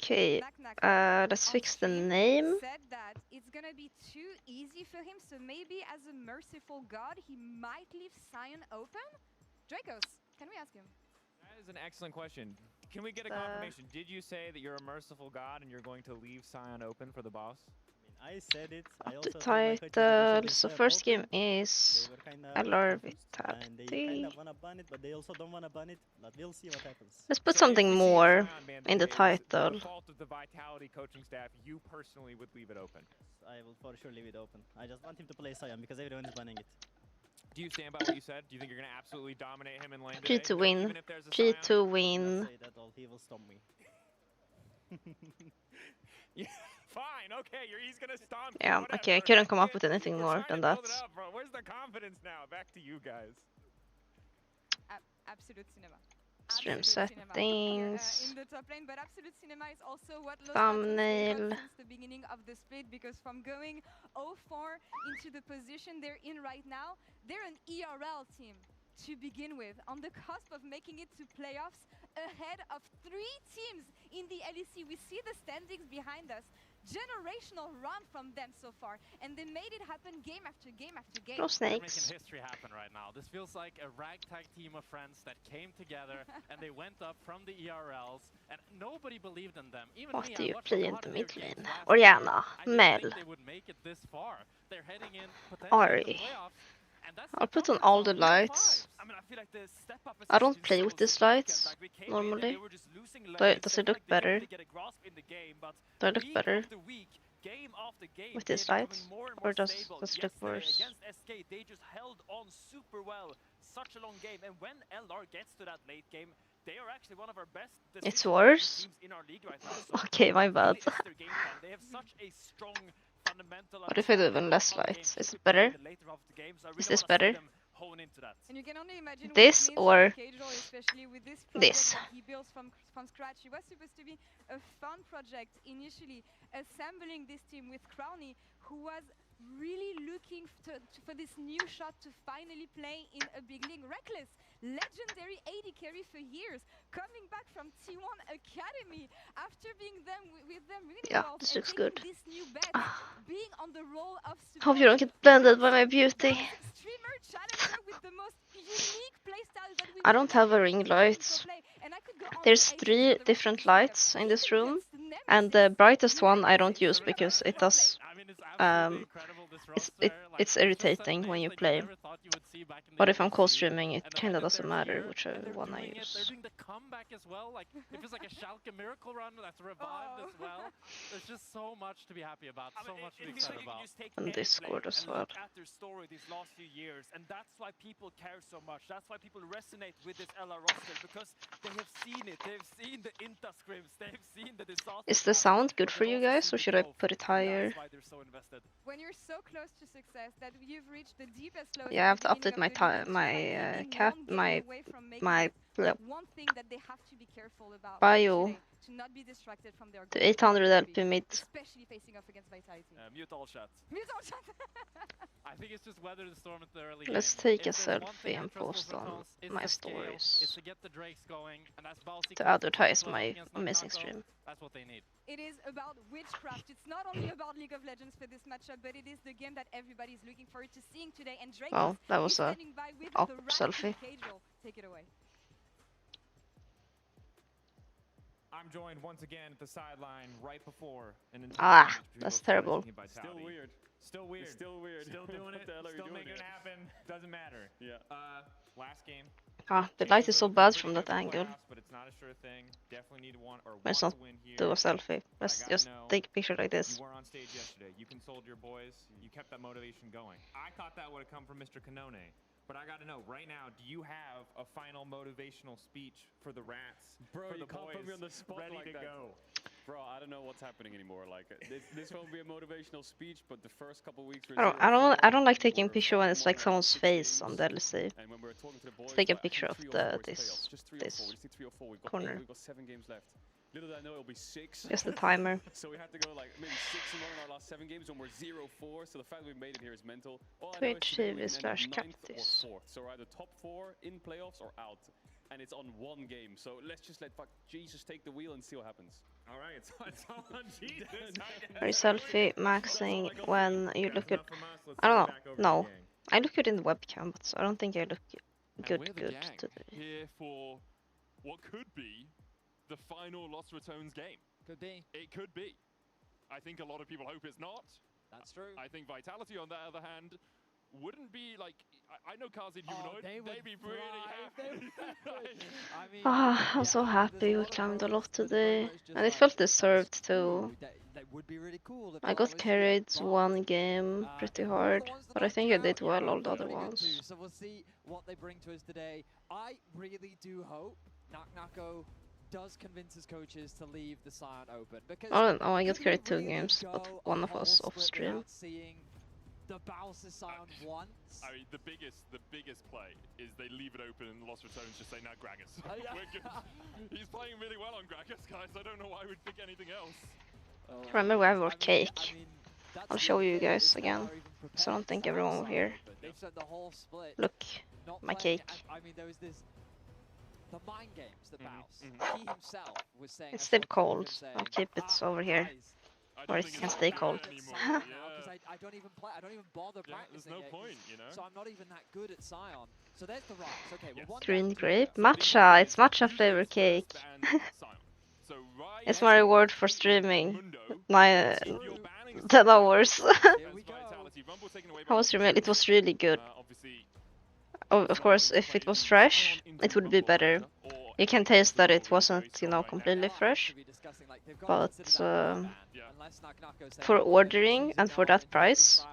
Okay, let's fix the name. Said that it's gonna be too easy for him, so maybe as a merciful god, he might leave Sion open. Dracos, can we ask him? That is an excellent question. Can we get a confirmation? Did you say that you're a merciful god and you're going to leave Sion open for the boss? I said it. I The also told my coaches that title. they should So leave first Sion game open. is They were kinda Alar confused, and they Vitality. kinda wanna ban it, but they also don't wanna ban it. But we'll see what happens. Let's put So if something we see more Sion banned in the today, it was title. the fault of the Vitality coaching staff. You personally would leave it open. I will for sure leave it open. I just want him to play Sion because everyone is banning it. Do you stand by what you said? Do you think you're going to absolutely dominate him in lane G today? to win. Even if there's a G Sion? to Let's win. say that all he will stop me. Yeah, fine, okay, he's gonna stomp you, Yeah, whatever. okay, I couldn't come up with anything We're more trying than to that. build it up, bro. Where's the confidence now? Back to you guys. Absolute Cinema. Stream Absolute Cinema here, settings. in the top lane, but Absolute Cinema is also what Los Thumbnail. Gatos since the beginning of the split, because from going 0-4 into the position they're in right now, they're an ERL team to begin with, on the cusp of making it to playoffs, ahead of 3 teams in the LEC. We see the standings behind us. Generational run from them so far, and they made it happen game after game after game. No They're making snakes. history happen right now. This feels like a ragtag team of friends that came together and they went up from the ERLs, and nobody believed in them. Even What me, do I you watched play a in lot the of their mid games lane? last Oriana, year. I didn't Mel. think they would make it this far. They're heading in potentially Ari. the playoffs, and that's I'll the put on comfort all the zone. We have lights. fives. I mean, I feel like the step up I don't has play been with so these significant. lights Like, we came in and normally. they were just losing lanes. Does They it felt look like they couldn't better? really get a grasp in the game, but Do I look week better after week, game after game, with they're these becoming lights? more and Or more does stable. it look Yesterday worse? against SK, they just held on super well. Such a long game, and when LR gets to that late game, they are actually one of our best It's decision-making worse? teams in our league right now. So Okay, my it bad. really is their game plan. They have such a strong fundamental What if I do understanding even of less how the game lights? should Is be it played better? in the later half of the game. So I Is really this want to see better? them hone into that. And you can only imagine This what it means or for Casual, especially with this this? project that he builds from scratch. It was supposed to be a fun project initially, assembling this team with Crowny, who was really looking for this new shot to finally play in a big league. Reckless, legendary AD carry for years, coming back from T1 Academy after being with them really Yeah, well, this and looks taking good. this new bet, being on the role of support. Hope you don't get blended by my beauty. Streamer challenger with the most unique playstyle that we've I don't have a ring light. and I could go on There's for ages 3 with the different rest of the lights in this Even room, against Nemesis, and the brightest one I don't Nemesis use is because really it does I mean, it's absolutely incredible, this roster. Like, it's there's just some irritating when names you that play. never thought you would see back in the But if I'm LEC, co-streaming, it and the kinda fact that doesn't they're matter here, which and they're one I doing it, they're use. doing the comeback as well. Like, it feels like a Schalke miracle run that's revived as well. There's just so much to be happy about, so much to be feels like excited you can about. just take On any Discord player as and well. look at their story these last few years, and that's why people care so much. That's why people resonate with this LR roster, because they have seen it. They've seen the Inta scrims. They've seen the disaster. Is the sound good for you guys, or should I put it higher? That's why they're so invested. when you're so close to success that you've reached the deepest lows. Yeah, I have to at the update my beginning of the my league, and just cap finally being my one game away from making my it. Like, one thing that they have to be careful about bio today, to not be distracted from their to goal, 800 LP mid. especially facing off against Vitality. Mute all chat. Mute all chat. I think it's just weather the storm at the early Let's game. take a If there's one selfie thing I and trust post on Wolverhampton's is my the scale, stories. is to get the Drakes going, and as Balsi To comes advertise close my against amazing Knockout, stream. that's what they need. It is about witchcraft. It's not only about League of Legends for this matchup, but it is the game that everybody's looking forward to seeing today. And Drake Well, that was is a standing by with up the selfie. Cajal. Take it away. I'm joined once again at the sideline right before an Ah, intense between that's both terrible. Vitality and Still Vitality. weird. Still weird. It's still weird. Still doing What it. the hell are you Still doing making it here? happen. Doesn't matter. Yeah. Last game. Ah, the light is so bad from that Pretty good for angle. playoffs, but it's not a sure thing. Definitely need one or Let's want not to win here. do a selfie. Let's gotta just know, take a picture like this. You were on stage yesterday. You consoled your boys. You kept that motivation going. I thought that would have come from Mr. Canone. But I got to know, right now, do you have a final motivational speech for the rats? Bro, for you the can't boys put me on the spot ready like to that. go? Bro, I don't know what's happening anymore. Like this won't be a motivational speech, but the first couple weeks. I don't like taking picture when it's like someone's face on the LEC. And when we were talking to the boys, Let's take a like, picture of actually 3 or 4 this playoffs, just 3 or 4. this We just need 3 or 4. We've got corner. we've got 7 games left. Little did I know it'll be 6. Just the timer. So we had to go like maybe 6 in our last 7 games when we're 0-4. So the fact that we made it here is mental. All I know is Twitch today we TV can end up / 9th Cactus. or 4th. So we're either top 4 in playoffs or out. and it's on one game. So let's just let Jesus take the wheel and see what happens. All right, it's all on Jesus. Very selfie maxing when you look at. I don't know. No, I look good in the webcam, but I don't think I look good today. Here for what could be the final Lost Returns game. Could be. It could be. I think a lot of people hope it's not. That's true. I think Vitality, on the other hand, wouldn't be like. I know Kazi and Humanoid. They'd be really happy. I mean, I'm so happy we climbed a lot today, and it felt deserved too. That would be really cool. I got carried one game pretty hard, but I think I did well all the other ones. So we'll see what they bring to us today. I really do hope Nako does convince his coaches to leave the Scion open, because Oh, I got carried 2 games, but one of us off stream. Seeing the Bowser Scion once. I mean, the biggest play is they leave it open and Lost Returns just say, "Now Gragas, we're good." He's playing really well on Gragas, guys. I don't know why we'd pick anything else. Remember we have our cake. I'll show you guys again, so I don't think everyone will hear. They've said the whole split. Look, my cake. I mean, there was this. The mind games that Bows. He himself was saying. It's still cold. I'll keep it over here, or it can stay cold. I don't even play. I don't even bother practicing. There's no point, you know. So I'm not even that good at Scion. So there's the rise. Okay. Well, Green grape, matcha. It's matcha flavor cake. It's my reward for streaming 10 hours. How was your meal? It was really good. Oh, of course, if it was fresh, it would be better. You can taste that it wasn't, you know, completely fresh. But for ordering and for that price,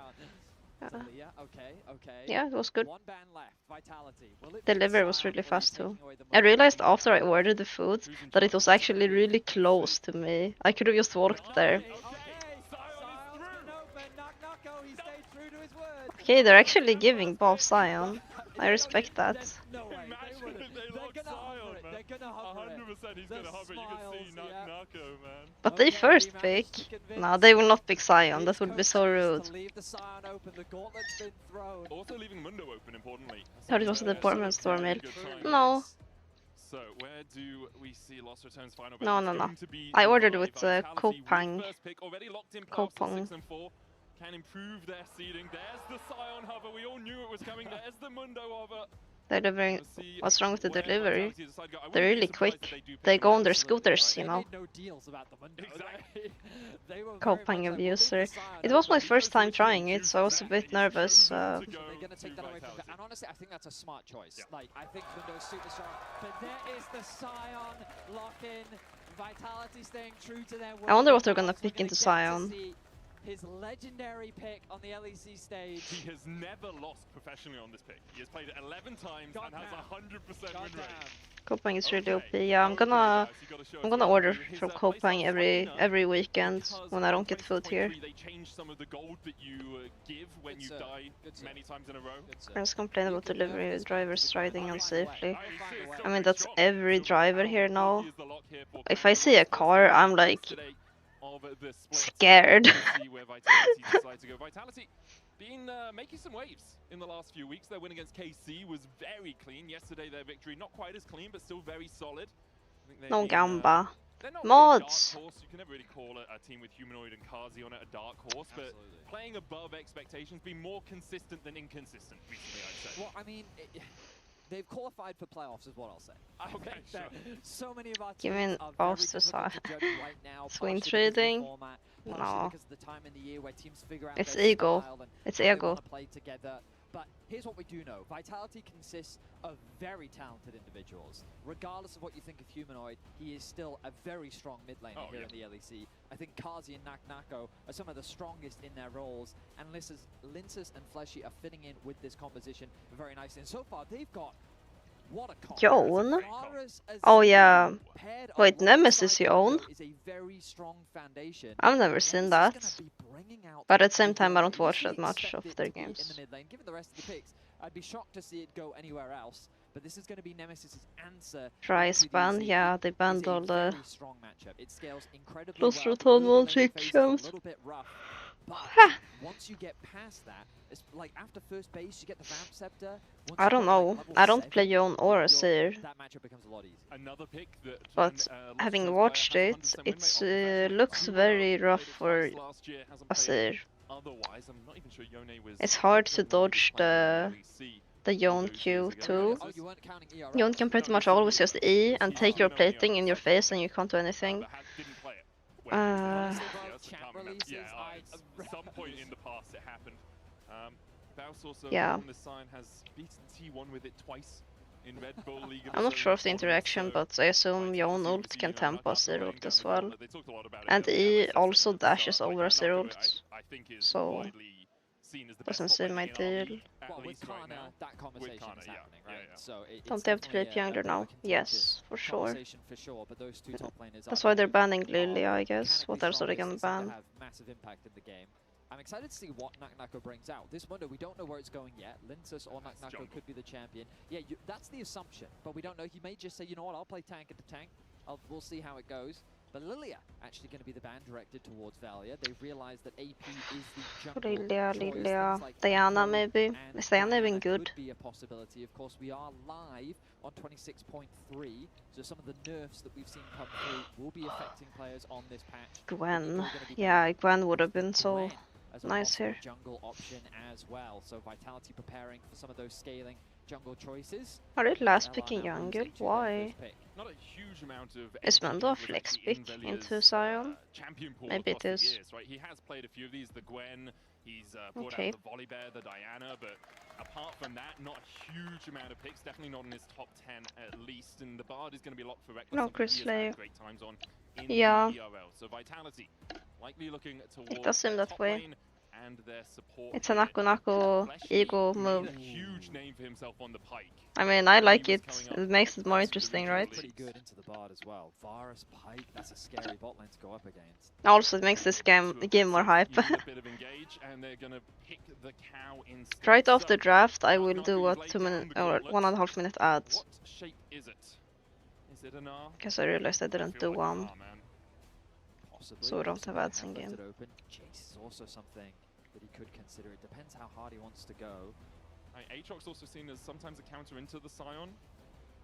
yeah, it was good. Delivery was really fast too. I realized after I ordered the food that it was actually really close to me. I could have just walked there. Okay, they're actually giving both Scion. I respect that. They're gonna hover 100% he's gonna hover. You can see Nako, man. But they first pick. No, they will not pick Scion. That would be so rude. Also leaving Mundo open, importantly. Thought it was a department store meal. No. So where do we see Lost Returns final? No. I ordered with Kopang. Kopang. Can improve their seeding. There's the Scion hover. We all knew it was coming. There's the Mundo hover. They're delivering. What's wrong with the delivery? They're really quick. They go on their scooters, you know. Kopang abuser. It was my first time trying it, so I was a bit nervous. And honestly, I think that's a smart choice. Like, I think Mundo's super strong. But there is the Scion lock-in. Vitality staying true to their word. I wonder what they're gonna pick into Scion. His legendary pick on the LEC stage. He has never lost professionally on this pick. He has played it 11 times and has 100% win rate. Kopang is really OP. Yeah, I'm gonna order from Kopang every weekend when I don't get food here. They changed some of the gold that you give when you die many times in a row. Friends complain about delivery drivers riding unsafely. I mean, that's every driver here now. If I see a car, I'm like scared. Vitality been making some waves in the last few weeks. Their win against KC was very clean. Yesterday their victory not quite as clean, but still very solid. No Gamba. They're not Mods. Really a dark horse. You can never really call a team with Humanoid and Kazi on it a dark horse, but playing above expectations, been more consistent than inconsistent recently, I'd say. Well, I mean, they've qualified for playoffs, is what I'll say. Okay, sure. So many of our teams Giving are both very to difficult to judge right now. swing trading. No. Because of the time in the year where teams figure out It's their ego. style and It's how they ego. wanna play together. But here's what we do know. Vitality consists of very talented individuals. Regardless of what you think of Humanoid, he is still a very strong mid laner here in the LEC. I think Kazi and Nako are some of the strongest in their roles, and Linces and Fleshy are fitting in with this composition very nicely. And so far, they've got what a comp. Jon? Oh yeah. Wait, Nemesis Jon? Is a very strong foundation. I've never seen that. But at the same time, I don't watch that much of their games. In the mid lane, given the rest of the picks, I'd be shocked to see it go anywhere else. but this is going to be Nemesis's answer. Price ban, yeah, they banned all the very strong matchup. It scales incredibly Lost well. return The one early lane phase is a sections. little bit rough, but once you get past that, it's like after first base, you get the Vamp Scepter. Once I you don't get, like, know. level I don't 7, play Yon or Azir, that matchup becomes a lot easier. Another pick that but having watched it, it looks very rough for Azir. Otherwise, I'm not even sure Yone was It's hard to dodge the Yon those Q years too. ago. Oh, you weren't counting ERL? Yon can pretty much always just E and take your plating in your face and you can't do anything. Didn't play it. Honestly, bro, Yeah, champ can't remember. releases, Yeah, at some point in the past it happened. Baus also Yeah. on this sign has beaten T1 with it twice in Red Bull League of I'm not sure of the Legends, interaction, so but I assume Yon ult obviously, can you know, temp after Azir laying ult down as the well. gauntlet, they talked a lot about it And at the E LSS also at the dashes start, over like, Azir Nagnaco, ult. I think is So, widely seen as the best doesn't top seem laner in our ideal. league, at Well, with least right Kana, now. that conversation Kana, is yeah, happening, yeah, right? yeah. So Don't they have to definitely play Younger a now? contentious Yes, for sure. conversation for sure, but those two top laners That's are why they're both banning Lilia, I guess. mechanically What else are they strongest gonna and seem to ban? have massive impact in the game. I'm excited to see what Nagnaco brings out. This window, we don't know where it's going yet. Lintus or Nagnaco could be the champion. Yeah, that's the assumption, but we don't know. He may just say, you know what, I'll play tank at the tank. We'll see how it goes. But Lilia actually going to be the ban directed towards Valia. They've realized that AP is the jungle Lilia, choice. Lilia. Things like Diana Echo maybe? and Is Diana even Diana good? could be a possibility. Of course, we are live on 26.3, so some of the nerfs that we've seen come through will be affecting players on this patch. Gwen. Yeah, Gwen would have been so Gwen as a nice possible here. jungle option as well. So Vitality preparing for some of those scaling jungle choices. Are they last LR picking now moves Jungle? into their Why? first pick. Not a huge amount of Is entry Mando a junglers flex actually pick in into Velia's, Sion? champion pool Maybe it across the is. years, right? He has played a few of these, the Gwen, he's brought Okay. out the Volibear, the Diana, but apart from that, not a huge amount of picks, definitely not in his top 10 at least, and the Bard is going to be locked for Reckless. No, something Chris he has Slayer. had great times on in Yeah. the ERL. So Vitality, likely looking towards does seem their that top way. lane and their support. It's a here. Nako Fleshy ego made move. a huge name for himself on the pike. I mean, I like He it. was coming up It makes it more to the interesting, regional right? league. Pretty good into the Bard as well. Varus, Pike, that's a scary bot lane to go up against. Also, it makes this game more hype. You need a bit of engage, and they're gonna pick the cow instead. Right off So, the draft, I will Nagnaco, do you've a laid 2 down minute the or gauntlet. 1.5 minute ads. What shape is it? Is it an R? Because I realized I didn't feel do like an one. R, man. Possibly. So we don't have ads Have in left game. it open. Jace is also something that he could consider. It depends how hard he wants to go. Aatrox also seen as sometimes a counter into the Scion. Actually,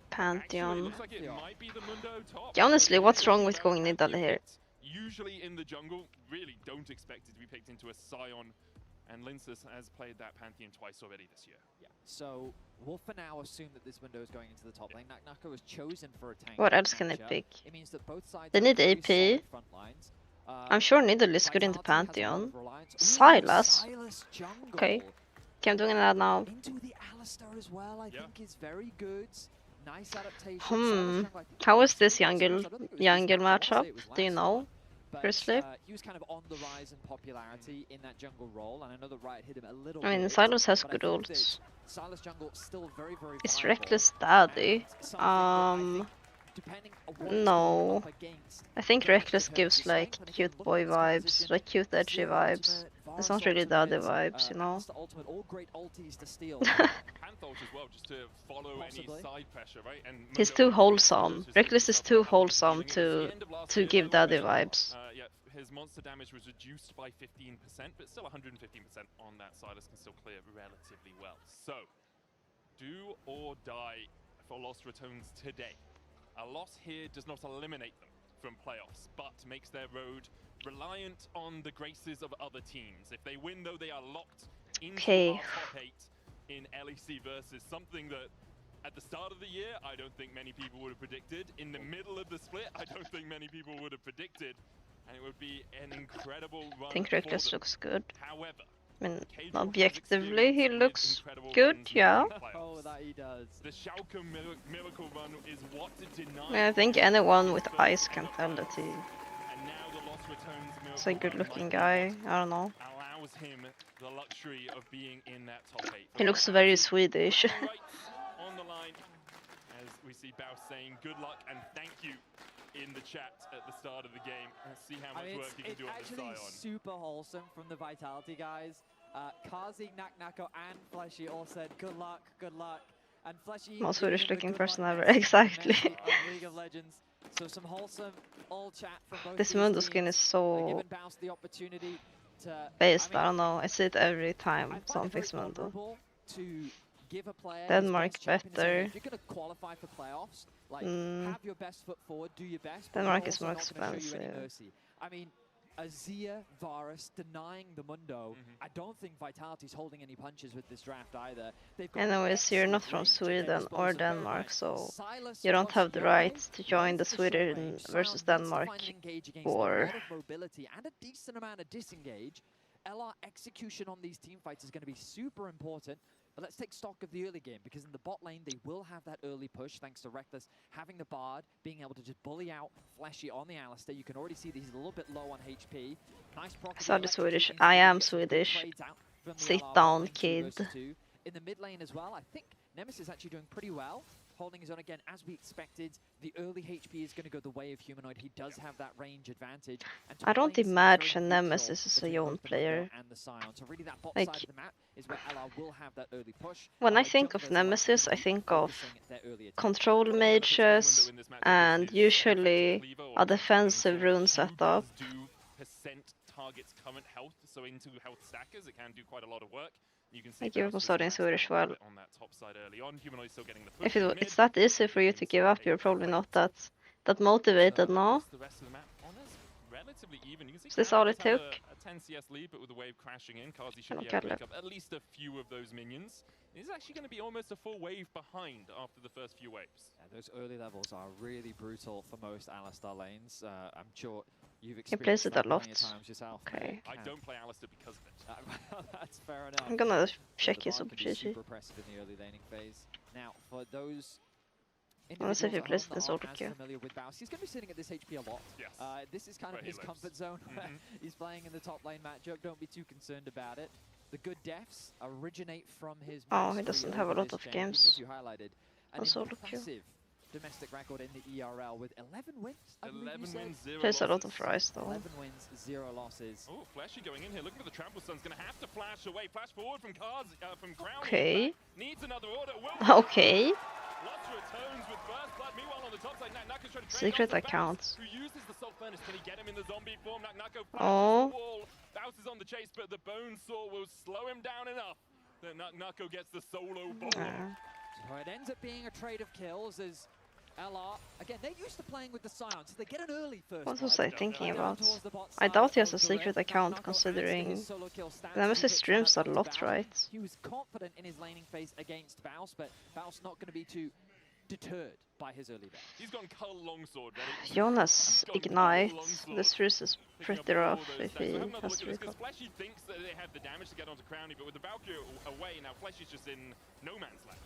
it Pantheon. looks like it might be the Mundo top. Yeah, honestly, what's Talking wrong with about going Nidalee Pantheon here? picks, usually in the jungle, really don't expect it to be picked into a Scion. And Linsus has played that Pantheon twice already this year. Yeah. So we'll for now assume that this window is going into the top lane. Nagnaco was chosen for a tank. What else can they matchup. pick? It means that both sides They have need very AP. solid front lines. I'm sure Nidalee is good in the Vitality has a lot Pantheon. of reliance. Ooh, Silas? Silas jungle. Okay. Okay, I'm doing that now. Into the Alistar as well, I think is very good. Nice adaptation. Hmm. Silas jungle, I think How it is this I don't think it was this Jungle matchup, I wanna matchup? say it was Do you last know? one. But, Grizzly? he was kind of on the rise in popularity in that jungle role, and I know the Riot hit him a little I mean, bit. Silas has but I good think that ults. Silas jungle still very, very Is viable, Reckless daddy? and something that I think, depending on what it's no. going up against, I think very much Reckless depends gives the like strength, and if you cute look boy at this vibes, composition, like cute edgy Zero vibes. ultimate, It's Varus not really daddy ultimate, vibes, you know? Master ultimate, all great ultis to steal. Panthos as well, just to follow Possibly. any side pressure, right? And He's Mundo too has wholesome. just Reckless is himself too up. wholesome I think it was the to end of last to year, give though, daddy which, vibes. yeah, his monster damage was reduced by 15%, but still 115% on that. Silas can still clear relatively well. So, do or die for Lost Returns today. A loss here does not eliminate them from playoffs, but makes their road reliant on the graces of other teams. If they win, though, they are locked into our top 8 in LEC versus something that at the start of the year, I don't think many people would have predicted. In the middle of the split, I don't think many people would have predicted. And it would be an incredible run. I think for Reckless them. looks good. However, I mean, Cage has objectively, he experience with looks incredible good, runs yeah. in the playoffs. Oh, that he does. The Schalke miracle run is what denies. I mean, I think anyone with eyes can tell that he And now the Lost Returns miracle is a good run looking might be guy. what I don't know. allows him the luxury of being in that top 8. He looks very Swedish. Right on the line, as we see Baus saying good luck and thank you in the chat at the start of the game. Let's see how much work you can It's do on the actually Scion. super wholesome from the Vitality guys. Kazi, Nagnaco, and Fleshy all said good luck, And Fleshy Most giving Swedish him the looking good person luck ever. Messi Exactly. of League of Legends. So some wholesome all chat from both This these Mundo teams. skin is They're so giving Bounce the opportunity to based. I I don't know. I see it every I time find it something's very Mundo. honorable to give a player Denmark his best champion and say, better. if you're going to qualify for playoffs, like have your best foot forward, do your best, but Denmark we're is also more not going to show you any expensive. mercy. I mean, Azir, Varus denying the Mundo. I don't think Vitality's holding any punches with this draft either. They've got Anyways, you're not from Sweden or Denmark, so you don't have the rights to join the Sweden versus Denmark war. mobility and a decent amount of disengage. LR execution on these team fights is going to be super important. But let's take stock of the early game, because in the bot lane, they will have that early push, thanks to Reckless having the Bard, being able to just bully out Fleshy on the Alistair. You can already see that he's a little bit low on HP. Nice proc. Saw the Swedish. I am Swedish. Sit down, kid. In the mid lane as well, I think Nemesis is actually doing pretty well. Holding his own again, as we expected. The early HP is going to go the way of Humanoid. He does have that range advantage. And I don't imagine Nemesis is a Yone player. So really that bot Like, side of the map is where LR will have that early push. when I think of Nemesis, I think of control mages and usually a defensive rune setup. Targets current health, so into health stackers, it can do quite a lot of work. You can see I give up on starting Swedish well. on that top side early on. Humanoid still getting the If it's that easy for you to give up, you're probably not that motivated, no? The rest of the map honors relatively even. You can see Is this all it Kazi took? has a 10 CS lead, but with the wave crashing in, Kazi should I be don't able to get pick up at least a few of those minions. It's actually going to be almost a full wave behind after the first few waves. Yeah, those early levels are really brutal for most Alistar lanes. I'm sure you've He plays experienced it that a lot. plenty of times yourself. Okay. I don't play Alistair because of it. That's fair enough. I'm gonna The check his Bard can be GG. super oppressive in the early laning phase. Now, for those Unless if he individuals plays at home the that solo aren't queue. as familiar with Baus, he's going to be sitting at this HP a lot. Yes. This is kind of Where he his lives. comfort zone. He's playing in the top lane matchup. Don't be too concerned about it. The good defs originate from his Oh, he mastery doesn't have a over lot this of champion, games. as you highlighted. An On solo queue. impressive domestic record in the ERL with 11 wins. I believe 11 you said. wins, 0 Plays a lot losses. of Rise though. 11 wins, 0 losses. Oh, Flashy going in here, looking for the trample stun's going to have to flash away. Flash forward from Cars, from Crown. Okay. Needs another order. Will Okay. Lots returns with first blood. Meanwhile, on the top side, Naknako trying to trade Secret off the Baus, accounts. who uses the Salt Furnace. Can he get him in the zombie form? Naknako flashes Oh. the wall. Baus is on the chase, but the Bone Saw will slow him down enough that Naknako gets the solo ball. So it ends up being a trade of kills as LR, again, they're used to playing with the Scion, so they get an early first What was blood. I thinking Down about? towards the bot I side doubt he has of a the secret red. account Naknako considering adds to his solo kill stats. Nemesis He hits streams that a onto lot, Baus. right? He was confident in his laning phase against Baus, but Baus not going to be too deterred by his early death. He's gone Cull Longsword, ready? Jonas He's gone Cull Ignite. Longsword. This Frizz is Picking up pretty all rough those if stacks. he So have another has look at this, recall. because Fleshy thinks that they have the damage to get onto Crowny, but with the Valkyrie away, now Fleshy's just in no man's land.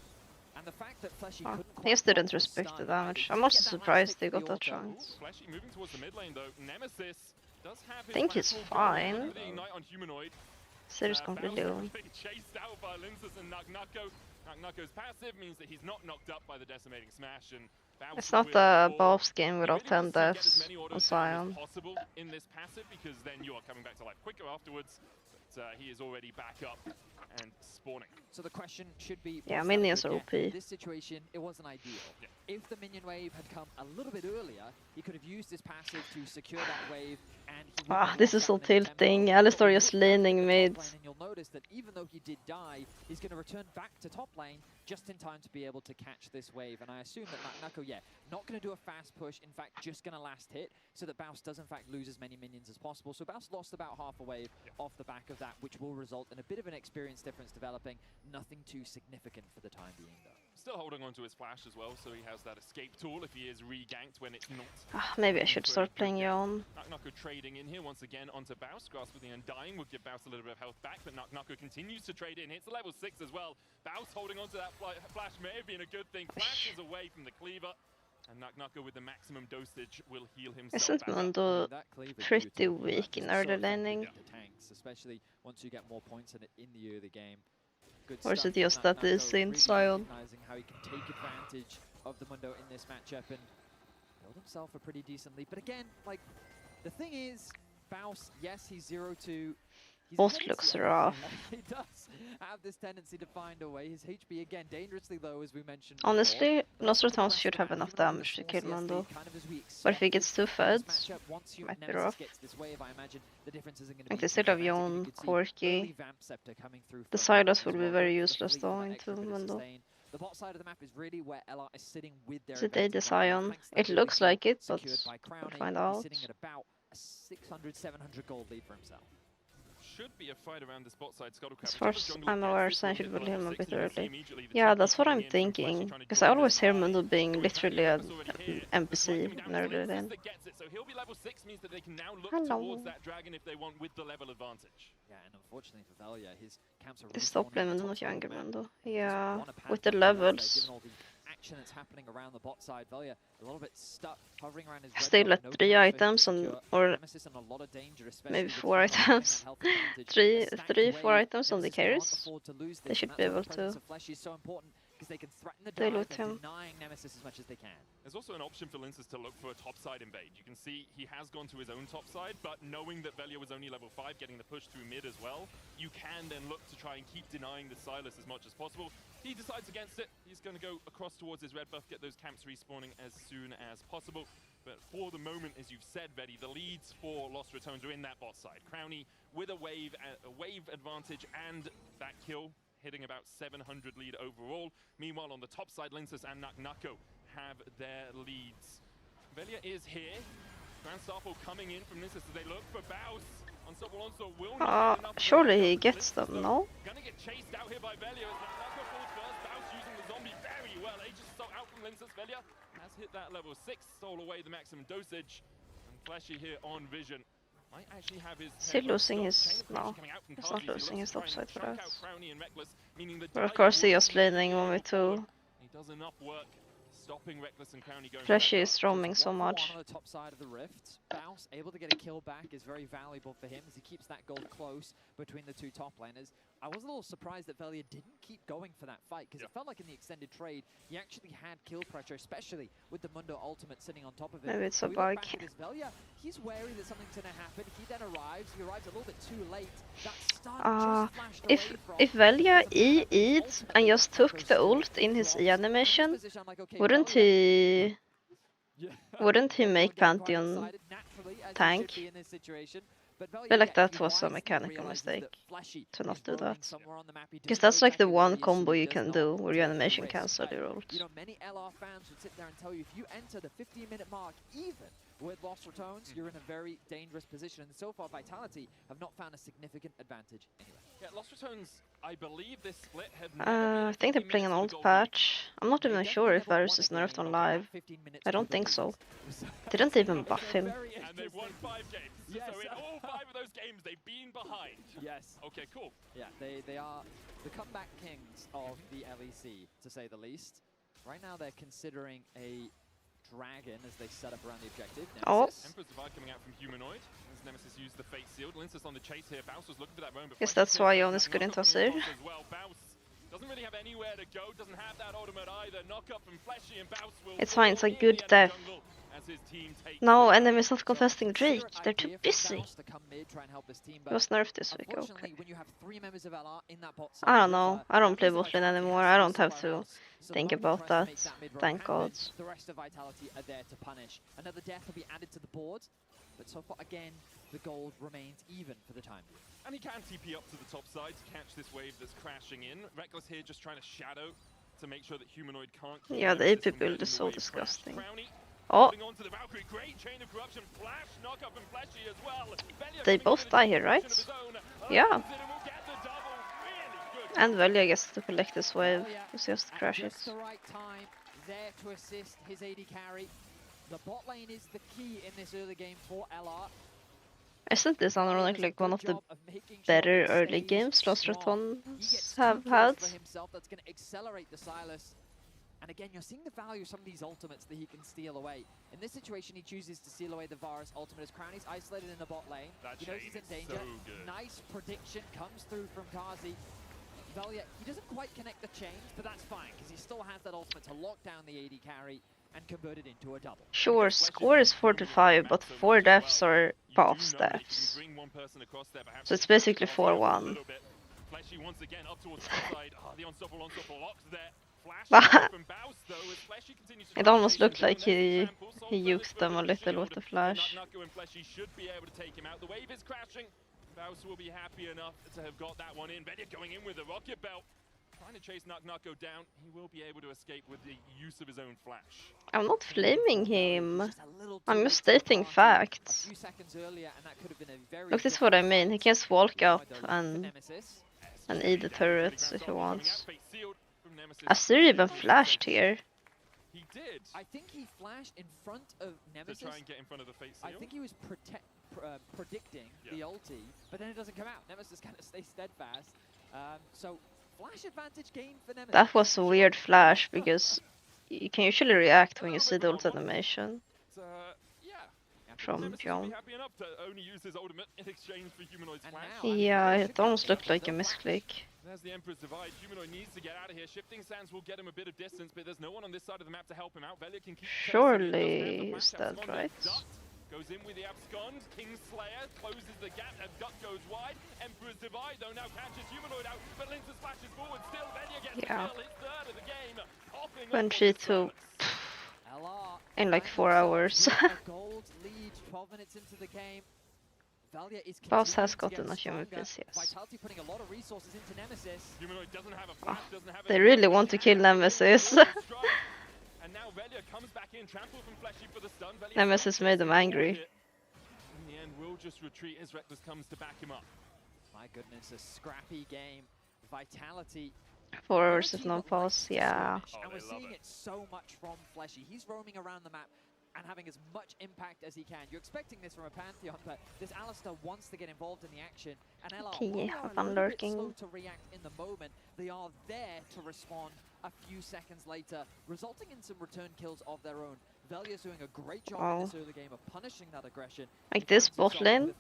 And the fact that Fleshy Oh, couldn't he quite didn't block respect the stun, damage. he I'm did also get that last surprised pick they for got the that auto. chance. Fleshy moving towards the mid lane though. Nemesis does have his Think he's back wall going. fine. Look at the ignite on Humanoid. Series Baus completely is own. being chased out by Linsus and Naknako. Naknako's passive means that he's not knocked up by the decimating smash, and Baus It's not will a fall. boss game You without really 10 want to get as deaths many on autos down as Sion. possible in this passive, because then you are coming back to life quicker afterwards. But he is already back up and spawning. So the question should be, Yeah, what's minions that are we get? In OP. this situation, it wasn't ideal. Yeah. If the minion wave had come a little bit earlier, he could have used his passive to secure that wave, and he would Ah, have this locked is so down any tempo. tilting. But Alistar we just look back at leaning the top mid. lane, and you'll notice that even though he did die, he's going to return back to top lane just in time to be able to catch this wave. And I assume that Naknako, yeah, not going to do a fast push, in fact, just going to last hit, so that Baus does in fact lose as many minions as possible. So Baus lost about half a wave off the back of that, which will result in a bit of an experience difference developing. Nothing too significant for the time being, though. Still holding on to his flash as well, so he has that escape tool if he is re-ganked when it's not. Ah, maybe I should start playing Yone. Naknako trading in here once again onto Baus. Grasp with the Undying would give Baus a little bit of health back, but Naknako continues to trade in. Hits the level 6 as well. Baus holding onto that flash may have been a good thing. Flashes away from the cleaver, and Naknako with the maximum dosage will heal himself Isn't back up. Mundo That cleaver pretty duty, weak in so early effective laning? with the tanks, especially once you get more points in it in the early game. Good Or is stuff it just from that Naknako, easy in really Sion? recognizing how he can take advantage of the Mundo in this matchup and build himself a pretty decent lead. But again, like, the thing is, Baus, yes, he's 0-2. Both headed looks to rough. He does have this tendency to find a way. His HP again dangerously low, as we mentioned. Honestly, before. Lost Returns should have enough damage to kill Mundo. But if he gets too fed, might be rough. I think they still have Yon, Corky. The Silas will be very useless though into Mundo. The bot side of the map is really where LR is sitting with their Is it AD advantage right now. Sion? Thanks to It that looks ability like it, but secured by we'll Crowny, find he's out. sitting at about a 600, 700 gold lead for himself. Should be a fight around this bot side. As far as I'm aware, San should kill him a bit early. Yeah, that's what I'm thinking. Because I always hear Mundo being literally an NPC in early lane. So he'll be level 6, means that they can now look Hello. towards that dragon if they want with the level advantage. Yeah, and unfortunately for Velia, his camps are They really stopped falling on blaming the not top side of younger the map. Mundo. Doesn't Yeah, want a panic with the on Velia, levels. given all the action that's happening around the bot side. Velia a little bit stuck, hovering around his red Still buff, at no 3 camps for him to items on, secure. or Nemesis in a lot of danger, especially maybe with 4 Fnatic having items. that health advantage. A Three, stacked 4 wave, items on the Nemesis can't carries. afford to lose They this, should and be that's why able the presence to. of Flesh is so important, because they can threaten the They dive loot and him. denying Nemesis as much as they can. There's also an option for Linces to look for a topside invade. You can see he has gone to his own topside, but knowing that Velia was only level 5, getting the push through mid as well, you can then look to try and keep denying the Silas as much as possible. He decides against it. He's going to go across towards his red buff, get those camps respawning as soon as possible. But for the moment, as you've said, Vedi, the leads for Lost Returns are in that bot side. Crowny with a wave advantage and that kill, hitting about 700 lead overall. Meanwhile, on the top side, Linces and Naknako have their leads. Velia is here. Grand Starfall coming in from Linces as they look for Baus. Unstoppable Onslaught will not be enough. Surely he gets them, no? Gonna get chased out here by Velia as Naknako falls first. Baus using the zombie very well. Aegis so out from Linces. Velia has hit that level 6, stole away the maximum dosage. And Fleshy here on vision. Might actually have his Still losing his. No, he's not losing his topside for that. But of course, he is laning 1v2. He does enough work stopping Reckless and Crowny going. Fleshy is roaming so 1-for-1 much. on the top side of the rift. Baus able to get a kill back is very valuable for him as he keeps that gold close between the two top laners. I was a little surprised that Velia didn't keep going for that fight, because it felt like in the extended trade he actually had kill pressure, especially with the Mundo ultimate sitting on top of him. Maybe it's So a we look bug. back at this Velia, he's wary that something's going to happen. He then arrives. He arrives a little bit too late. That stun just flashed away If from Velia the E'd ultimate and that just took goes the through ult in his drops. E animation, Position, I'm like, okay, wouldn't Velia- he Yeah. wouldn't he make Getting quite Pantheon excited naturally, as he tank? should be in this situation. But Velia, feel like yeah, that he was a wisely mechanical realizes mistake that Flashy to not is do roaming that. somewhere on the map. He Because doesn't know that's like the exactly where one he is, so combo he you does can not do where your take the animation risk. cancel But, your ult. you know, many LR fans would sit there and tell you if you enter the 15-minute mark even with Lost Returns, you're in a very dangerous position. And so far, Vitality have not found a significant advantage anyway. Yeah, Lost Returns, I believe this split had I think they're playing an old patch. I'm not even sure if Varus is nerfed on live. I don't think so. Didn't even buff him. And they've won 5 games. Yes. So in all 5 of those games, they've been behind. Yes. Okay, cool. Yeah, they are the comeback kings of the LEC, to say the least. Right now, they're considering a dragon as they set up around the objective. Oh. Nemesis. Emperor's Divide coming out from Humanoid. As Nemesis used the Fate Sealed. Linces on the chase here. Baus was looking for that roam. but Guess Fleshy that's killed why him. Jonas And couldn't Knockup have coming saved. across as well. Baus doesn't really have anywhere to go. Doesn't have that ultimate either. Knock up from Fleshy and Baus will It's fine, it's a fall in good the death. jungle as his team takes No, the enemy's not contesting Drake. Clear They're too idea for busy. Baus to come mid, try and help his team, He but was nerfed this week, unfortunately, okay. when you have 3 members of LR in that bot I don't side, know. River, I don't that play means bot lane Vitality anymore. has I go don't have somewhere to else. So think the moment about he tries to that. make that mid-road Thank happen, gods. the rest of Vitality are there to punish. Another death will be added to the board, but so far, again, the gold remains even for the time being. And he can TP up to the top side to catch this wave that's crashing in. Reckless here just trying to shadow to make sure that Humanoid can't keep Yeah, the Nemesis AP from build letting is the so wave crash. disgusting. Crowny Oh, holding on to the Valkyrie. Great chain of corruption. Flash, knock up and Fleshy as well. Velia they coming both in with a die here, position right? of his own. Yeah. Opens it and will get the double. Really good. And Velia gets to collect this wave. Velia It's just at crashes. just the right time, there to assist his AD carry. The bot lane is the key in this early game for LR. Isn't this ironically like one of the Job of making sure better he early stays games Lost strong. He Returns gets have 2 had? kills for himself. That's going to accelerate the Silas. And again, you're seeing the value of some of these ultimates that he can steal away. In this situation, he chooses to steal away the Varus ultimate as Crowny's isolated in the bot lane. That He knows chain he's in is danger. so good. Nice prediction comes through from Kazi. Velia, he doesn't quite connect the chains, but that's fine, because he still has that ultimate to lock down the AD carry and convert it into a double. Sure, score is 4 to 5, but 4 deaths are fast steps. So it's basically 4-1. Fleshy once again up towards the side. The unstoppable locks there. Flash from Baus though as Fleshy continues to It try almost to looked chase like him. he uked them a little with the flash. Nutko and Fleshy should be able to take him out. The wave is crashing. Baus will be happy enough to have got that one in. Velia going in with a rocket belt. Trying to chase Nutko down. He will be able to escape with the use of his own flash. I'm not flaming him. I'm just stating facts. Look, this is what I mean. He can just walk up and eat the turrets if he wants. Asir even flashed here. He did. I think he flashed in front of Nemesis. To try and get in front of the fate seal. I think he was predicting the ulti, but then it doesn't come out. Nemesis kind of stays steadfast. So flash advantage gain for Nemesis. That was a weird flash because you can usually react when you see the ult animation. From John. Happy enough to only use his ultimate in exchange for Humanoid's flash. Yeah, it almost looked like a misclick. There's the Emperor's Divide. Humanoid needs to get out of here. Shifting sands will get him a bit of distance, but there's no one on this side of the map to help him out. Velia can keep surely is that right? Goes in with the abscond. Kingslayer closes the gap. Duck goes wide. Emperor's Divide though now catches Humanoid out, but Lince flashes forward. Still Velia gets his third of the game. When she took in like 4 hours. Gold lead 12 minutes into the game. Baus has gotten a human piece, yes. Vitality putting a lot of resources into Nemesis. Humanoid doesn't have a flash, doesn't have They really want to kill Nemesis. And now Velia comes back in, trampled from Fleshy for the stun. Nemesis made them angry. In the end, will just retreat as Reckless comes to back him up. My goodness, a scrappy game. Vitality. 4 hours of no pause, yeah. And we're seeing it so much from Fleshy. He's roaming around the map and having as much impact as he can. You're expecting this from a Pantheon, but this Alistar wants to get involved in the action. And LR, Okay, have fun lurking. slow to react in the moment, they are there to respond a few seconds later, resulting in some return kills of their own. Velia's doing a great job in this early game of punishing that aggression. Like this bot lane,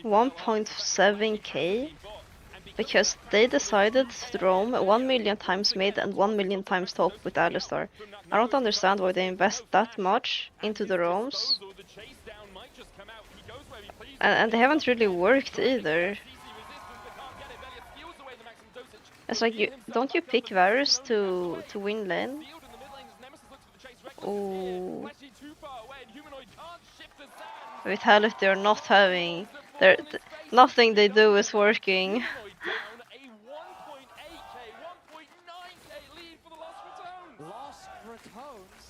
1.7k, because they decided to roam 1 million times mid and 1 million times top with Alistar. I don't understand why they invest that much into the roams. And they haven't really worked either. It's like, don't you pick Varus to win lane? Ooh. Vitality are not having... nothing they do is working. Lost Ratones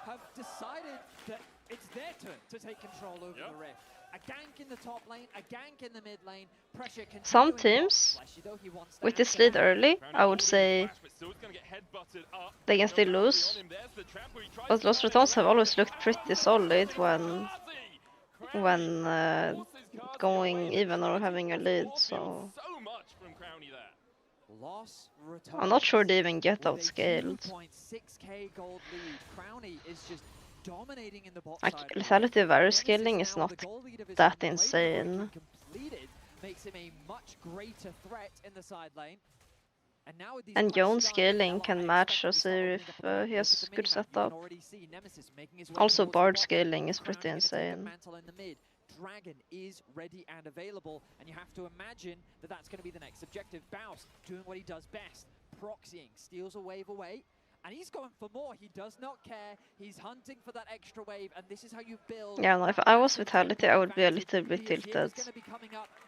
have decided that it's their turn to take control over the Rift. A gank in the top lane, a gank in the mid lane, pressure continuing. Some teams, with this lead early, I would say they can still lose. But Lost Ratones have always looked pretty solid when going even or having a lead, so I'm not sure they even get outscaled. Like, lethality Varus scaling is not that insane. Makes him a much greater threat in the side lane. And Jon scaling can match Asir if he has good setup. Also Bard scaling is pretty insane. Dragon is ready and available, and you have to imagine that that's going to be the next objective. Baus doing what he does best, proxying, steals a wave away, and he's going for more. He does not care. He's hunting for that extra wave, and this is how you build. Yeah, no, if I was Vitality, I would be a little bit tilted.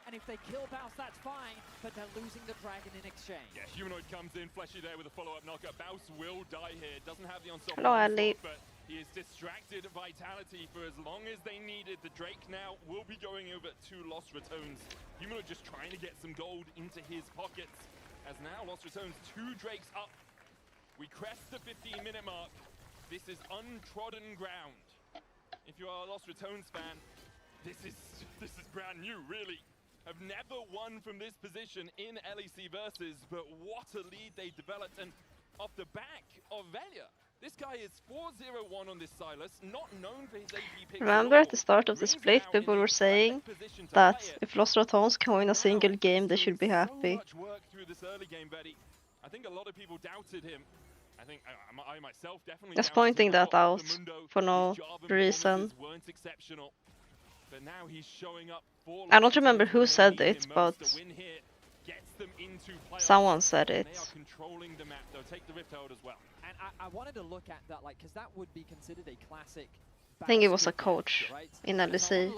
And if they kill Baus, that's fine, but they're losing the dragon in exchange. Yeah, Humanoid comes in, Fleshy there with a follow-up knockup. Baus will die here. Doesn't have the unstoppable. Hello, Ali. But he is distracted Vitality for as long as they needed. The Drake now will be going over to Lost Ratones. Humanoid just trying to get some gold into his pockets. As now Lost Ratones, 2 Drakes up. We crest the 15-minute mark. This is untrodden ground. If you are a Lost Ratones fan, this is brand new, really. Have never won from this position in LEC versus, but what a lead they developed, and off the back of Velia. This guy is 4-0-1 on this Silas, not known for his AP picks. Remember at the start of the split, people were saying that if Lost Ratones can win a single game, they should be happy. So much work through this early game, Betty. I think a lot of people doubted him. I think I myself definitely Just pointing that out for no reason. weren't exceptional, but now he's showing up for I don't remember who said it, but someone said it. And I wanted to look at that, like, because that would be considered a classic. I think it was a coach in LEC,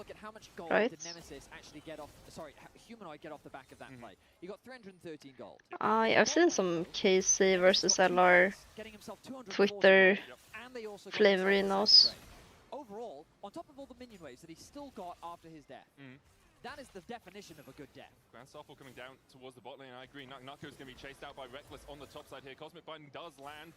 right? Did Nemesis actually get off? Sorry, Humanoid get off the back of that play? He got 313 gold. I've seen some KC versus LR Getting himself 240 Twitter gold, and they also got flavorinos. overall, on top of all the minion waves that he still got after his death. That is the definition of a good death. Grand Starfall coming down towards the bot lane. I agree. Nako's going to be chased out by Reckless on the top side here. Cosmic Binding does land.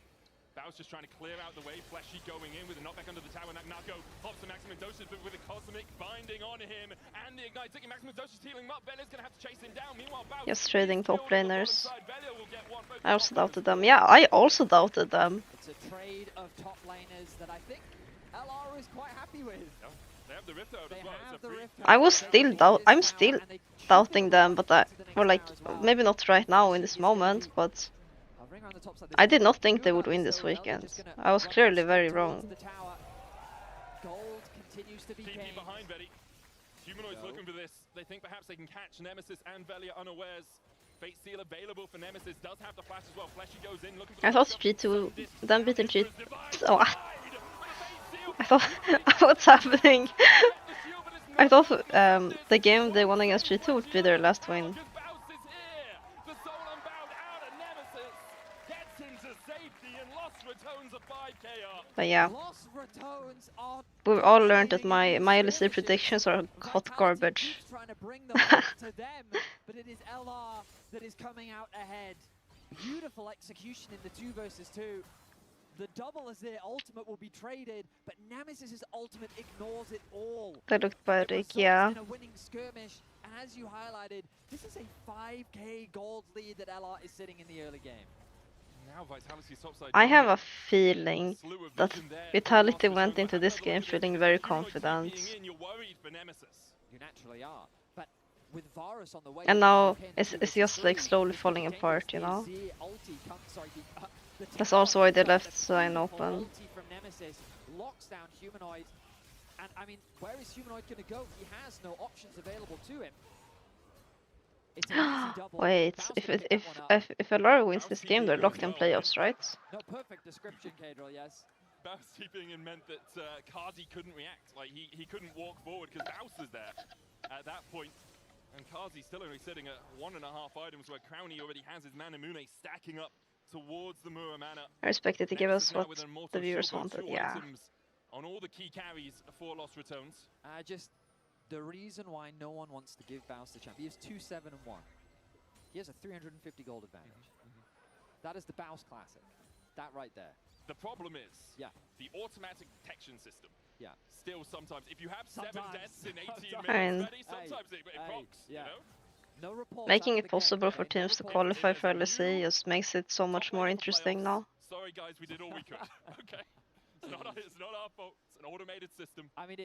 Bao's just trying to clear out the way. Fleshy going in with a knockback under the tower. Nako pops the Maximum Dosage, but with a Cosmic Binding on him. And the Ignite taking Maximum Dosage, healing him up. Velia's going to have to chase him down. Meanwhile, Bao Just trading top laners. I also doubted them. Yeah, I also doubted them. It's a trade of top laners that I think LR is quite happy with. They have the Rift out as well. I'm still doubting them, but maybe not right now in this moment, but I did not think they would win this weekend. I was clearly very wrong. Gold continues to be TP behind Veli. Humanoids looking for this. They think perhaps they can catch Nemesis and Velia unawares. Fate Seal available for Nemesis. Does have the flash as well. Fleshy goes in looking for I thought G2, them beating G2. Oh, I thought, what's happening? I thought the game they won against G2 would be their last win. But yeah, we've all learned that my LEC predictions are hot garbage. Trying to bring them to them, but it is LR that is coming out ahead. Beautiful execution in the 2 versus 2. The double as their ultimate will be traded, but Nemesis' ultimate ignores it all. They looked bad, yeah. In a winning skirmish, and as you highlighted, this is a 5k gold lead that LR is sitting in the early game. Now Vitality's topside. I have a feeling that Vitality went into this game feeling very confident. You naturally are, but with Varus on the way, and now it's just like slowly falling apart, you know? That's also why they left Sign open. From Nemesis locks down Humanoid, and I mean, where is Humanoid going to go? He has no options available to him. It's an easy double. Wait, if LR wins this game, they're locked in playoffs, right? No, perfect description, Kadril, yes. Baus TPing in meant that Kazi couldn't react. Like he couldn't walk forward because Baus was there at that point. And Kazi still only sitting at 1.5 items where Crowny already has his Manamune stacking up towards the Muramana. I respect it to give us what the viewers wanted, yeah. On all the key carries for Lost Returns. The reason why no one wants to give Baus the champ, he has 2-7-1. He has a 350 gold advantage. That is the Baus Classic. That right there. The problem is, the automatic detection system. Still sometimes, if you have 7 deaths in 18 minutes already, sometimes it procs, you know? No report making it possible for teams to qualify for LEC just makes it so much more interesting now. Sorry guys, we did all we could. Okay. It's not our fault. It's an automated system. I mean,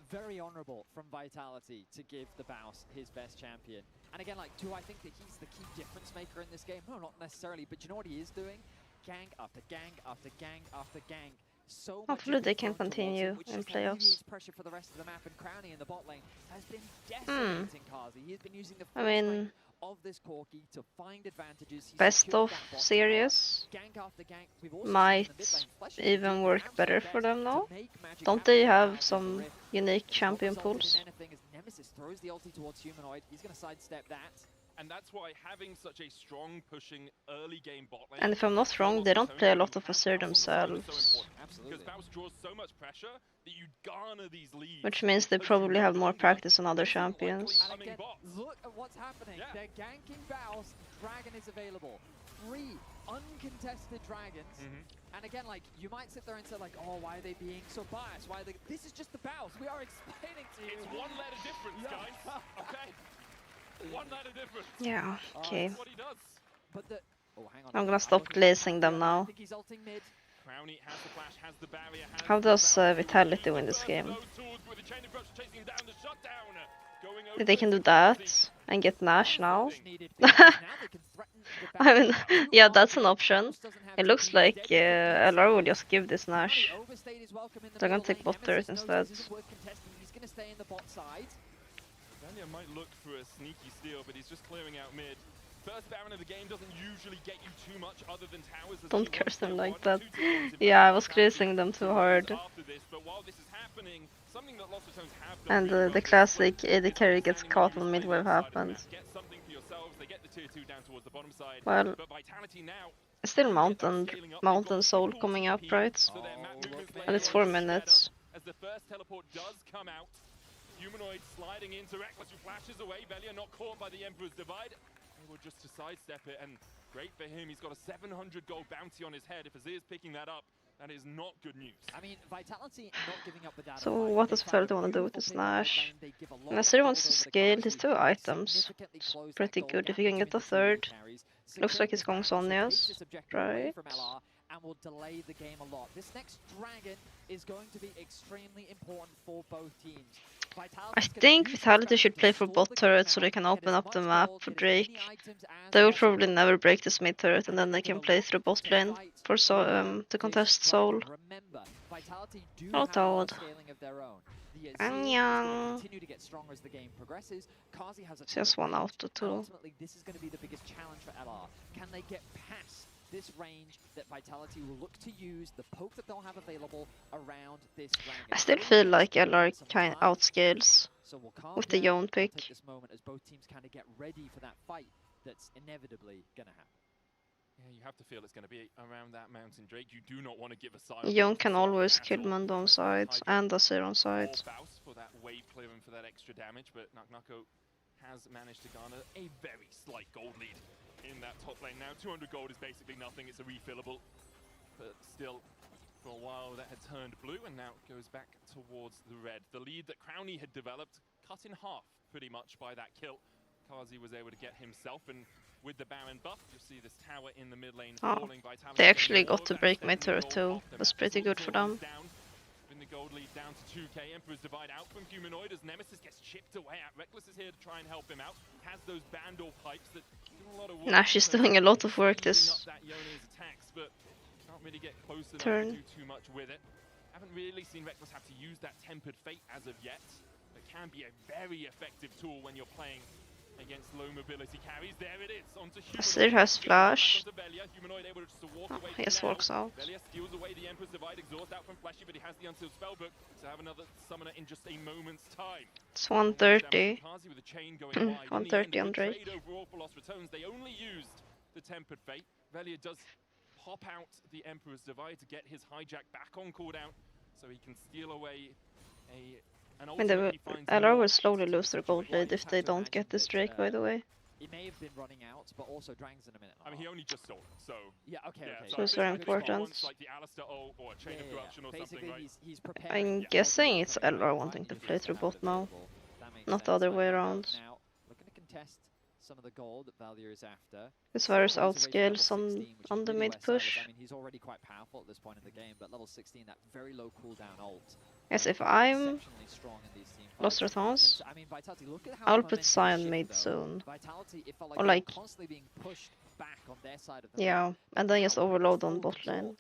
very honorable from Vitality to give the Baus his best champion. And again, like, do I think that he's the key difference maker in this game? No, not necessarily. But you know what he is doing? Gang after gang after gang after gang. So hopefully they can continue in playoffs. Pressure for the rest of the map, and Crowny in the bot lane has been decimating Kazi. He's been using the of this Corki to find advantages. Best of series might even work better for them now. Don't they have some unique champion pools? Nemesis throws the ulti towards Humanoid. He's going to sidestep that. And that's why having such a strong pushing early game bot lane. And if I'm not wrong, they don't play a lot of Azir themselves. Because Baus draws so much pressure that you garner these leads. Which means they probably have more practice on other champions. And again, look at what's happening. They're ganking Baus. Dragon is available. 3 uncontested dragons. And again, like, you might sit there and say, like, oh, why are they being so biased? Why are they... This is just the Baus. We are explaining to you. It's 1 letter difference, guys. Okay. 1 letter difference. Yeah, okay. That's what he does. But the... Oh, hang on. I'm gonna stop glazing them now. I think he's ulting mid. Crowny has the flash, has the barrier, has how does Vitality win this game? They can do that and get Nash now. I mean, yeah, that's an option. It looks like LR will just give this Nash. They're gonna take bot turret instead. He's gonna stay in the bot side. Daniel might look for a sneaky steal, but he's just clearing out mid. First Baron of the game doesn't usually get you too much other than towers. Don't curse them like that. Yeah, I was cursing them too hard. And the classic AD carry gets caught when mid wave happens. Well, it's still Mountain Soul coming up, right? And it's 4 minutes. As the first teleport does come out, Humanoid sliding into Reckless, who flashes away. Velia not caught by the Emperor's Divide. Able just to sidestep it, and great for him. He's got a 700 gold bounty on his head. If Azir's picking that up, that is not good news. I mean, Vitality not giving up the data. So what does Vitality want to do with this Nash? Azir wants to scale his 2 items. It's pretty good if he can get the 3rd. Looks like he's going Sonya's, right? And will delay the game a lot. This next dragon is going to be extremely important for both teams. I think Vitality should play for bot turret so they can open up the map for Drake. They will probably never break this mid turret, and then they can play through bot lane for to contest Soul. Not old. Annyeong. Just 1 out of 2. Ultimately, this is going to be the biggest challenge for LR. Can they get past this range that Vitality will look to use, the poke that they'll have available around this dragon? I still feel like LR kind of outscales with the Yone pick. This moment as both teams kind of get ready for that fight that's inevitably going to happen. Yeah, you have to feel it's going to be around that mountain, Drake. You do not want to give a side. Yone can always kill Mundo on sides and Azir on sides. For that wave clearing for that extra damage, but Naknako has managed to garner a very slight gold lead in that top lane. Now 200 gold is basically nothing, it's a refillable, but still for a while that had turned blue, and now it goes back towards the red. The lead that Crownie had developed cut in half pretty much by that kill. Kazi was able to get himself, and with the Baron buff, you'll see this tower in the mid lane falling. Vitality, they actually got to break my turret too. That's pretty good for them. The gold lead down to 2k. Emperor's Divide out from Humanoid as Nemesis gets chipped away at. Reckless is here to try and help him out. Has those Bandor pipes that do a lot of work. Nash is doing a lot of work this but can't really get close enough turn. To do too much with it. Haven't really seen Reckless have to use that Tempered Fate as of yet. It can be a very effective tool when you're playing against low mobility carries. There it is onto Azir has flash. Humanoid able to walk away. He just walks out. Velia steals away the Emperor's Divide, exhaust out from Flashy, but he has the unsealed spellbook to have another summoner in just a moment's time. It's 130. 130 on Drake. Overall for Lost Returns, they only used the Tempered Fate. Velia does pop out the Emperor's Divide to get his hijack back on cooldown, so he can steal away I mean, LR will slowly lose their gold lead if they don't get this Drake, by the way. He may have been running out, but also Dragon's in a minute. I mean, he only just stole it, so... Yeah, okay. So it's very important. Like the Alistar ult or a Chain of Corruption or something, right? He's I'm guessing it's LR wanting to play through bot now, not the other way around. Now, looking to contest some of the gold that Valia is after. This virus outscales on the mid push. I mean, he's already quite powerful at this point in the game, but level 16, that very low cooldown ult. Yes, if I'm Lost Returns, I'll put Sion mid soon. Or like, yeah, and then just overload on bot lane.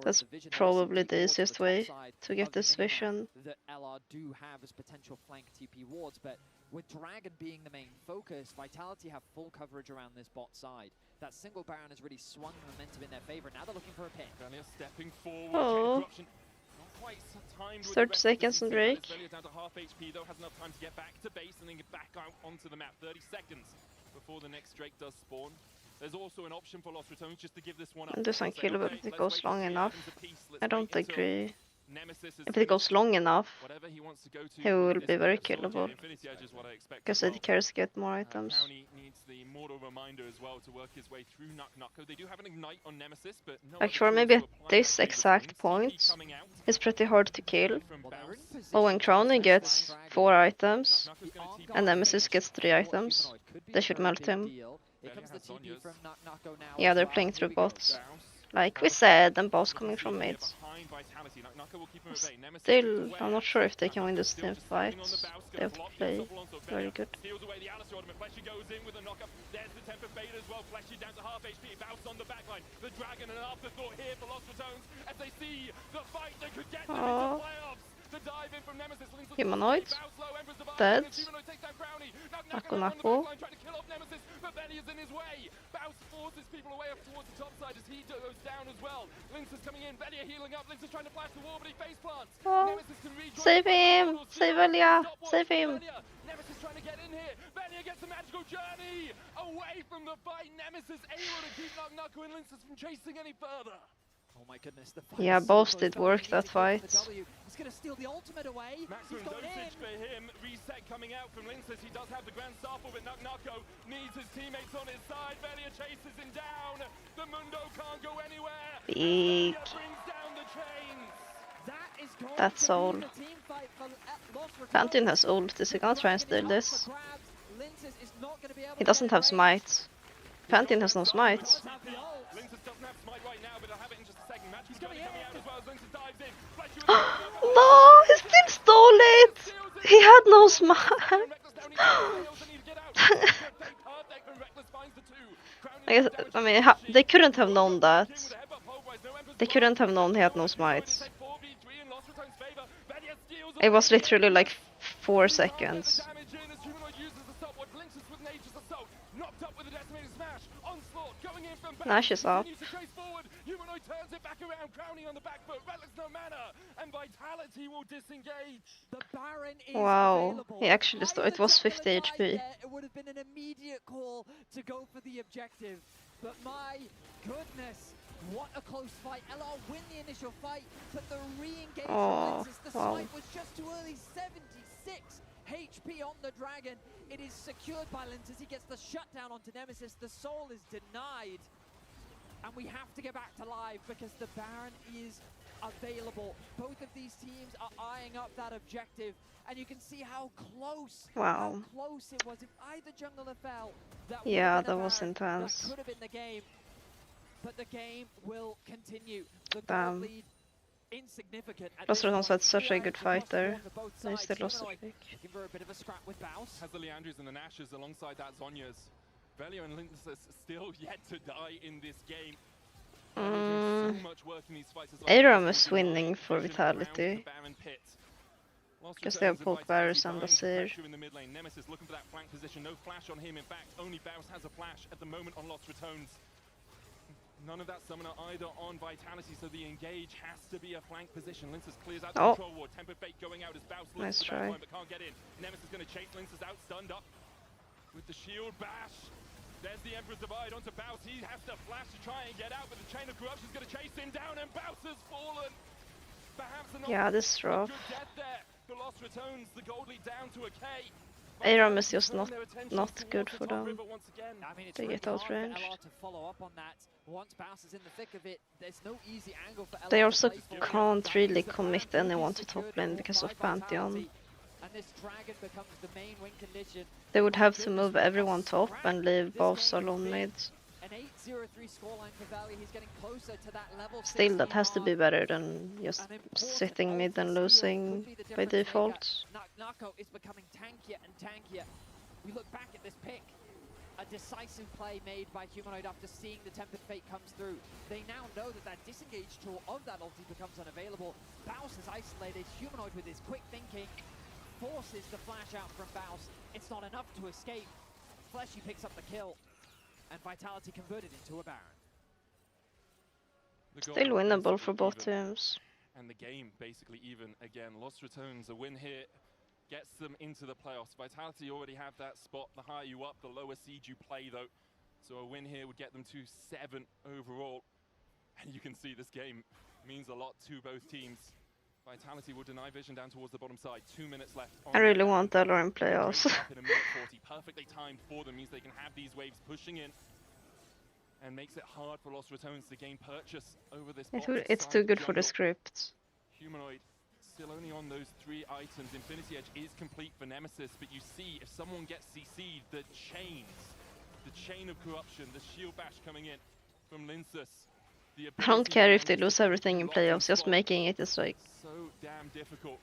That's probably the easiest way to get this vision. That LR do have as potential flank TP wards, but with Dragon being the main focus, Vitality have full coverage around this bot side. That single Baron has really swung the momentum in their favor. Now they're looking for a pick. Stepping forward. Oh. 30 seconds on Drake. Down to half HP though, has enough time to get back to base and then get back out onto the map. 30 seconds before the next Drake does spawn. There's also an option for Lost Returns just to give this one up. And this unkillable if it goes long enough. I don't agree. If it goes long enough, he will be very killable. Because the carries get more items. Like for maybe at this exact point, it's pretty hard to kill. But when Crownie gets 4 items, and Nemesis gets 3 items, they should melt him. Yeah, they're playing through bots. Like we said, and boss coming from mid. Still, I'm not sure if they can win this team fight. They have to play very good. Steals away the Alistair ultimate. Fleshy goes in with a knockup. There's the Temper Fade as well. Fleshy down to half HP. Bounce on the backline. The Dragon, an afterthought here for Lost Retones as they see the fight that could get them into playoffs. The dive in from Nemesis. Humanoid. Dead. Naku. Trying to kill off Nemesis, but Benny is in his way. Bounce forces people away up towards the top side as he goes down as well. Lynx is coming in. Benny healing up. Lynx is trying to flash the wall, but he face plants. Nemesis can rejoin. Save him! Save Elia! Save him! Nemesis trying to get in here. Benny gets a magical journey away from the fight. Nemesis able to keep Naku and Lynx from chasing any further. Oh my goodness, the fight Yeah, both did work that fight. He's gonna steal the ultimate away. Maximum dosage for him. Reset coming out from Linces. He does have the Grand Staffle, but Nako needs his teammates on his side. Velia chases him down. The Mundo can't go anywhere. Big. Brings down the chains. That's all. Pantheon has ult. Is he gonna try and steal this? He doesn't have smite. Pantheon has no smite. Linces doesn't have smite right now, but he'll have it in just a second. Match is coming out as well as Linces dives in. No, he still stole it! He had no smite! I mean, they couldn't have known that. They couldn't have known he had no smites. It was literally like 4 seconds. Nash is up. Humanoid turns it back around, crowning on the back foot. Relics no mana, and Vitality will disengage. The Baron is Wow, available. he actually it was 50 HP. There, it would have been an immediate call to go for the objective. But my goodness, what a close fight. LR win the initial fight, but the re-engage from Lynxes, the smite was just too early. 76 HP on the Dragon. It is secured by Lynxes. He gets the shutdown onto Nemesis. The soul is denied. And we have to get back to live because the Baron is available. Both of these teams are eyeing up that objective. And you can see how close, how close it was. If either jungler fell, that was intense. That could have been the game. But the game will continue. The gold lead, insignificant. Lost Retones had such a good fight there. They still lost the pick. Looking for a bit of a scrap with Baus. Has the Leandries and the Nashes alongside that Zhonya's. Velia and Lynxes still yet to die in this game. So much work in these fights as well. Aram is winning for Vitality. Because they have both Varus and Basir. In the mid lane. Nemesis looking for that flank position. No flash on him. In fact, only Baus has a flash at the moment on Lost Retones. None of that summoner either on Vitality, so the engage has to be a flank position. Lynxes clears out the control ward. Temper Fate going out as Baus looks for the back line, but can't get in. Nemesis is going to chase Lynxes out, stunned up with the shield bash. There's the Emperor's Divide onto Baus. He has to flash to try and get out, but the Chain of Corruption is going to chase him down, and Baus has fallen. Perhaps this is rough. Good death there for Lost Retones. The gold lead down to a K. Aram is just not good for them. I mean, it's They get really hard outranged. for LR to follow up on that. Once Baus is in the thick of it, there's no easy angle for LR They to also play for. can't really commit anyone to top lane because of Pantheon. And this Dragon becomes the main win condition. They would have to move everyone top and leave both alone mid. An 8-0-3 scoreline for Valley. He's getting closer to that level. Still, that has to be better than just sitting mid and losing by default. Nako is becoming tankier and tankier. We look back at this pick. A decisive play made by Humanoid after seeing the Tempered Fate comes through. They now know that that disengage tool of that ulti becomes unavailable. Baus is isolated. Humanoid with his quick thinking forces the flash out from Baus. It's not enough to escape. Fleshy picks up the kill. And Vitality converted into a Baron. Still winnable for both teams. And the game basically even again. Lost Retones, a win here gets them into the playoffs. Vitality already have that spot. The higher you up, the lower seed you play though. So a win here would get them to 7 overall. And you can see this game means a lot to both teams. Vitality will deny vision down towards the bottom side. 2 minutes left. I really want Delor in playoffs. In a minute 40, perfectly timed for them, means they can have these waves pushing in. And makes it hard for Lost Retones to gain purchase over this. It's too good for the script. Humanoid still only on those 3 items. Infinity Edge is complete for Nemesis, but you see if someone gets CC'd, the chain of corruption, the shield bash coming in from Lynxes. I don't care if they lose everything in playoffs, just making it is like so damn difficult.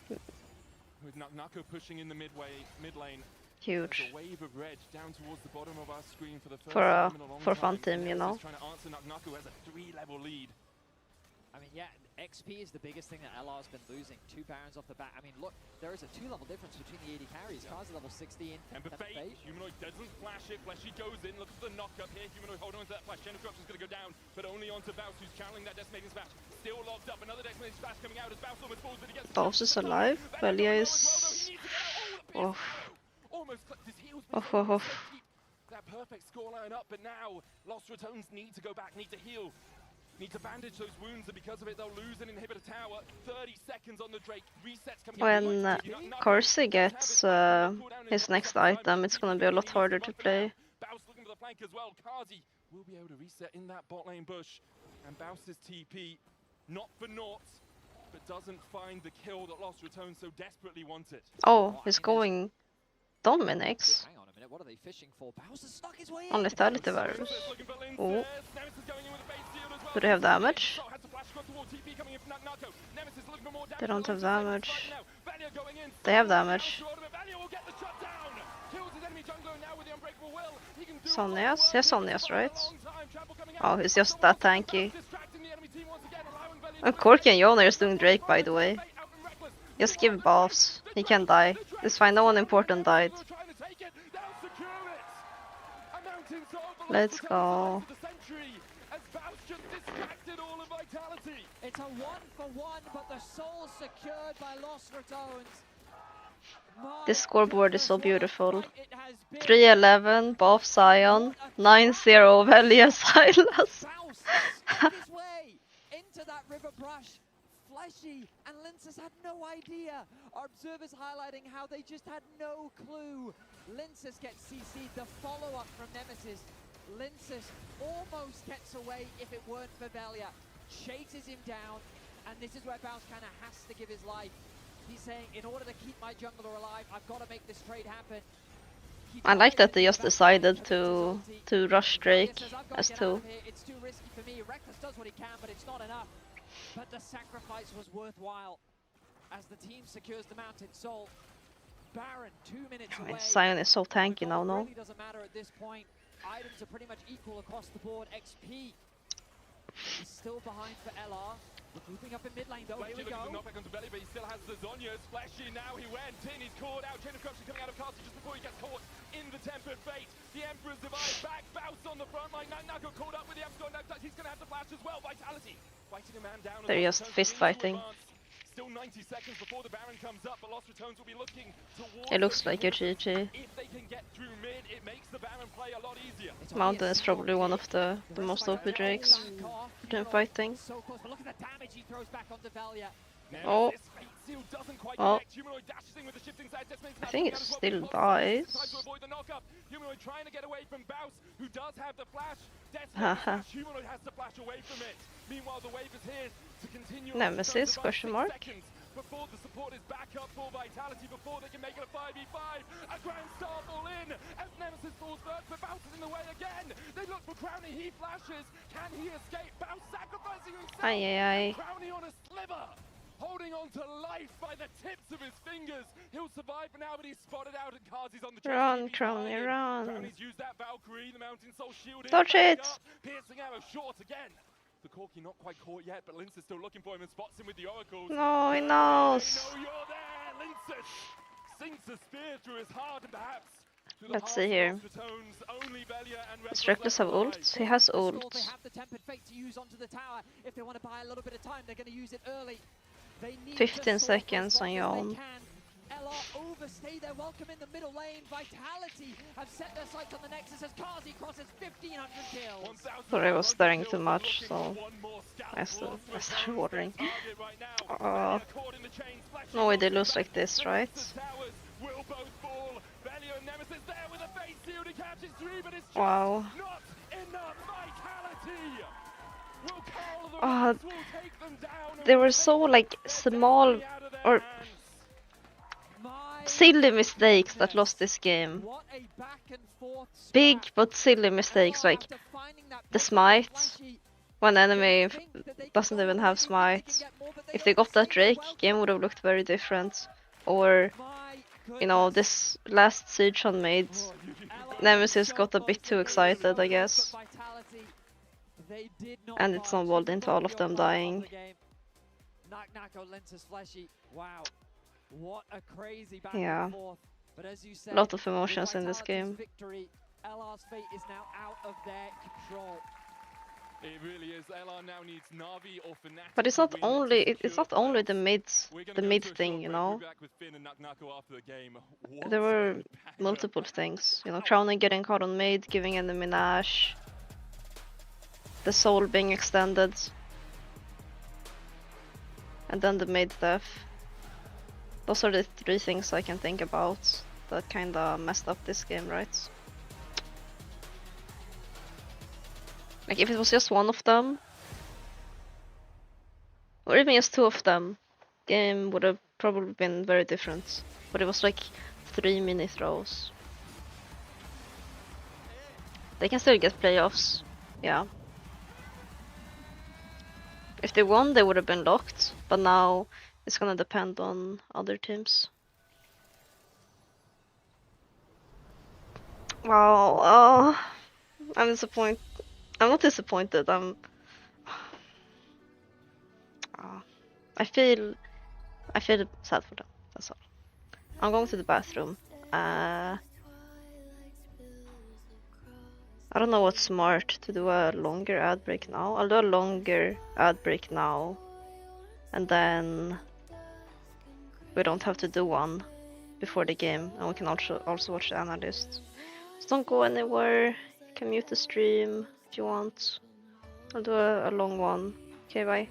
With Nako pushing in the mid lane. Huge. There's a wave of red down towards the bottom of our screen for the first For time in a long for fun time. team, you know. Trying to answer Nako has a 3-level lead. I mean, yeah, XP is the biggest thing that LR's been losing. 2 Barons off the bat. I mean, look, there is a 2-level difference between the AD carries. Kazi level 16. And Buffet, Humanoid doesn't flash it. Fleshy goes in, looks for the knock-up here. Humanoid holding on to that flash. Corruption's going to go down, but only onto Baus, who's channeling that Decimating Smash. Still locked up. Another Decimating Smash coming out as Baus almost falls, but he gets... Baus is alive. Velia is... Oh. Almost clipped his heels. Keep that perfect scoreline up, but now Lost Ratones need to go back, need to heal. Need to bandage those wounds, and because of it, they'll lose an inhibitor tower. 30 seconds on the Drake. Resets coming When Corsi gets his next item, it's gonna be a lot harder to play. Baus looking for the flank as well. Kazi will be able to reset in that bot lane bush. And Baus's TP, not for naught, but doesn't find the kill that Lost Ratones so desperately wanted. Oh, he's going Dominix. Hang on a minute, what are they fishing for? Bowser stuck his way in. On Lethality Virus. Oh. Do they have damage? They don't have damage. They have damage. Sonya's? Yes, Sonya's, right? Oh, he's just that tanky. And Corki and Yona is doing Drake, by the way. Just give buffs. He can die. It's fine, no one important died. Let's go. It's a 1-for-1, but the soul secured by Lost Ratones. This scoreboard is so beautiful. 3-11, buff Sion. 9-0, Velia Silas. His way into that river brush. Fleshy and Linces had no idea. Our observers highlighting how they just had no clue. Linces gets CC'd, the follow-up from Nemesis. Linces almost gets away if it weren't for Velia. Chases him down, and this is where Baus kind of has to give his life. He's saying, in order to keep my jungler alive, I've got to make this trade happen. I like that they just decided to rush Drake as 2. It's too risky for me. Reckless does what he can, but it's not enough. But the sacrifice was worthwhile as the team secures the Mountain Soul. Baron 2 minutes away. Sion is so tanky now, no? Really doesn't matter at this point. Items are pretty much equal across the board. XP is still behind for LR. Moving up in mid lane though, here we go. Knockback onto Belly, but he still has the Zonia's. Flashy now, he went in, he's caught out. Chain of Corruption coming out of Castle just before he gets caught in the Tempered Fate. The Emperor's Divide back, Baus on the front line. Now got caught up with the Amstor. He's going to have to flash as well. Vitality fighting a man down. They're just fist fighting. Still 90 seconds before the Baron comes up, but Lost Ratones will be looking towards... It looks like a GG. If they can get through mid, it makes the Baron play a lot easier. Mountain is probably one of the most OP Drakes for team fighting. So close, but look at the damage he throws back onto Velia. Oh. Oh. I think it still dies. Humanoid trying to get away from Baus, who does have the flash. Humanoid has to flash away from it. Meanwhile, the wave is here to continue. Nemesis, question mark. Before the support is back up for Vitality, before they can make it a 5v5. A Grand Star fall in as Nemesis falls first, but Baus is in the way again. They look for Crownie, he flashes. Can he escape? Baus sacrificing himself. Crownie on a sliver. Holding on to life by the tips of his fingers. He'll survive for now, but he's spotted out, and Kazi's on the chase. Run, Crownie, run. Crownie's used that Valkyrie, the Mountain Soul shield. Dodge it! Piercing arrow short again. The Corki not quite caught yet, but Linces still looking for him and spots him with the oracles. No, he knows. They know you're there, Linces. Sinks a spear through his heart and perhaps. Let's see here. Does Reckless have ult? He has ult. They have the Tempered Fate to use onto the tower. If they want to buy a little bit of time, they're going to use it early. 15 seconds on your own. LR overstay their welcome in the middle lane. Vitality have set their sights on the Nexus as Kazi crosses 1,500 kills. Sorry, I was staring too much, so I started watering. No way they lose like this, right? Wow. They were so like small or silly mistakes that lost this game. Big but silly mistakes, like the smite when enemy doesn't even have smite. If they got that Drake, game would have looked very different. or My you know, goodness. this last siege on mid, Nemesis got a bit too excited, I guess, Vitality, they did not and it budge. snowballed into all of Both them your part of dying. the game. Nako lent us fleshy. Wow, what a crazy back Yeah. and forth. But as you said, Lot of with emotions in this Vitality's game. victory, LR's fate is now out of their control. It really is. LR now needs Na'Vi or Fnatic. But it's to not win to only it's secure not only the playoffs. We're gonna go mid to a thing, short you break. We'll know. be back with Finn and Nako after the game. What There were a banger. multiple things, you know, Crowning getting caught on mid, giving enemy Nash, the soul being extended, and then the mid death. Those are the three things I can think about that kinda messed up this game, right? Like if it was just one of them, or even just two of them, game would have probably been very different. But it was like 3 mini throws. They can still get playoffs, yeah. If they won, they would have been locked, but now it's gonna depend on other teams. Wow, I'm disappointed. I'm not disappointed. I feel sad for them. That's all. I'm going to the bathroom. I don't know what's smart to do a longer ad break now. I'll do a longer ad break now, and then we don't have to do one before the game, and we can also watch the analyst. So don't go anywhere. You can mute the stream if you want. I'll do a long one. Okay, bye.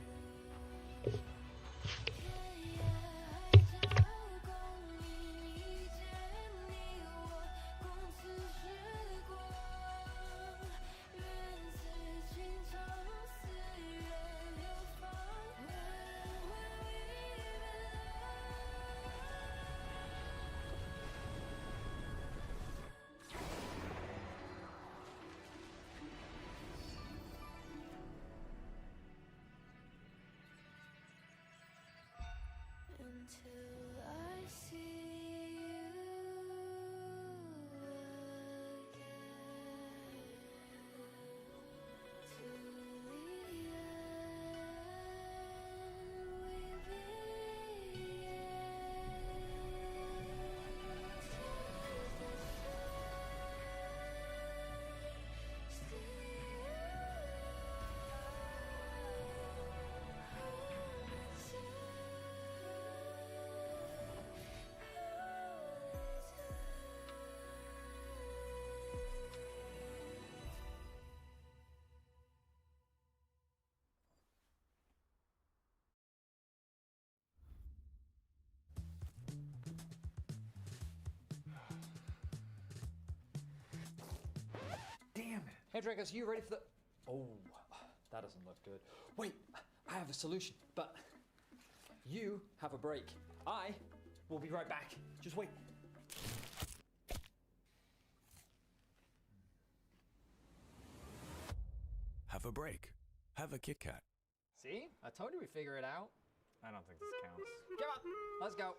Until I see you Damn it. Hey, Dragos, you ready for the... Oh, that doesn't look good. Wait, I have a solution, but you have a break. I will be right back. Just wait. Have a break. Have a Kit Kat. See? I told you we'd figure it out. I don't think this counts. Come on, let's go.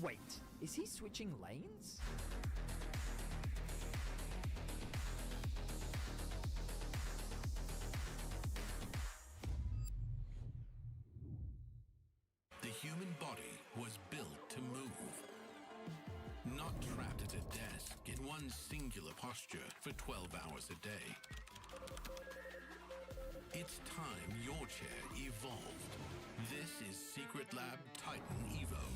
Wait, is he switching lanes? The human body was built to move, not trapped at a desk in one singular posture for 12 hours a day. It's time your chair evolved. This is Secret Lab Titan Evo.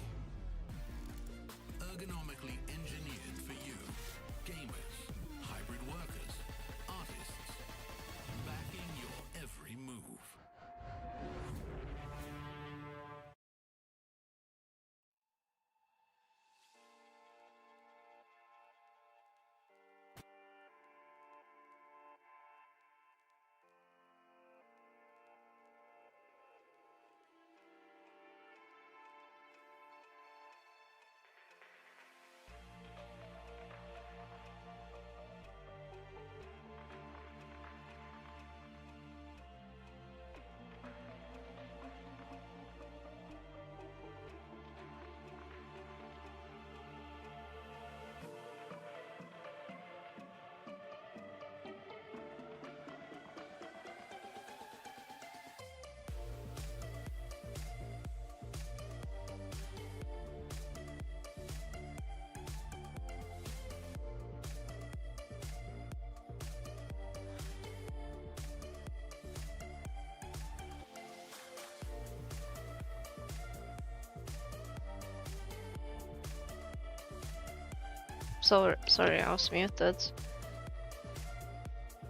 Sorry, I was muted.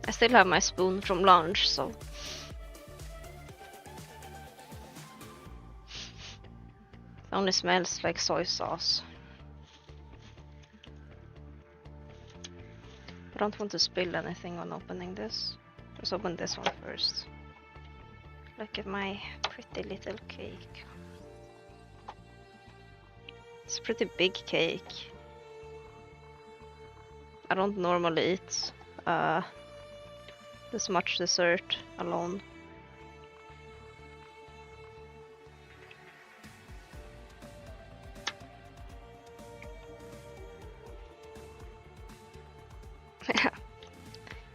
I still have my spoon from lunch, so... It only smells like soy sauce. I don't want to spill anything when opening this. Let's open this one first. Look at my pretty little cake. It's a pretty big cake. I don't normally eat this much dessert alone.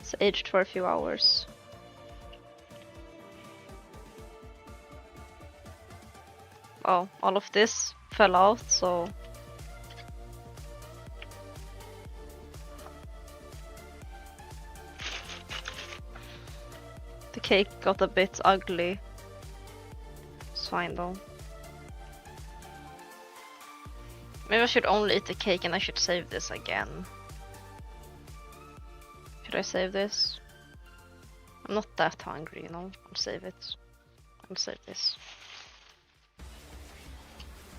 It's aged for a few hours. Oh, all of this fell out, so... The cake got a bit ugly. It's fine though. Maybe I should only eat the cake and I should save this again. Should I save this? I'm not that hungry, you know. I'll save it. I'll save this.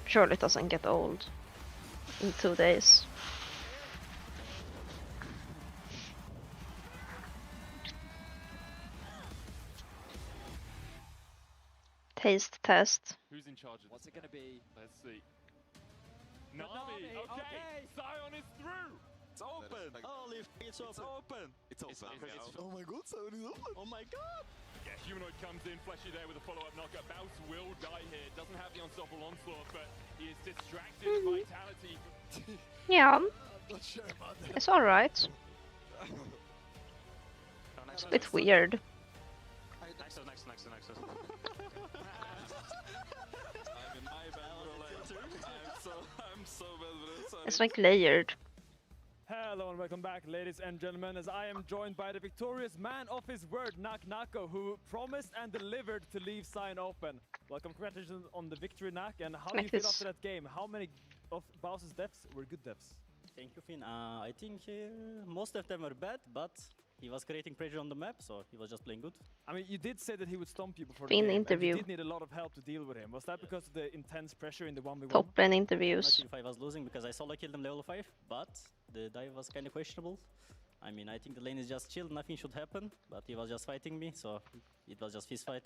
Surely it doesn't get old in 2 days. Taste test. Who's in charge of What's this it gonna be? Let's see. Nami, Nami, okay. okay. Sion is through. It's open. Holy f, it's open. It's open. Oh my god, Sion is open. Oh my god. Yeah, Humanoid comes in, Fleshy there with a follow-up knockup. Baus will die here. Doesn't have the unstoppable onslaught, but he is distracted. Vitality. Yeah, I'm not sure about that. it's alright. It's a bit weird. Next. I'm in my bad, I'm so bad with it. It's like layered. Hello and welcome back, ladies and gentlemen, as I am joined by the victorious man of his word, Nako, who promised and delivered to leave Sion open. Welcome, congratulations on the victory, Nak, and how do you feel after that game? How many of Baus's deaths were good deaths? Thank you, Finn. I think most of them were bad, but he was creating pressure on the map, so he was just playing good. I mean, you did say that he would stomp you before In the game, interview. and you did need a lot of help to deal with him. Was that because of the intense pressure in the 1v1? Top lane I'm not interviews. sure if I was losing because I solo killed him level 5, but the dive was kind of questionable. I mean, I think the lane is just chilled, nothing should happen, but he was just fighting me, so it was just fist fight.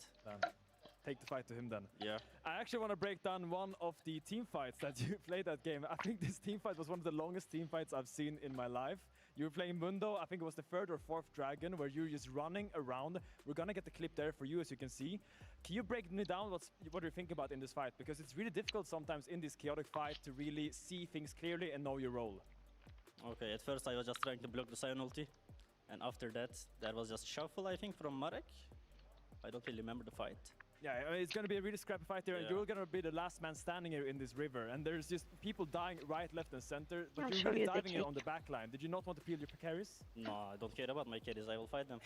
Take the fight to him then. Yeah. I actually want to break down one of the team fights that you played that game. I think this team fight was one of the longest team fights I've seen in my life. You were playing Mundo, I think it was the 3rd or 4th dragon, where you're just running around. We're gonna get the clip there for you, as you can see. Can you break me down what you think about in this fight? Because it's really difficult sometimes in this chaotic fight to really see things clearly and know your role. Okay, at first I was just trying to block the Sion ulti, and after that there was just shuffle, I think, from Marek. I don't really remember the fight. Yeah, I mean, it's gonna be a really scrappy fight here, and you're gonna be the last man standing here in this river, and there's just people dying right, left, and center, but you're really diving in on the back line. Did you not want to peel your carries? No, I don't care about my carries, I will fight them.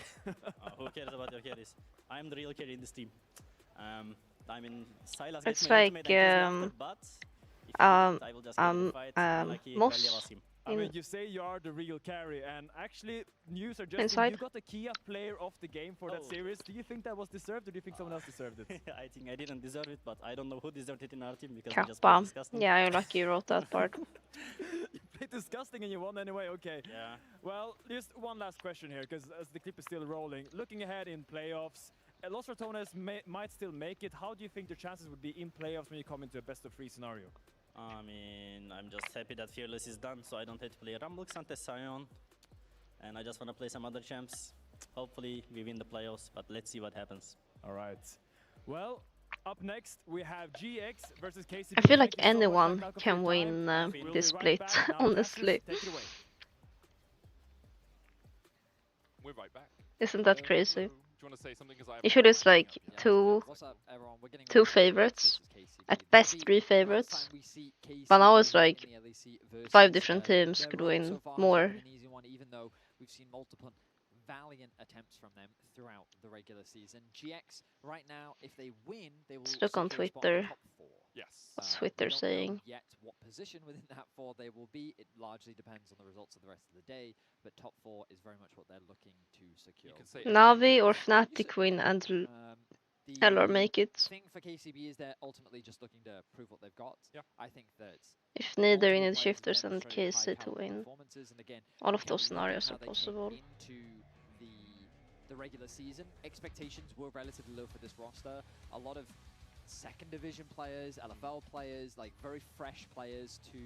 Who cares about your carries? I'm the real carry in this team. I mean, Silas It's gets me like, ultimate and kills me after, but if I will just get in the fight, unlucky, Moss. Galia was him. I mean, you say you are the real carry, and actually, news are just Inside. you got the Kia player of the game for that series. Do you think that was deserved, or do you think someone else deserved it? I think I didn't deserve it, but I don't know who deserved it in our team because we just Kappa. played disgusting. Yeah, you're lucky you wrote that part. You played disgusting and you won anyway, okay. Yeah. Well, just one last question here, because as the clip is still rolling, looking ahead in playoffs, Los Ratones might still make it. How do you think the chances would be in playoffs when you come into a best-of-3 scenario? I mean, I'm just happy that Fearless is done, so I don't have to play Rumble, Xante, Sion. And I just want to play some other champs. Hopefully, we win the playoffs, but let's see what happens. All right. Well, up next, we have GX versus KCP. I feel like anyone can win this split, honestly. Take it away. We're right back. Isn't that crazy? Do you want to say something? Usually it's like two favorites, at best 3 favorites, but now it's like 5 different teams could win more. Even though we've seen multiple valiant attempts from them throughout the regular season. GX right now, if they win, they will Let's look on secure a spot in Twitter. the top 4. Yes. What's Twitter we don't saying? know yet what position within that 4 they will be. It largely depends on the results of the rest of the day, but top 4 is very much what they're looking to secure. Navi or Fnatic win and Eller make it. The thing for KCB is they're ultimately just looking to prove what they've got. Yeah. I think that If neither, we multiple need players have shifters and demonstrated KC to high-caliber win. performances, and again, All you of can those look at scenarios how are they came possible. into the regular season. Expectations were relatively low for this roster. A lot of second division players, LFL players, like very fresh players to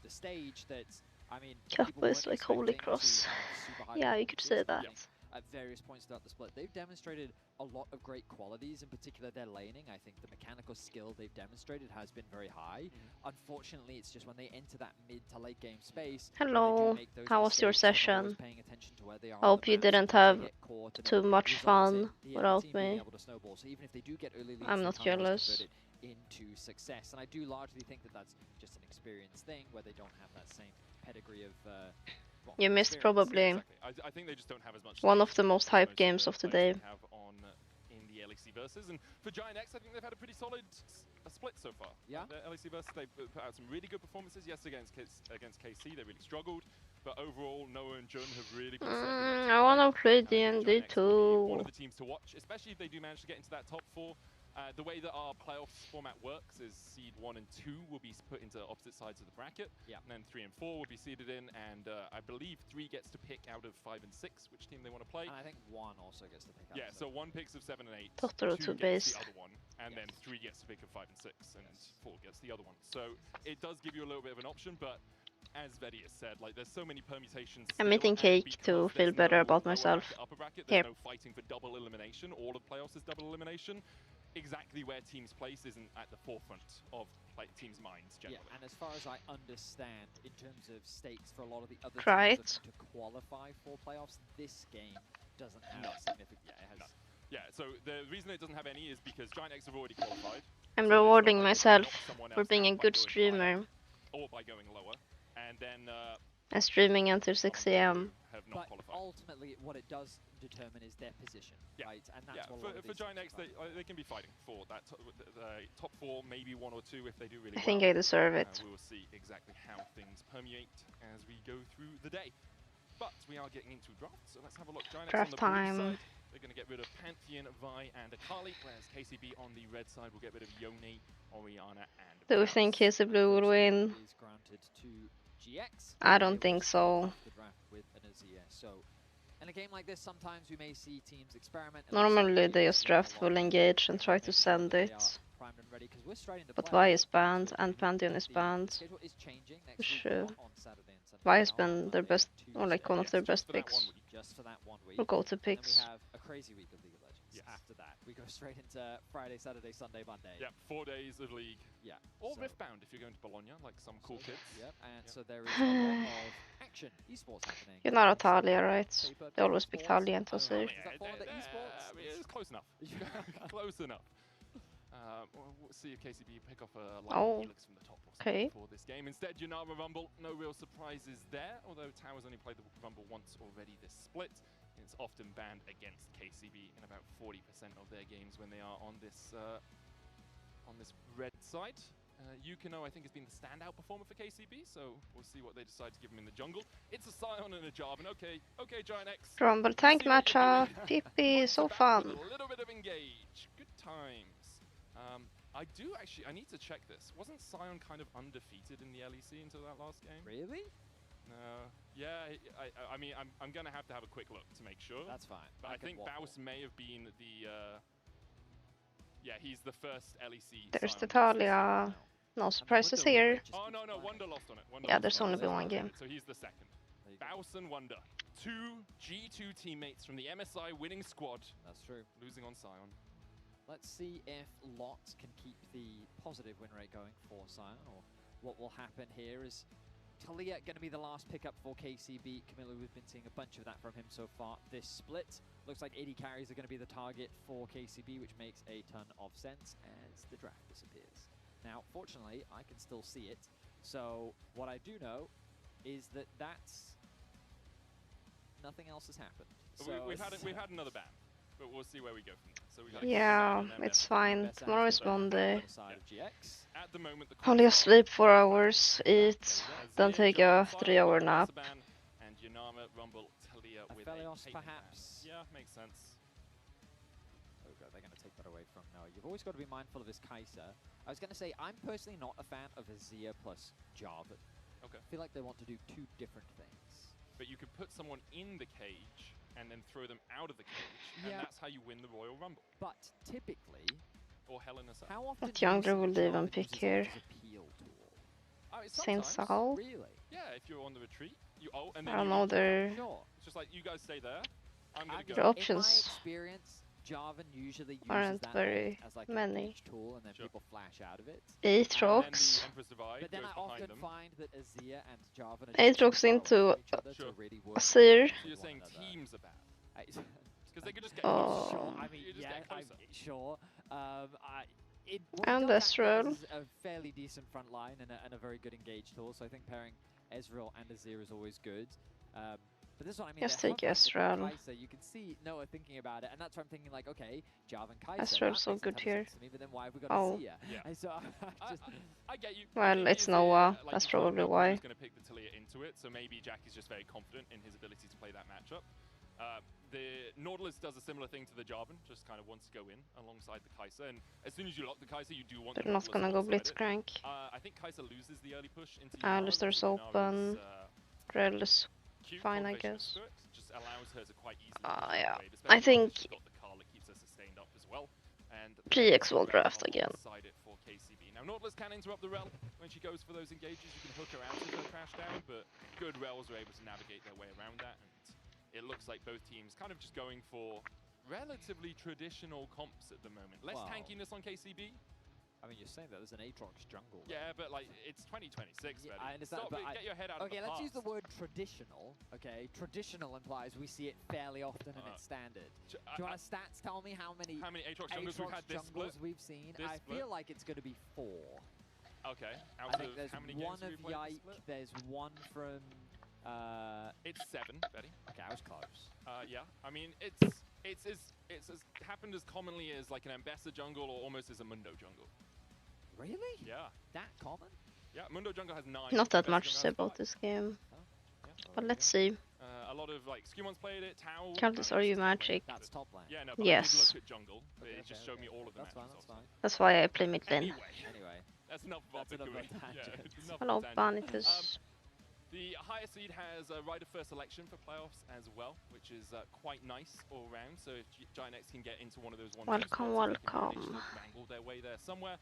the stage that, I mean, people Kappa is weren't like Holy expecting Cross. to have super high Yeah, you could say performances. that. At various points throughout the split, they've demonstrated a lot of great qualities, in particular their laning. I think the mechanical skill they've demonstrated has been very high. Unfortunately, it's just when they enter that mid to late game space. Hello, how was your session? Hope you didn't have too much fun without me. So even if they do get early leads, I'm not jealous. Convert it into success, and I do largely think that that's just an experience thing where they don't have that same pedigree of. You missed probably I think they just don't have as much one of the most hyped games of the day. have on in the LEC versus, and for Giant X, I think they've had a pretty solid split so far. Yeah. The LEC versus, they've put out some really good performances. Yes, against KC, they really struggled, but overall, Noah and Jun have really been. I wanna play D&D too. One of the teams to watch, especially if they do manage to get into that top 4. The way that our playoffs format works is seed 1 and 2 will be put into opposite sides of the bracket, and then 3 and 4 will be seeded in, and I believe 3 gets to pick out of 5 and 6 which team they want to play. And I think 1 also gets to pick out. Yeah, so 1 picks of 7 and 8, Totoro 2 to gets base. the other one, and then 3 gets to pick of 5 and 6, and 4 gets the other one. So it does give you a little bit of an option, but as Vedi has said, like there's so many permutations. I'm eating cake to feel better about myself. Bracket, Here. there's no fighting for double elimination. All of playoffs is double elimination. Exactly where teams place isn't at the forefront of teams' minds generally. Yeah, and as far as I understand, in terms of stakes for a lot of the other Right. teams looking to qualify for playoffs, this game doesn't have significant. Yeah, it has. No. Yeah, so the reason it doesn't have any is because Giant X have already qualified. I'm So rewarding it's not like they can myself knock someone for else being a out by good going streamer higher or by going lower, and then and streaming until 6 AM. have not But qualified. ultimately, what it does determine is their position, right? And that's what a lot of for these Giant teams X, they can be fighting for that top 4, maybe 1 or 2 if they do really I well. think I deserve it. We will see exactly how things permeate as we go through the day. But we are getting into drafts, so let's have a look. Giant X on Draft the blue time. side, they're going to get rid of Pantheon, Vi, and Akali, whereas KCB on the red side will get rid of Yone, Oriana, and Do we Baus. think KC Blue will win? is granted to GX. I don't They think will so. start the draft with an Azir. So, in a game like this, sometimes we may see teams experiment. and Normally also they use just a draft lot full of engage and to try make to sure send that they it. are primed and ready, 'cause we're straight into But playoffs. Vi is banned So and the Pantheon is banned. schedule is changing next For week sure. on Saturday and Sunday. Vi has now, been on their Monday best, and or like one of Tuesday. their best for that picks. 1 week. Just for that 1 week. We'll go to And then we picks. have a crazy week of League of Legends. Yes. After that, we go straight into Friday, Saturday, Sunday, Monday. Yep, 4 days of League. Yeah. Or so- Riftbound if you're going to Bologna, like some cool kids. Yep, and Yep. so there is a lot of action, esports happening. You're not a on Saturday. Talia, right? Paper, They always pick esports. Talia and I don't know, Tasir. does that fall under esports? I mean, it's close enough. Close enough. We'll see if KCB pick off a Oh, Helix from the top or okay. something for this game. Instead, Janara Rumble, no real surprises there, although Towers only played the Rumble once already this split. It's often banned against KCB in about 40% of their games when they are on this red side. Yukino, I think, has been the standout performer for KCB, so we'll see what they decide to give him in the jungle. It's a Scion and a Jarvan. Okay, Giant X. Rumble tank See what you're matcha. doing. PP, so Back fun. with a little bit of engage. Good times. I need to check this. Wasn't Scion kind of undefeated in the LEC until that last game? Really? No. Yeah, I mean, I'm going to have a quick look to make sure. That's fine. But I think Baus may have been the... yeah, he's the first LEC There's Scion the versus- Talia. No surprises here. Oh, no, Wonder lost on it. Wonder Yeah, lost there's on it. only been one game. So he's the second. There you go. Baus and Wonder. 2 G2 teammates from the MSI winning squad That's true. losing on Scion. Let's see if Lot can keep the positive win rate going for Scion, or what will happen here is Talia going to be the last pickup for KCB. Camilla, we've been seeing a bunch of that from him so far this split. Looks like 80 carries are going to be the target for KCB, which makes a ton of sense as the draft disappears. Now, fortunately, I can still see it. So what I do know is that nothing else has happened. So We've had another ban. but we'll see where we go from there. So we got Yeah, it's fine. Tomorrow is Monday. At the moment, the I'll just sleep 4 hours, eat, then take a 3-hour nap. And Yanama, Rumble, Talia with Aphelios, a perhaps. Yeah, makes sense. Oh god, they're going to take that away from Noah. You've always got to be mindful of his Kai'Sa. I was going to say, I'm personally not a fan of Azir plus Jarvan. Okay. I feel like they want to do 2 different things. But you could put someone in the cage and then throw them out of the cage, and that's how you win the Royal Rumble. But typically, or Hell in a Cell. How often What jungler will they even pick here? Saint Sal? Really? Yeah, if you're on the retreat, and I don't know, they're... It's just like, you guys stay there, I'm gonna go. The options in my experience, Jarvan usually uses aren't that very as like many. a tool, and then people flash out of it. Aatrox. But then I often find that Azir and Jarvan are Aatrox into really Azir. So you're saying teams are bad? Because they could just get Oh. Sure, I mean, yeah, sure. And Ezreal. Is a fairly decent front line and a very good engage tool, so I think pairing Ezreal and Azir is always good. But this is what I mean. Just take Ezreal. Kai'Sa, you can see Noah thinking about it, and that's why I'm thinking like, okay, Jarvan Kai'Sa. Ezreal's so good here. Me, but then why have we got Oh. Azir? Yeah. So, I get you. Well, it's Noah. That's probably why. He's going to pick the Talia into it, so maybe Jack is just very confident in his ability to play that matchup. The Nautilus does a similar thing to the Jarvan, just kind of wants to go in alongside the Kai'Sa, and as soon as you lock the Kai'Sa, you do want They're not gonna go Blitzcrank. I think Kai'Sa loses the early push into Alistair's open. Rel is fine, I guess. Just allows her to quite easily yeah. I think got the Carl that keeps her sustained up as well. And GX will draft again. It for KCB. Now Nautilus can interrupt the Rel when she goes for those engages. You can hook her out of her crash down, but good Rels are able to navigate their way around that. And it looks like both teams kind of just going for relatively traditional comps at the moment. Less tankiness on KCB. I mean, you're saying that there's an Aatrox jungle. Yeah, but like, it's 2026, yeah, I understand, but get your head out of the Okay, let's past. use the word traditional, okay? Traditional implies we see it fairly often and it's standard. Do you want to stats tell me how many Aatrox jungles we've had this split? We've seen? I feel like it's going to be 4. Okay, I think there's how many one games of Yike, there's one from... it's 7, Betty. Okay, I was close. Yeah, I mean, it's as happened as commonly as like an Ambessa jungle or almost as a Mundo jungle. Really? Yeah. That common? Yeah, Mundo jungle has 9. Not that much to say about this game. But let's see. A lot of like Skirmishes played it, Tau. Caldas, are you magic? That's top lane. Yeah, no, but yes. I did look at jungle. But it just showed me all of the matches. That's fine. That's why I play mid lane. Anyway. That's enough about Hello, Banitus. The higher seed has a right of first selection for playoffs as well, which is quite nice all round. So if Giant X can get into one of those welcome. Wrangle their way there somewhere.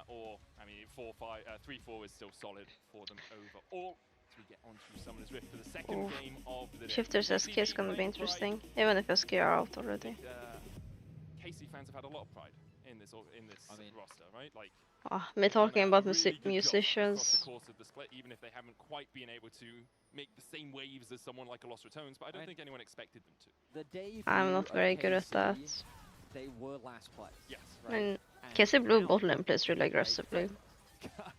Or, I mean, 3-4 is still solid for them overall. So we get on to Summoner's Rift for the second game of the day. Shifter's SK is gonna be interesting, even if SK are out already. KC fans have had a lot of pride in this roster, right? Like, me talking about musicians. Across the course of the split, even if they haven't quite been able to make the same waves as someone like a Lost Returns, but I don't think anyone expected them to. I'm not very good at that. They were last place. Yes. Right. I mean, KC Blue bot lane plays really aggressively.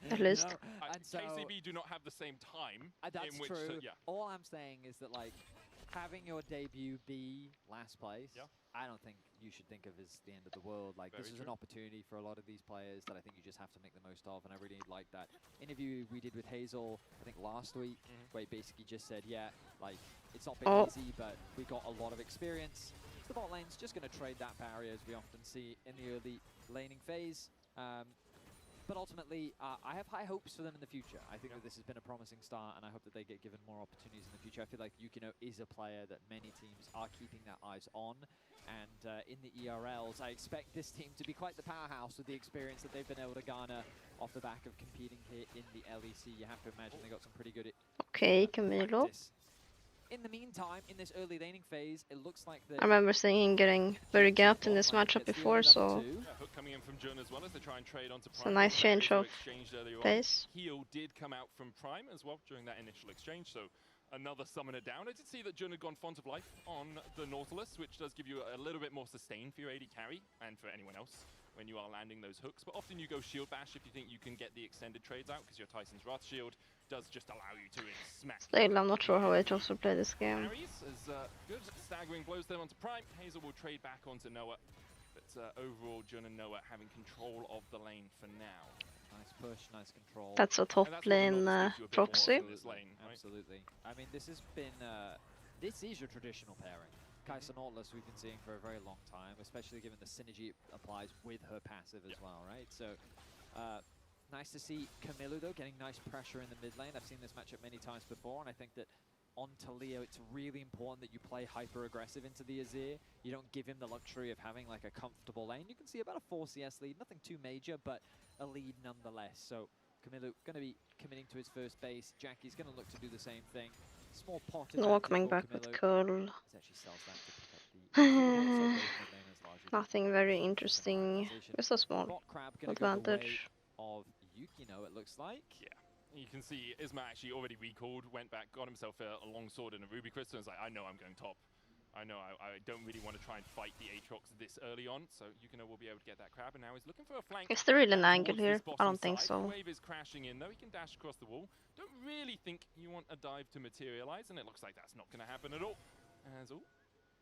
At least. So, KCB do not have the same time. That's in which true. All I'm saying is that, like, having your debut be last place, I don't think you should think of as the end of the world. Like, this is an opportunity for a lot of these players that I think you just have to make the most of, and I really like that interview we did with Hazel, I think last week, where he basically just said, yeah, like, it's not been easy, but we got a lot of experience. The bot lane's just going to trade that barrier, as we often see in the early laning phase. But ultimately, I have high hopes for them in the future. I think that this has been a promising start, and I hope that they get given more opportunities in the future. I feel like Yukino is a player that many teams are keeping their eyes on. And in the ERLs, I expect this team to be quite the powerhouse with the experience that they've been able to garner off the back of competing here in the LEC. You have to imagine they got some pretty good Camilo. In the meantime, in this early laning phase, it looks like I remember seeing him getting very gapped in this matchup before, so it's a nice change of pace. Heal did come out from Prime as well during that initial exchange, so another summoner down. I did see that Jun had gone Font of Life on the Nautilus, which does give you a little bit more sustain for your AD carry and for anyone else when you are landing those hooks. But often you go shield bash if you think you can get the extended trades out, because your Tyson's Wrath shield does just allow you to smack. Still, I'm not sure how I chose to play this game. Parries as good staggering blows them onto Prime. Hazel will trade back onto Noah. But overall, Jun and Noah having control of the lane for now. Nice push, nice control. That's a top lane proxy. Absolutely. I mean, this has been, this is your traditional pairing. Kai'Sa Nautilus we've been seeing for a very long time, especially given the synergy it applies with her passive as well, right? So, nice to see Camilo, though, getting nice pressure in the mid lane. I've seen this matchup many times before, and I think that on Talio, it's really important that you play hyper-aggressive into the Azir. You don't give him the luxury of having like a comfortable lane. You can see about a 4 CS lead, nothing too major, but a lead nonetheless. So Camilo going to be committing to his first base. Jackie's going to look to do the same thing. Small pot. No coming back with Curl. Nothing very interesting. Just a small advantage. Of Yukino, it looks like. Yeah. You can see Isma actually already recalled, went back, got himself a long sword and a Ruby Crystal, and was like, I know I'm going top. I know I don't really want to try and fight the Aatrox this early on, so Yukino will be able to get that crab, and now he's looking for a flank. Is there really an angle here? I don't think so. The wave is crashing in, though. He can dash across the wall. Don't really think you want a dive to materialize, and it looks like that's not going to happen at all. As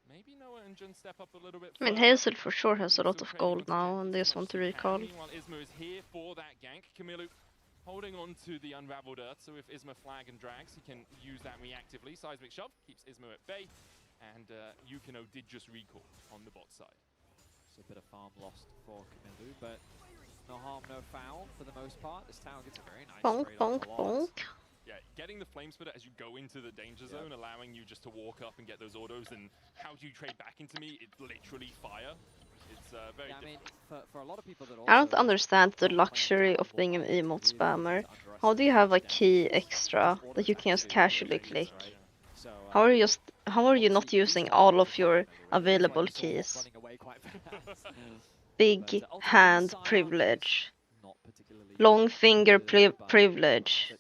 maybe Noah and Jun step up a little bit. I mean, Hazel for sure has a lot of gold now, and they just want to recall. Meanwhile, Isma is here for that gank. Camilo holding on to the unraveled earth, so if Isma flag and drags, he can use that reactively. Seismic shove keeps Isma at bay, and Yukino did just recall on the bot side. So a bit of farm lost for Camilo, but no harm, no foul for the most part. This tower gets a very nice bonk, trade bonk, off bonk. Yeah, getting the flame splitter as you go into the danger zone, allowing you just to walk up and get those autos, and how do you trade back into me? It's literally fire. It's very I mean, for a lot of people that I don't understand the luxury of being an emote spammer. How do you have a key extra that you can just casually click? How are you not using all of your available keys? Big hand privilege. Long finger privilege.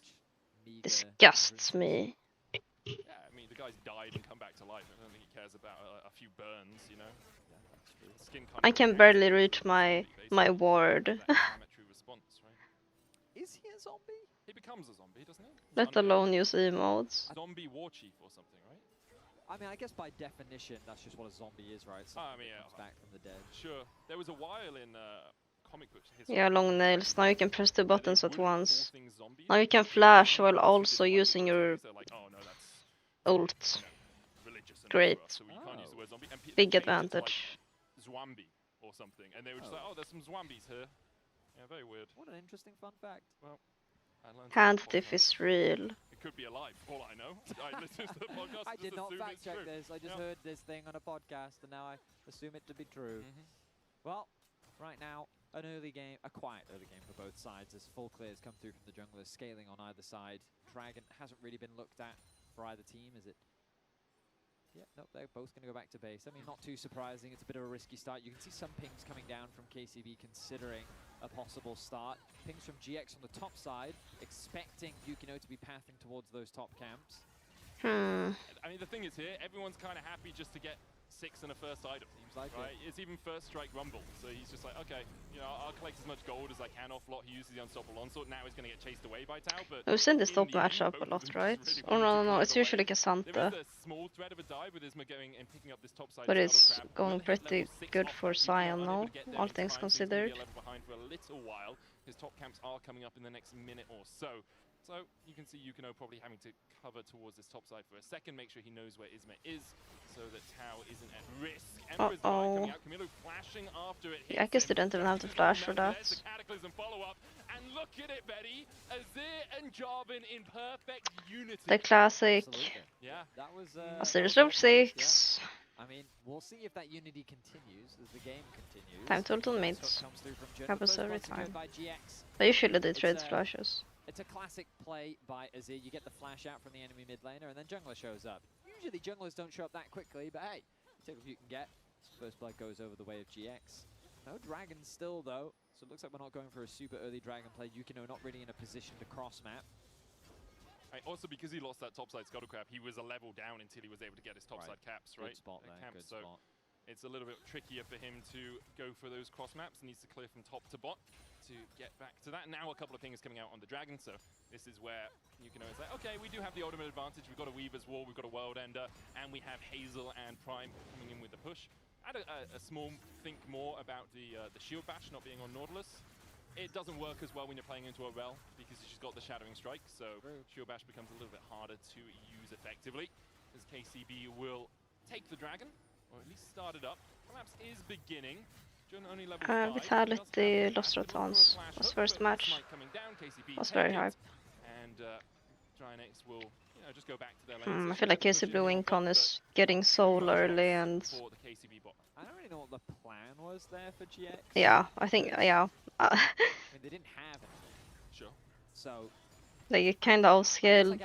Disgusts me. Yeah, I mean, the guy's died and come back to life. I don't think he cares about a few burns, you know? I can barely reach my ward. Response, right? Is he a zombie? He becomes a zombie, doesn't he? Let alone use emotes. Zombie war chief or something, right? I mean, I guess by definition, that's just what a zombie is, right? I mean, comes back from the dead. Sure. There was a while in comic books. Yeah, long nails. Now you can press the buttons at once. Now you can flash while also using your ult. Great. Big advantage. Zombie or something, and they were just like, oh, there's some zombies here. Yeah, very weird. What an interesting fun fact. Well, hand diff is real. It could be alive, all I know. I listened to the podcast. I did not fact check this. I just heard this thing on a podcast, and now I assume it to be true. Well, right now, an early game, a quiet early game for both sides as full clears come through from the junglers, scaling on either side. Dragon hasn't really been looked at for either team, is it? Yeah, nope, they're both going to go back to base. I mean, not too surprising. It's a bit of a risky start. You can see some pings coming down from KCB considering a possible start. Pings from GX on the top side, expecting Yukino to be pathing towards those top camps. I mean, the thing is here, everyone's kind of happy just to get 6 and a first item. Seems like right? It's even first strike rumble. So he's just like, okay, you know, I'll collect as much gold as I can off lot. He uses the unstoppable onslaught. Now he's going to get chased away by Tao. But we've seen this top matchup a lot, right? Oh no, it's usually Cassandra. There is a small threat of a dive with Isma going and picking up this top side. But it's going pretty good for Sion now, all things considered. Behind for a little while. His top camps are coming up in the next minute or so. So you can see Yukino probably having to cover towards this top side for a second, make sure he knows where Isma is, so that Tao isn't at risk. Emperor's coming out, Camilo flashing after it. Yeah, I guess they didn't even have to flash for that. There's a Cataclysm follow-up, and look at it, Betty! Azir and Jarvan in perfect unity. The classic. Yeah, that was Azir's level 6. I mean, we'll see if that unity continues as the game continues. Time to ult on mids. Happens every time. They usually do trades flashes. It's a classic play by Azir. You get the flash out from the enemy mid laner, and then jungler shows up. Usually junglers don't show up that quickly, but hey, take what you can get. First blood goes over the way of GX. No dragons still, though, so it looks like we're not going for a super early dragon play. Yukino not really in a position to cross map. Also, because he lost that topside Scuttle Crab, he was a level down until he was able to get his topside caps, right? Good spot there, good so spot. it's a little bit trickier for him to go for those cross maps. Needs to clear from top to bot to get back to that. Now a couple of pingers coming out on the Dragon, so this is where you can always say, okay, we do have the ultimate advantage. We've got a Weaver's Wall, we've got a World Ender, and we have Hazel and Prime coming in with the push. I had a small think more about the Shield Bash not being on Nautilus. It doesn't work as well when you're playing into a Rel because she's got the Shattering Strike, so Shield Bash becomes a little bit harder to use effectively. As KCB will take the Dragon, or at least start it up. Collapse is beginning. Only level 5. Vitality Lost Rotons was first match. Was very hype. And Giant X will, you know, just go back to their lane. I feel like KCB Wincon is getting soul early, and I don't really know what the plan was there for GX. yeah, I think yeah. I mean, they didn't have it. Sure. So they get kind of outskilled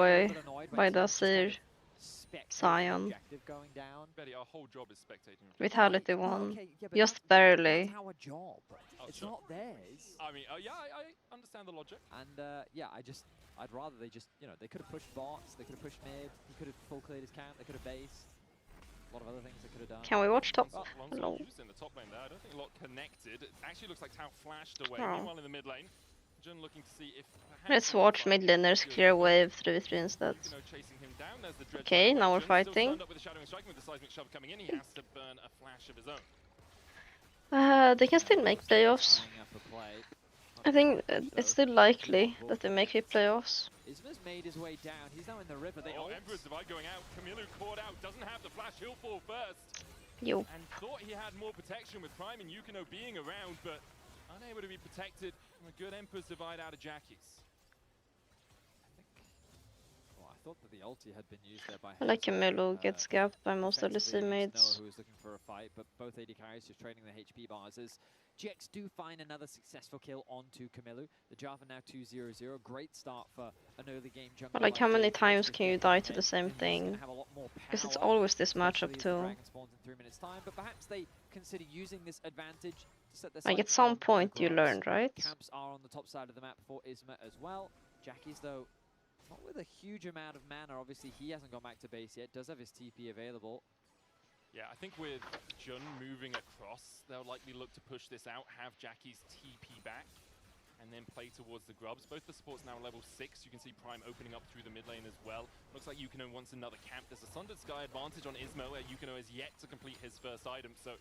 by the Seer Sion. Going down. Betty, our whole job is spectating. Vitality won, Okay, yeah, but just barely. That's our job. It's not theirs. I mean, yeah, I understand the logic. And yeah, I'd rather they just, you know, they could have pushed bots, they could have pushed mid, he could have full cleared his camp, they could have based. A lot of other things they could have done. Can we watch top? Hello. In the top lane there. I don't think Lock connected. It actually looks like Tau flashed away. Oh. Meanwhile, in the mid lane, Jun looking to see if Let's watch mid laners clear wave 3v3 instead. you know, chasing him down. There's the Dredge Okay, line. now we're Jun still fighting. turned up with the Shadowing Strike, with the Seismic Shove coming in. He has to burn a flash of his own. They can still make playoffs. I think it's still likely that they make it playoffs. Isma's made his way down. He's now in the river. They Emperor's Divide going out. Camilo caught out. Doesn't have the flash. He'll fall first. Yo. And thought he had more protection with Prime and Yukino being around, but unable to be protected from a good Emperor's Divide out of Jackie's. I thought that the ulti had been used there by I like Hazel. Camilo gets gapped by most of the Defensively, LEC it was mates. Noah who was looking for a fight, but both AD carries just trading the HP bars as GX do find another successful kill onto Camilo. The Java now 2-0-0. Great start for an early game jungle. But like, how many times can you die to the same thing? Because it's always this matchup too. But perhaps they consider using this advantage to set their Like, at sights some on point the you Grubs. learn, right? Camps are on the top side of the map for Isma as well. Jackie's though not with a huge amount of mana. Obviously, he hasn't gone back to base yet. Does have his TP available. Yeah, I think with Jun moving across, they'll likely look to push this out, have Jackie's TP back, and then play towards the Grubs. Both the supports now level 6. You can see Prime opening up through the mid lane as well. Looks like Yukino wants another camp. There's a Sundered Sky advantage on Ismo, where Yukino is yet to complete his first item, so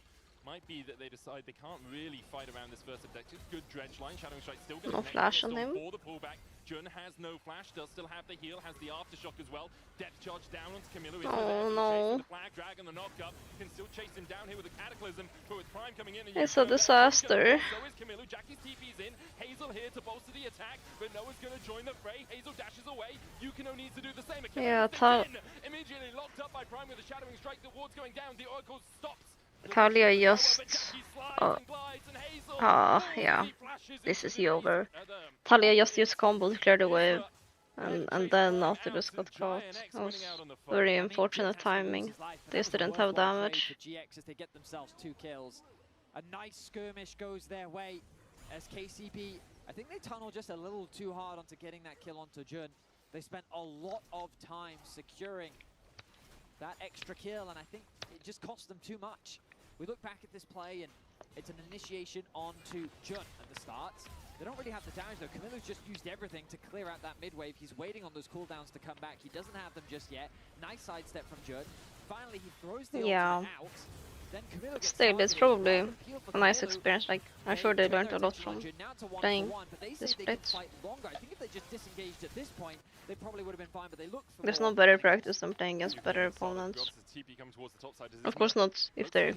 might be that they decide they can't really fight around this first objective. Good dredge line. Shadowing Strike still going to flash on him. For the pullback. Jun has no flash, does still have the heal, has the aftershock as well. Depth charge down onto Camilo. Oh no. The flag dragon, the knockup can still chase him down here with a cataclysm, but with Prime coming in, and It's a disaster. so is Camilo. Jackie's TP's in. Hazel here to bolster the attack, but Noah's going to join the fray. Hazel dashes away. Yukino needs to do the same. Yeah, Immediately locked up by Prime with a Shadowing Strike. The ward's going down. The Oracle stops. Talia just... yeah. This is over. Talia just used combo to clear the wave. And then Nautilus got caught. That was very unfortunate timing. They just didn't have damage. GX as they get themselves 2 kills. A nice skirmish goes their way as KCB, I think they tunnel just a little too hard onto getting that kill onto Jun. They spent a lot of time securing that extra kill, and I think it just cost them too much. We look back at this play, and it's an initiation onto Jun at the start. They don't really have the damage though. Camilo's just used everything to clear out that mid wave. He's waiting on those cooldowns to come back. He doesn't have them just yet. Nice sidestep from Jun. Finally, he throws the ultimate out. Then Camilo gets Still, it's targeted. probably Appeal for a nice Camilo. experience. Like, I'm They sure they took learned their a lot attention on from Jun, now to 1 playing for 1, but they this say they can split. fight longer. I think if they just disengaged at this point, they probably would have been fine, but they look for There's more. no better practice than playing against better opponents. Of course not if they're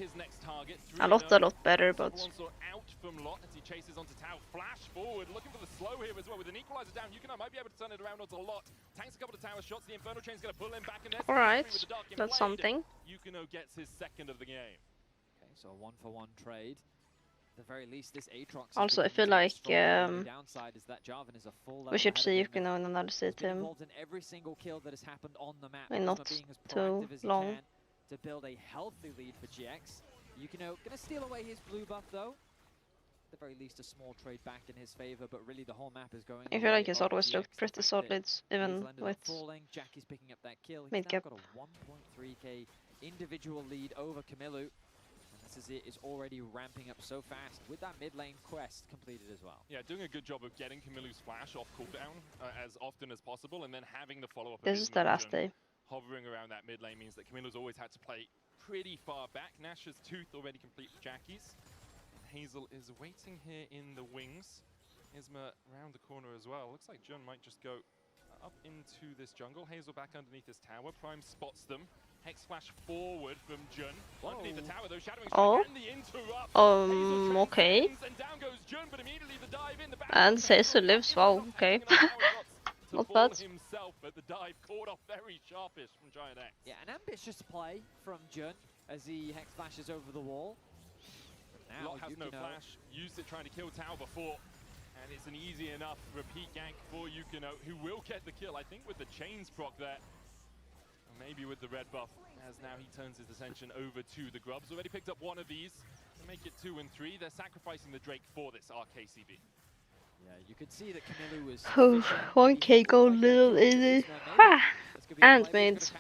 a lot better, but... out from Lot as he chases onto Tau. Flash forward, looking for the slow here as well. With an equalizer down, Yukino might be able to turn it around onto Lot. Tanks a couple of tower shots. The Inferno Chain's going to pull him back. And Alright, that's something. Yukino gets his second of the game. Okay, so a 1-for-1 trade. At the very least, this Aatrox Also, I feel like we should see Yukino in another C team. Involved in every single kill that has happened on the map. And not being as too proactive as he long. can to build a healthy lead for GX. Yukino gonna steal away his blue buff though. At the very least, a small trade back in his favor, but really the whole map is going. I feel like he's always looked pretty solid, even with Jackie's picking up that kill. He's mid now cap. got a 1.3k individual lead over Camilo. And Sazir is already ramping up so fast with that mid lane quest completed as well. Yeah, doing a good job of getting Camillu's flash off cooldown as often as possible, and then having the follow-up. This is the last day. Hovering around that mid lane means that Camillu's always had to play pretty far back. Nash's Tooth already complete for Jackie's. Hazel is waiting here in the wings. Isma around the corner as well. Looks like Jun might just go up into this jungle. Hazel back underneath this tower. Prime spots them. Hex flash forward from Jun. Underneath the tower, though, shadowing strike and the interrupt. Okay. And down goes Jun, but immediately the dive in the back. And Caesar lives. Wow, okay. Not bad. Himself, but the dive caught off very sharpish from Giant X. Yeah, an ambitious play from Jun as he hex flashes over the wall. Now has no flash. Used it trying to kill Tao before. And it's an easy enough repeat gank for Yukino, who will get the kill, I think, with the chains proc there. Or maybe with the red buff, as now he turns his attention over to the grubs. Already picked up one of these to make it 2 and 3. They're sacrificing the Drake for this RKCB. Yeah, you could see that Camillu was... 1k gold little easy. And mid.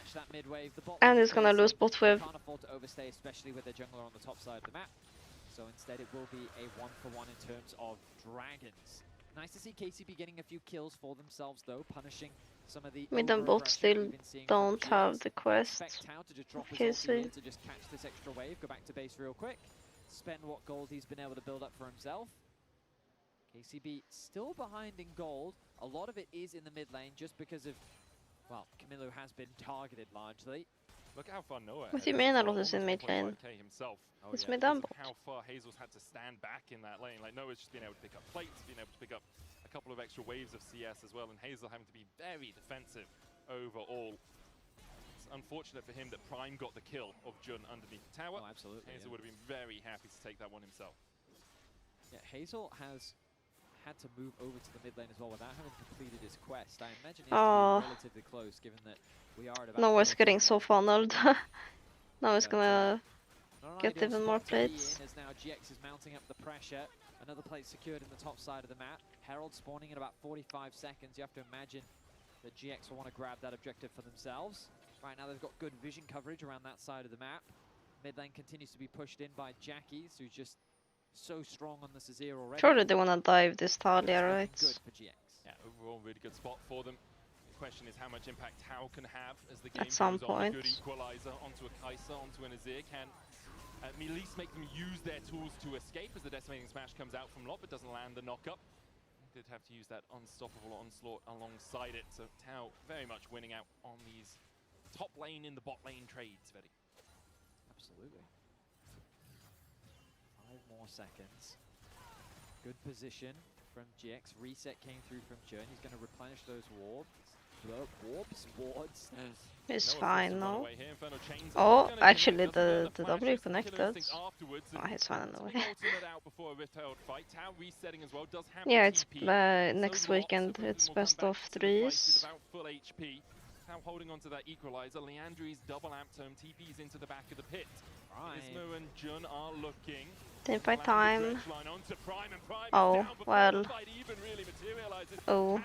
And he's gonna lose bot wave. Can't afford to overstay, especially with their jungler on the top side of the map. So instead it will be a 1-for-1 in terms of dragons. Nice to see KCB getting a few kills for themselves though, punishing some of the Mid and bot still don't have the quest. KC. To just catch this extra wave, go back to base real quick, spend what gold he's been able to build up for himself. KCB still behind in gold. A lot of it is in the mid lane just because of, well, Camillu has been targeted largely. Look how far Noah What do you mean a lot is in mid lane? It's mid and bot. How far Hazel's had to stand back in that lane. Like Noah's just been able to pick up plates, been able to pick up a couple of extra waves of CS as well, and Hazel having to be very defensive overall. It's unfortunate for him that Prime got the kill of Jun underneath the tower. Oh, absolutely. Hazel would have been very happy to take that one himself. Yeah, Hazel has had to move over to the mid lane as well without having completed his quest. I imagine he's relatively close, given that we are at about... Noah's getting so funneled. Now he's gonna get even more plates. As now GX is mounting up the pressure. Another plate secured in the top side of the map. Herald spawning in about 45 seconds. You have to imagine that GX will want to grab that objective for themselves. Right now they've got good vision coverage around that side of the map. Mid lane continues to be pushed in by Jackie's, who's just so strong on the Sazir already. Surely they wanna dive this Talia, right? Good for GX. Yeah, overall really good spot for them. The question is how much impact Tao can have as the game At some goes on. point. A good equalizer onto a Kai'Sa, onto an Azir can at least make them use their tools to escape as the decimating smash comes out from Lot, but doesn't land the knock-up. Did have to use that unstoppable onslaught alongside it, so Tao very much winning out on these top lane in the bot lane trades, Veddy. Absolutely. 5 more seconds. Good position from GX. Reset came through from Jun. He's going to replenish those wards. Wards. It's fine now. Oh, actually the W connected. Oh, he's fine on the way. Yeah, it's next weekend. It's best of 3s. Now holding on to that equalizer, Leandri's double amp tome TP's into the back of the pit. Ismo and Jun are looking. Teamfight time. Oh, well. Oh.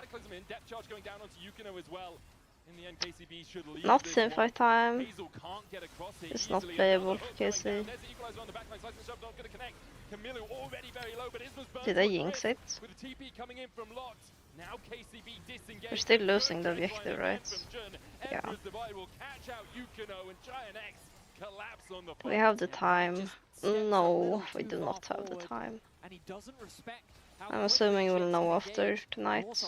Not teamfight time. It's not playable for KC. Did I jinx it? We're still losing the objective, right? Yeah. We have the time. No, we do not have the time. I'm assuming we'll know after tonight.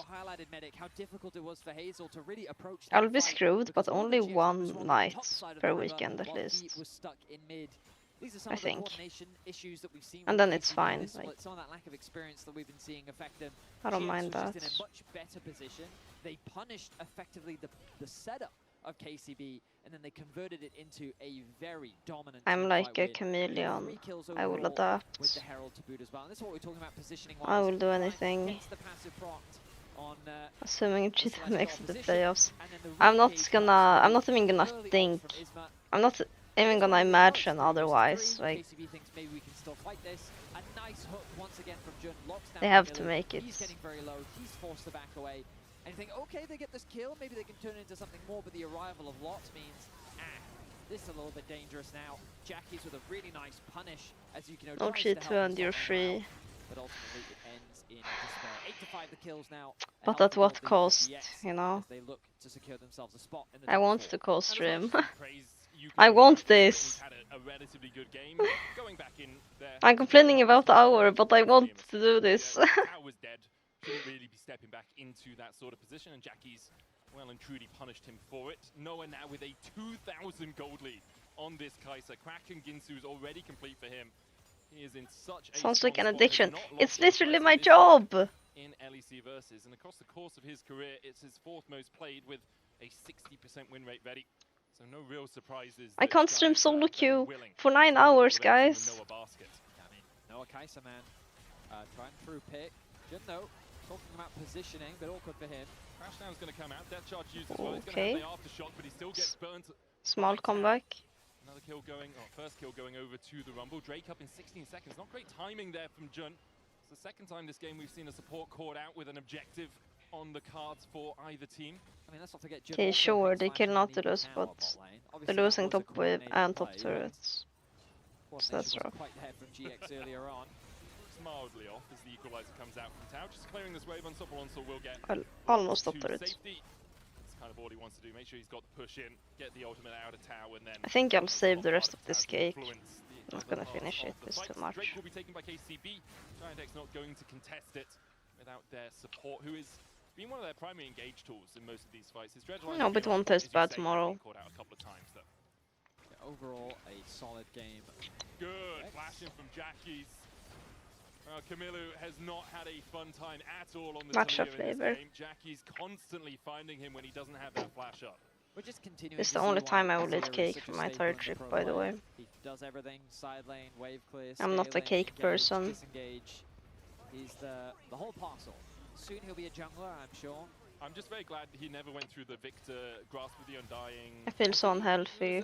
I'll be screwed, but only one night per weekend at least. I think. And then it's fine. Like, I don't mind that. Much better position. They punished effectively the setup of KCB, and then they converted it into a very dominant. I'm like a chameleon. I will adapt. With the Herald to boot as well. And this is what we're talking about positioning. I will do anything. Assuming Cheetah makes it to the playoffs. I'm not even gonna think. I'm not even gonna imagine otherwise. Like, they have to make it. He's getting very low. He's forced to back away. And you think, okay, they get this kill, maybe they can turn it into something more, but the arrival of Lot means, This is a little bit dangerous now. Jackie's with a really nice punish, as you can No tries cheat to to help end your himself free. out, but ultimately it ends in despair. 8 to 5 the kills now. A But healthy at what gold lead for cost, GX you know? as they look to secure themselves a spot in the I top want 4. to co-stream. You I can want certainly this. had a relatively good game. Going back in there. I'm complaining about the hour, but I want to do this. Tao was dead. Shouldn't really be stepping back into that sort of position, and Jackie's well and truly punished him for it. Noah now with a 2,000 gold lead on this Kai'Sa. Kraken Ginsu is already complete for him. He is in such a Sounds strong like an spot, has addiction. not lost It's on literally Kai'Sa my this year job. in LEC versus, and across the course of his career, it's his 4th most played with a 60% win rate. Very. So no real surprises. I can't stream Giants solo are very queue willing for 9 to put a lot hours, of eggs in the guys. Noah basket. I mean, Noah Kai'Sa, man. Trying through pick. Junno talking about positioning, but awkward for him. Crashdown's going to come out. Death charge used as well. He's Okay. going to have the aftershock, but he still gets burnt. Small comeback. Another kill going, first kill going over to the Rumble. Drake up in 16 seconds. Not great timing there from Jun. It's the second time this game we've seen a support caught out with an objective on the cards for either team. I mean, let's not forget Jun Okay, also sure, picks they Flash cannot underneath do this, the but tower bot lane. they're Obviously, that losing was a top wave coordinated and top play, but turrets. So coordination that's wasn't rough. quite there from GX earlier on. It's mildly off as the equalizer comes out from Tau. Just clearing this wave on Soloq will get Almost top to turret. safety. That's kind of all he wants to do. Make sure he's got the push in, get the ultimate out of Tau, and then I think I'll save the rest of this Tau's cake. influence the Not other gonna parts finish of it, the it's fight. too much. Drake will be taken by KCB. Giant X not going to contest it without their support, who is being one of their primary engage tools in most of these fights. His Dreadline No, but won't test bad tomorrow. caught out a couple of times though. Yeah, overall, a solid game. Good flashing from Jackie's. Kamilu has not had a fun time at all on the Matcha Taliyah in flavor. this game. Jackie's constantly finding him when he doesn't have that flash up. We're just continuing This is to the see only why time I will Azir eat is cake such for a my staple third in the trip, pro by the way. lane. He does everything, side lane, wave clear, I'm not a scaling, cake engage, person. disengage. He's the whole parcel. Soon he'll be a jungler, I'm sure. I'm just very glad he never went through the Victor Grasp of the Undying. I feel so unhealthy.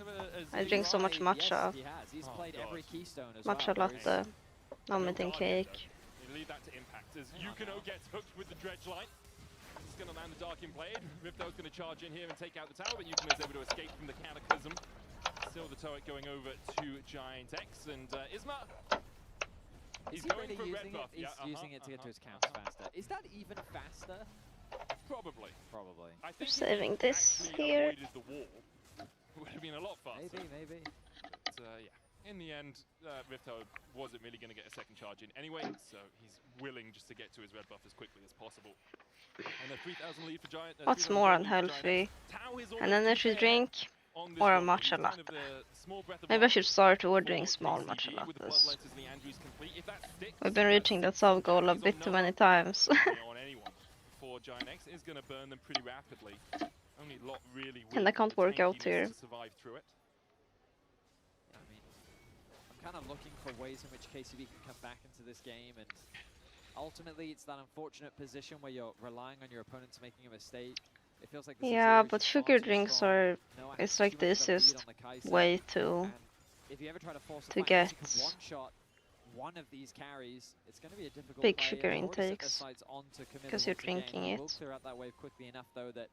I He's drink so much Tried, matcha. Yes, he has. He's played God. every keystone as Matcha well. latte. No meeting cake. You leave that to Impact as Yukino gets hooked with the Dredge Line. He's going to land the Dark in Blade. Ripto's going to charge in here and take out the tower, but Yukino's able to escape from the Cataclysm. Still the turret going over to Giant X, and Isma. He's going really for red using buff. it? He's using it to get to his counts faster. Is that even faster? Probably. Probably. I think Saving if he this actually here. avoided the wall, it would have been a lot faster. Maybe. But, yeah. In the end, Ripto wasn't really going to get a second charge in anyway, so he's willing just to get to his red buff as quickly as possible. And a 3,000 lead for Giant. What's more unhealthy? An energy drink or a matcha latte? Maybe I should start ordering small matcha lattes. We've been reaching that sub goal a bit too many times. For Giant X is going to burn them pretty rapidly. Only Lot really And I can't work out here. to survive through it. I mean, I'm kind of looking for ways in which KCB can come back into this game, and ultimately it's that unfortunate position where you're relying on your opponents making a mistake. It feels like Yeah, but sugar drinks are... It's like the easiest way to get one of these carries. It's going to be a difficult big play. sugar They've already set their intakes, sights onto Kamilu because you're once again. drinking He it. will clear out that wave quickly enough though that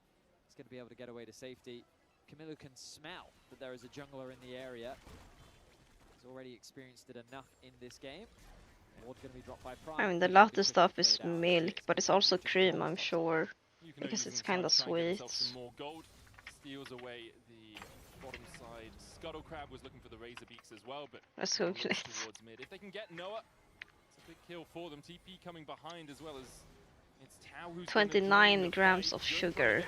he's going to be able to get away to safety. Kamilu can smell that there is a jungler in the area. He's already experienced it enough in this game. Ward's going to be dropped by Prime. I mean, the He's gonna be latte stuff quickly is cleared out. milk, but it's also cream, I'm sure. Yukino Because using it's the time kinda to try and get himself sweet. some more gold. Steals away the bottom side. Scuttle Crab was looking for the Razor Beaks as well, but Let's now Google looks it. towards mid. If they can get Noah, it's a big kill for them. TP coming behind as well as it's Tau who's 29 grams of sugar.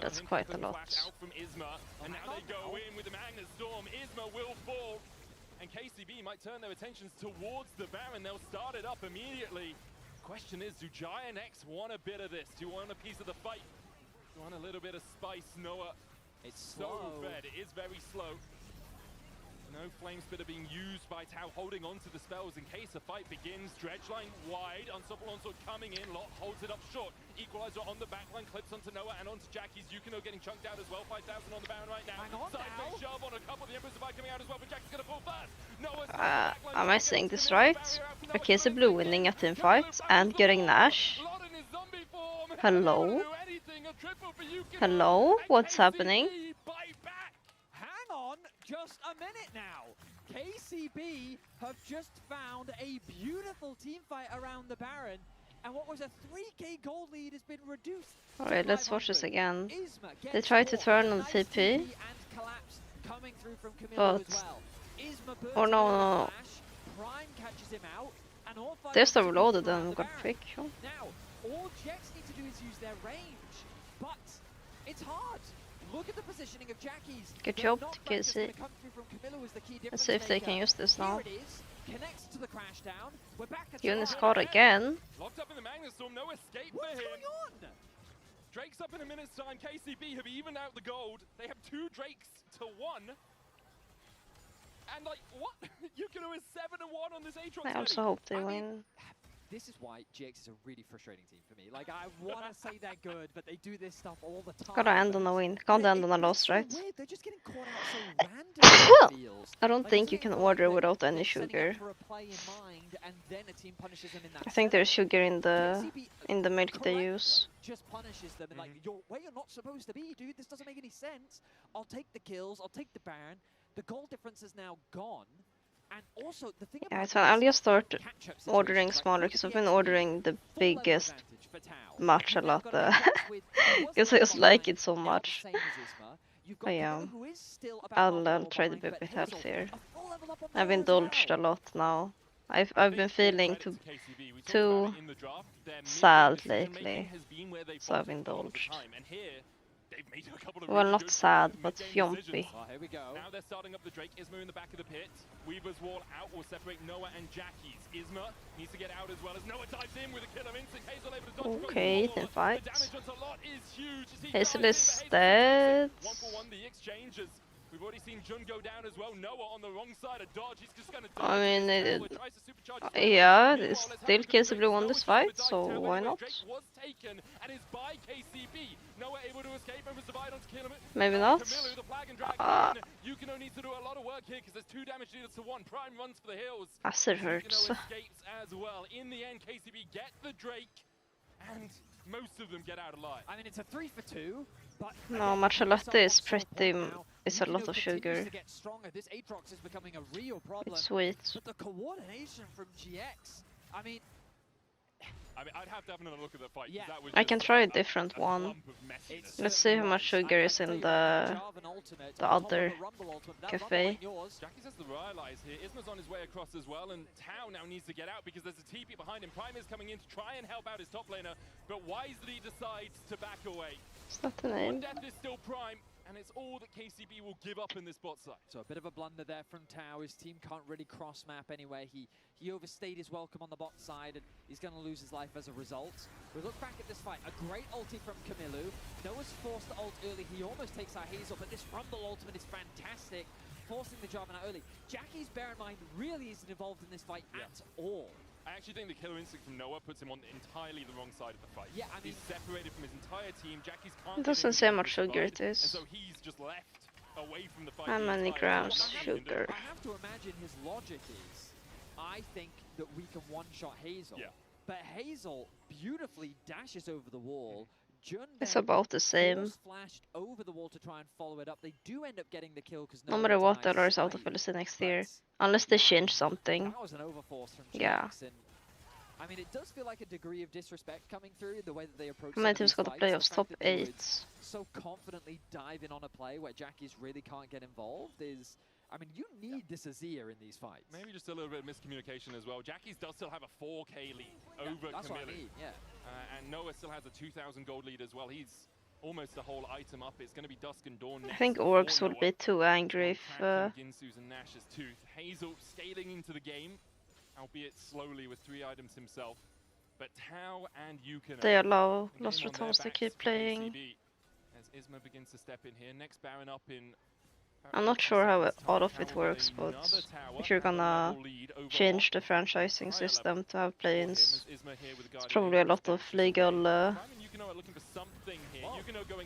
That's quite a lot. Out from Isma, and now they go in with the Magnet Storm. Isma will fall, and KCB might turn their attentions towards the Baron. They'll start it up immediately. Question is, do Giant X want a bit of this? Do you want a piece of the fight? Do you want a little bit of spice, Noah? It's So slow. fed, it is very slow. No flame spitter being used by Tau, holding on to the spells in case a fight begins. Dredgeline wide, Unstoppable Onslaught coming in, Lot holds it up short. Equalizer on the backline, clips onto Noah and onto Jackie's. Yukino getting chunked out as well, 5,000 on the Baron right now. Hang on Side now. face shove on a couple, the Emperor's Divide coming out as well, but Jackie's gonna fall first. Noah's Am I saying this right? Akese Blue winning a team fight and getting Nash. Hello? Hello? What's happening? Hang on, minute now. KCB have just found a beautiful team fight around the Baron, and what was a 3k gold lead has been reduced. Alright, let's watch this again. Isma They gets tried to caught. turn on Nice TP, TP and collapse coming through from Camilo but... as well. Isma burns Oh no, through the no. flash. Prime catches him out, and all five They're of them overloaded around and the got Baron. quick. Oh. Now, all Jets need to do is use their range, but it's hard. Look at the positioning of Jackie's. Good The job, knockback that's KC. gonna come through from Camilo is the key Let's see if they can difference use this maker. now. Here it is. Connects to the crash down. We're back at Eunice top. caught again. Locked up in the Magnus Storm, no escape for What's him. going on? Drake's up in a minute's time. KCB have evened out the gold. They have 2 Drakes to 1. And like, what? Yukino is 7-1 on this Aatrox. I also hope they win. This is why GX is a really frustrating team for me. Like, I want to say they're good, but they do this stuff all the time. Gotta end on a win. Can't end on a loss, right? So weird. They're just getting caught out so randomly, it feels. I don't Like, think it's you can getting order like without any they're setting up sugar. for a play in mind, and then a team punishes them in that I think there's setup. sugar in KCB the milk they correctly use. just punishes them and like, you're where you're not supposed to be, dude. This doesn't make any sense. I'll take the kills. I'll take the Baron. The goal difference is now gone. And also the thing Yeah, about it's fine. I'll just start ordering situations, smaller right? because I've KCB been actually ordering the full level biggest advantage for Tau. match a You've now lot. got a Jax with- he was Because the I just one like behind, it so now the much. same as Isma. You've got But yeah, Camilo, who is still about half a I'll level try to behind, be a bit but Hazel, healthier. a full level up on I've there as indulged well. a lot now. I've been All feeling credit to KCB. We talked too about it in the draft. Their mid-game sad decision-making lately, has been where they've so I've faltered a lot of the indulged. time. And here, they've made a couple of Well, really not good sad, but mid-game fjompy. decisions. Oh, here we go. Now they're starting up the Drake. Isma in the back of the pit. Weaver's wall out will separate Noah and Jackie's. Isma needs to get out as well as Noah dives in with a killer instinct. Hazel able to dodge across Okay, the wall. then fight. The damage on Salot is huge as he Hazel dives is in, but Hazel dead. takes it. 1-for-1 the exchanges. We've already seen Jun go down as well. Noah on the wrong side of dodge. He's just gonna I mean, tries to supercharge his yeah, Meanwhile, it's let's have a still look at the KCB Drake. won Noah this just fight, died so down why anyway. not? Drake was taken and is by KCB. Noah able to escape and was divided onto kill him. Maybe not. Camilo, the flag and drag in. Yukino needs to do a lot of work here because there's 2 damage dealers to 1. Prime runs for the hills. Acid hurts. Yukino escapes as well. In the end, KCB get the Drake, and most of them get out alive. I mean, it's a 3 for 2, but No, matcha latte is pretty. It's a lot of sugar. to get stronger. This Aatrox is becoming a real problem. It's sweet. But the coordination from GX, I mean, I'd have to have another look at the fight. Yeah. That was I just can try a different one. lump of messiness. Let's see how much sugar is in the other cafe. Jackie has to realize here, Isma's on his way across as well, and Tau now needs to get out because there's a TP behind him. Prime is coming in to try and help out his top laner, but wisely decides to back away. It's not the One name. death is still Prime, and it's all that KCB will give up in this bot side. So a bit of a blunder there from Tau. His team can't really cross map anyway. He overstayed his welcome on the bot side, and he's going to lose his life as a result. We look back at this fight. A great ulti from Camilo. Noah's forced to ult early. He almost takes out Hazel, but this Rumble ultimate is fantastic, forcing the Jarvan out early. Jackie's, bear in mind, really isn't involved in this fight at all. I actually think the killer instinct from Noah puts him on entirely the wrong side of the fight. Yeah, I mean, he's separated from his entire team. Jackie's can't It get doesn't into say the much sugar fight, it is. and so he's just left away from the fight. How the many entire grams time. sugar? I have to imagine his logic is, I think that we can one-shot Hazel. Yeah. But Hazel beautifully dashes over the wall. Jun It's then about the same. force flashed over the wall to try and follow it up. They do end up getting the kill because No matter what, there is out of LEC next year. Unless they change something. That was an overforce from Yeah. Jackson. I mean, it does feel like a degree of disrespect coming through the way that they approach. How many some of teams got these the fights. playoffs? The Top fact that they would 8. so confidently dive in on a play where Jackie's really can't get involved is, I mean, you need this Azir in these fights. Maybe just a little bit of miscommunication as well. Jackie's does still have a 4k lead over That's what I Camilo. mean, yeah. And Noah still has a 2,000 gold lead as well. He's almost the whole item up. It's going to be Dusk and Dawn next. I think for Orcs would Noah. be too angry if Attacking Ginsu's and Nash's tooth. Hazel scaling into the game, albeit slowly with 3 items himself. But Tau and Yukino they allow in Lost on their Returns to backs keep for playing. KCB as Isma begins to step in here. Next Baron up in. I'm not sure how all of it works, but if you're gonna change the franchising system to have play-ins, it's probably a lot of legal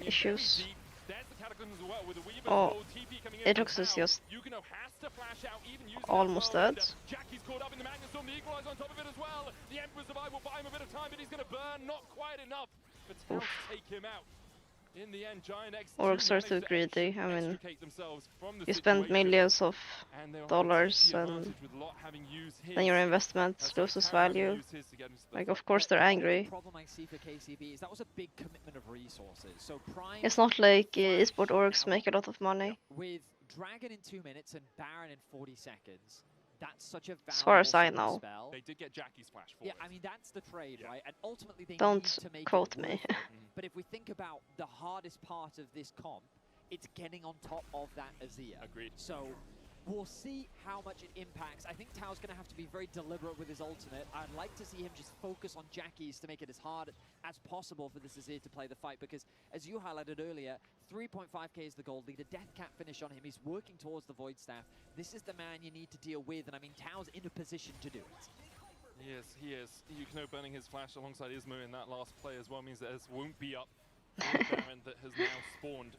issues. Oh, Aatrox is just almost dead. Jackie's caught up in the Magnus Storm, the equalizer on top of it as well. The Emperor's Divide will buy him a bit of time, but he's going to burn, not quite enough for Tau to take him out. In the end, Giant X Orcs are too managed to greedy. I mean, extricate themselves from the you spend situation, millions of and they're on the dollars TP and advantage with Lot having used his, then your investment sorry, loses Karen having value. used his to get him to the Like, front. of course they're The angry. problem I see for KCB is that was a big commitment of resources. So Prime It's not like Flash esport orgs now make a lot of money. with Dragon in 2 minutes and Baron in 40 seconds. That's such a As far as I valuable know. spell. They did get Jackie's flash for Yeah, it. I mean, that's the trade, right? And ultimately, they Don't need to make quote it me. worth it. But if we think about the hardest part of this comp, it's getting on top of that Azir. Agreed. So we'll see how much it impacts. I think Tao's going to have to be very deliberate with his ultimate. I'd like to see him just focus on Jackie's to make it as hard as possible for this Azir to play the fight, because as you highlighted earlier, 3.5k is the gold leader, death cap finish on him, he's working towards the Void Staff. This is the man you need to deal with, and I mean, Tao's in a position to do it. He is. Yukino burning his flash alongside Ismo in that last play as well means that this won't be up for the Baron that has now spawned.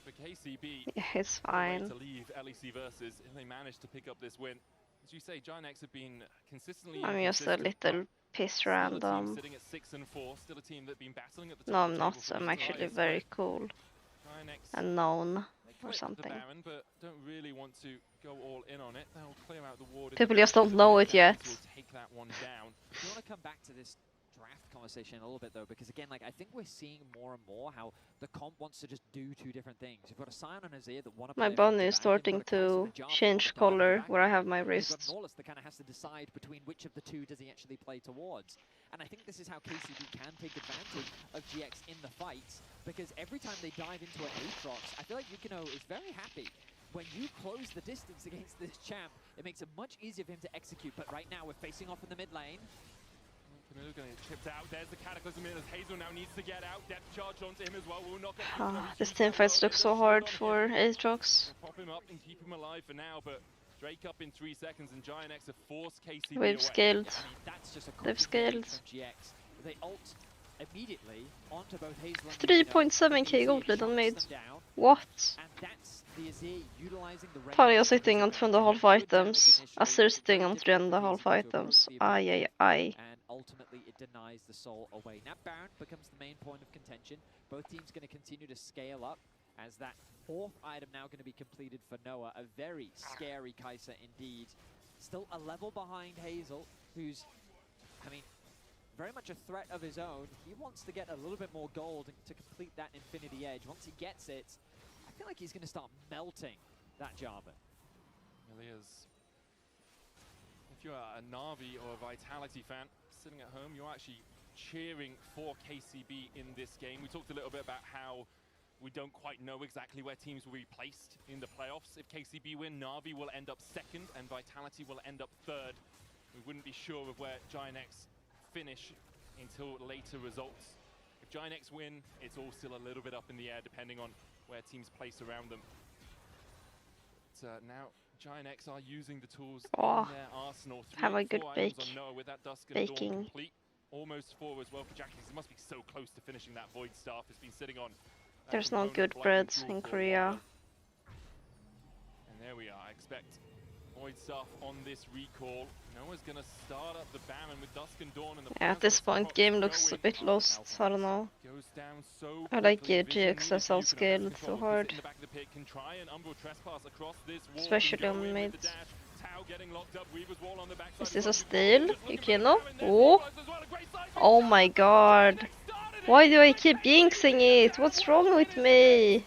For KCB, Yeah, it's what a way fine. to leave LEC versus if they manage to pick up this win. As you say, Giant X have been consistently I'm just a inconsistent, little piss still a team random. sitting at 6 and 4, still a team that have been battling at the No, top I'm of the not. table for I'm the actually highest very way. cool Giant X, and known they or quit the something. Baron, but don't really want to go all in on it. They'll clear out the ward. in People the just back, don't but know the it yet. Barons will take that one down. I want to come back to this draft conversation a little bit, though, because again, like, I think we're seeing more and more how the comp wants to just do two different things. You've got a Sion and Azir that want to My play bunny front is to back, and starting you've got a Kai'Sa to and a Jarvan that change want to come color back to where I back. have my And you've got wrists. Norlis that kind of has to decide between which of the two does he actually play towards. And I think this is how KCB can take advantage of GX in the fights, because every time they dive into an Aatrox, I feel like Yukino is very happy. When you close the distance against this champ, it makes it much easier for him to execute. But right now, we're facing off in the mid lane. Canoe's going to get chipped out. There's the Cataclysm in as Hazel now needs to get out. Depth charge onto him as well. Will not get This team fights look so hard for Aatrox. We'll pop him up and keep him alive for now, but Drake up in 3 seconds and Giant X have forced KCB We've away. scaled. I mean, that's just a They've quick engagement scaled. from GX. They ult immediately onto both Hazel and 3.7k gold lead on mid. What? And that's the Azir utilizing the Talia sitting on 2.5 items. Azir sitting on 3.5 items. Aj, aj, aj. And ultimately it denies the soul away. Now Baron becomes the main point of contention. Both teams going to continue to scale up as that 4th item now going to be completed for Noah. A very scary Kai'Sa indeed. Still a level behind Hazel, who's, I mean, very much a threat of his own. He wants to get a little bit more gold to complete that Infinity Edge. Once he gets it, I feel like he's going to start melting that Jarvan. Really is. If you're a Na'Vi or a Vitality fan sitting at home, you're actually cheering for KCB in this game. We talked a little bit about how we don't quite know exactly where teams will be placed in the playoffs. If KCB win, Na'Vi will end up 2nd and Vitality will end up 3rd. We wouldn't be sure of where Giant X finish until later results. If Giant X win, it's all still a little bit up in the air depending on where teams place around them. But now Giant X are using the tools in their arsenal. Have a good bake. On Noah with that Dusk and baking. Dawn complete. Almost 4 as well for Jackie. He must be so close to finishing that Void Staff. Has been sitting on. There's no good bread in Korea. And there we are. I expect Void Staff on this recall. Noah's gonna start up the Baron with Dusk and Dawn and the Yeah, at this point game looks a bit lost. I don't know. goes down so I like quickly. GX Vision as all needs to scaled control so it. hard. In the back of the pit, can try and Umbral trespass across this wall. Especially Can go on in with mid. the dash. Tau getting locked up. Weaver's wall on the backside. Is this a Just steal? looking for the Yukino? Baron there. Oh! Equalize as well. A great side Oh my god. Why do I keep jinxing it? What's wrong with me?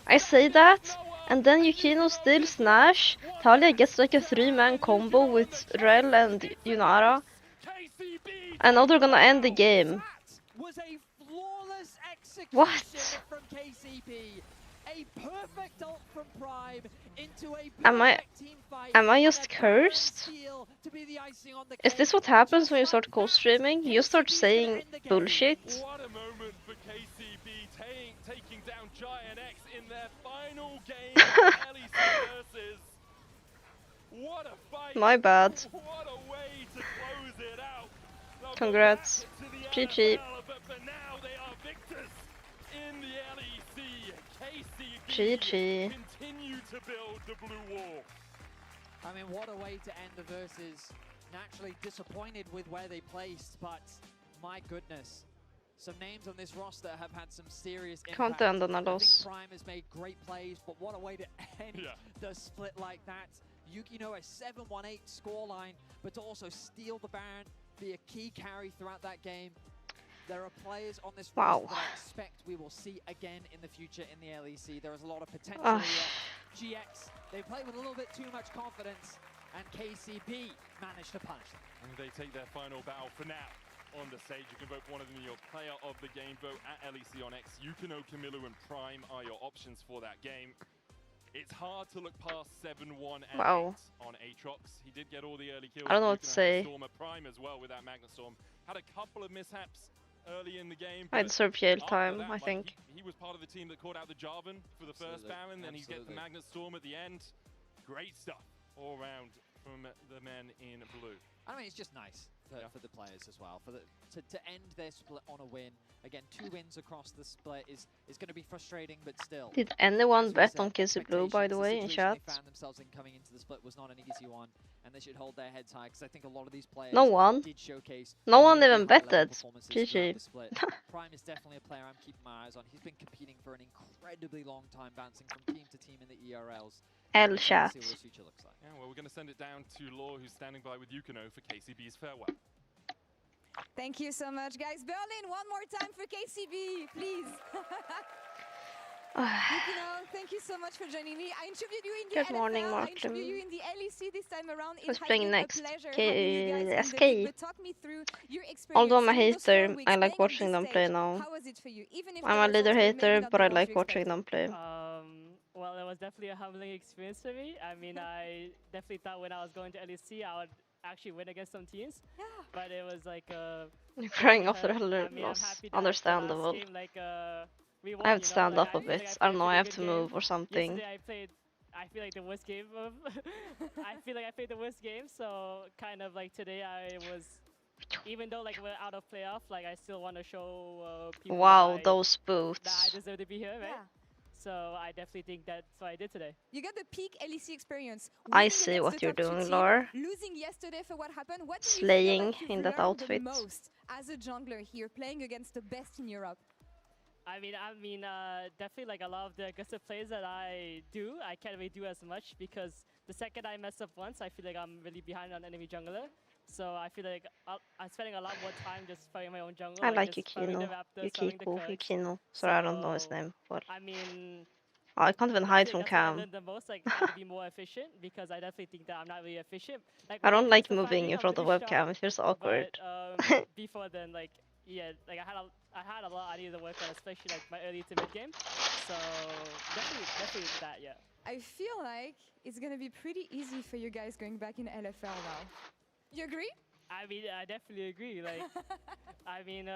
I say that, and then Yukino steals Nash. Talia gets like a 3-man combo with Rel and Yunara. And now they're gonna end the game. Was a flawless execution What? from KCB. A perfect ult from Prime into a Am I- perfect team fight. am I and just a Baron cursed? steal to be the icing on the Is this cake. what happens when you Just start like co-streaming? that, You start KCB 's saying gonna end the game. bullshit? What a moment for KCB taking down Giant X in their final game of LEC versus. What a fight! My bad. What a way to close it out! They'll go Congrats. back to the GG. NFL, but for now they are victors in the LEC. KCB GG. continue to build the blue wall. I mean, what a way to end the versus. Naturally disappointed with where they placed, but my goodness. some names on this roster have had some serious Kan impact. inte ändå när I think loss. Prime has made great plays, but what a way to end the split like that. Yukino, a 7-1-8 scoreline, but to also steal the Baron, be a key carry throughout that game. There are players on this roster that I expect we will see again in the future in the LEC. There is a lot of potential here. GX, they play with a little bit too much confidence, and KCB managed to punish them. And they take their final bow for now. On the stage, you can vote for one of them in your player of the game. Vote at LEC on X. Yukino, Camilo, and Prime are your options for that game. It's hard to look past 7-1 and 8 on Aatrox. He did get all the early kills. I don't know what to say. Stormer Prime as well with that Magnet Storm. Had a couple of mishaps early in the game. I deserve jail time, I think. He was part of the team that caught out the Jarvan for the first Baron, then he gets the Magnet Storm at the end. Great stuff all around from the men in blue. I mean, it's just nice for the players as well. To end their split on a win. Again, 2 wins across the split is going to be frustrating, but still. Did anyone bet on KC Blue, by the way, in chat? They found themselves in coming into the split was not an easy one, and they should hold their heads high, because I think a lot of these players did showcase. No one even betted. GG. Prime is definitely a player I'm keeping my eyes on. He's been competing for an incredibly long time, bouncing from team to team in the ERLs. L chat. See what his future looks like. Yeah, well, we're going to send it down to Law, who's standing by with Yukino for KCB's farewell. Thank you so much, guys. Berlin, one more time for KCB, please. Yukino, thank you so much for joining me. I interviewed you in the Good morning, LFL. Martin. I interviewed you in the LEC this time around. Who's It playing has been next? a pleasure having you guys in the SK. league, but talk me through your experience Although I'm a in those 4 hater, weeks I like playing on watching this them play stage. now. How was it for you? Even if I'm a leader hater, but I like watching them play. Well, it was definitely a humbling experience for me. I mean, I definitely thought when I was going to LEC, I would actually win against some teams. Yeah. But it was like You're crying after a loss. Understandable. Game, like, won, I have to stand up a like bit. I don't know, I have to move or something. Yesterday I feel like the worst game of I feel like I played the worst game, so kind of like today I was, even though like we're out of playoff, like I still want to show people those boots. That I deserve to be here, right? Yeah. So I definitely think that's what I did today. You got the peak LEC experience. I see what you're doing, Laura. Losing yesterday for what happened. What do you Slaying feel like you've in that learned outfit. the most as a jungler here, playing against the best in Europe? I mean, definitely like a lot of the aggressive plays that I do, I can't really do as much because the second I mess up once, I feel like I'm really behind on enemy jungler. So I feel like I'm spending a lot more time just fighting my own jungle. I like Yukino. Yukino. Sorry, I don't know his name. But I mean, I can't even hide from I cam. learned the most, like, how to be more efficient, because I definitely think that I'm not really efficient. Like, I don't like moving in front of webcam. It feels awkward. But, before then, like, yeah, like I had a lot I needed to work on, especially like my early to mid game. So definitely that, yeah. I feel like it's gonna be pretty easy for you guys going back in LFL now. You agree? I mean, I definitely agree. Like, I mean,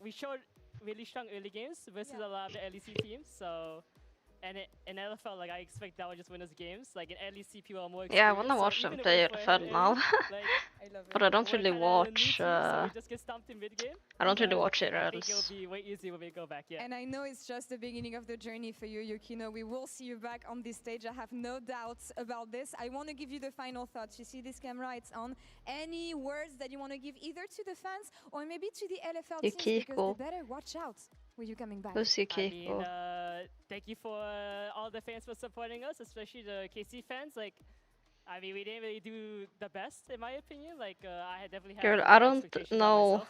we showed really strong early games versus a lot of the LEC teams. So, and in LFL, like I expect that would just win us games. Like in LEC, people are more experienced. Yeah, I wanna watch them play LFL now. But I don't really watch. So just get stomped in mid game. I don't really watch it I think else. it'll be way easier when we go back. Yeah. And I know it's just the beginning of the journey for you, Yukino. We will see you back on this stage. I have no doubts about this. I want to give you the final thoughts. You see this camera, it's on. Any words that you want to give either to the fans or maybe to the LFL teams, because they better watch out when you're coming back. Who's Yukiko? I mean, thank you for all the fans for supporting us, especially the KC fans. Like, I mean, we didn't really do the best, in my opinion. Like, I had definitely had Girl, I don't know.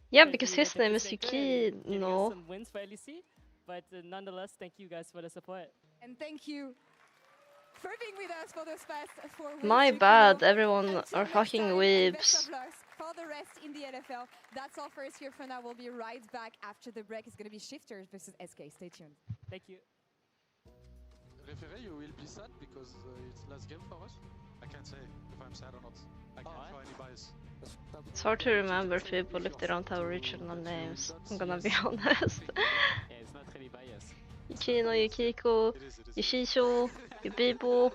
Yeah, could because be his a name is difference maker and Yuki. getting us No. some wins for LEC, but nonetheless, thank you guys for the support. And thank you for being with us for those past 4 weeks. My Yukino. bad, everyone Until are next fucking time, weebs. best of luck for the rest in the LFL. That's all for us here for now. We'll be right back after the break. It's going to be Shifters versus SK. Stay tuned. Thank you. Referee, you will be sad because it's last game for us? I can't say if I'm sad or not. I can't show any bias. It's hard to remember people if they don't have original names. I'm gonna be honest. Yeah, it's not really bias. Yukino, Yukiko, Yushisho, Yubibo.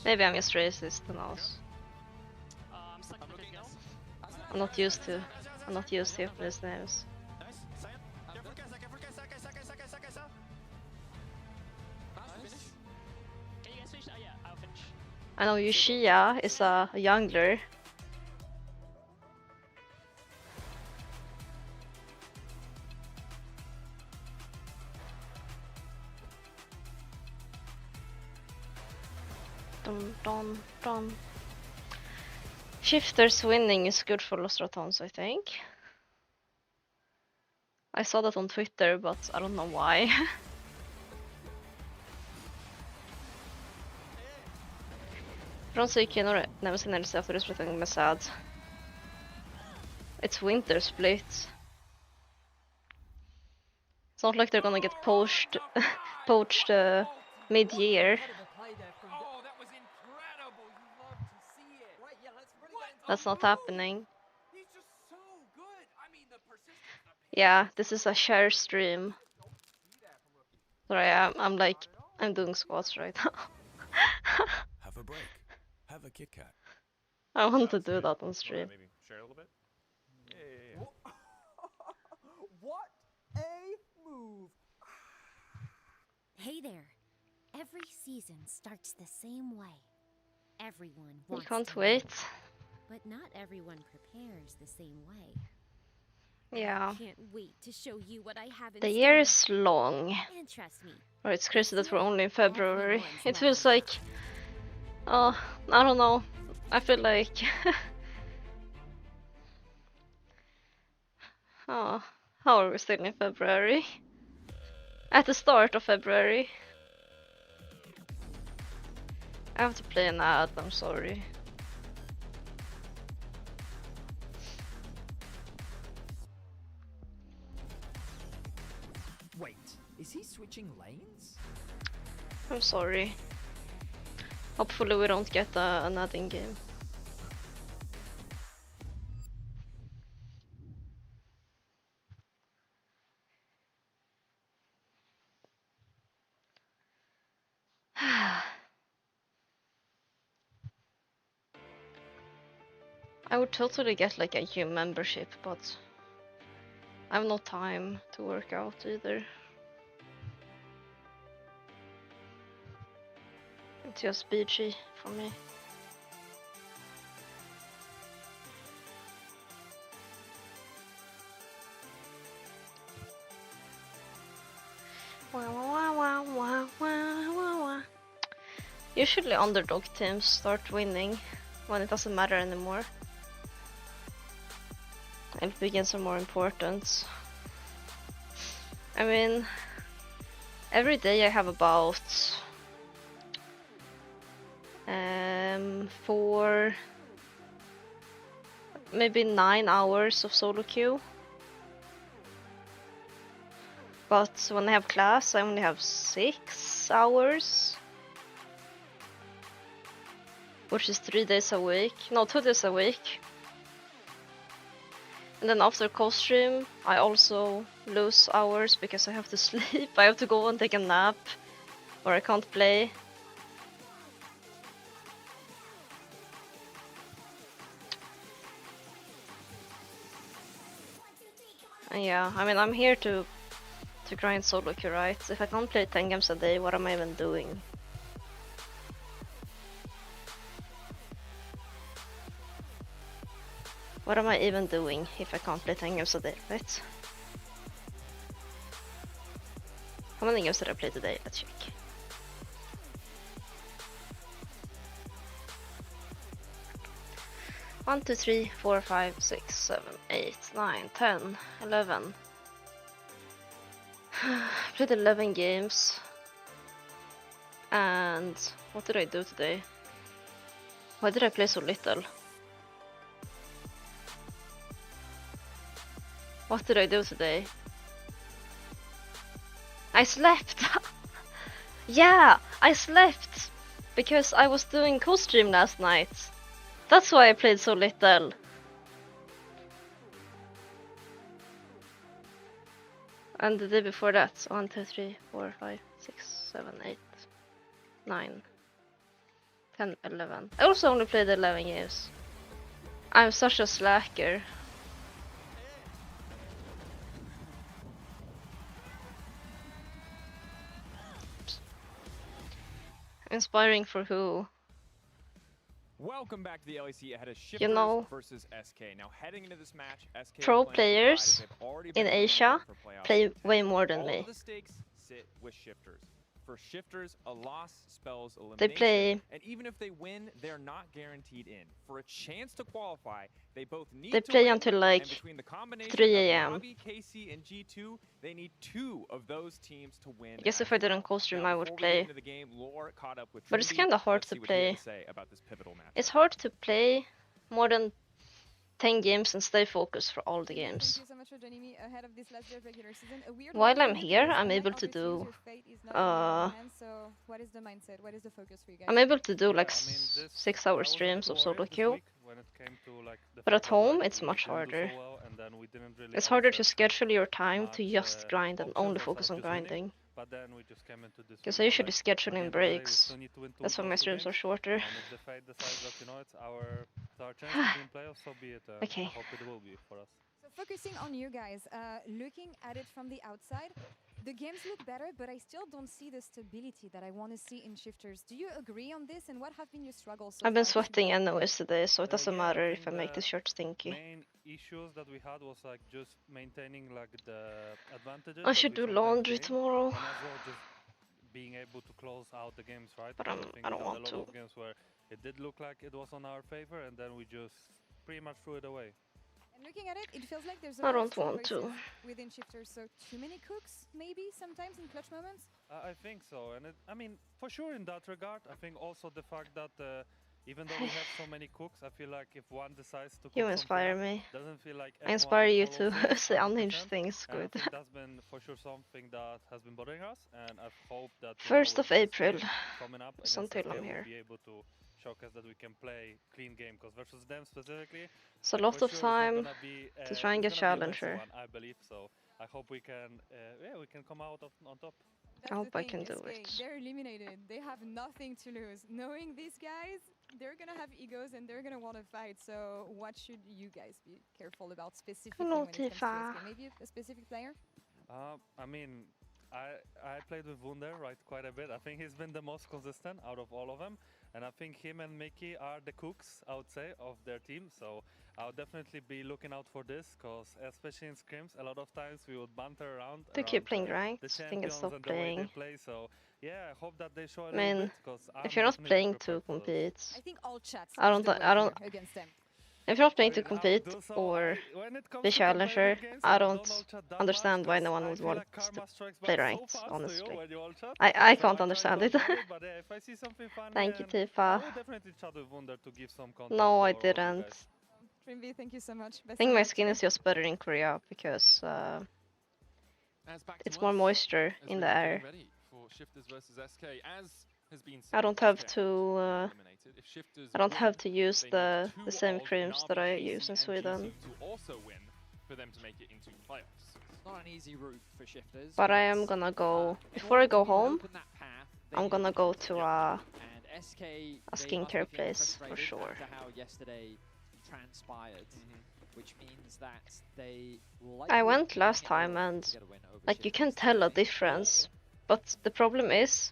Maybe I'm just racist, who knows? I'm not used to Japanese names. I know Yushiya is a youngler. dun, dun, dun. Shifters winning is good for Lost Ratons, I think. I saw that on Twitter, but I don't know why. Från psyken never seen LEC after this splitting me sad. It's winter split. It's not like they're gonna get poached mid-year. That's not happening. Yeah, this is a share stream. Sorry, I'm doing squats right now. Have a break. Have a Kit Kat. I want to do that on stream. Maybe share a little bit. What a move! Hey there. Every season starts the same way. Everyone You wants can't to wait. win, but not everyone prepares the same way. Yeah. Can't wait to show you what I have in The store. year is long. And trust me, Or it's crazy that we're only in February. It feels like... Oh, I don't know. I feel like... Oh, how are we still in February? At the start of February. I have to play an ad, I'm sorry. Wait, is he switching lanes? I'm sorry. Hopefully we don't get an ad in game. I would totally get like a gym membership, but I have no time to work out either. It's just BG for me. Wah, wah, wah, wah, wah, wah, wah. Usually underdog teams start winning when it doesn't matter anymore. And begins are more important. I mean, every day I have about 4, maybe 9 hours of solo queue. But when I have class, I only have 6 hours. Which is 3 days a week. No, 2 days a week. And then after co-stream, I also lose hours because I have to sleep. I have to go and take a nap, or I can't play. And yeah, I mean, I'm here to grind solo queue, right? If I can't play 10 games a day, what am I even doing? What am I even doing if I can't play 10 games a day, right? How many games did I play today? Let's check. One, 2, 3, 4, 5, 6, 7, 8, 9, 10, 11. Played 11 games. And what did I do today? Why did I play so little? What did I do today? I slept! Yeah, I slept! Because I was doing co-stream last night. That's why I played so little. And the day before that, 1, 2, 3, 4, 5, 6, 7, 8, 9, 10, 11. I also only played 11 games. I'm such a slacker. Inspiring for who? Welcome back to the LEC ahead of Shifters You know, versus SK. Now heading into this match, SK pro playing players they've already in been Asia for playoffs. play way more than All me. of the stakes sit with Shifters. For Shifters, a loss spells They elimination. play. And even if they win, they're not guaranteed in. For a chance to qualify, they both need They to play win, until like and between the combination 3 of a.m. Navi, KC, and G2, they need 2 of those teams to win. I guess if as I didn't well. co-stream, Now, I would before we get play. into the game, Lore caught up with But it's Trimby. kind of hard Let's to see what he had play. to say about this pivotal match. It's hard to play more than 10 games and stay focused for all the games. Thank you so much for joining me ahead of this last day of regular season. A weird While one I'm for you here, because I'm unlike able to other teams, do. your fate is not in your own hands, so what is the mindset? What is the focus for you guys? I'm able to do Yeah, like I mean, this- 6-hour I was a streams bit of solo worried this queue. week when it came to, like, the But at fact that, home, like, it's we much didn't do so harder. well, and then we didn't really It's harder to have schedule your time to much, just grind and options only outside focus of on just winning. grinding. But then we just came into this Because week, I you know, usually like, schedule at the in end of the day, we breaks. still need to win two That's why my those two streams are games. shorter. And if the fate decides that, you know, it's our chance to be in playoffs, so be it. Okay. I hope it will be for us. So focusing on you guys, looking at it from the outside, the games look better, but I still don't see the stability that I want to see in Shifters. Do you agree on this, and what have been your struggles so I've been far? sweating anyways today, so it doesn't Yeah, matter I if I think make the the shirt stinky. main issues that we had was like just maintaining like the advantages. I that should we do sometimes laundry gain, tomorrow. and as well just being able to close out the games, right? But Because I think I we don't had want a lot to. of games where it did look like it was on our favor, and then we just pretty much threw it away. And looking at it, it feels like there's a I lot of don't want strong to. voices within Shifters, so too many cooks, maybe, sometimes in clutch moments? I think so, and I mean, for sure in that regard, I think also the fact that even though we have so many cooks, I feel like if one decides to cook You something inspire up, me. doesn't feel like I inspire you everyone to follows it say unhinged 100%, things. and I Good. think that's been for sure something that has been bothering us, and I hope that you know, 1st with of this April. game coming up It's against until SK, I'm we'll here. be able to showcase that we can play clean game, because versus them specifically, It's a like, lot for of sure it's not time gonna be, to try and it's get gonna be a messy challenger. one, I believe. So I hope we can, yeah, we can come out on top. That's I hope the I thing, can do SK, it. they're eliminated. They have nothing to lose. Knowing these guys, they're gonna have egos and they're gonna want to fight. So what should you guys be careful about specifically Hello, when it comes to Tifa. SK? Maybe a specific player? I mean, I played with Wunder right quite a bit. I think he's been the most consistent out of all of them, and I think him and Mickey are the cooks, I would say, of their team. So I'll definitely be looking out for this, because especially in scrims, a lot of times we would banter around. Do you keep playing the ranked? I think I champions stopped and the way they playing. play. So yeah, I hope that they show a I little mean, bit, because if you're not definitely playing to prepared for those. compete, I think all chats I is don't. the I way don't. here against them. If you're not I playing to mean, I would compete do so. or When it comes be to challenger, competitive games, I I don't all chat that understand much, why 'cause no one I would feel want like to karma strikes play back so ranked. fast to you Honestly, when you all chat. I So I can't try to understand it. avoid it, but yeah, if I see something funny, Thank you, and I Tifa. will definitely chat with Wunder to give some context No, I for all of you didn't. guys. Trimby, thank you so much. I Best think of my luck skin today. is just better in Korea because As back to it's more us, moisture as in we're the getting air. ready for Shifters versus SK, as has been I said, don't have SK to. eliminated. If Shifters I don't have win, to use they the need same two of creams that Navi, I KC, use in and Sweden. G2 to also win for them to make it into playoffs. It's not an easy route for Shifters. But I am gonna go before I go home. I'm gonna go to a skincare place for sure. After how yesterday transpired, which means that they I went last time and like you can tell a difference, but the problem is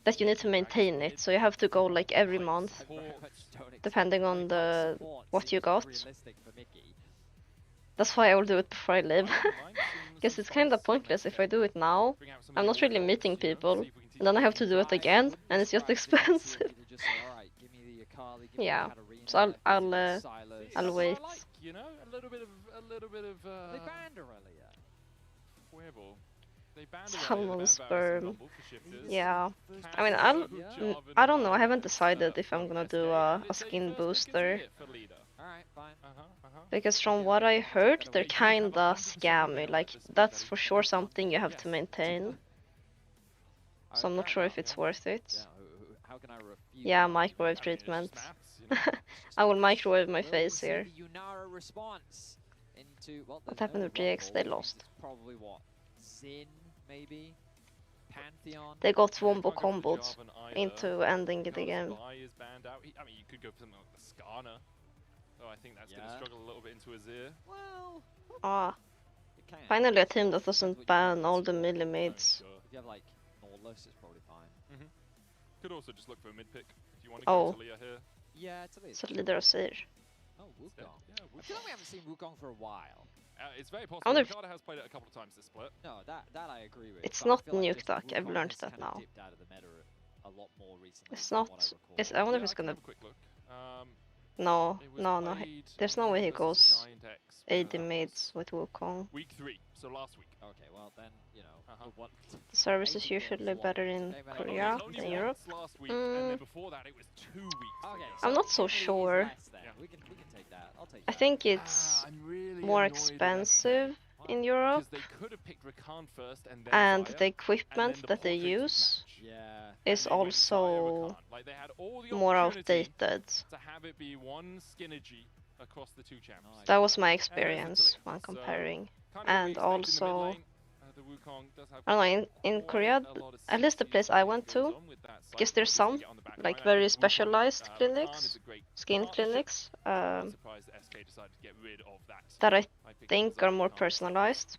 that you need to maintain it, so you have to go like every month, depending on the what you got. That's why I will do it before I leave, because it's kind of pointless if I do it now. I'm not really meeting people, and then I have to do it again, and it's just expensive. Yeah, so I'll wait. You know, a little bit of They banned Aurelia. Fuego. They banned Salmon sperm. for Shifters. Yeah, I mean I don't know. I haven't decided if I'm gonna do a skin booster. Alright, fine. Because from what I heard, they're kinda scammy. Like, that's for sure something you have to maintain. So I'm not sure if it's worth it. How can I refute? Yeah, microwave treatment. I will microwave my face here. Yunara response into What happened with GX? They lost. Probably what? Zin, maybe? Pantheon? They got wombo comboed into ending the game. Spy is banned out. I mean, you could go for something like the Skarner. Oh, I think that's going to struggle a little bit into his ear. Well, Ah, finally a team that doesn't ban all the melee mates. if you have like Nautilus, it's probably fine. Could also just look for a mid pick if you want to Oh. go to Leah here. Yeah, it's a lead. Så lider och säger. Oh, Wukong. Yeah, I feel like we haven't seen Wukong for a while. It's very I possible. wonder if Ricardo has played it a couple of times this split. No, that I agree with. it's but I not feel like Nuke just Duck. I've Wukong learned has that kind of now. dipped out of the meta a lot more recently. It's from not. what I recall. It's, I wonder if Yeah, it's I can gonna. have a quick look. No, It was no, no. played There's no way he versus goes Giant X, AD whenever that mids was. with Wukong. Week 3, so last week. Okay, well then, you know, what The service is 80 usually kills, better in Game of Korea Only than once Europe. last week, and then before that it was 2 weeks. Okay, ago. I'm not so generally is sure. less then. We can take that. I'll take I that. think it's I'm really more annoyed with expensive in Europe, because they could have picked Rakan first and then and Xayah, the equipment and then the that they portraits use match. Yeah. is And they went Xayah, also Rakan. Like, they had all the more opportunity outdated. to have it be one synergy across the 2 champs. That was my And there's experience Italy. when So, comparing. kind of what we And expect in the mid also, lane. The Wukong does have I don't know, in quite Korea, a lot of at least the CC place I that went goes to, on with that site. because there's Obviously, some get on the back like line. I very think Wukong, specialized Rakan is clinics, a great skin partnership. clinics, I'm surprised that SK decided to get rid of that. that I picked think Xayah are more Rakan. personalized.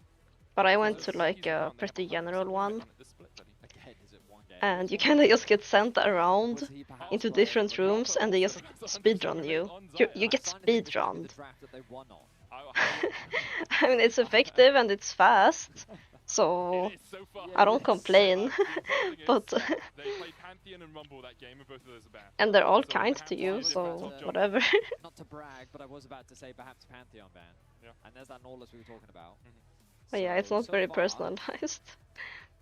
But I went So to like Ziggy's a Rakan, they pretty have 100% general win one, rate on it this split, buddy. Again, is it one game? and you kind of just get sent around Was he perhaps into like different Rakan rooms, and they just speedrun you. You get I'm starting to think this might be speedrunned. the draft that they won on. I mean, it's effective and it's fast, so It is so far. I don't complain. The important thing But is, they played Pantheon and Rumble that game, and both of those are banned. and they're all So kind perhaps to you, it's so top jungle. whatever. Not to brag, but I was about to say perhaps Pantheon ban. Yeah. And there's that Nautilus we were talking about. But yeah, it's So- not so very far, personalized.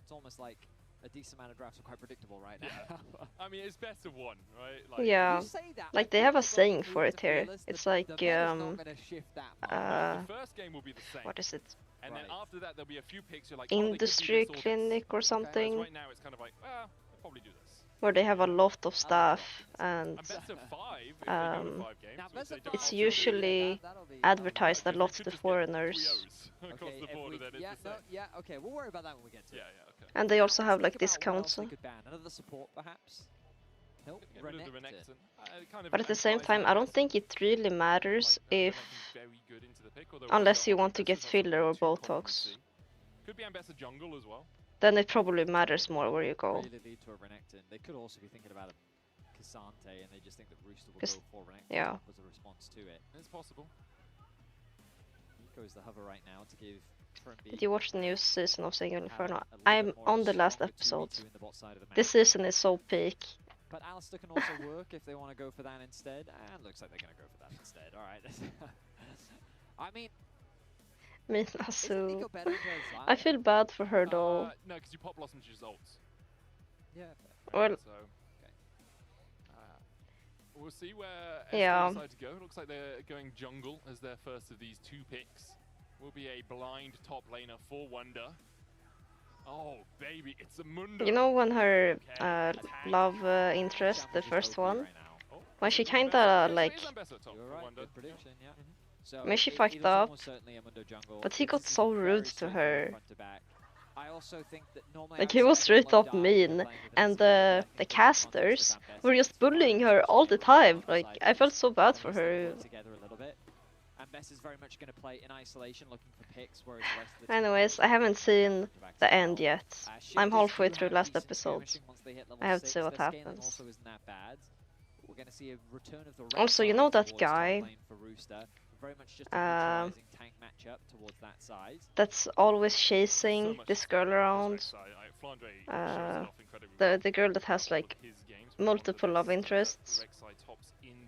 It's almost like a decent amount of drafts are quite predictable right now. I mean, it's best of 1, right? Yeah, You say that, like I they think have a they've got saying moved for it to here. Fearless. It's The like meta's not gonna shift that much. The first game will be the same. what is it? And Right. then after that, there'll be a few picks. You're like, oh, they could do Industry this or this. clinic or Whereas something, right now, it's kind of like, well, I'll probably do this. where they have a lot of staff, and And best of 5 if they go to 5 games. Now, which best they of don't it's often do. usually that'll be advertised a lot They to could just get foreigners. 3-0s across Okay, the if board, we, and then it's yeah, the same. yeah, okay, we'll worry about that when we get to it. Yeah, okay. And they also have Let's like think about what else discounts. they could ban. Another support, perhaps? Nope, Get rid of the Renekton. Renekton. Kind of But at the same implies time, that I don't Renekton- think it really matters if, Renekton's very good into the pick, although unless also you want to get Ambassador's not filler or too common to Botox, see. Could be Ambassador jungle as well. then it probably matters more where you go. Really lead to a Renekton. They could also be thinking about a Cassante, and they just think that Rooster will Cause- go for Renekton yeah. as a response to it. It's possible. Eco is the hover right now to give Trimby Did you watch the new season of Single Inferno? a little I'm bit more on of the a last stronger 2v2 episode. in the bot side of the map. This season is so peak. But Alistair can also work if they want to go for that instead. And looks like they're going to go for that instead. All right. I mean, isn't Minasu. Eco better than Zaya? I feel bad for her though. No, because you pop Blossom to just ults. Yeah. Well, So, we'll see where SK Yeah. decide to go. Looks like they're going jungle as their first of these 2 picks. Will be a blind top laner for Wonder. Oh, baby, it's a Mundo. you know when her love interest, the first one, when she kinda like, You're right. Good prediction. Yeah. So I mean, she it fucked was up, almost certainly a Mundo jungle. but he got This is so very rude to straightforward her. front to back. I also think that normally Like I'd he say was everyone straight up died mean, playing with and SK, but I the think this casters context is were our just best. bullying her all the time. Like I felt so bad for her. Work together a little bit. And Bess is very much going to play in isolation, looking for picks, whereas the rest of the team Anyways, I haven't seen the end yet. Shifters I'm halfway do through have last decent episode. skirmishing once they hit level I have to 6. see what Their scaling happens. also isn't that bad. We're going to see a return of the red Also, you side know that towards top guy, lane for Rooster. Very much just a neutralizing tank matchup towards that side. that's always chasing this girl around. The girl that has like multiple love interests,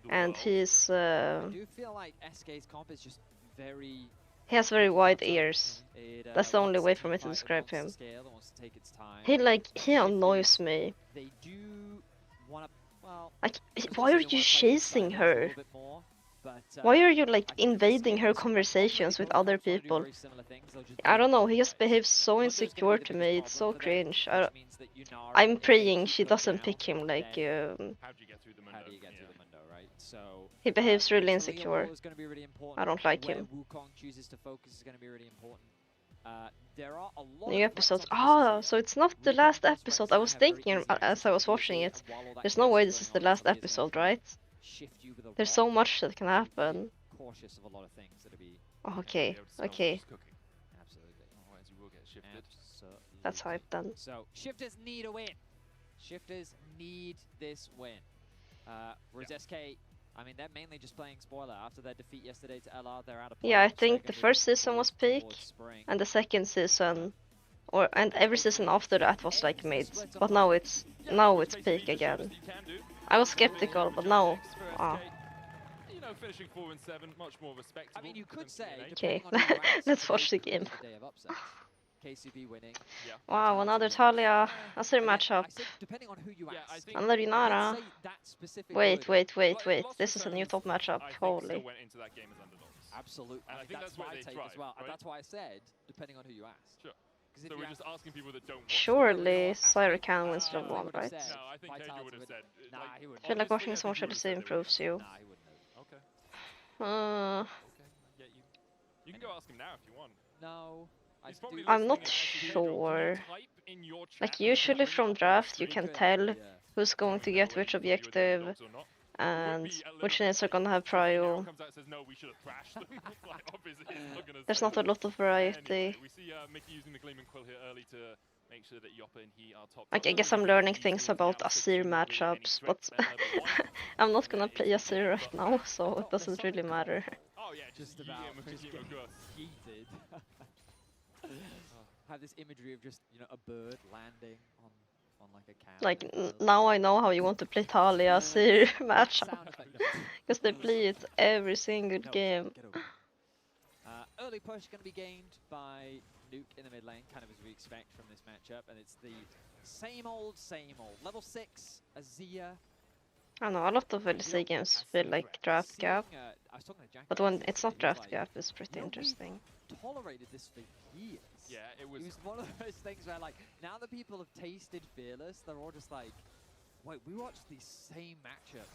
and he's I do feel like SK's comp is just very... he has very wide ears. It, That's the only wants way to for me to fight, it describe wants to him. scale, it wants to take its time. He annoys me. They do want to... Well... Like, I was gonna why say are they you wanna play chasing sidelines a her? little bit more, but, Why are you like I think the invading her skills, conversations with other both trying to do people? very similar things, they'll just I do don't know, it he just different behaves ways. so Mundo's gonna be insecure the to biggest me, it's so problem for them, cringe. which means that Yunara, I'm if they praying keep she them doesn't down, pick him like then How do you get through the Mundo? how do you get through the Mundo, right? So he behaves really Talia insecure. role is going to be really important. I don't like Where him. Wukong chooses to focus is going to be really important. There are a lot New of threats episodes. on Ah, position so here. it's not the Wukong last does episode. right I to was have very thinking easy as access I to was the watching field, it. and while all that There's no chaos way is this is going the on, last somebody is going episode, to right? shift you with a There's rock. so much that can happen. Cautious of a lot of things that'll be Okay, okay. absolutely. Otherwise you will get shifted. Absolutely. That's hype then. So shifters need a win. Shifters need this win. Whereas SK, I mean, they're mainly just playing spoiler. After their defeat yesterday to LR, they're out of Yeah, I playoffs. think They're the gonna be first season looking was peak, towards spring. and the second season, and every season after that was like mid. But now it's peak again. I was skeptical, but now, You know, finishing 4 and 7, much more respectable. I mean, you could say, okay, depending on who you ask, let's today watch the could be game. the day of upset. KCB winning. Yeah. Wow, another Talia Azir matchup. I said depending on who you ask. Another Inara. Say that specific Wait. word. This is a new top matchup. Holy. Went into that game as underdogs. Absolutely. And I think that's my where they take thrive, as well. right? And that's why I said, depending on who you ask. Sure. So we're just asking people that don't watch. Surely Syrakan wins job 1, right? No, I think KJ would have said. Nah, he wouldn't. I feel like watching so much of the same improves you. Nah, he wouldn't have. Okay. Uh, Yeah, you can go ask him now if you want. No. I'm not sure. Like usually from draft you can tell who's going to get which objective and which units are gonna have prio. There's not a lot of variety. We see Mickey using the Gleaming Quill here early to make sure that Yoppa and he are top. Like I guess I'm learning things about Azir matchups, but I'm not gonna play Azir right now, so it doesn't really matter. Oh yeah, just about yeeted. Have this imagery of just, you know, a bird landing on like a cow. Like now I know how you want to play Talia Azir matchup, because they play it every single game. Early push going to be gained by Nuke in the mid lane, kind of as we expect from this matchup, and it's the same old. Level 6, Azia. I don't know, a lot of LEC games feel like draft gap, but when it's not draft gap, it's pretty interesting. Tolerated this for years. Yeah, it was one of those things where, like, now that people have tasted Fearless, they're all just like, wait, we watched the same matchup.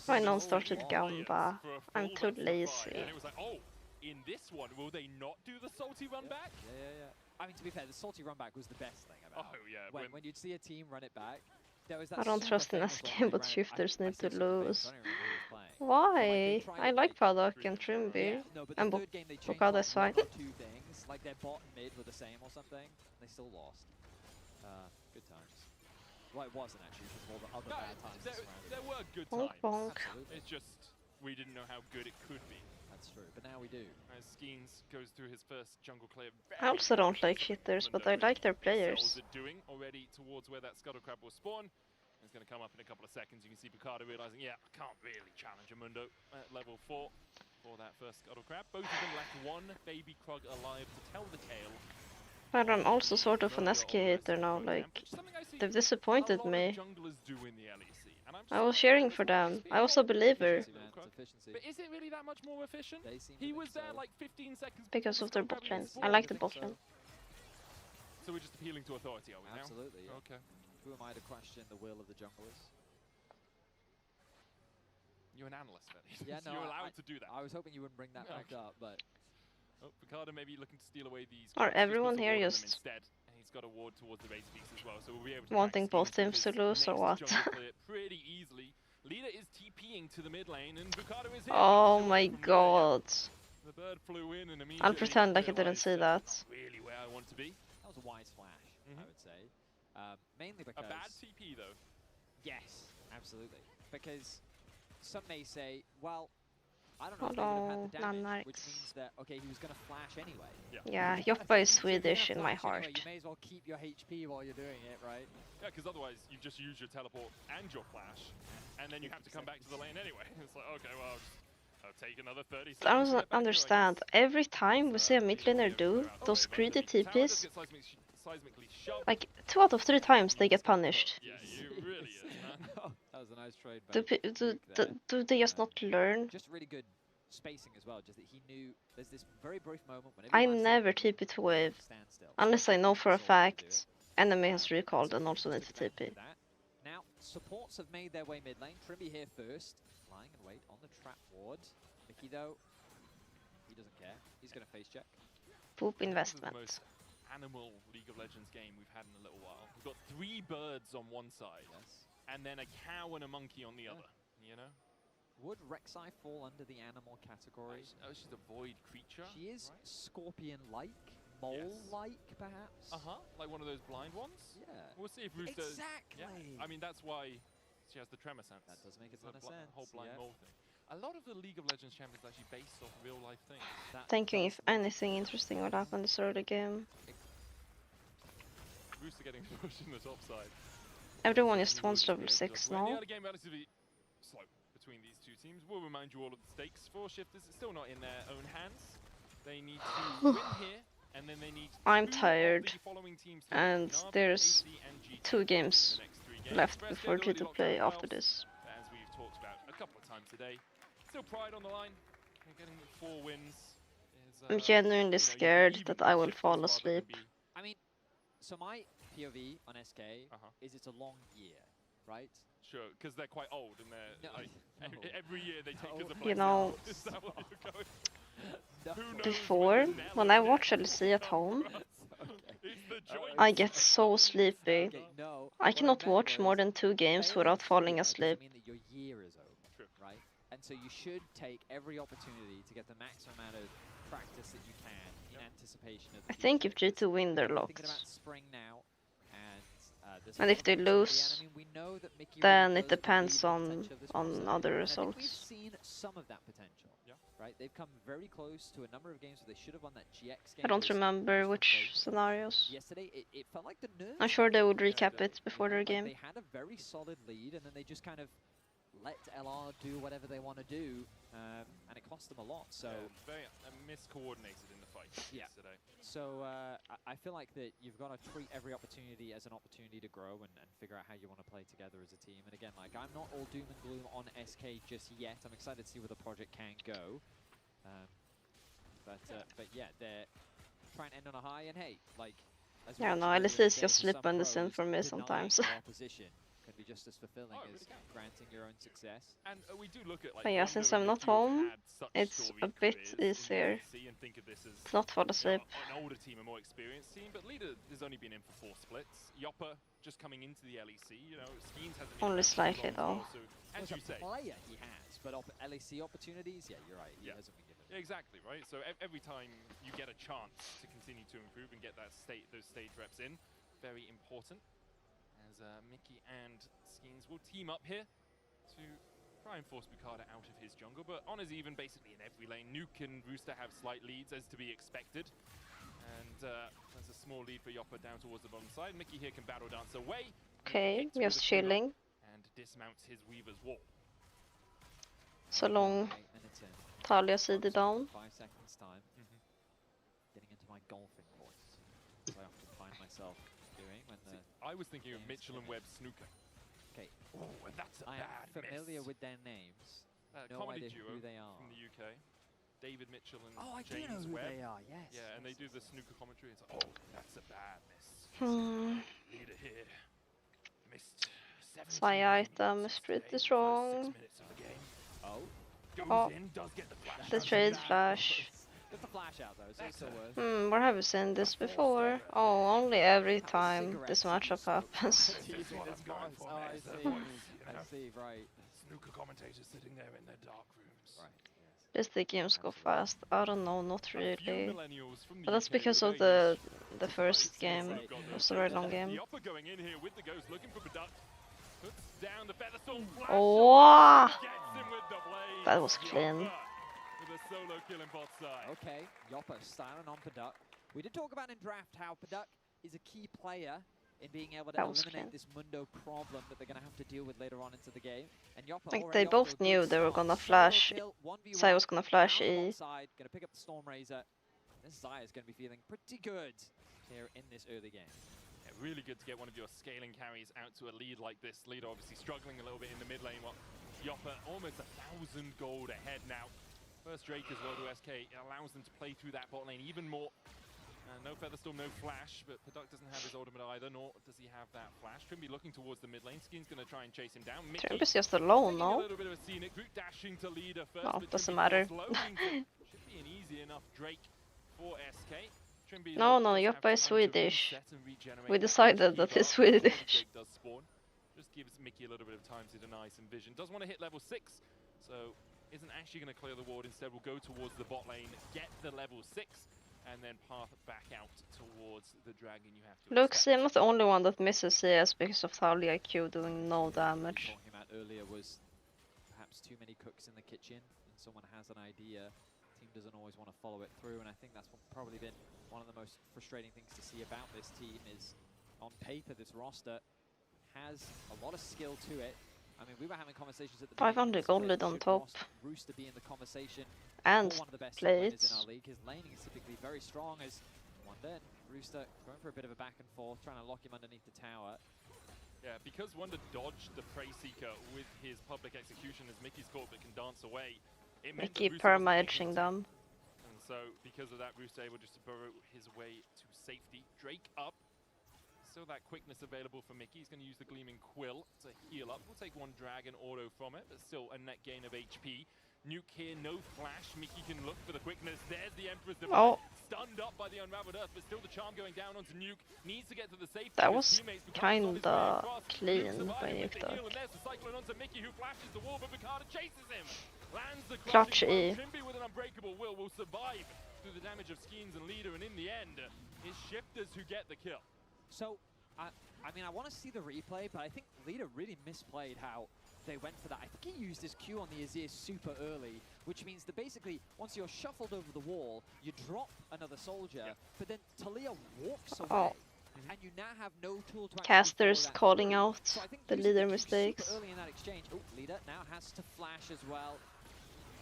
I non-started Gamba. I'm too lazy. And it was like, oh, in this one, will they not do the salty run back? Yeah. I mean, to be fair, the salty run back was the best thing about it. Oh, yeah. When you'd see a team run it back, there was that I don't trust in famous this one game, where but they ran it- shifters need to I still lose. don't even remember who was playing. Why? tried I it, like Paddock and Trimby. No, but And the third game they changed Bokada is fine. one or two things, like their bot and mid were the same or something. They still lost. Good times. Well, it wasn't actually because of all the other bad times. There were good Bonk, times. bonk. Absolutely. It's just we didn't know how good it could be. That's true, but now we do. As Skeens goes through his first jungle clear. I also don't like shitters, but I like their players. Doing already towards where that Scuttle Crab will spawn. It's going to come up in a couple of seconds. You can see Bukada realizing, yeah, I can't really challenge a Mundo at level 4 for that first Scuttle Crab. Both of them left one baby Krug alive to tell the tale. But I'm also sort of an SK hater now, like, they've disappointed me. I was cheering for them. I was a believer. But is it really that much more efficient? He was there like 15 seconds Because of their bot lane. I like the bot lane. So we're just appealing to authority, are we now? Absolutely, yeah. Okay. Who am I to question the will of the junglers? You're an analyst, Fetty. Yeah, no, You're allowed to do that. I was hoping you wouldn't bring that back up, but... Oh, Bukada maybe looking to steal away these... Or everyone here just... Instead. And he's got a ward towards the base piece as well, so we'll be able to... wanting both teams to lose, or what? Pretty easily. Leader is TPing to the mid lane, and Bukada is here. Oh my god. The bird flew in and immediately... I'll pretend like I didn't see that. Really where I want to be. That was a wise flash, I would say. Mainly because... A bad TP, though. Yes, absolutely. Because some may say, well, I don't know if Hold they would have on, had the damage, Nanite. which means that, okay, he was going to flash anyway. Yeah, Yoppa is Swedish in my Flash anyway, heart. you may as well keep your HP while you're doing it, right? Yeah, because otherwise you just use your teleport and your flash, and then you have to come back to the lane anyway. It's like, okay, well, I'll take another 30 seconds. I don't understand. Every time we see a mid laner do those greedy TPs, like 2 out of 3 times they get punished. Yeah, you really is, man. That was a nice trade. Do they just not learn? Just really good spacing as well, just that he knew there's this very brief moment when I never TP to wave, unless I know for a fact enemy has recalled and also need to TP. Now, supports have made their way mid lane. Trimby here first, lying in wait on the trap ward. Mickey though, he doesn't care. He's going to face check. Poop investment. Animal League of Legends game we've had in a little while. We've got 3 birds on one side, and then a cow and a monkey on the other, you know? Would Rek'Sai fall under the animal category? Oh, she's a void creature. She is scorpion-like, mole-like, perhaps? Like one of those blind ones? Yeah. We'll see if Rooster... Exactly! Yeah. I mean, that's why she has the tremor sense. That does make a ton of The sense, whole blind yeah. mole thing. A lot of the League of Legends champions are actually based off real life things. Thinking if anything interesting would happen this early game. Rooster getting pushed in the top side. Everyone just wants level 6 The now. early game relatively slow between these two teams. We'll remind you all of the stakes for Shifters. It's still not in their own hands. They need to win here, and then they need I'm two of tired, the following teams to and Navi, there's AC, and G2 2 in games the next 3 games. left Express before they've already G2 locked play in after themselves, this. as we've talked about a couple of times today. Still pride on the line. They're getting 4 wins. I'm genuinely scared that I will fall asleep. I mean, so my POV on SK is it's a long year, right? Sure, because they're quite old and they're like every year they take us a You place know, out. Is that what you're going? before, when I watch LEC at home, I get so sleepy. I cannot watch more than 2 games without falling asleep. Mean that your year is over, right? And so you should take every opportunity to get the maximum amount of practice that you can in anticipation of the I think if G2 win, they're locked. And if they lose, then it depends on other We've results. seen some of that potential, right? They've come very close to a number of games where they should have won that GX game. I don't remember which scenarios. Yesterday, it felt like the nerves. I'm sure they would recap it before their game. They had a very solid lead, and then they just kind of let LR do whatever they want to do, and it cost them a lot. So very miscoordinated in the fight yesterday. So I feel like that you've got to treat every opportunity as an opportunity to grow and figure out how you want to play together as a team. And again, like I'm not all doom and gloom on SK just yet. I'm excited to see where the project can go. But yeah, they're trying to end on a high. And hey, like as Yeah, no, LEC is just slipping this in for me sometimes. Can be just as fulfilling as granting your own success. And we do look at like But yeah, since I'm not home, it's a bit easier. It's not fall asleep. An older team, a more experienced team, but Leader has only been in for 4 splits. Yopper just coming into the LEC, you know, Skeens hasn't been Only slightly though. So, as you say, player he has, but LEC opportunities, yeah, you're right, he hasn't been given. Yeah, exactly, right? So every time you get a chance to continue to improve and get that those stage reps in, very important. As Mickey and Skeens will team up here to try and force Bukada out of his jungle, but Honor's even basically in every lane. Nuke and Rooster have slight leads as to be expected, and there's a small lead for Yopper down towards the bottom side. Mickey here can battle dance away. Okay, just chilling. And dismounts his Weaver's wall. So long. Talia CD down. 5 seconds time. Getting into my golfing voice, as I often find myself doing when the. I was thinking of Mitchell and Webb snooker. Okay. Oh, and that's a I bad am familiar with their names. No comedy idea duo who they are. from the UK. David Mitchell and I James do know who Webb. they are. Yes. Yeah, and they do the snooker commentary. It's like, oh, that's a bad miss. Leader here missed 7. My item is pretty strong. 6 minutes of the game. Oh, in, does get the flash. the trade flash. Get the flash out though, so it's still worth. Where have we seen this before? Oh, only every time this matchup happens. I see, right. Snooker commentators sitting there in their dark rooms. Right. Does the games go fast? I don't know, not really. But that's because of the first game. It was a very long game. Going in here with the ghost, looking for Product. Puts down the Featherstone flash. Oh, Gets him with the blade. that was clean. With a solo kill in bot side. Okay, Yopper styling on Product. We did talk about in draft how Product is a key player in being able to eliminate this Mundo problem that they're going to have to deal with later on into the game. And Yopper Like they both knew they were gonna flash. Sai was gonna flash E. Going to pick up the Storm Razor. This Zai is going to be feeling pretty good here in this early game. Yeah, really good to get one of your scaling carries out to a lead like this. Leader obviously struggling a little bit in the mid lane. What Yopper almost 1,000 gold ahead now. First Drake as well to SK. It allows them to play through that bot lane even more. No Featherstorm, no flash, but Product doesn't have his ultimate either, nor does he have that flash. Trimby looking towards the mid lane. Skin's going to try and chase him down. Trimby's just alone, no? A little bit of a scenic route, dashing to Leader first, No, but doesn't Trimby matter. should be an easy enough Drake for SK. Trimby No, Yoppa is Swedish. We decided that he's Swedish. Does spawn. Just gives Mickey a little bit of time to deny some vision. Does want to hit level 6, so isn't actually going to clear the ward. Instead, will go towards the bot lane, get the level 6, and then path back out towards the dragon. You have to. Look, see, I'm not the only one that misses CS because of Thalia IQ doing no damage. Talking about earlier was perhaps perhaps too many cooks in the kitchen and someone has an idea, team doesn't always want to follow it through, and I think that's probably been one of the most frustrating things to see about this team is on paper this roster has a lot of skill to it. I mean, we were having conversations at the 500 gold lead on top. Rooster be in the conversation and for one of the best plates. laners in our league. His laning is typically very strong as Wonder and Rooster going for a bit of a back and forth, trying to lock him underneath the tower. Yeah, because Wonder dodged the Prey Seeker with his public execution as Mickey's caught but can dance away. It meant Mickey that Rooster wasn't perma-edging able to- them. And so, because of that, Rooster able just to burrow his way to safety. Drake up. Still that quickness available for Mickey. He's going to use the Gleaming Quill to heal up. We'll take one Dragon auto from it, but still a net gain of HP. Nuke here, no flash. Mickey can look for the quickness. There's the Emperor's Divide. Stunned up by the Unraveled Earth, but still the charm going down onto Nuke. Needs to get to the safety. That was kinda clean by Nuke though. And there's the Cyclone onto Mickey, who flashes the wall, but Bukata chases him. Lands the Clutch crushing blow. E. Trimby with an Unbreakable will survive through the damage of Skeens and Leader, and in the end, it's Shifters who get the kill. So, I mean, I want to see the replay, but I think Leader really misplayed how they went for that. I think he used his Q on the Azir super early, which means that basically, once you're shuffled over the wall, you drop another soldier, but then Talia walks away, and you now have no tool to actually Casters follow that calling through. out So I think the using leader Q mistakes. super early in that exchange. Oh, Leader now has to flash as well,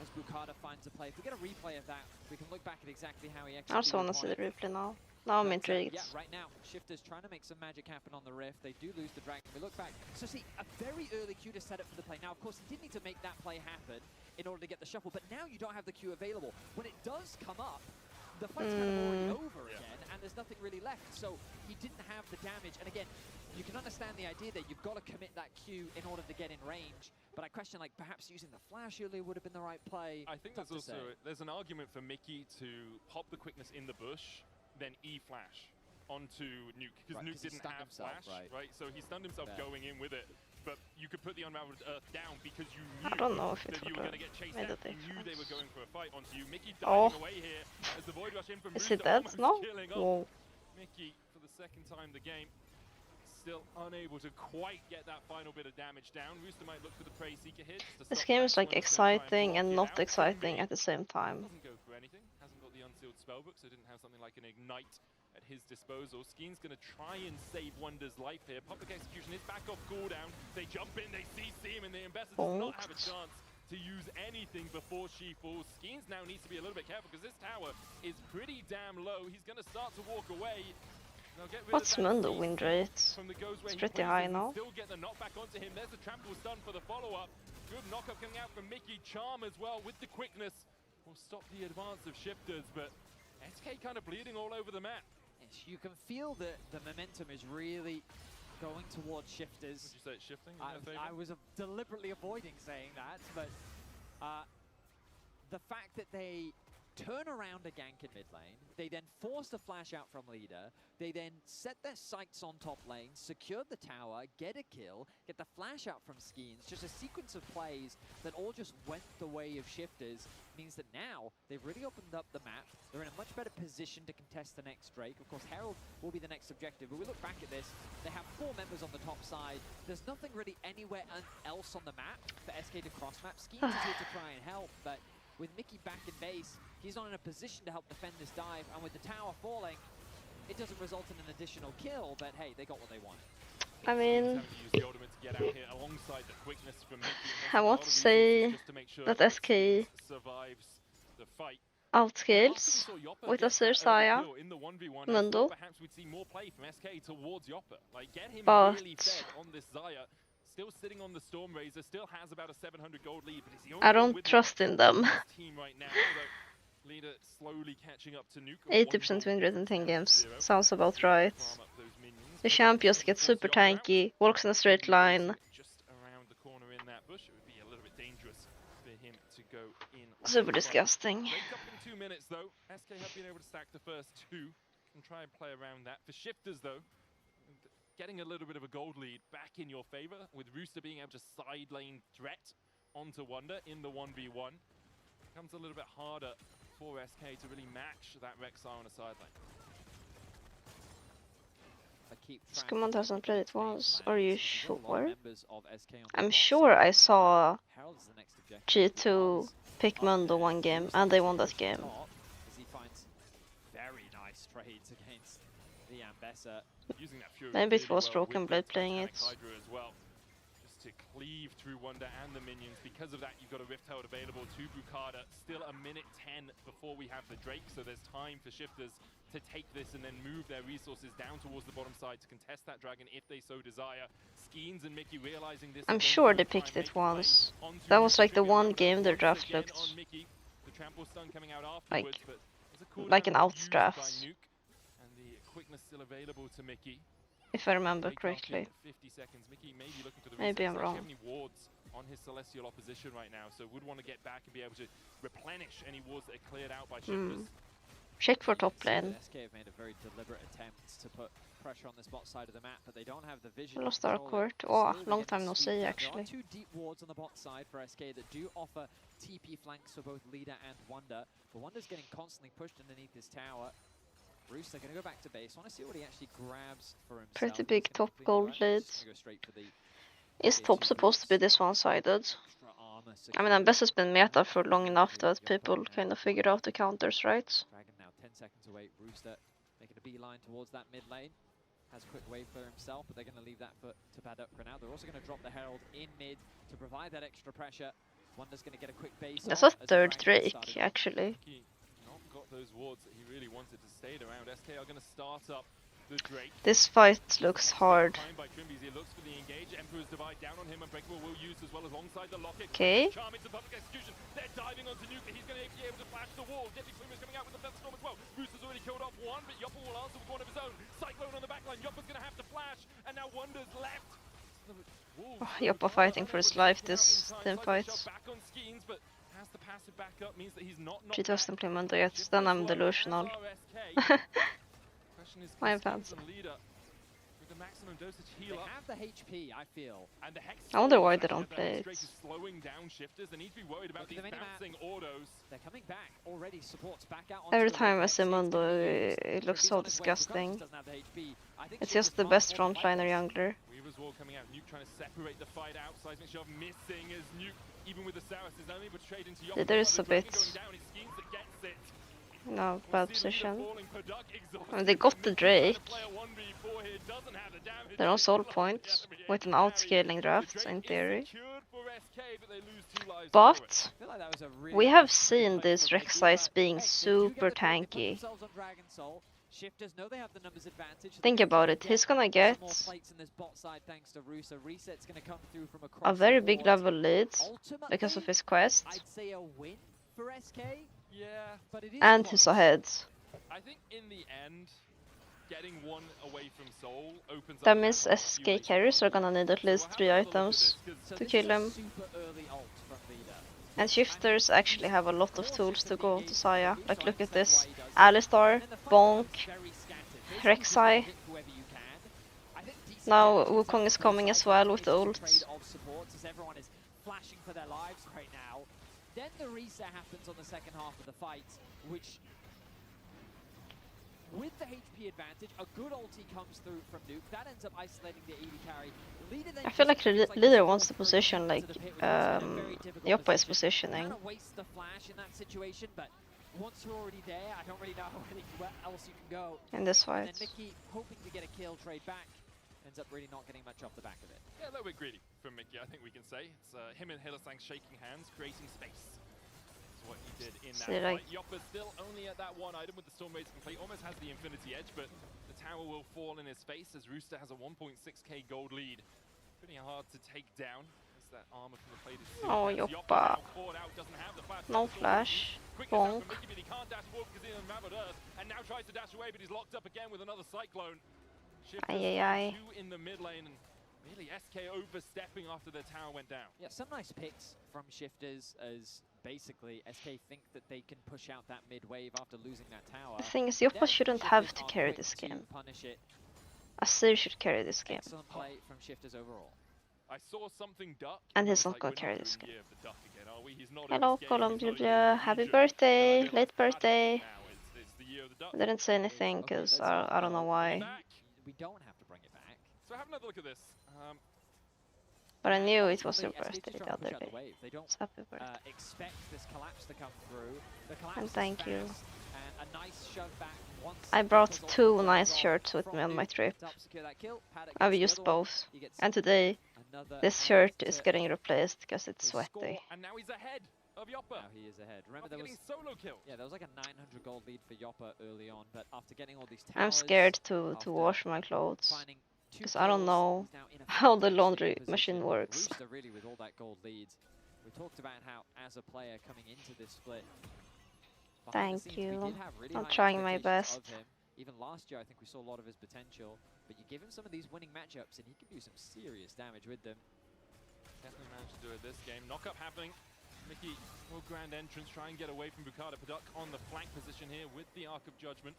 as Bukata finds a play. If we get a replay of that, we can look back at exactly how he I also executed want to see upon the it. replay now. Now I'm intrigued. Yeah, right now, Shifters trying to make some magic happen on the Rift. They do lose the Dragon. We look back. So see, a very early Q to set up for the play. Now, of course, he did need to make that play happen in order to get the shuffle, but now you don't have the Q available. When it does come up, the fight's kind of already over again, and there's nothing really left. So he didn't have the damage. And again, you can understand the idea that you've got to commit that Q in order to get in range. But I question, like, perhaps using the flash earlier would have been the right play. I think Tough there's to also say. there's an argument for Mickey to pop the quickness in the bush, then E-flash onto Nuke, because Right, Nuke 'cause he didn't stunned have himself, flash, right. So he stunned himself Fair. going in with it. But you could put the Unraveled Earth down because you I knew don't know if it that you would were have going to get chased made a out. You knew they were difference. going for a fight onto you. Mickey Oh. diving away here as the Void Rush in from Is he Rooster, dead? almost No? killing off Whoa. Mickey for the second time the game. Still unable to quite get that final bit of damage down. Rooster might look for the Prey Seeker here. just to This stop game that. is like Wonder's gonna try and exciting block and it not out. exciting Trimby at the same time. doesn't go for anything. Hasn't got the unsealed spellbook, so didn't have something like an Ignite at his disposal. Skeen's going to try and save Wonder's life here. Public Execution is back off cooldown. They jump in, they CC him, and the Ambassador does not have a chance to use anything before she falls. Skeens now needs to be a little bit careful because this tower is pretty damn low. He's going to start to walk away. They'll get rid of What's that Mundo CC win rate? from the goes where It's he pretty places high and now. Still get the knockback onto him. There's the trample stun for the follow-up. Good knockup coming out from Mickey. Charm as well with the quickness will stop the advance of Shifters, but SK kind of bleeding all over the map. Yes, you can feel that the momentum is really going towards Shifters. Would you say it's shifting in I, their favor? I was deliberately avoiding saying that, but the fact that they turn around a gank in mid lane, they then force the flash out from leader, they then set their sights on top lane, secure the tower, get a kill, get the flash out from Skeens, just a sequence of plays that all just went the way of Shifters, means that now they've really opened up the map, they're in a much better position to contest the next Drake. Of course, Herald will be the next objective, but we look back at this, they have 4 members on the top side, there's nothing really anywhere else on the map for SK to cross-map. Skeens is here to try and help, but with Mickey back in base, he's not in a position to help defend this dive, and with the tower falling, it doesn't result in an additional kill, but hey, they got what they wanted. I mean, Having to use the ultimate to get out here alongside the quickness from Mickey. And I there's a want lot to of say reasons just to make sure that that SK Skeens survives the fight. outscales with a Cersaya, In the 1v1, Mundo, perhaps we'd see more play from SK towards Yopper. Like, get him but really fed on this Xayah. Still sitting on the Storm Razor, still has about a 700 gold lead, but he's the only I one don't with trust in them. this team right now. Although Leader slowly catching up to Nuke. 80% win rate in 10 games. Sounds about right. The champ just gets super tanky, walks in a straight line. Just around the corner in that bush, it would be a little bit dangerous for him to go in. Super disgusting. Break up in 2 minutes though. SK have been able to stack the first 2 and try and play around that. For Shifters though, getting a little bit of a gold lead back in your favor, with Rooster being able to side lane threat onto Wonder in the 1v1. Becomes a little bit harder for SK to really match that Rek'Sai on a side lane. keep track Scumont hasn't played it once. Are you There's a lot of sure? members of SK on the I'm bot sure side. I saw Herald is the next objective. G2 pick Mundo one game and they won that game. As he finds very nice trades against the Ambessa. Using that Fury Maybe it really was well Broken with Blade the playing Titanic it. Hydra as well. Just to cleave through Wonder and the minions. Because of that, you've got a Rift Herald available to Bukada. Still a minute 10 before we have the Drake, so there's time for Shifters to take this and then move their resources down towards the bottom side to contest that dragon if they so desire. Skeens and Mickey realizing this. I'm sure they picked it once. That was like the one game their draft looked like an out draft. And the quickness still available to Mickey. If I remember correctly. 50 seconds. Mickey may be looking for the Maybe I'm reset. wrong. Doesn't have any wards on his Celestial opposition right now, so would want to get back and be able to replenish any wards that are cleared out by Shifters. Check for top lane. SK have made a very deliberate attempt to put pressure on this bot side of the map, but they don't have the vision. Lost our court. Oh, long time no see actually. There are 2 deep wards on the bot side for SK that do offer TP flanks for both Leader and Wonder, but Wonder's getting constantly pushed underneath this tower. Rooster gonna go back to base. Want to see what he actually grabs for himself. Pretty big top gold lead. Go straight for the Is top supposed to be this one-sided? I mean, Ambessa has been meta for long enough that people kind of figured out the counters, right? Dragon now 10 seconds away. Rooster making a beeline towards that mid lane. Has a quick wave for himself, but they're going to leave that to Baduk for now. They're also going to drop the Herald in mid to provide that extra pressure. Wonder's going to get a quick base. That's a third Drake, actually. Not got those wards that he really wanted to stay around. SK are going to start up the Drake. This fight looks hard. By Trimbies, he looks for the engage. Emperor's Divide down on him. Unbreakable will use as well alongside the locket. Okay. Charm into public execution. They're diving onto Nuke. He's going to be able to flash the wall. Deadly Swimmer's coming out with the Feather Storm as well. Rooster's already killed off one, but Yoppa will answer with one of his own. Cyclone on the backline. Yoppa's going to have to flash, and now Wonder's left. Oh, Yoppa fighting for his life this team fight. Back on Skeens, but has the passive backup, means that he's not She doesn't play Mundo yet, then I'm delusional. My bad. The maximum dosage heal they have the HP, I feel. And the Hex I wonder why they don't play it. Drake is slowing down Shifters. They need to be worried about these bouncing autos. They're coming back already. Supports back out. Every time I see Mundo, it looks so disgusting. It's just the best frontliner jungler. Weaver's Wall coming out. Nuke trying to separate the fight out. Seismic Shove missing as Nuke, even with the Saris, is only betrayed into Yoppa. There is a bit. No, bad position. I mean, they got the Drake. They're on soul point with an outscaling draft in theory. But we have seen this Rek'Sai being super tanky. Think about it, he's gonna get a very big level lead because of his quest. And he's ahead. I think in the end, getting one away from Soul opens That means SK carries are gonna need at least 3 items to kill him. And Shifters actually have a lot of tools to go to Saya. Like, look at this. Alistar, Bonk, Rek'Sai. Now Wukong is coming as well with the ult. Then the reset happens on the second half of the fight, which, with the HP advantage, a good ulti comes through from Nuke. That ends up isolating the AD carry. I feel like leader wants the position like Yoppa is positioning. Waste the flash in that situation, but once you're already there, I don't really know where else you can go. In this fight. And then Mickey, hoping to get a kill trade back, ends up really not getting much off the back of it. Yeah, a little bit greedy from Mickey, I think we can say. It's him and Hylissang shaking hands, creating space. That's what he did in that fight. Yoppa's still only at that one item with the Storm Raids complete. Almost has the Infinity Edge, but the tower will fall in his face as Rooster has a 1.6k gold lead. Pretty hard to take down as that armor from the plate is Oh, Yoppa. No flash. Bonk. Mickey, but he can't dash forward because he's unraveled Earth, and now tries to dash away, but he's locked up again with another Cyclone. Aye. Two in the mid lane, and really SK overstepping after their tower went down. Yeah, some nice picks from Shifters as basically SK think that they can push out that mid wave after losing that tower. The thing is, Yoppa shouldn't have to carry this game. Asir should carry this game. Excellent play from Shifters overall. I saw something duck. And he's not gonna carry this game. Not Hello, Columbia. Happy birthday. Late birthday. I didn't say anything because I don't know why. We don't have to bring So have another look at this. But I knew it was Ultimately, your SK just birthday the trying to other push out the day. wave. They don't So happy birthday. expect this collapse to come through. The collapse And is thank you. fast, and a nice shove back once I brought because two Ultimate's nice gone shirts with from me on my Nuke trip. to help secure that kill. Paddock I've gets the used other one. both. He gets And today, another this add shirt to is getting replaced because it's his sweaty. score. And now he's ahead of Yoppa. Now he is ahead. Remember, After there was getting solo kills. yeah, there was like a 900 gold lead for Yoppa early on, but after getting all these towers, I'm scared to after wash my clothes. finding two Because I don't kills, know he's now in a how the fantastic laundry position. machine works. Rooster really with all that gold leads. We talked about how, as a player coming into this split, behind the Thank scenes, we you. did have really I'm high trying my expectations best. of him. Even last year, I think we saw a lot of his potential. But you give him some of these winning matchups, and he can do some serious damage with them. Definitely managed to do it this game. Knockup happening. Mickey will grand entrance, try and get away from Bukata. Paduk on the flank position here with the Arc of Judgment.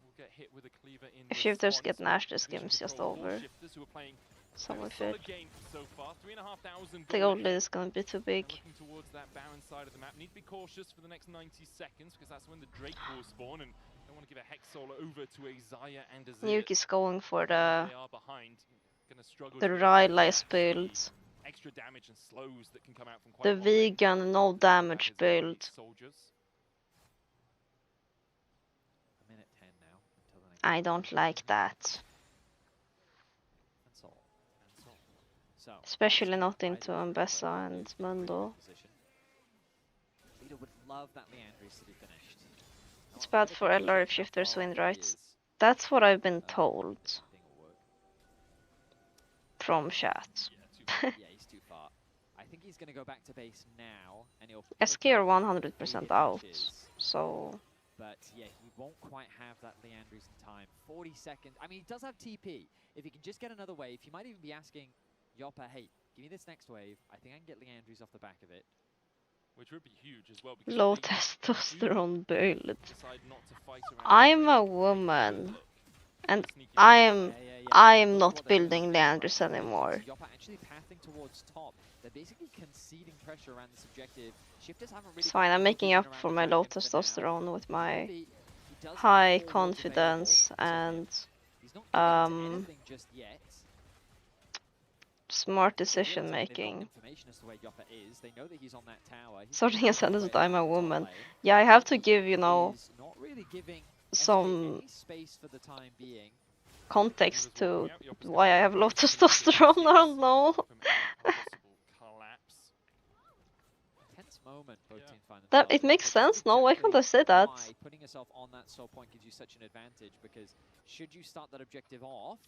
Will get hit with a cleaver in If shifters response. get Nash, this Vision game's just control for over. shifters who are playing So very we feel solid game so far. 3,500 the gold lead is gonna be too big. looking towards that Baron side of the map. Need to be cautious for the next 90 seconds because that's when the Drake will spawn, and don't want to give a Hex Solar over to a Zaya and a Zed. Nuke is going for They are behind. Gonna struggle the to Rylai's match the build. extra damage and slows that can come out from quite The long range. vegan no damage That is on build. these soldiers. A minute 10 now until the next I don't like that. That's all. That's all. So, Especially not into Mbessa and Mundo. Leader would love that Leandris to be finished. It's bad for LR if shifters win, right? That's what I've been told. From chat. Yeah, he's too far. I think he's going to go back to base now, and he'll SK are 100% out, so... But yeah, he won't quite have that Leandris in time. 40 seconds. I mean, he does have TP. If he can just get another wave, he might even be asking Yoppa, hey, give me this next wave. I think I can get Leandris off the back of it. Which would be huge as well. Because Low if they testosterone build. decide not to fight around I'm a woman. And I'm not building Leandris anymore. Yoppa actually pathing towards top. They're basically conceding pressure around this objective. Shifters haven't really It's fine, I'm making up for my low testosterone with my high confidence and just yet. smart decision making. Information as to where Yoppa is. They know that he's on that tower. Starting a sentence with I'm a woman. Yeah, I have to give, you know, He's not really giving some any space for the time being. context to why I have low testosterone. I don't know. Tense moment, both teams find That themselves it in, makes but sense. No, why can't I say that? why putting yourself on that soul point gives you such an advantage, because should you start that objective off,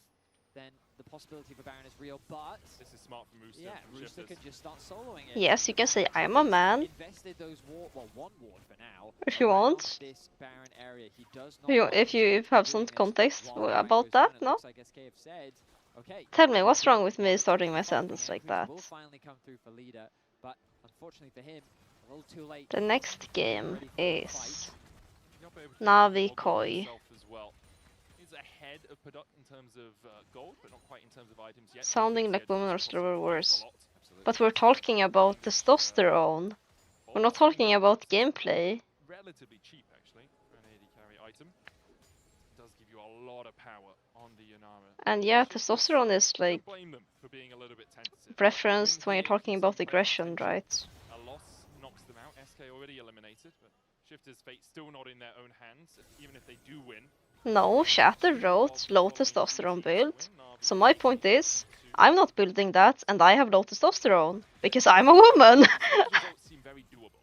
then the possibility of a Baron is real, but this is smart from Rooster. yeah, from Rooster Shifters. can just start soloing it. Yes, you can say I'm a man. Invested those ward, well, one ward for now. If you around want. This Baron area. He does not want If you have some context about that, no? looks like SK have said, okay, Tell me, what's wrong with me starting my sentence like that? will finally come through for leader, but unfortunately for him, a little too late. The next game is Yoppa able to Navi hold Koi. himself as well. He's ahead of Paduk in terms of gold, but not quite in terms of items yet. Sounding like women are stronger worse. But we're talking about testosterone. We're not talking about gameplay. Relatively cheap, actually, for an AD carry item. Does give you a lot of power on the Yanara. And yeah, testosterone is like Don't blame them for being a little bit tentative. referenced when you're talking about aggression, right? A loss knocks them out. SK already eliminated, but Shifter's fate still not in their own hands, even if they do win. No, Shatter wrote low testosterone build. So my point is, I'm not building that, and I have low testosterone because I'm a woman. Results seem very doable,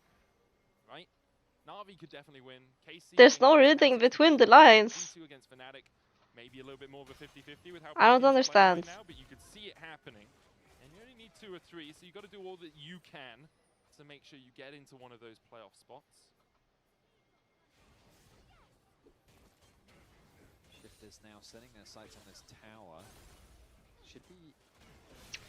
right? Na'Vi could definitely win. KC There's no reading between the lines. against Fnatic, maybe a little bit more of a 50-50 with how I don't Pokem's playing understand. Right now, but you could see it happening. And you only need 2 or 3, so you got to do all that you can to make sure you get into one of those playoff spots. Shifters now setting their sights on this tower. Should be,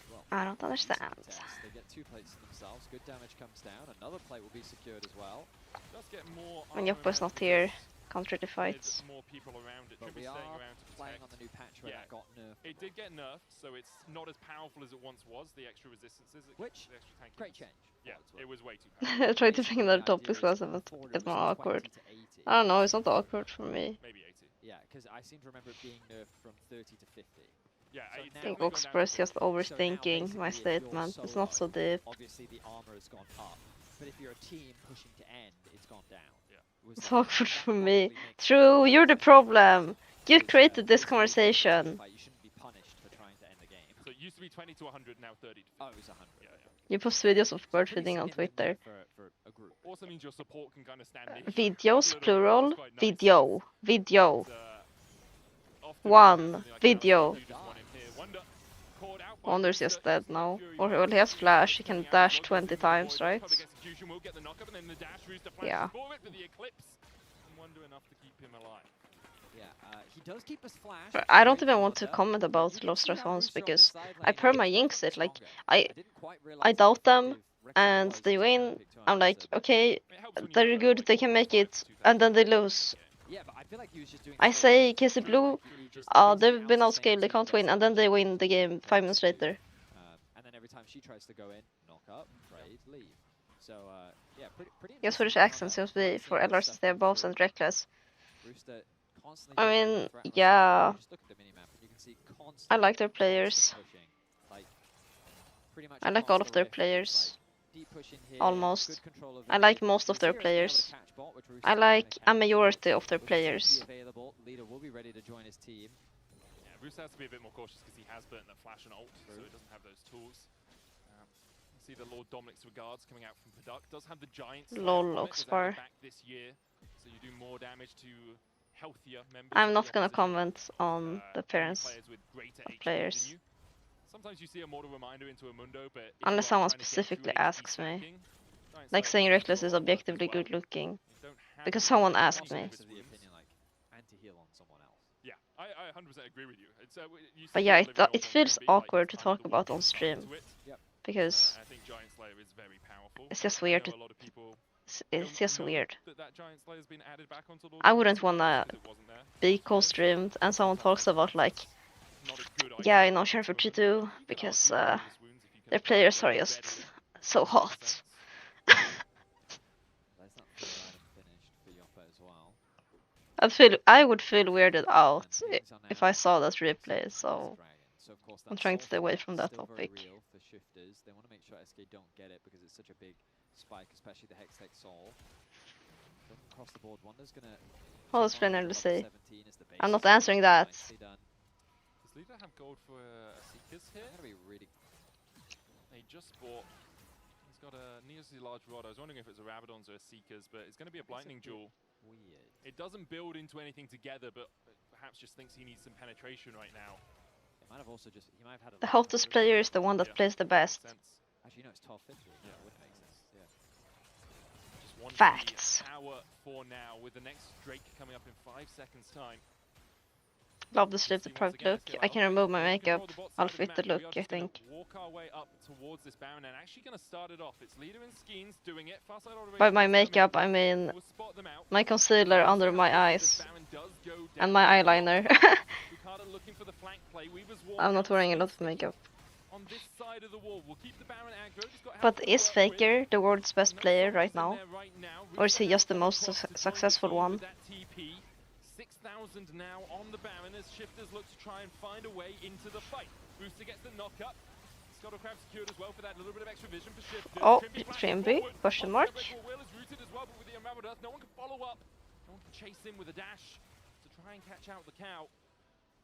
well, I don't understand. test. They get 2 plates to themselves. Good damage comes down. Another plate will be secured as well. Does get more When armor Yoppa's amount not here, because can't really fight. there's more people around it. But Should be we staying are around to playing protect. on the new patch where that got nerfed. It did get nerfed, so it's not as powerful as it once was. The extra resistances, Which, the extra tankiness. great change. Yeah, it was way too I powerful. tried to bring another topic last but it's more awkward. I don't know, it's not awkward for me. Maybe 80. Yeah, because I seem to remember it being nerfed from 30 to 50. I think Oxbro is just overthinking my statement. It's not so deep. Obviously, the armor has gone up, but if you're a team pushing to end, it's gone down. It's awkward for me. True, you're the problem. You created this conversation. You shouldn't be punished for trying to end the game. So it used to be 20 to 100, now 30 to 50. Oh, it was 100. You post videos of bird feeding on Twitter. For a group. Also means your support can kind of stand Videos, plural. Video. Video. One. Video. Wonder's just dead now. Or well, he has flash, he can dash 20 times, right? Yeah. He does keep his flash. But I don't even want to comment about Lost Response because I perma-jinx it. Like, I doubt them and they win. I'm like, okay, they're good, they can make it, and then they lose. I say KC Blue, they've been outscaled, they can't win, and then they win the game 5 minutes later. And then every time she tries to go in, knock up, trade, leave. So, yeah, pretty Your Swedish accent seems to be for LR since they have bows and reckless. I mean, yeah, I like their players. I like all of their players. Almost. I like most of their players. I like a majority of their players. Leader will be ready to join his team. Yeah, Bruce has to be a bit more cautious because he has burnt that flash and ult, so he doesn't have those tools. See the Lord Dominic's regards coming out from Product. Does have the Giants Lol, Oxbar. back this year, so you do more damage to healthier members. I'm not gonna comment on the appearance of players. Sometimes you see a mortal reminder into a Mundo, but unless someone specifically asks me. Like saying Reckless is objectively good looking. Because someone asked me. Yeah, I 100% agree with you. It's, but yeah, it feels awkward to talk about on stream. Because I think Giant Slayer is very powerful. It's just weird. It's just weird. That Giant Slayer's been added back onto Lord I wouldn't wanna be co-streamed and someone talks about like, yeah, I know Sheriff G2 because their players are just so hot. I would feel weirded out if I saw that replay, so I'm trying to stay away from that topic. They want to make sure SK don't get it because it's such a big spike, especially the Hextech Soul. Across the board, Wonder's gonna. Well, let's play LEC. I'm not answering that. Does Leader have gold for Seekers here? That'll be really. He just bought. He's got a needlessly large rod. I was wondering if it's a Rabadon's or a Seekers, but it's going to be a Lightning Jewel. Weird. It doesn't build into anything together, but perhaps just thinks he needs some penetration right now. Might have also just, he might have had the hottest player is the one that plays the best. Actually, no, it's 1250. Yeah, it wouldn't make sense. Yeah. Just one facts. Power for now, with the next Drake coming up in 5 seconds time. Love the sleeve, the private look. I can remove my makeup. I'll fit the look, I think. Walk our way up towards this Baron and actually going to start it off. It's Leader and Skeens doing it. By my makeup, I mean my concealer under my eyes and my eyeliner. I'm not wearing a lot of makeup. But is Faker the world's best player right now? Or is he just the most successful one? 6,000 now on the Baron as Shifters look to try and find a way into the fight. Booster gets the knock up. Scuttle Crab secured as well for that little bit of extra vision for Shifters. Oh, Trimby? Question mark? Will is rooted as well, but with the Unraveled Earth, no one can follow up. No one can chase in with a dash to try and catch out the cow.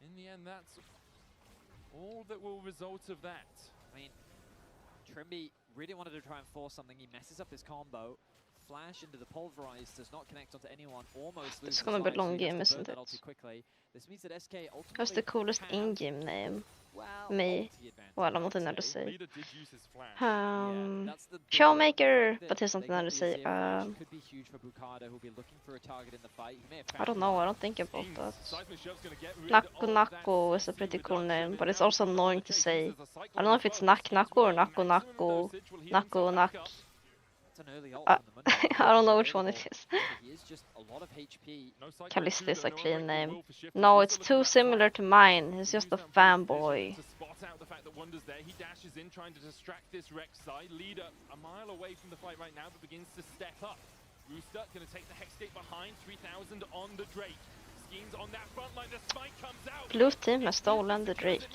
In the end, that's all that will result of that. I mean, Trimby really wanted to try and force something. He messes up his combo. Flash into the pulverize does not connect onto anyone. Almost it's gonna be a long game, isn't it? This means that SK what's the coolest in-game name? Me. Well, I'm not in LEC. Showmaker, but he's not in LEC. I don't know, I don't think about that. Naku Naku is a pretty cool name, but it's also annoying to say. I don't know if it's Nak Naku or Naku Naku. Naku Nak. I don't know which one it is. Calista is a clean name. No, it's too similar to mine. He's just a fanboy. He dashes in trying to distract this Rek'Sai. Leader a mile away from the fight right now, but begins to step up. Rooster going to take the Hexgate behind. 3,000 on the Drake. Blue team has stolen the Drake.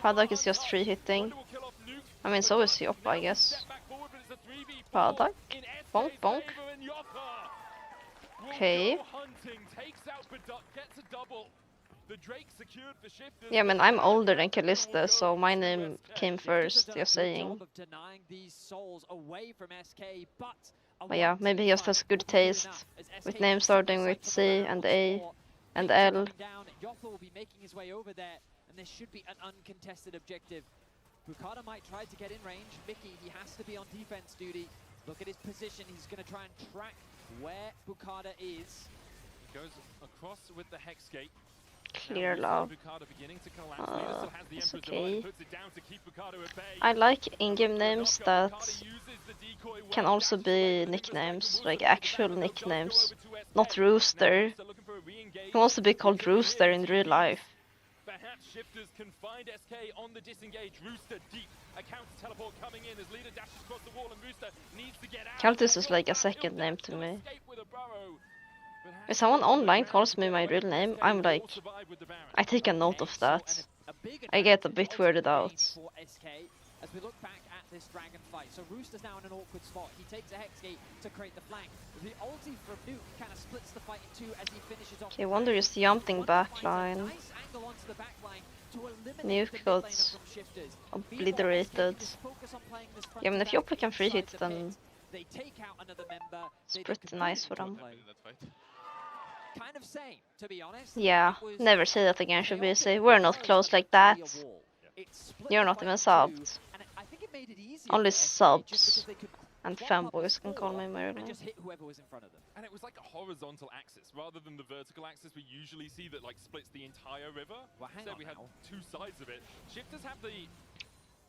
Product is just free hitting. I mean, so is Yop, I guess. Product? Bonk, bonk. Okay. Yeah, I mean, I'm older than Kalista, so my name came first, just saying. But yeah, maybe he just has good taste, with names starting with C and A and L. Yoppa will be making his way over there, and this should be an uncontested objective. Bukata might try to get in range. Mickey, he has to be on defense duty. Look at his position. He's going to try and track where Bukata is. He goes across with the Hex Gate. Clear love. It's okay. I like in-game names that can also be nicknames, like actual nicknames. Not Rooster. He wants to be called Rooster in real life. Perhaps Shifters can find SK on the disengage. Rooster deep. A counter teleport coming in as Leader dashes across the wall and Rooster needs to get out. Countess is like a second name to me. If someone online calls me my real name, I'm like, I take a note of that. I get a bit weirded out. As we look back at this dragon fight, so Rooster's now in an awkward spot. He takes a Hex Gate to create the flank. The ulti from Nuke kind of splits the fight in two as he finishes off. Okay, Wonder is jumping backline. Nuke got obliterated. Yeah, I mean, if Yoppa can free hit, then it's pretty nice for them. Kind of same, to be honest. Yeah, never say that again, Shubisi. We're not close like that. You're not even subbed. Only subs and fanboys can call me Marilyn. And it was like a horizontal axis rather than the vertical axis we usually see that like splits the entire river. Instead we had two sides of it. Shifters have the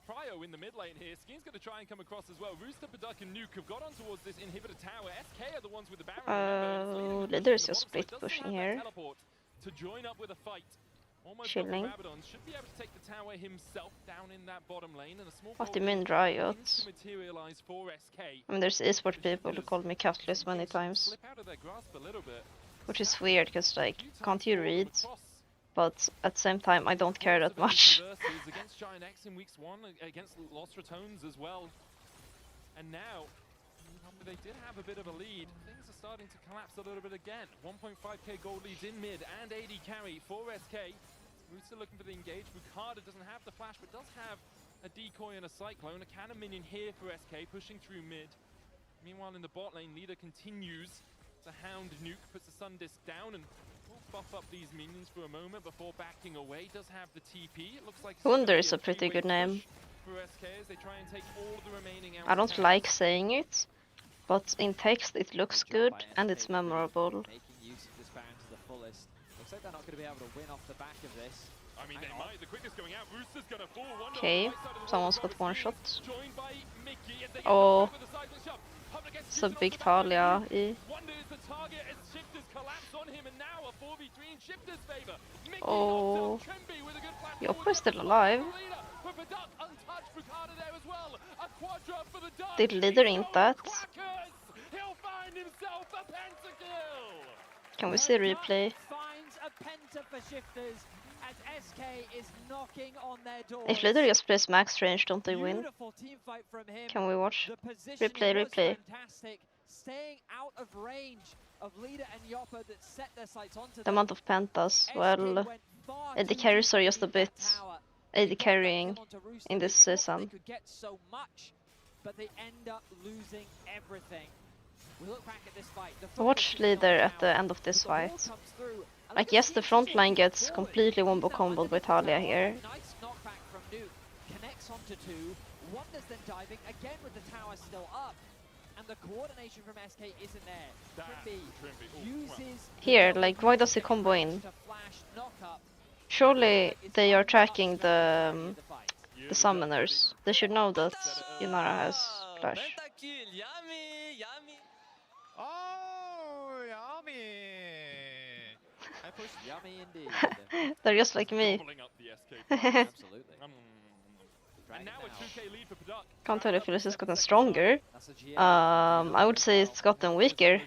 Cryo in the mid lane here. Skeen's going to try and come across as well. Rooster, Paduk and Nuke have got on towards this inhibitor tower. SK are the ones with the Baron. There's a split pushing here. To join up with a fight. Chilling. Should be able to take the tower himself down in that bottom lane, and a small What do you mean Riot? I mean, there's esports people who call me Cutlass many times. Which is weird, because like, can't you read? But at the same time, I don't care that much. Against Giant X in weeks 1, against Lost Ratones as well. And now, they did have a bit of a lead. Things are starting to collapse a little bit again. 1.5k gold leads in mid and AD carry for SK. Rooster looking for the engage. Bukada doesn't have the flash, but does have a decoy and a cyclone. A cannon minion here for SK, pushing through mid. Meanwhile, in the bot lane, Leader continues to hound Nuke, puts the Sun Disc down, and will buff up these minions for a moment before backing away. Does have the TP. It looks like Wunder is a pretty good name. For SK as they try and take all the remaining I don't like saying it, but in text it looks good and it's memorable. Making use of this Baron to the fullest. Looks like they're not going to be able to win off the back of this. I mean, they might. The quickest going out. Rooster's gonna fall. Okay, someone's got one shot. Oh, it's a big Talia. Oh, Yoppa is still alive. Did Leader int that? Can we see replay? If Leader just plays max range, don't they win? Can we watch? Replay. Staying out of range of Leader and Yoppa that set their sights onto the amount of pentas, well, AD carries are just a bit AD carrying in this season. They could get so much, but they end up losing everything. We look back at this fight. Watch Leader at the end of this fight. Like, yes, the front line gets completely wombo comboed by Talia here. Nice knockback from Nuke. Connects onto two. Wonders then diving again with the tower still up. And the coordination from SK isn't there. Trimby uses here, like, why does he combo in? Surely they are tracking the summoners. They should know that Yunara has flash. Oh, yummy! Yummy indeed. They're just like me. Absolutely. Can't tell if this has gotten stronger. I would say it's gotten weaker.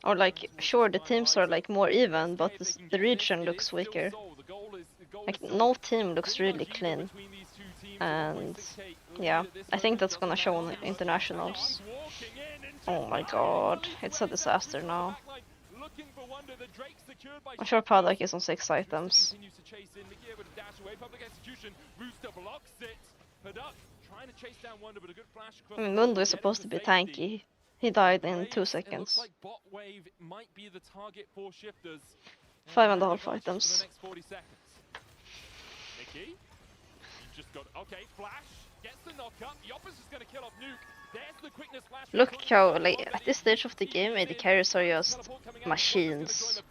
Or like, sure, the teams are like more even, but the region looks weaker. Like, no team looks really clean. And yeah, I think that's gonna show on internationals. Oh my god, it's a disaster now. I'm sure Paddock is on 6 items. I mean, Mundo is supposed to be tanky. He died in 2 seconds. 5.5 items. Nikki, you just got Flash gets the knock up. Yopper's just gonna kill off Nuke. There's the quickness flash. Look how, like, at this stage of the game, AD carries are just machines.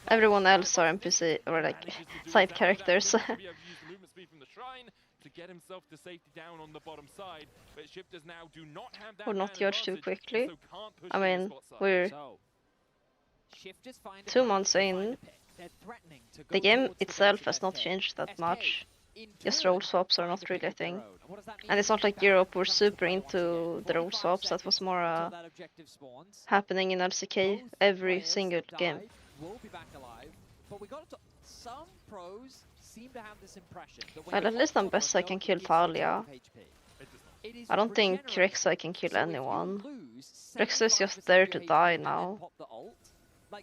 Everyone else are NPC or like side characters. To get himself to safety down on the bottom side, but shifters now do not have that. Would not judge too quickly. So can't push I mean, we're 2 months in. The game itself has not changed that much. Just role swaps are not really a thing. And it's not like Europe were super into the role swaps. That was more happening in LCK every single game. Well, at least on best I can kill Talia. I don't think Rek'Sai can kill anyone. Rek'Sai is just there to die now.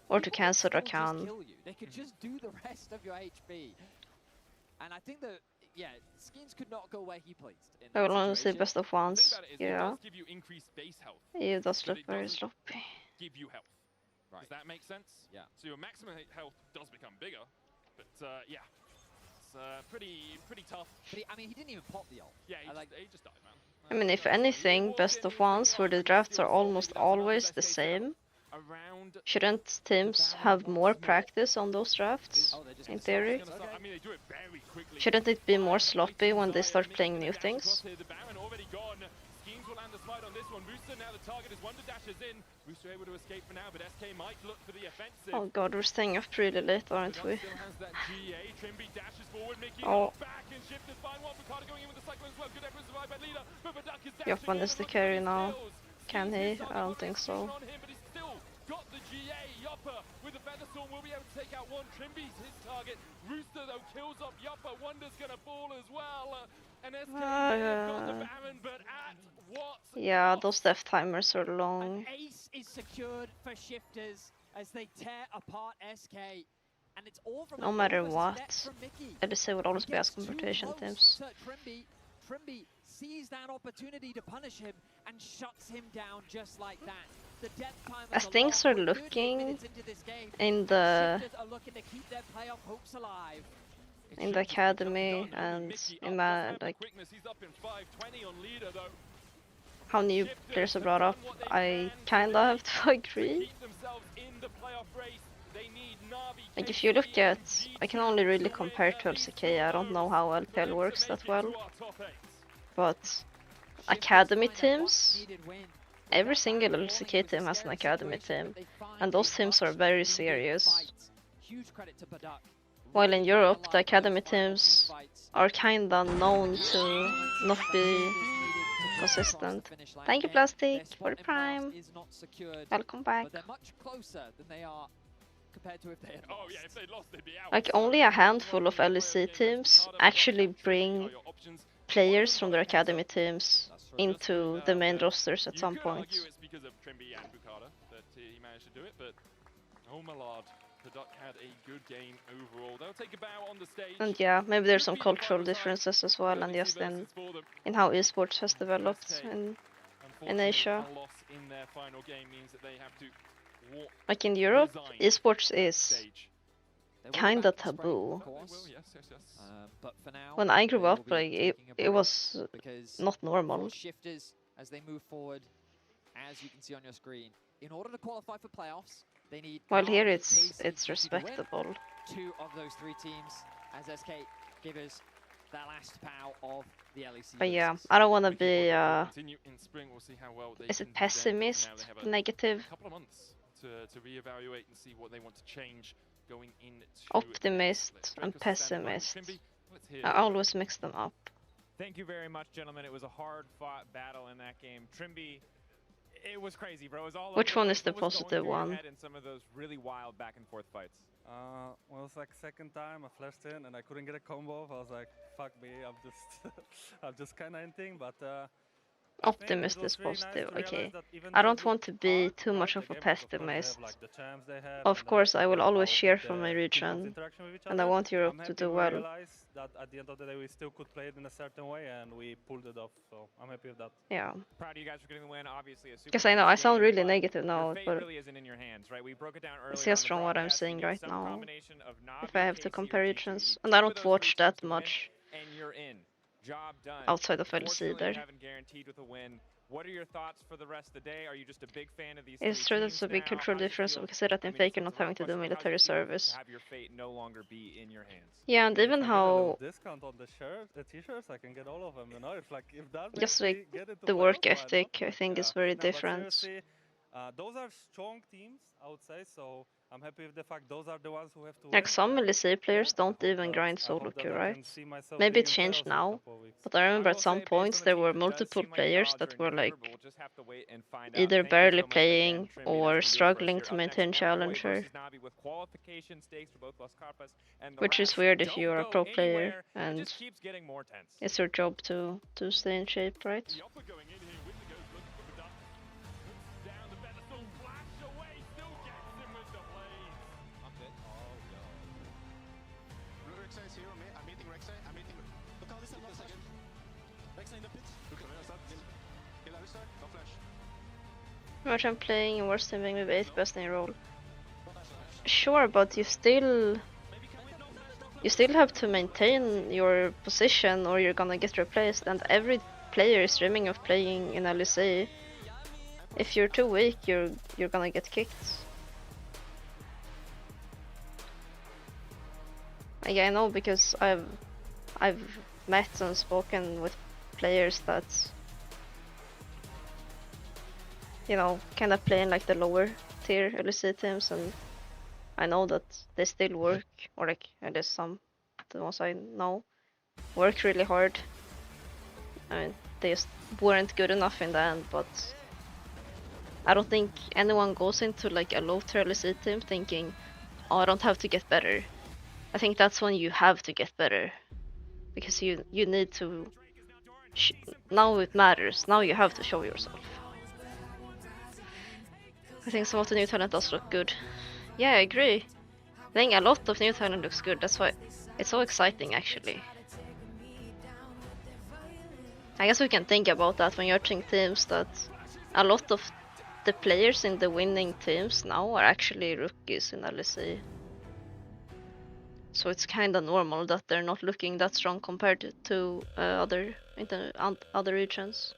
Or to cancel Rakan. They could just do the rest of your HP. And I think that, yeah, Skins could not go where he pleased. I will only say best of ones. Yeah. It does look very sloppy. Give you health. Right. Does that make sense? Yeah. So your maximum health does become bigger, but yeah, it's pretty tough. But I mean, he didn't even pop the ult. Yeah, he just died, man. I mean, if anything, best of ones where the drafts are almost always the same. Shouldn't teams have more practice on those drafts, in theory? Shouldn't it be more sloppy when they start playing new things? Oh god, we're staying up really late, aren't we? Oh. Jopman is the carry now. Can he? I don't think so. Got the GA, Yopper with the Featherstorm will be able to take out one. Trimby's his target. Rooster though kills off Yopper. Wonder's gonna fall as well. And SK got the Baron, but at what? Yeah, those death timers are long. An ace is secured for shifters as they tear apart SK. And it's all from no matter what, LEC would always be as competition teams. Trimby sees that opportunity to punish him and shuts him down just like that. As things are looking in the academy and in my, like, how new players are brought up, I kinda have to agree. Like, if you look at, I can only really compare to LCK. I don't know how LPL works that well, but academy teams, every single LCK team has an academy team, and those teams are very serious. While in Europe, the academy teams are kinda known to not be consistent. Thank you, Plastic, for the Prime. Welcome back. Like, only a handful of LEC teams actually bring players from their academy teams into the main rosters at some point. It's because of Trimby and Bukata that he managed to do it, but Malad, the Duck had a good game overall. They'll take a bow on the stage. And yeah, maybe there's some cultural differences as well, and just in how esports has developed in Asia. In their final game means that they have to like in Europe, esports is kinda taboo. When I grew up, like it was not normal. Shifters as they move forward, as you can see on your screen, in order to qualify for playoffs, they need. Well, here it's respectable. 2 of those 3 teams as SK give us the last pow of the LEC. But yeah, I don't want to be. Is it pessimist? Negative? A couple of months to reevaluate and see what they want to change going into optimist and pessimist. I always mix them up. Thank you very much, gentlemen. It was a hard-fought battle in that game. Trimby, It was crazy, bro. It was all Which over one the is place. the What was going positive through your one? head in some of those really wild back and forth fights? Well, it's like second time I flashed in and I couldn't get a combo. I was like, fuck me, I'm just I'm just kind of hinting, but Optimist is positive, okay. I don't want to be too much of a pessimist. Of course, I will always cheer for my region, and I want Europe to do well. That at the end of the day we still could play it in a certain way and we pulled it off, so I'm happy with that. Yeah. Proud of you guys for getting the win. Obviously, Because I know I sound really negative now, but really isn't in your hands, right? We broke it down it's earlier just from what I'm broadcast. seeing You need right some now. combination of If I have to Navi, compare KC, or regions, GG. and I Two of don't those watch regions that to win, much and you're in. Job done. outside of LEC Unfortunately, you either. haven't guaranteed with a win. What are your thoughts for the rest of the day? Are you just a big fan of these It's three true teams that's a big now? cultural How's it difference. feel? We can say that in I mean, Faker it's not a rough having to do question, but how's military it feel service. to have your fate no longer be in your hands? Yeah, and even If I get a little how discount on the shirt, the t-shirts, I can get all of them. You know, if like if that makes just me like get into the work playoffs, why ethic, not? I Like, think is very no, but different. seriously, those are strong teams, I would say. So I'm happy with the fact those are the ones who have to Like win. some and LEC players yeah, don't even grind I solo hope that queue, I right? can see myself Maybe being it in changed playoffs in a now, couple of weeks. but I remember I at will some say, based points on the there teams, were it does multiple seem like the players odds that are in were your favor, like but we'll just have to wait and find out. either Thank you barely so much playing again, Trimby. or That's gonna do it for us struggling here. to Up maintain next, Amboy Challenger, versus Navi with qualification stakes for both Las Carpas and the which is Rats. weird if Don't you are a go pro player anywhere. It and just keeps getting more tense. it's your job to stay in shape, right? The upper going in here with the ghost looking for the dust. Puts down the pedestal, flash away, still gets him with the blade. I'm dead. Oh no. Rek'Sai is here. I'm meeting Rek'Sai. I'm meeting. Look how this is again. Rek'Sai in the pit. Look at that. Kill Alistar. No flash. Much I'm playing and worst teaming with 8th best in role. Sure, but you still have to maintain your position or you're gonna get replaced, and every player is dreaming of playing in LEC. If you're too weak, you're gonna get kicked. Like, I know because I've met and spoken with players that, you know, kind of play in like the lower tier LEC teams, and I know that they still work, or like at least some, the ones I know, work really hard. I mean, they just weren't good enough in the end, but I don't think anyone goes into like a low tier LEC team thinking, oh, I don't have to get better. I think that's when you have to get better, because you need to. Now it matters. Now you have to show yourself. I think some of the new talent does look good. Yeah, I agree. I think a lot of new talent looks good. That's why it's so exciting, actually. I guess we can think about that when you're watching teams, that a lot of the players in the winning teams now are actually rookies in LEC. So it's kind of normal that they're not looking that strong compared to other regions.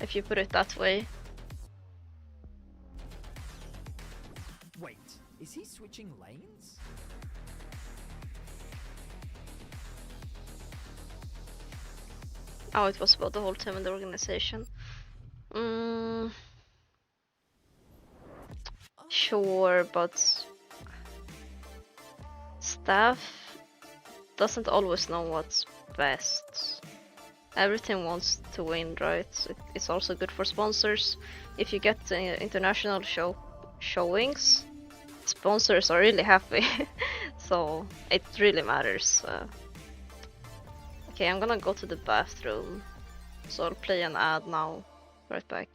If you put it that way. Wait, is he switching lanes? Oh, it was about the whole team and the organization. Sure, but staff doesn't always know what's best. Every team wants to win, right? It's also good for sponsors. If you get international showings, sponsors are really happy. So it really matters. Okay, I'm gonna go to the bathroom. So I'll play an ad now. Right back.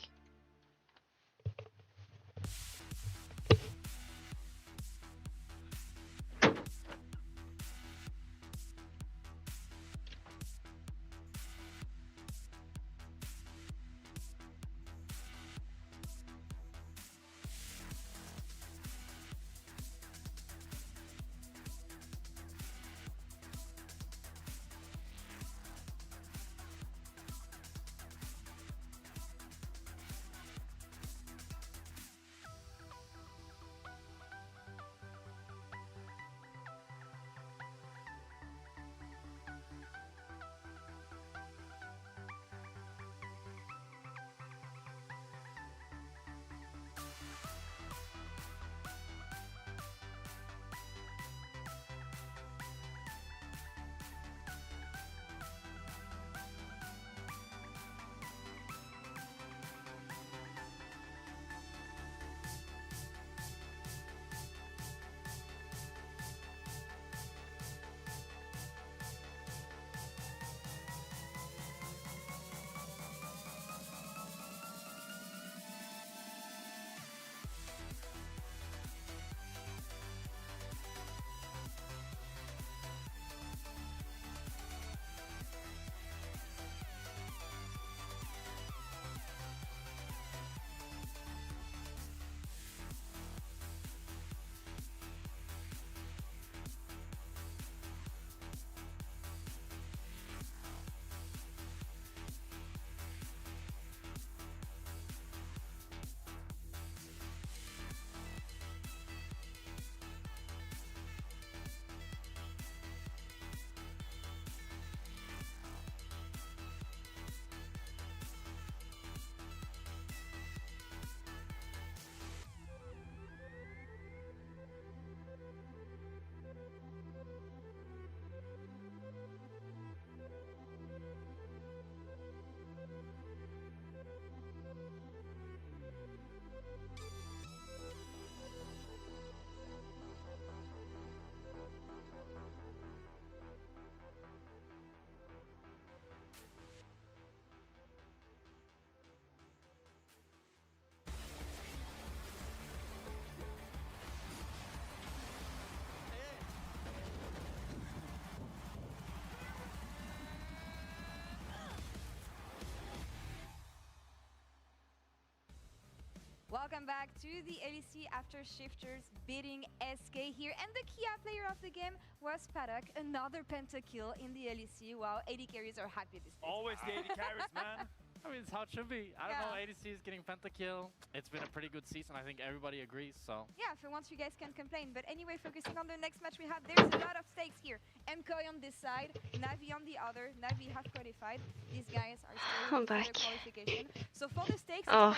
Welcome back to the LEC after Shifters beating SK here. And the key player of the game was Paddock, another pentakill in the LEC. Wow, AD carries are happy this day. Always the AD carries, man. I mean, it's how it should be. I don't know, ADC is getting pentakill. It's been a pretty good season. I think everybody agrees, so. Yeah, for once you guys can't complain. But anyway, focusing on the next match we have, there's a lot of stakes here. MKOI on this side, Navi on the other. Navi have qualified. These guys are still in the qualification. So for the stakes, oh,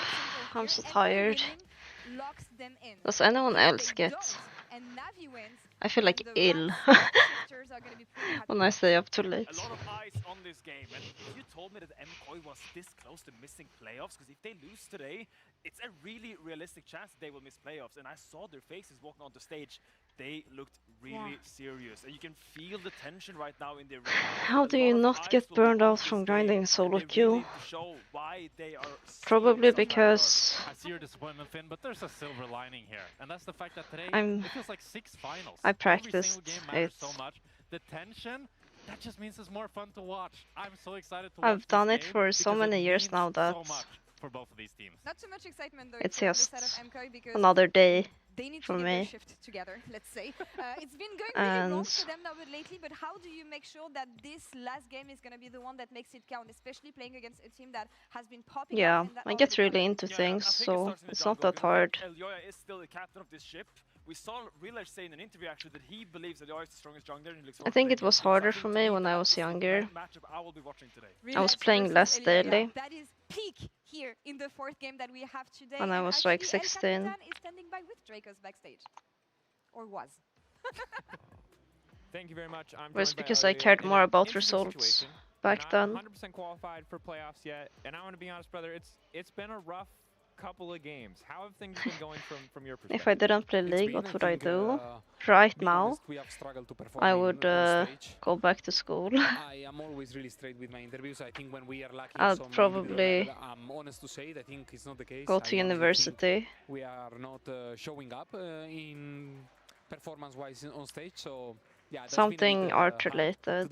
I'm so tired. Locks them in. Does anyone else get... And Navi wins. I feel like ill when I stay up too late. A lot of eyes on this game, and if you told me that MKOI was this close to missing playoffs, because if they lose today, it's a really realistic chance that they will miss playoffs. And I saw their faces walking onto stage. They looked really serious, and you can feel the tension right now in their room. How do you not get burned out from grinding solo queue? Probably because I see your disappointment, Finn, but there's a silver lining here, and that's the fact that today it feels like 6 finals. I practiced Every single game matters it. so much. The tension, that just means it's more fun to watch. I'm so excited to watch I've done this it game for so because many it years means now that so much for both of these teams. Not too much excitement though. it's on just the side of MKOI because another day they need for to get me. their shift together, let's say. It's been going really wrong for them now lately, but how do you make sure that this last game is going to be the one that makes it count, especially playing against a team that has been popping Yeah, up? I get really into things, so it's not that hard. Elyoya is still the captain of this ship. We saw Realish say in an interview actually that he believes that Elyoya is the strongest jungler. I think it was harder for me when I was younger. I was playing less daily. That is peak here in the 4th game that we have today. When I was like 16. El Capitan is standing by with Dracos backstage. Or was. Thank you very much. It was because I cared more about results back then. 100% qualified for playoffs yet, and I want to be honest, brother. It's been a rough couple of games. How have things been going from your perspective? If I didn't play League, what would I do? Right now, I would go back to school. I am always really straight with my interviews. I think when we are lacking I'll some probably I'm honest to say, I think it's not the case. go to university. We are not showing up in performance-wise on stage, so yeah. Something art related.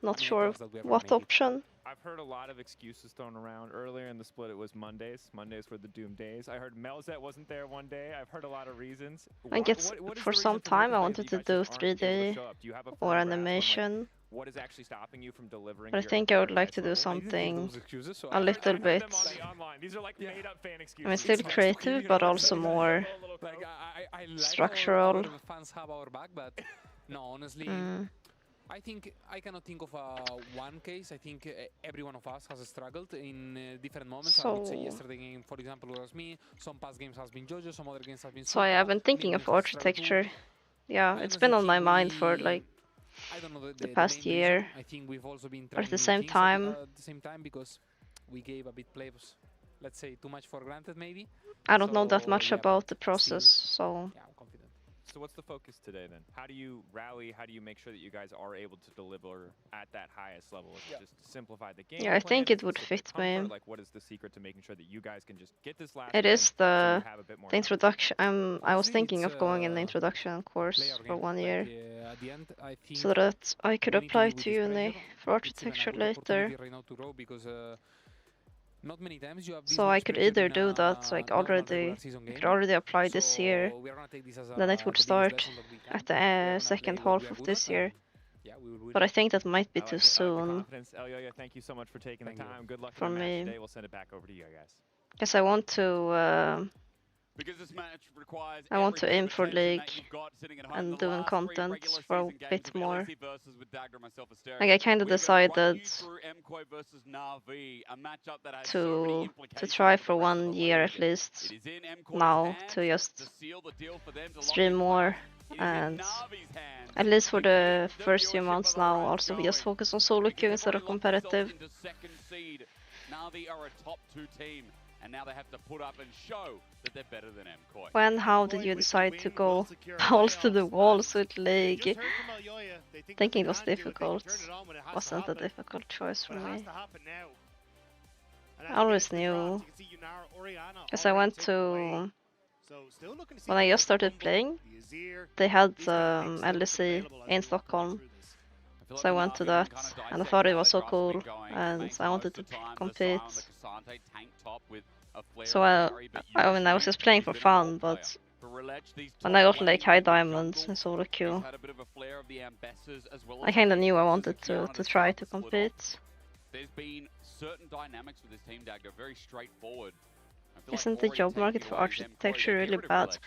Not sure what option. I've heard a lot of excuses thrown around. Earlier in the split, it was Mondays. Mondays were the doom days. I heard Melzet wasn't there one day. I've heard a lot of reasons. I guess for some time I wanted to do 3D or animation. What is actually stopping you from delivering? But I think I would like to do something a little bit. I'm still creative, but also more structural. Fans have our back, but no, honestly. I think I cannot think of one case. I think every one of us has struggled in different moments. I would say yesterday game, for example, was me. Some past games has been Jojo, some other games have been. So I have been thinking of architecture. Yeah, it's been on my mind for like the past year. I think we've also been but at the same time, because we gave a bit players, let's say, too much for granted, maybe. I don't know that much about the process, so. Yeah, I'm confident. So what's the focus today then? How do you rally? How do you make sure that you guys are able to deliver at that highest level? Is it just simplify the game? Yeah, I think it would fit me. Like, what is the secret to making sure that you guys can just get this last? It is the introduction. I was thinking of going in the introduction course for 1 year, so that I could apply to uni for architecture later. Not many times you have so I could either do that, like already, I could already apply this year, then it would start at the second half of this year. But I think that might be too soon. Elyoya, thank you so much for taking the time. Good luck for me. today. We'll send it back over to you guys. Because I want to. I want to aim for League and doing content for a bit more. Like I kind of decided to try for 1 year at least now to just stream more, and at least for the first few months now also just focus on solo queue instead of competitive. And now they have to put up and show that they're better than MKOI. When, how did you decide to go balls to the walls with League? Thinking it was difficult. Wasn't a difficult choice for me. I always knew. Because I went to... When I just started playing, they had LEC in Stockholm. So I went to that, and I thought it was so cool, and I wanted to compete. So I mean, I was just playing for fun, but when I got like high diamonds in solo queue, I kinda knew I wanted to try to compete. There's been certain dynamics with this team, Dagger, very straightforward. Isn't the job market for architecture really bad?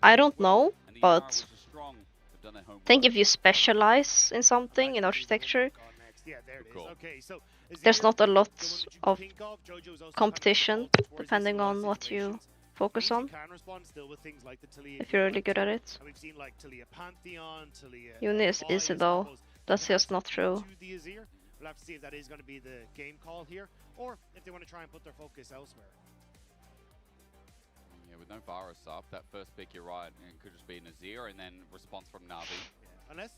I don't know, but I think if you specialize in something in architecture, there's not a lot of competition depending on what you focus on. If you're really good at it. Uni is easy though. That's just not true. We'll have to see if that is going to be the game call here, or if they want to try and put their focus elsewhere. Yeah, with no virus up, that first pick, you're right, it could just be Nazir and then response from Navi. Yeah. Unless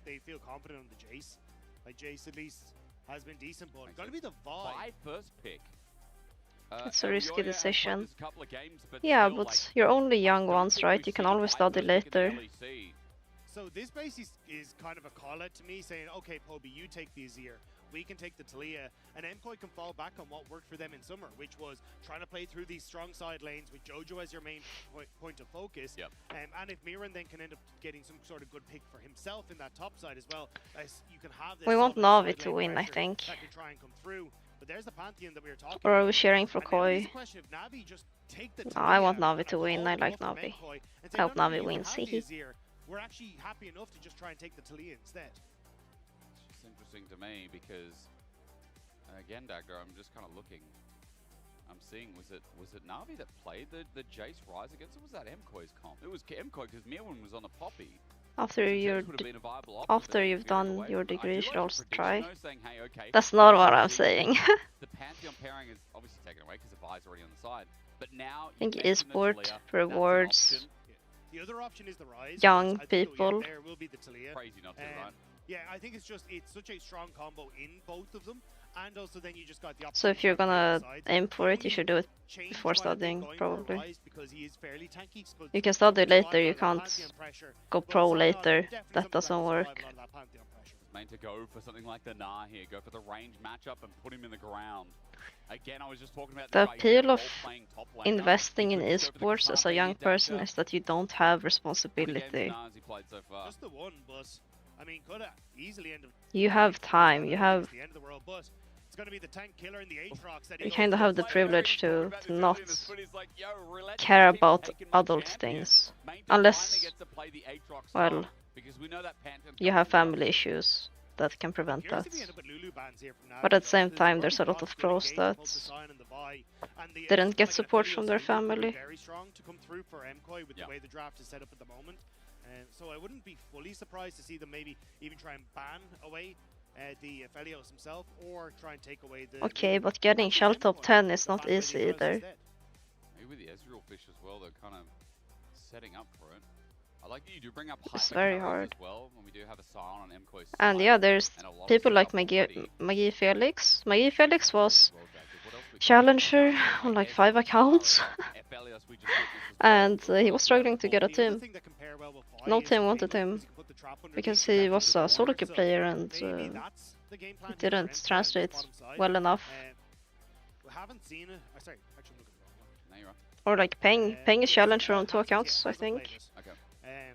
they feel confident on the Jace. Like Jace at least has been decent, but going to be the Vi. First pick. It's a risky decision. Yeah, but you're only young once, right? You can always study later. So this base is kind of a call out to me saying, okay, Poby, you take the Azir, we can take the Taliyah, and MKoi can fall back on what worked for them in summer, which was trying to play through these strong side lanes with Jojo as your main point of focus. Yep. And if Miran then can end up getting some sort of good pick for himself in that top side as well, as you can have this. We want Navi to win, I think. That can try and come through. But there's the Pantheon that we were talking Or are we about. cheering for Koi? No, I want Navi to win. I like Navi. I hope Navi wins. We're actually happy enough to just try and take the Taliyah instead. It's just interesting to me because, again, Dagger, I'm just kind of looking. I'm seeing, was it Navi that played the Jace Rise against, or was that MKoi's comp? It was MKoi because Mirwin was on the Poppy. After you've done your degree, you should also try. That's not what I'm saying. The Pantheon pairing is obviously taken away because the Vi's already on the side. But now I think esport rewards the other option is the Rise. young people. There will be the Taliyah. Crazy not to, right? Yeah, I think it's such a strong combo in both of them, and also then you just got the option. So if you're gonna aim for it, you should do it before studying, probably. You can study later, you can't go pro later. That doesn't work. Meant to go for something like the Nah here, go for the range matchup and put him in the ground. Again, I was just talking about the appeal of investing in esports as a young person is that you don't have responsibility. Just the one, but I mean, could have easily ended. You have time. You have. The end of the world, but it's going to be the tank killer in the Aatrox that You kind of have the privilege to not care about adult things, unless, well, you have family issues that can prevent that. But at the same time, there's a lot of pros that didn't get support from their family. Very strong to come through for MKoi with the way the draft is set up at the moment. So I wouldn't be fully surprised to see them maybe even try and ban away the Aphelios himself, or try and take away the... Okay, but getting Shell top 10 is not easy either. Maybe with the Ezreal fish as well, they're kind of setting up for it. I like that you do bring up it's very hard. As well, when we do have a Sion on MKoi's side, and yeah, there's people like Magi Felix. Magi Felix was challenger on like 5 accounts. And he was struggling to get a team. No team wanted him because he was a solo queue player and it didn't translate well enough. Or like Peng is challenger on 2 accounts, I think.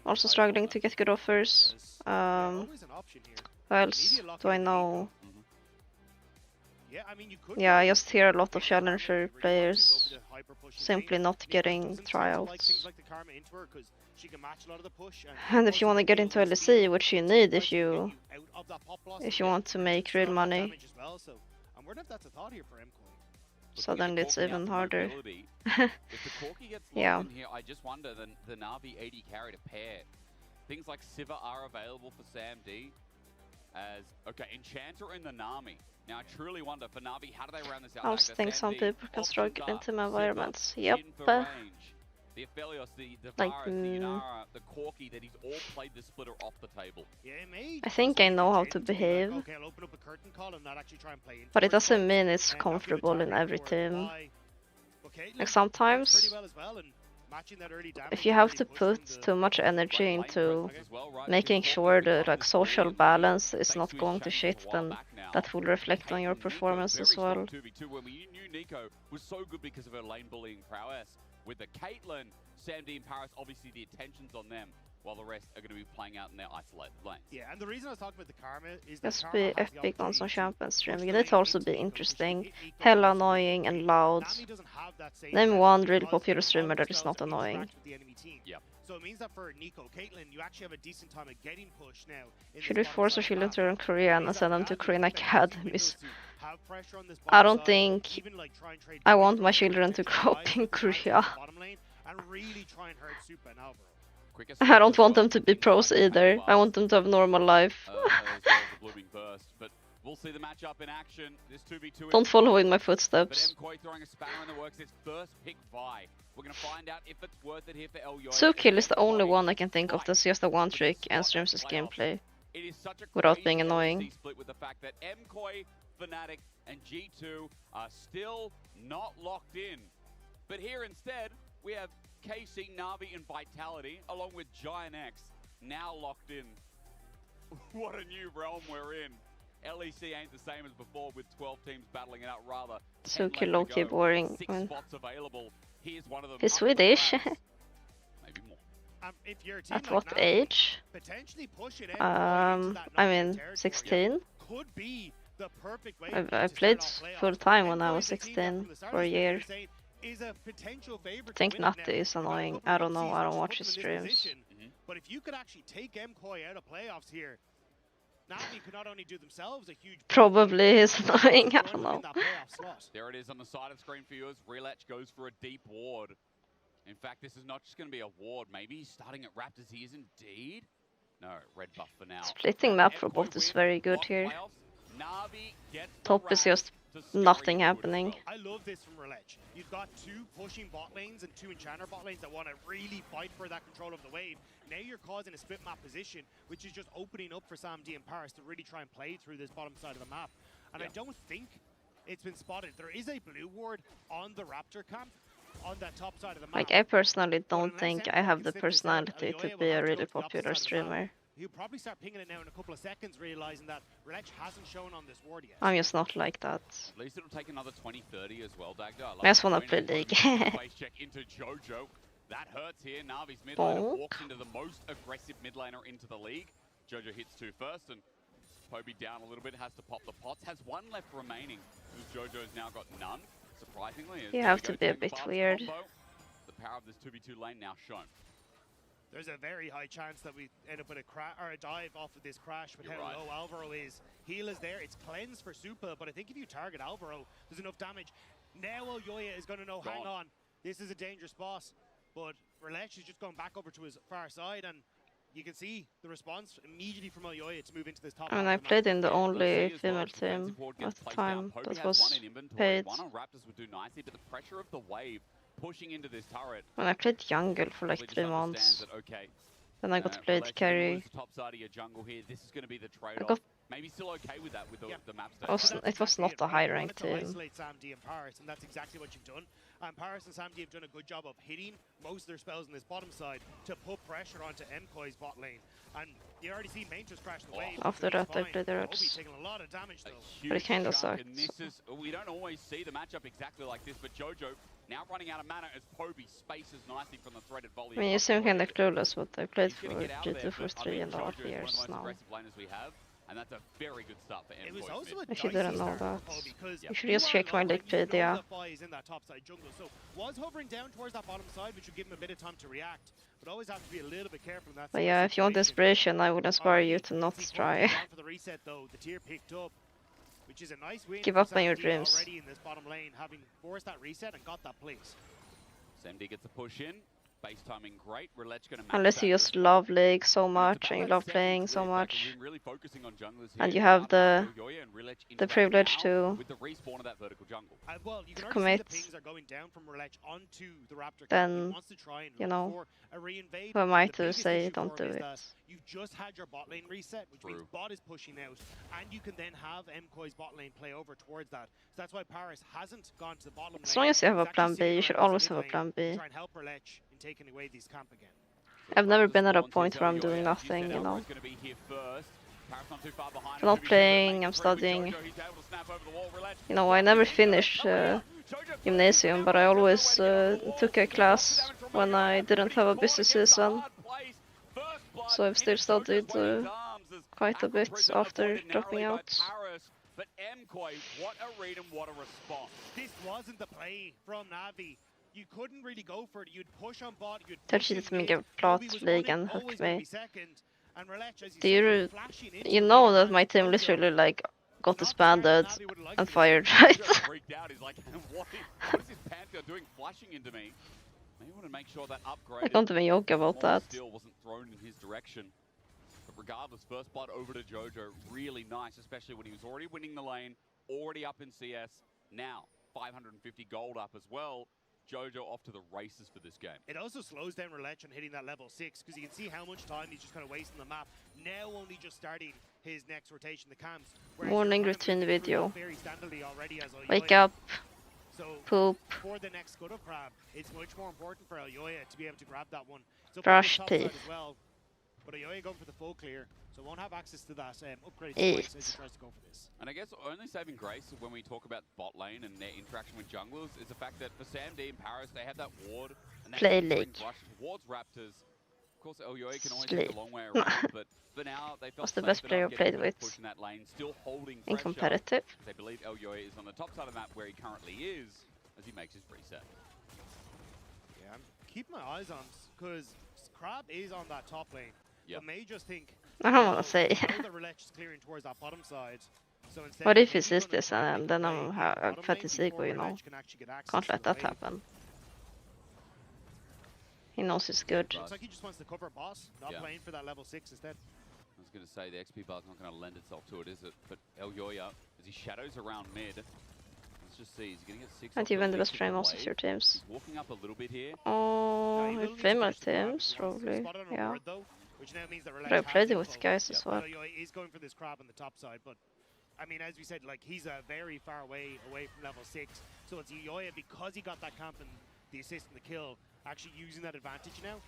Also struggling to get good offers. Who else do I know? Yeah, I just hear a lot of challenger players simply not getting tryouts. And if you want to get into LEC, which you need if you want to make real money, so then it's even harder. Yeah. Here, I just wonder the Na'Vi AD carry to pair. Things like Siva are available for Sam D. As okay, Enchanter in the Nami. Now I truly wonder for Na'Vi, how do they round this out? I also think some people can struggle in team environments. Yep. The Aphelios, the like, Varus, the Inara, the Corki, that he's all played the splitter off the table. I think I know how to behave. But it doesn't mean it's comfortable in every team. Like sometimes matching that early damage. If you have to put too much energy into making sure the like social balance is not going to shit, then that will reflect on your performance as well. 2v2 when we knew Nico was so good because of her lane bullying prowess. With the Caitlyn, Sam D and Paris, obviously the attention's on them, while the rest are going to be playing out in their isolated lanes. Yeah, and the reason I was talking about the Karma is that Just be epic on some champion streaming. It'd also be interesting, hella annoying and loud. Name one really popular streamer that is not annoying. Yep. So it means that for Nico, Caitlyn, you actually have a decent time of getting pushed now. Should we force Ashila to learn Korean and send them to Korean academies? I don't think I want my children to grow up in Korea. I don't want them to be pros either. I want them to have normal life. We'll see the matchup in action. This 2v2 Don't follow in my footsteps. MKOI throwing a spanner in the works. His first pick Vi. We're going to find out if it's worth it here for LEC. Sukill is the only one I can think of that's just a one trick and streams his gameplay without being annoying. Split with the fact that MKOI, Fnatic, and G2 are still not locked in. But here instead, we have KC, Na'Vi, and Vitality, along with Giant X, now locked in. What a new realm we're in. LEC ain't the same as before with 12 teams battling it out, rather. Sukill low-key boring. Spots available. Here's one of them. He's Swedish. Maybe more. If you're a team At like what Na'Vi, age? potentially pushing I mean, 16. could be the perfect way I played full time when I was 16 for a year. Is a potential favorite. I think Natti is annoying. I don't know. I don't watch his streams. But if you could actually take MKOI out of playoffs here, Na'Vi could not only do themselves a huge. Probably is annoying. I don't know. There it is on the side of the screen for yours. Relech goes for a deep ward. In fact, this is not just going to be a ward. Maybe he's starting at Raptors. He is indeed. No, red buff for now. Splitting map for bot is very good here. Top is just nothing happening. I love this from Relech. You've got two pushing bot lanes and two enchanter bot lanes that want to really fight for that control of the wave. Now you're causing a split map position, which is just opening up for Sam D and Paris to really try and play through this bottom side of the map. And I don't think it's been spotted. There is a blue ward on the Raptor camp on that top side of the map. Like, I personally don't think I have the personality to be a really popular streamer. He'll probably start pinging it now in a couple of seconds, realizing that Relech hasn't shown on this ward yet. I'm just not like that. At least it'll take another 20-30 as well, Dagda. I just wanna play League. Face check into Jojo. That hurts here. Navi's mid laner walks into the most aggressive mid laner into the league. Jojo hits two first, and Poby down a little bit, has to pop the pots. Has one left remaining, because Jojo's now got none, surprisingly. You have to be a bit weird. The power of this 2v2 lane now shown. There's a very high chance that we end up with a dive off of this crash with how low Alvaro is. Heal is there, it's cleanse for Supa, but I think if you target Alvaro, there's enough damage. Now Oyoya is going to know, hang on, this is a dangerous boss. But Relech is just going back over to his far side, and you can see the response immediately from Oyoya to move into this top. I mean, I played in the only female team at the time that was paid. One on Raptors would do nicely, but the pressure of the wave pushing into this turret. When I played jungle for like 3 months, then I got to play the carry. Top side of your jungle here. This is going to be the trade-off. Maybe still okay with that with the map state. It was not a high rank team. Isolate Sam D and Paris, and that's exactly what you've done. And Paris and Sam D have done a good job of hitting most of their spells on this bottom side to put pressure onto MKOI's bot lane. And you already see Main just crash the wave. After that, I played the Reds. Taking a lot of damage though. But it kinda sucked. We don't always see the matchup exactly like this, but Jojo now running out of mana as Poby spaces nicely from the threaded volley. I mean, you seem kinda clueless, but I played for G2 for 3.5 years now. And that's a very good start for MKOI. If you didn't know that, you should just check my Wikipedia. So was hovering down towards that bottom side, which would give him a bit of time to react. But always have to be a little bit careful in that. But yeah, if you want inspiration, I would inspire you to not try. For the reset though, the tier picked up, which is a nice win. Give up on your dreams. Already in this bottom lane, having forced that reset and got that place. SMD gets a push in. Base timing great. Unless you just love League so much and you love playing so much, and you have the privilege to commit, then, you know, who am I to say don't do it? You've just had your bot lane reset, which means bot is pushing out, and you can then have MKOI's bot lane play over towards that. So that's why Paris hasn't gone to the bottom lane. As long as you have a plan B, you should always have a plan B. Try and help Relech in taking away this camp again. I've never been at a point where I'm doing nothing, you know. I'm not playing, I'm studying. You know, I never finished gymnasium, but I always took a class when I didn't have a busy season. So I've still studied quite a bit after dropping out. But MKoi, what a read and what a response. This wasn't the play from Navi. You couldn't really go for it. You'd push on bot, you'd Touch push it in me mid. give plot Kobe was league running, and hook always gonna me. be second. And Relech, as Do you said, you flashing into you the know lead that and my team Jojo. literally like got So not disbanded Navi would have liked and this. fired, right? Freaked out. He's like, what is this Pantheon doing flashing into me? Maybe want to make sure that upgrade. I can't even joke about that. Still wasn't thrown in his direction. But regardless, first blood over to Jojo, really nice, especially when he was already winning the lane, already up in CS. Now, 550 gold up as well. Jojo off to the races for this game. It also slows down Relech on hitting that level 6 because you can see how much time he's just kind of wasting the map. Now only just starting his next rotation, the camps. Warning routine video. Very standardly already as Wake Elyoya. up. So Poop. for the next Scuttle Crab, it's much more important for Elyoya to be able to grab that one. So Brush top teeth. side as well. But Elyoya going for the full clear, so won't have access to that upgrade Eat. twice as he tries to go for this. And I guess only saving grace when we talk about bot lane and their interaction with junglers is the fact that for Sam D and Paris, they have that ward and they Play can bring league. rush towards Raptors. Of course, Elyoya can always Sleep. take a long way around, but for now, they felt Was the safe best enough player I getting played a bit of with. push in that lane, still holding In pressure. competitive. They believe Elyoya is on the top side of the map where he currently is as he makes his reset. Yeah, keep my eyes on because Crab is on that top lane. Yep. But may just think. I don't want to say. Know that Relech is clearing towards that bottom side. So instead What if he maybe sees gonna this try and then I'm bottom fat lane his before ego, you know? Relech can actually get access Can't to let the that wave. happen. He knows he's good. Looks like he just wants to cover boss, not playing for that level 6 instead. I was going to say the XP bar's not going to lend itself to it, is it? But Elyoya, as he shadows around mid, let's just see, he's going to get 6. And even the best frame most of your teams. He's walking up a little bit here. Oh, I play my teams, probably. Yeah. Which now means that But I played it with info. guys as well. Elyoya is going for this crab on the top side, but I mean, as we said, like he's very far away from level 6. So it's Elyoya, because he got that camp and the assist and the kill, actually using that advantage now.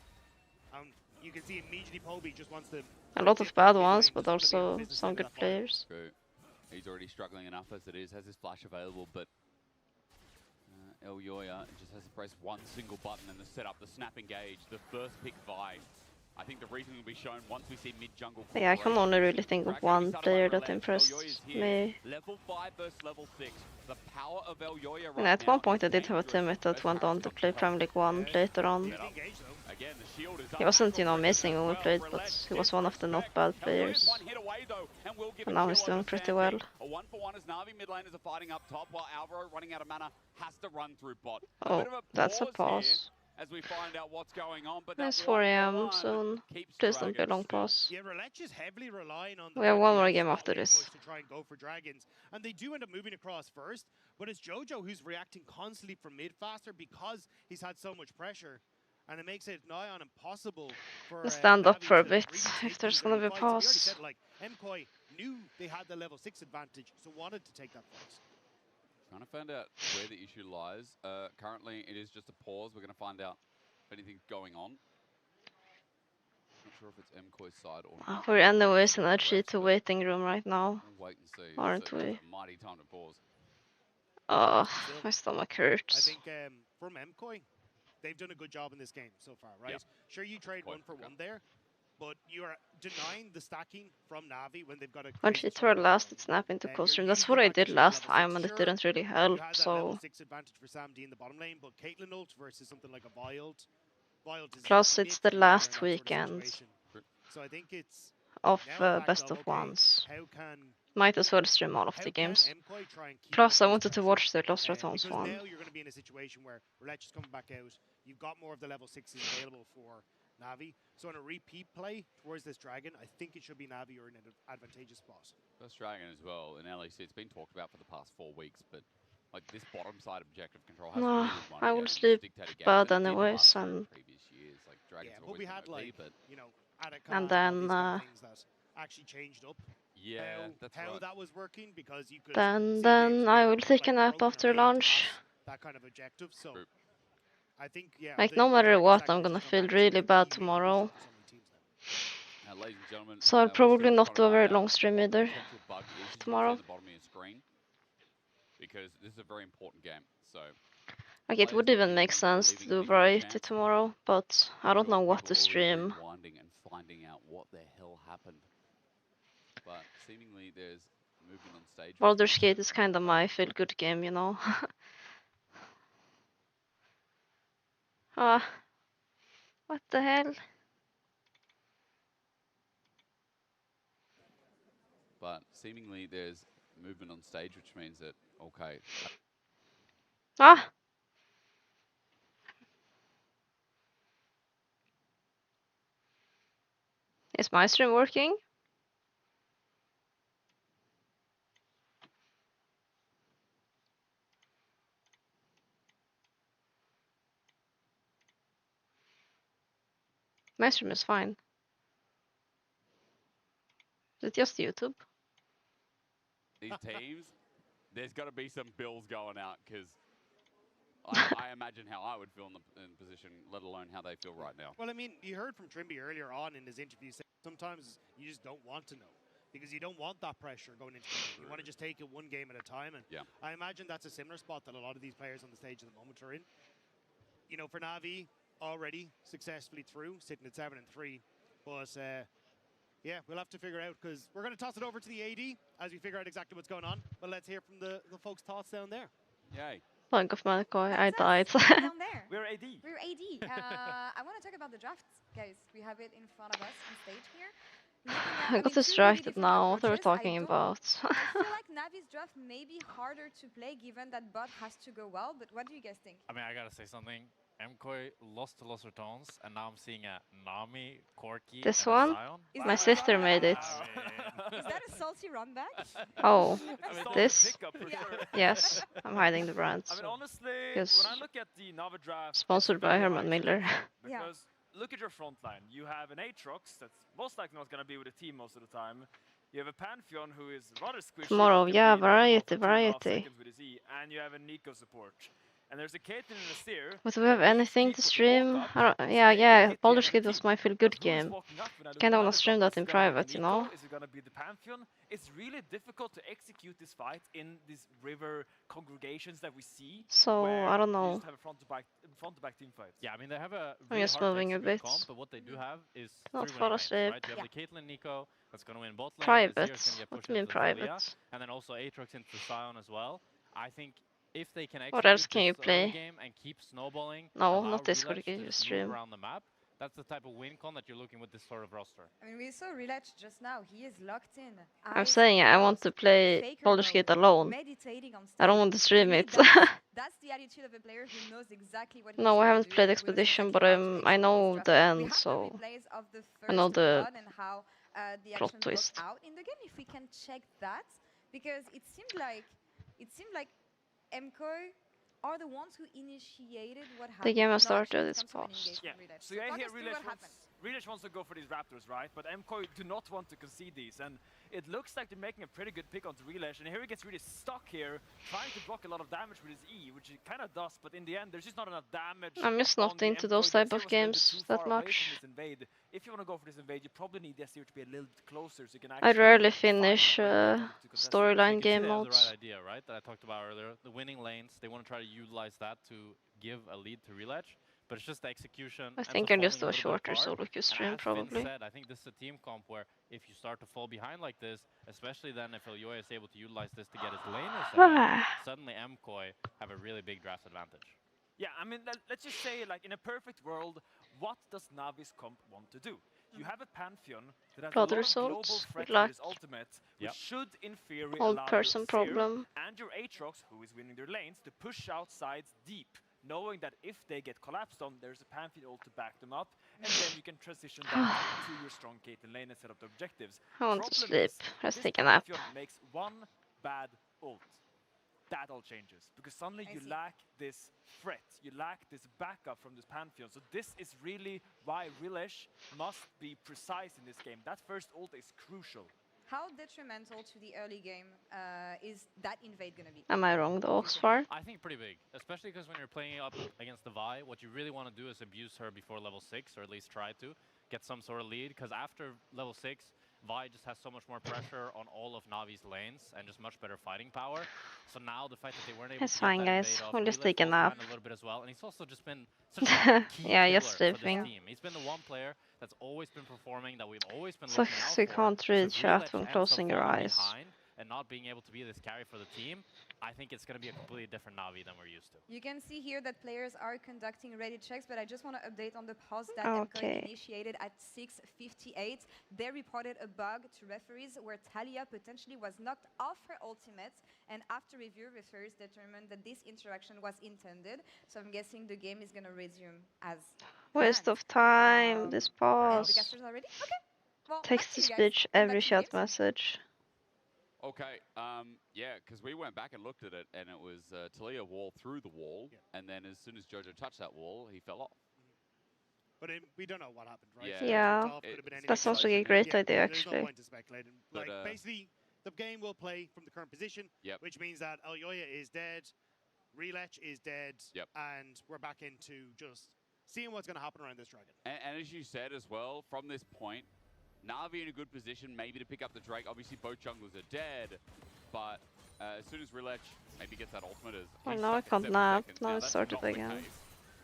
You can see immediately Poby just wants to. A lot of bad ones, but also some good players. True. He's already struggling enough as it is, has his flash available, but Elyoya just has to press one single button and to set up the snap engage, the first pick Vi. I think the reason will be shown once we see mid-jungle. Yeah, I can only really think of one player that impressed me. Level 5 versus level 6. The power of Elyoya right And at now one point I did have a teammate that went on to play Premier League 1 later on. Again, the shield is He wasn't, you know, amazing when we played, but he was one of the not bad players. And now he's doing pretty well. A 1-for-1 as Na'Vi mid laners are fighting up top while Alvaro, running out of mana, has to run through bot. Oh, that's a pause. As we find out what's going on, but It's 4 AM soon. Please don't be a long pause. Yeah, Relech is heavily relying on. We have one more game after this. To try and go for dragons, and they do end up moving across first. But it's Jojo who's reacting constantly from mid faster because he's had so much pressure, and it makes it nigh on impossible for. Stand up Navi for a to bit really if take there's these gonna be a early fights. We already pause. said, like, MKoi knew they had the level 6 advantage, so wanted to take that fight. Trying to find out where the issue lies. Currently, it is just a pause. We're going to find out if anything's going on. Not sure if it's MKOI's side or not. We're anyways in a G2 waiting room right now, We'll wait and see. aren't So we? it's a mighty time to pause. Oh, my stomach I hurts. think from MKoi, they've done a good job in this game so far, right? Yeah. Sure, you trade Quite 1 for 1 there, but you are denying the stacking from Navi when they've got a. When G2 last, it snapped into close room. That's what I did last time, and it didn't really help, You had that level so... 6 advantage for Sam D in the bottom lane, but Caitlyn ult versus something like a Wild. Wild is Plus, it's the mid-tier in last that sort of weekend situation. So I think it's of now a fact best of okay, ones. how can Might as well stream all of how the can games. MKoi try and keep Plus, up I this wanted to pressure? watch the Lost Returns Because one. now you're going to be in a situation where Relech is coming back out. You've got more of the level 6s available for Navi. So in a repeat play towards this dragon, I think it should be Navi or in an advantageous spot. First Dragon as well in LEC. It's been talked about for the past 4 weeks, but like this bottom side objective control has No, really won I will games, sleep dictated games, bad and it did anyways, last year and previous years. Like Dragon's Yeah, but always we been had OP, like, but you know, Attica And all then, these kind of things that actually changed up yeah, that's how right. that was working because you could then see games where I they will looked take a like nap broken after away lunch. past that kind of objective. So True. I think, yeah. Like, no matter what, I'm gonna feel really bad tomorrow. Ladies and gentlemen, So I'll we're still probably just not trying do to a very find out long stream what the either potential bug is, as you can see tomorrow. at the bottom of your screen, because this is a very important game. So Like, it would even make sense to do variety tomorrow, but I don't know what to stream. rewinding and finding out what the hell happened. But seemingly there's movement on stage. Baldur's Gate is kinda my feel-good game, you know? Ah, what the hell? But seemingly there's movement on stage, which means that, okay. Ah! Is my stream working? My stream is fine. Is it just YouTube? These teams, there's got to be some bills going out, because I imagine how I would feel in the position, let alone how they feel right now. Well, I mean, you heard from Trimby earlier on in his interview saying sometimes you just don't want to know because you don't want that pressure going into the game. You want to just take it one game at a time. And I imagine that's a similar spot that a lot of these players on the stage at the moment are in. You know, for Navi, already successfully through, sitting at 7-3. But yeah, we'll have to figure out, because we're going to toss it over to the AD as we figure out exactly what's going on. But let's hear from the folks' thoughts down there. Yay. Blank of Malikoy, I died. Down there. We're AD. We're AD. I want to talk about the draft, guys. We have it in front of us on stage here. I got distracted now. They were talking about. I feel like Navi's draft may be harder to play given that bot has to go well, but what do you guys think? I mean, I gotta say something. MKOI lost to Los Ratones, and now I'm seeing a Nami, Corki, This and one? a Sion. My sister made it. Is that a salty run back? Oh, I mean, this? pickup for sure. Yes, I'm hiding the brands. I mean, honestly, Yes. when I look at the Navi draft, Sponsored by Herman Miller. because look at your front line. You have an Aatrox that's most likely not going to be with the team most of the time. You have a Pantheon who is rather squishy. Tomorrow, but can yeah, be available for variety, 2.5 variety. seconds with his E, and you have a Nico support. And there's a Caitlyn and a Seer. But do we have anything to stream? I don't, yeah, Baldur's Gate was my feel-good game. Kinda wanna stream that in private, you know? Is it gonna be the Pantheon? It's really difficult to execute this fight in these river congregations that we see. So, I don't know. You just have a front-to-back team fight. Yeah, I mean, they have a I'm really just hard to moving a execute bit. comp, but what they do have is Not 3 fall winning lanes, asleep. right? You have the Caitlyn Nico that's gonna win bot lane. Private? Azir's gonna get What pushed do you mean into the Taliyah, private? and then also Aatrox into Sion as well. I think if they can What else execute can you this early play? game and keep snowballing, No, allow not Discord, Relapse you to can just stream. move around the map, that's the type of win con that you're looking with this sort of roster. I mean, we saw Relach just now. He is locked in. I'm Eyes saying I want to closed, play faker Baldur's mode, Gate alone. meditating on I don't stage. want to stream To me, it. that's the attitude of a player who knows exactly what he's No, I gonna haven't do played with a Expedition, specific but route to I execute know his the draft. We end, have so the replays of the I know first the run and how the plot action twist. broke out in the game. If we can check that, because it seemed like MKOI are the ones who initiated what happened. The game has No, actually, started, it's it's come from an paused. engagement Yeah, Relach. so yeah, walk here us through what happened. Relach wants to go for these Raptors, right? But MKOI do not want to concede these, and it looks like they're making a pretty good pick onto Relach, and here he gets really stuck here, trying to block a lot of damage with his E, which he kind of does, but in the end, there's just not enough damage. I'm just not into those type of games that much. If you want to go for this invade, you probably need the SEO to be a little bit closer, so you can I actually rarely finish storyline game That's the modes. right idea, right? That I talked about earlier. The winning lanes, they want to try to utilize that to give a lead to Relach, but it's just the execution. I ends think up I'll just falling do a little bit shorter apart. solo queue And stream as Finn probably. said, I think this is a team comp where if you start to fall behind like this, especially then if Elyoya is able to utilize this to get his laners ahead, suddenly MKOI have a really big draft advantage. Yeah, I mean, let's just say, like, in a perfect world, what does Navi's comp want to do? You have a Pantheon that has Blood a lot of global results, threat good with luck. his ultimate, which Yep. should, in theory, Old allow person your Seer problem. and your Aatrox, who is winning their lanes, to push out sides deep, knowing that if they get collapsed on, there's a Pantheon ult to back them up, and then you can transition that to your strong Caitlyn lane and set up the objectives. I want to Problem sleep. is, Let's this take a nap. Pantheon makes one bad ult. That all changes, because suddenly you lack this threat, you lack this backup from this Pantheon. So this is really why Relach must be precise in this game. That first ult is crucial. How detrimental to the early game is that invade going to be? Am I wrong though, Svar? I think pretty big, especially because when you're playing up against the Vi, what you really want to do is abuse her before level 6, or at least try to get some sort of lead, because after level 6, Vi just has so much more pressure on all of Navi's lanes and just much better fighting power. So now the fact that they weren't able It's to fine, get that guys. invade off, We'll just Relish take a falls nap. behind a little bit as well, and he's also just been such a key Yeah, pillar just for this sleeping. team. He's been the one player that's always been performing, that we've always been So looking out you for. can't read So if chat Relish when ends up closing your falling eyes. behind and not being able to be this carry for the team, I think it's going to be a completely different Navi than we're used to. You can see here that players are conducting ready checks, but I just want to update on the pause that Okay. MCOI initiated at 6:58. They reported a bug to referees where Talia potentially was knocked off her ultimate, and after review, referees determined that this interaction was intended. So I'm guessing the game is going to resume as Waste of time, this the pause. casters are ready? Okay. Well, Text back to to you guys. speech And every back to the chat games. message. Okay, yeah, because we went back and looked at it, and it was Talia wall through the wall, and then as soon as Jojo touched that wall, he fell off. But we don't know what happened, right? Yeah, So Yeah. it could have been any That sounds like a situation. great Yeah, idea, there's actually. no point to speculating. But, Like, basically, the game will play from the current position, which means that Elyoya is dead, Relech is dead, and we're back into just seeing what's going to happen around this dragon. And as you said as well, from this point, Na'Vi in a good position maybe to pick up the Drake. Obviously, both junglers are dead, but as soon as Relech maybe gets that ultimate, Well, now I can't nap. Now it started again.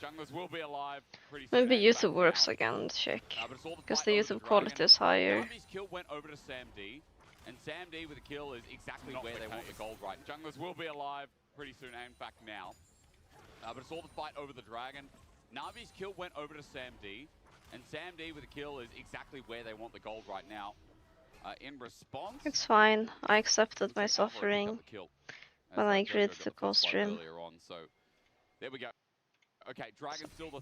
Junglers will be alive pretty soon. Maybe YouTube works again, check. Because the YouTube quality is higher. Navi's kill went over to Sam D, and Sam D with a kill is exactly where they want the gold right. Junglers will be alive pretty soon, and in fact now. But it's all the fight over the dragon. Navi's kill went over to Sam D, and Sam D with a kill is exactly where they want the gold right now. In response, It's fine. I accepted my suffering. When I agreed to co-stream. earlier on, so there we go. Okay, Dragon's still the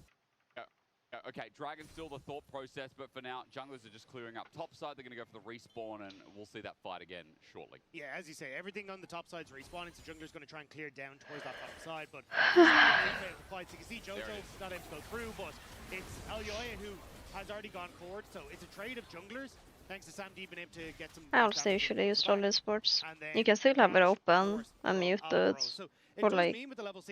Dragon's still the thought process, but for now, junglers are just clearing up top side. They're going to go for the respawn, and we'll see that fight again shortly. Yeah, as you say, everything on the top side's respawning, so jungler's going to try and clear down towards that bottom side, but the fight. So you can see Jojo not able to go through, but it's Elyoya who has already gone forward, so it's a trade of junglers. Thanks to Sam D being able to get some. I honestly usually use troll esports. You can still have it open and muted or like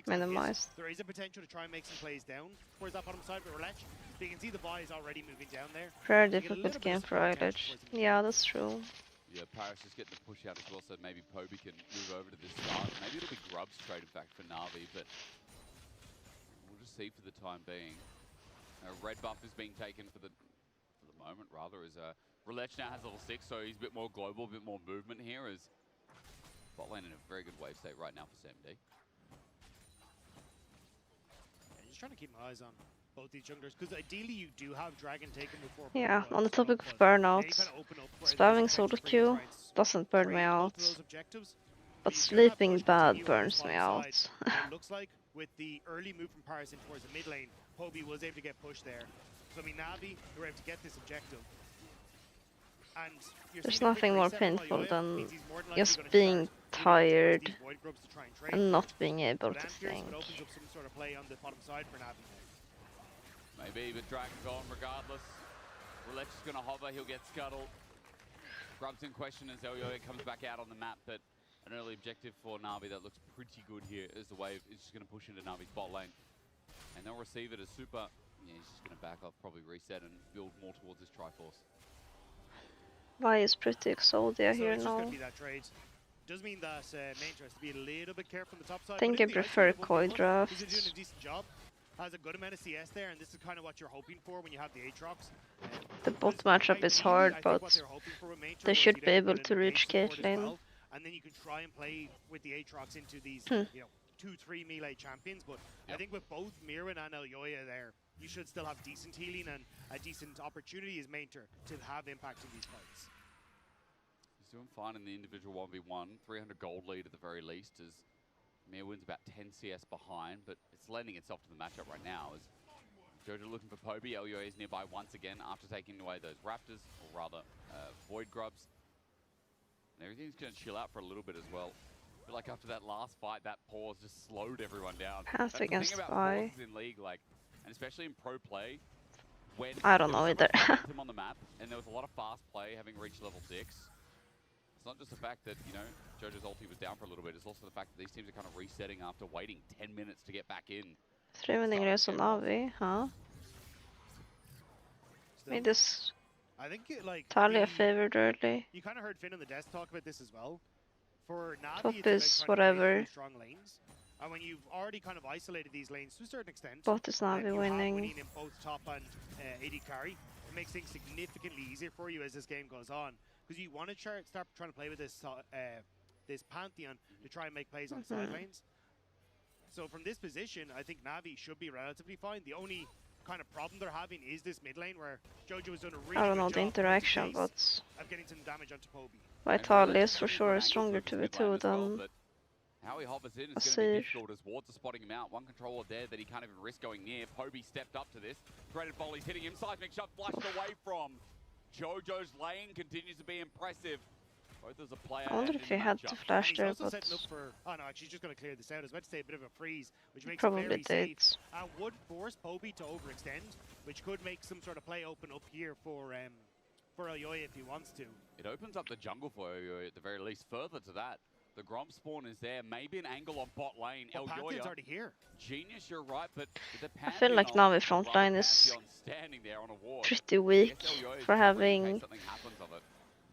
minimized. There is a potential to try and make some plays down towards that bottom side with Relech. So you can see the Vi is already moving down there. Very difficult game for Eilish. Yeah, that's true. Yeah, Paris is getting the push out as well, so maybe Poby can move over to this start. Maybe it'll be Grub's trade, in fact, for Na'Vi, but we'll just see for the time being. Red buff is being taken for the moment, rather, as Relech now has level 6, so he's a bit more global, a bit more movement here, as bot lane in a very good wave state right now for SamD. Yeah, just trying to keep my eyes on both these junglers, because ideally you do have Dragon taken before. Yeah, on the topic of burnouts, spamming solo Q doesn't burn me out, but sleeping bad burns me out. It looks like with the early move from Paris in towards the mid lane, Poby was able to get pushed there. So I mean, Navi were able to get this objective. And there's nothing more painful than just being tired and not being able to think. Opens up some sort of play on the bottom side for Navi. Maybe, but Dragon's on regardless. Relech is going to hover, he'll get scuttled. Grub's in question as Elyoya comes back out on the map, but an early objective for Na'Vi that looks pretty good here as the wave is just going to push into Navi's bot lane. And they'll receive it as super. Yeah, he's just going to back off, probably reset and build more towards his Triforce. Vi is pretty Exodia here it's just now. going to be that trade. Does mean that Manger has to be a little bit careful on the top side. I think I prefer Koi draft. He's doing a decent job. Has a good amount of CS there, and this is kind of what you're hoping for when you have the Aatrox. The bot matchup is hard, but they should be able to reach Caitlyn. Well, and then you can try and play with the Aatrox into these, you know, 2-3 melee champions. But I think with both Mirren and Elyoya there, you should still have decent healing and a decent opportunity as Mainter to have impact in these fights. He's doing fine in the individual 1v1, 300 gold lead at the very least, as Mir wins about 10 CS behind, but it's lending itself to the matchup right now. As Jojo looking for Poby, Elyoya is nearby once again after taking away those Raptors, or rather Void Grubs. And everything's going to chill out for a little bit as well. I feel like after that last fight, that pause just slowed everyone down. Path That's against the thing about Vi. pauses in League, like, and especially in pro play, when I don't there know was so either. much momentum on the map, and there was a lot of fast play having reached level 6. not just the fact that, you know, Jojo's ulti was down for a little bit, it's also the fact that these teams are kind of resetting after waiting 10 minutes to get back in. 3 winning race on Navi, huh? Made this I think like Talia favored early. You kind of heard Finn on the desk talk about this as well. For Top Navi, is whatever. strong lanes. And when you've already kind of isolated these lanes to a certain extent, Both is Navi winning. winning in both top and AD carry, it makes things significantly easier for you as this game goes on. Because you want to start trying to play with this this Pantheon to try and make plays on side lanes. So from this position, I think Navi should be relatively fine. The only kind of problem they're having is this mid lane where Jojo has done a really I don't know good the job interaction, but of getting some damage onto Poby. Vitalia is for sure stronger 2v2 than How he hovers in is going to be difficult as Wards are spotting him out. One controller there that he can't even risk going near. Poby stepped up to this. Threaded volley's hitting him. Seismic shot flushed away from. Jojo's lane continues to be impressive. Both as a player. I wonder if he had to flash there, but oh no, actually, he's just going to clear this out. I was about to say a bit of a freeze, which makes probably it very did. safe and would force Poby to overextend, which could make some sort of play open up here for Elyoya if he wants to. It opens up the jungle for Elyoya at the very least. Further to that, the Grom spawn is there. Maybe an angle on bot lane. Elyoya's already here. Genius, you're right, but the I feel like Navi front line is pretty weak for having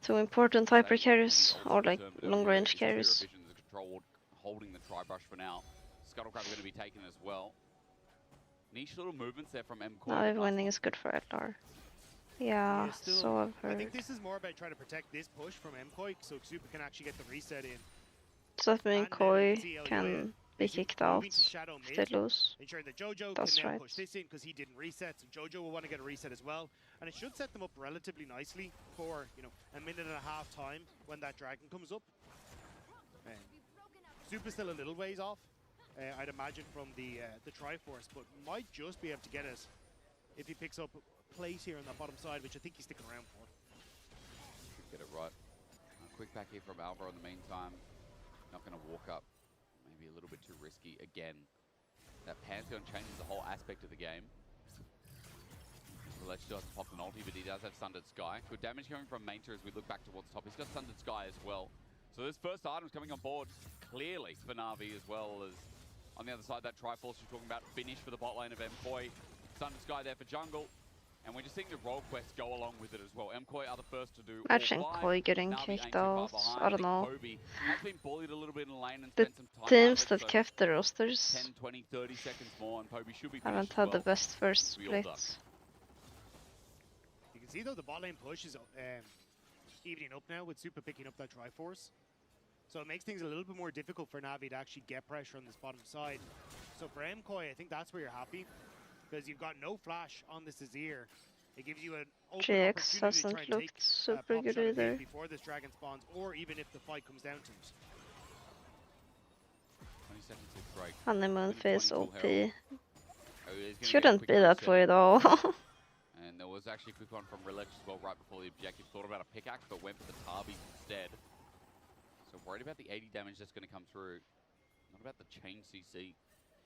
2 important hyper carries or like long range carries. Holding the tri-brush for now. Scuttlecrab going to be taken as well. Niche little movements there from MCoy. Navi winning is good for LR. Yeah, so I've heard. I think this is more about trying to protect this push from MCoy so Super can actually get the reset in. So that means Koi can be kicked out if they lose. Ensuring that Jojo That's can now right. push this in because he didn't reset, so Jojo will want to get a reset as well. And it should set them up relatively nicely for, you know, a minute and a half time when that dragon comes up. Super's still a little ways off, I'd imagine, from the Triforce, but might just be able to get it if he picks up place here on the bottom side, which I think he's sticking around for. Get it right. A quick back here from Alvaro in the meantime. Not going to walk up. Maybe a little bit too risky again. That Pantheon changes the whole aspect of the game. LEC doesn't pop an ulti, but he does have Sundered Sky. Good damage coming from Mainter as we look back towards top. He's got Sundered Sky as well. So this first item's coming on board clearly for Na'Vi, as well as on the other side, that Triforce you're talking about, finish for the bot lane of MCoy. Sundered Sky there for jungle. And we're just seeing the role quests go along with it as well. MCoy are the first to do Imagine all Koi getting Na'Vi ain't kicked too far out. behind. I don't know. Poby has been bullied a little bit in the lane and The spent some time teams out of that it, so kept the rosters 10, 20, 30 seconds more, and Poby should be haven't finished had as the well. best first We all done. split. You can see though the bot lane push is evening up now with Super picking up that Triforce. So it makes things a little bit more difficult for Navi to actually get pressure on this bottom side. So for MCoy, I think that's where you're happy, because you've got no flash on this Azir. It gives you an open GX opportunity to try hasn't and take looked super pop good shot of hit either. before this dragon spawns, or even if the fight comes down to it. 20 seconds to break. Honeymoon phase full OP. health. Oh, there's gonna be a Shouldn't quick be that reset. way though. And there was actually a quick one from Relax as well right before the objective. Thought about a pickaxe, but went for the Tarby instead. So worried about the 80 damage that's going to come through. Not about the chain CC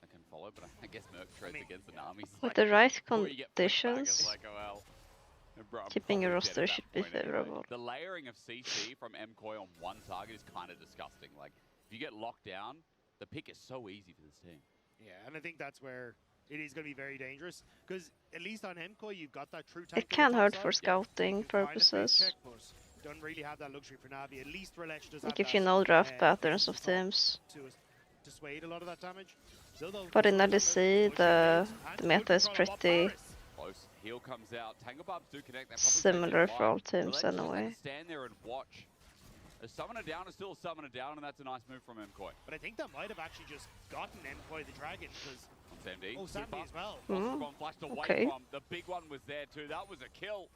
that can follow, but I guess Merc trades against an army. With the right conditions, keeping your roster should be favorable. The layering of CC from MCoy on one target is kind of disgusting. Like, if you get locked down, the pick is so easy for this team. Yeah, and I think that's where it is going to be very dangerous, because at least on MCoy you've got that true tank. It can hurt for scouting purposes. Check, but don't really have that luxury for Navi. At least Relash does Like have if you that, know draft patterns of teams. to dissuade a lot of that damage. Still though, But in LEC, the meta is pretty Close. Heal comes out. Tangle Barbs do connect. That similar for all teams anyway. Stand there and watch. A summoner down is still a summoner down, and that's a nice move from MCoy. But I think that might have actually just gotten MCoy the dragon, because SamD. oh, Sandy as well. Flashed away Okay. from. The big one was there too. That was a kill.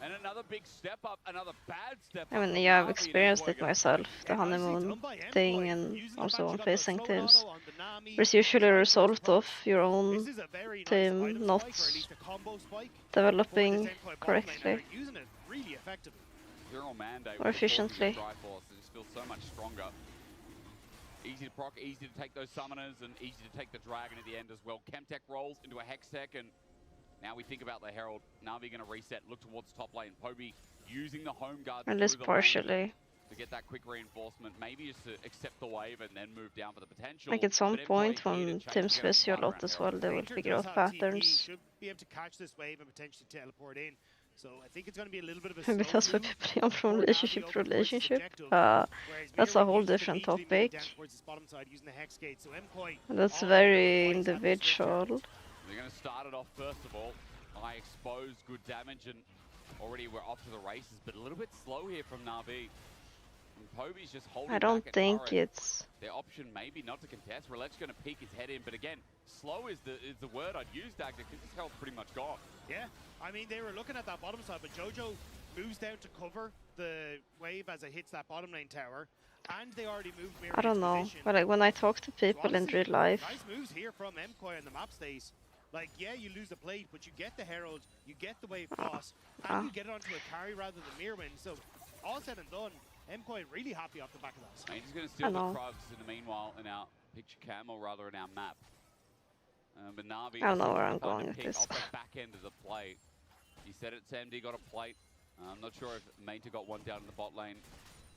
And another big step up, another bad step up. I mean, yeah, I've experienced it myself, the honeymoon thing, and also on facing teams. There's usually a result of your own team not developing correctly Really effectively. General mandate or efficiently. Triforce. It just feels so much stronger. Easy to proc, easy to take those summoners, and easy to take the dragon at the end as well. Chemtech rolls into a Hextech, and now we think about the Herald. Na'Vi going to reset, look towards top lane. Poby using the home guard. At least partially. to get that quick reinforcement, maybe just to accept the wave and then move down for the potential. Like at some But point MK here when to change teams the game physio a right lot around as here. well, they will Painter figure does out have TP, patterns. should be able to catch this wave and potentially teleport in. So I think it's going to be a little bit of a Maybe slow that's why move people jump from for Navi relationship over to towards this relationship. objective, whereas That's a Mirwin whole uses the different meat to be moving topic. down towards this bottom side using the Hex Gate. So MKOI That's all very over the place, having to switch out. individual. They're going to start it off first of all. I exposed good damage and already we're off to the races, but a little bit slow here from Na'Vi. And Poby's just holding I don't back at think turret. it's... Their option maybe not to contest. Relec's going to peek his head in, but again, slow is the word I'd use, Dagda, because his health's pretty much gone. Yeah, I mean, they were looking at that bottom side, but Jojo moves down to cover the wave as it hits that bottom lane tower, and they already moved Mirror I don't into know, position. but like when I talk to people in honestly, real life, nice moves here from MKOI on the map stays. Like, yeah, you lose the plate, but you get the Herald, you get the wave cross, and you get it onto a carry rather than Mirwin. So, all said and done, MKOI really happy off the back of that. And he's going to steal the Krugs in the meanwhile in our picture cam, or rather in our map. But Na'Vi, I don't know where I'm trying going to with pick this. off the back end of the play. He said it, SamD got a plate. I'm not sure if Maynta got one down in the bot lane.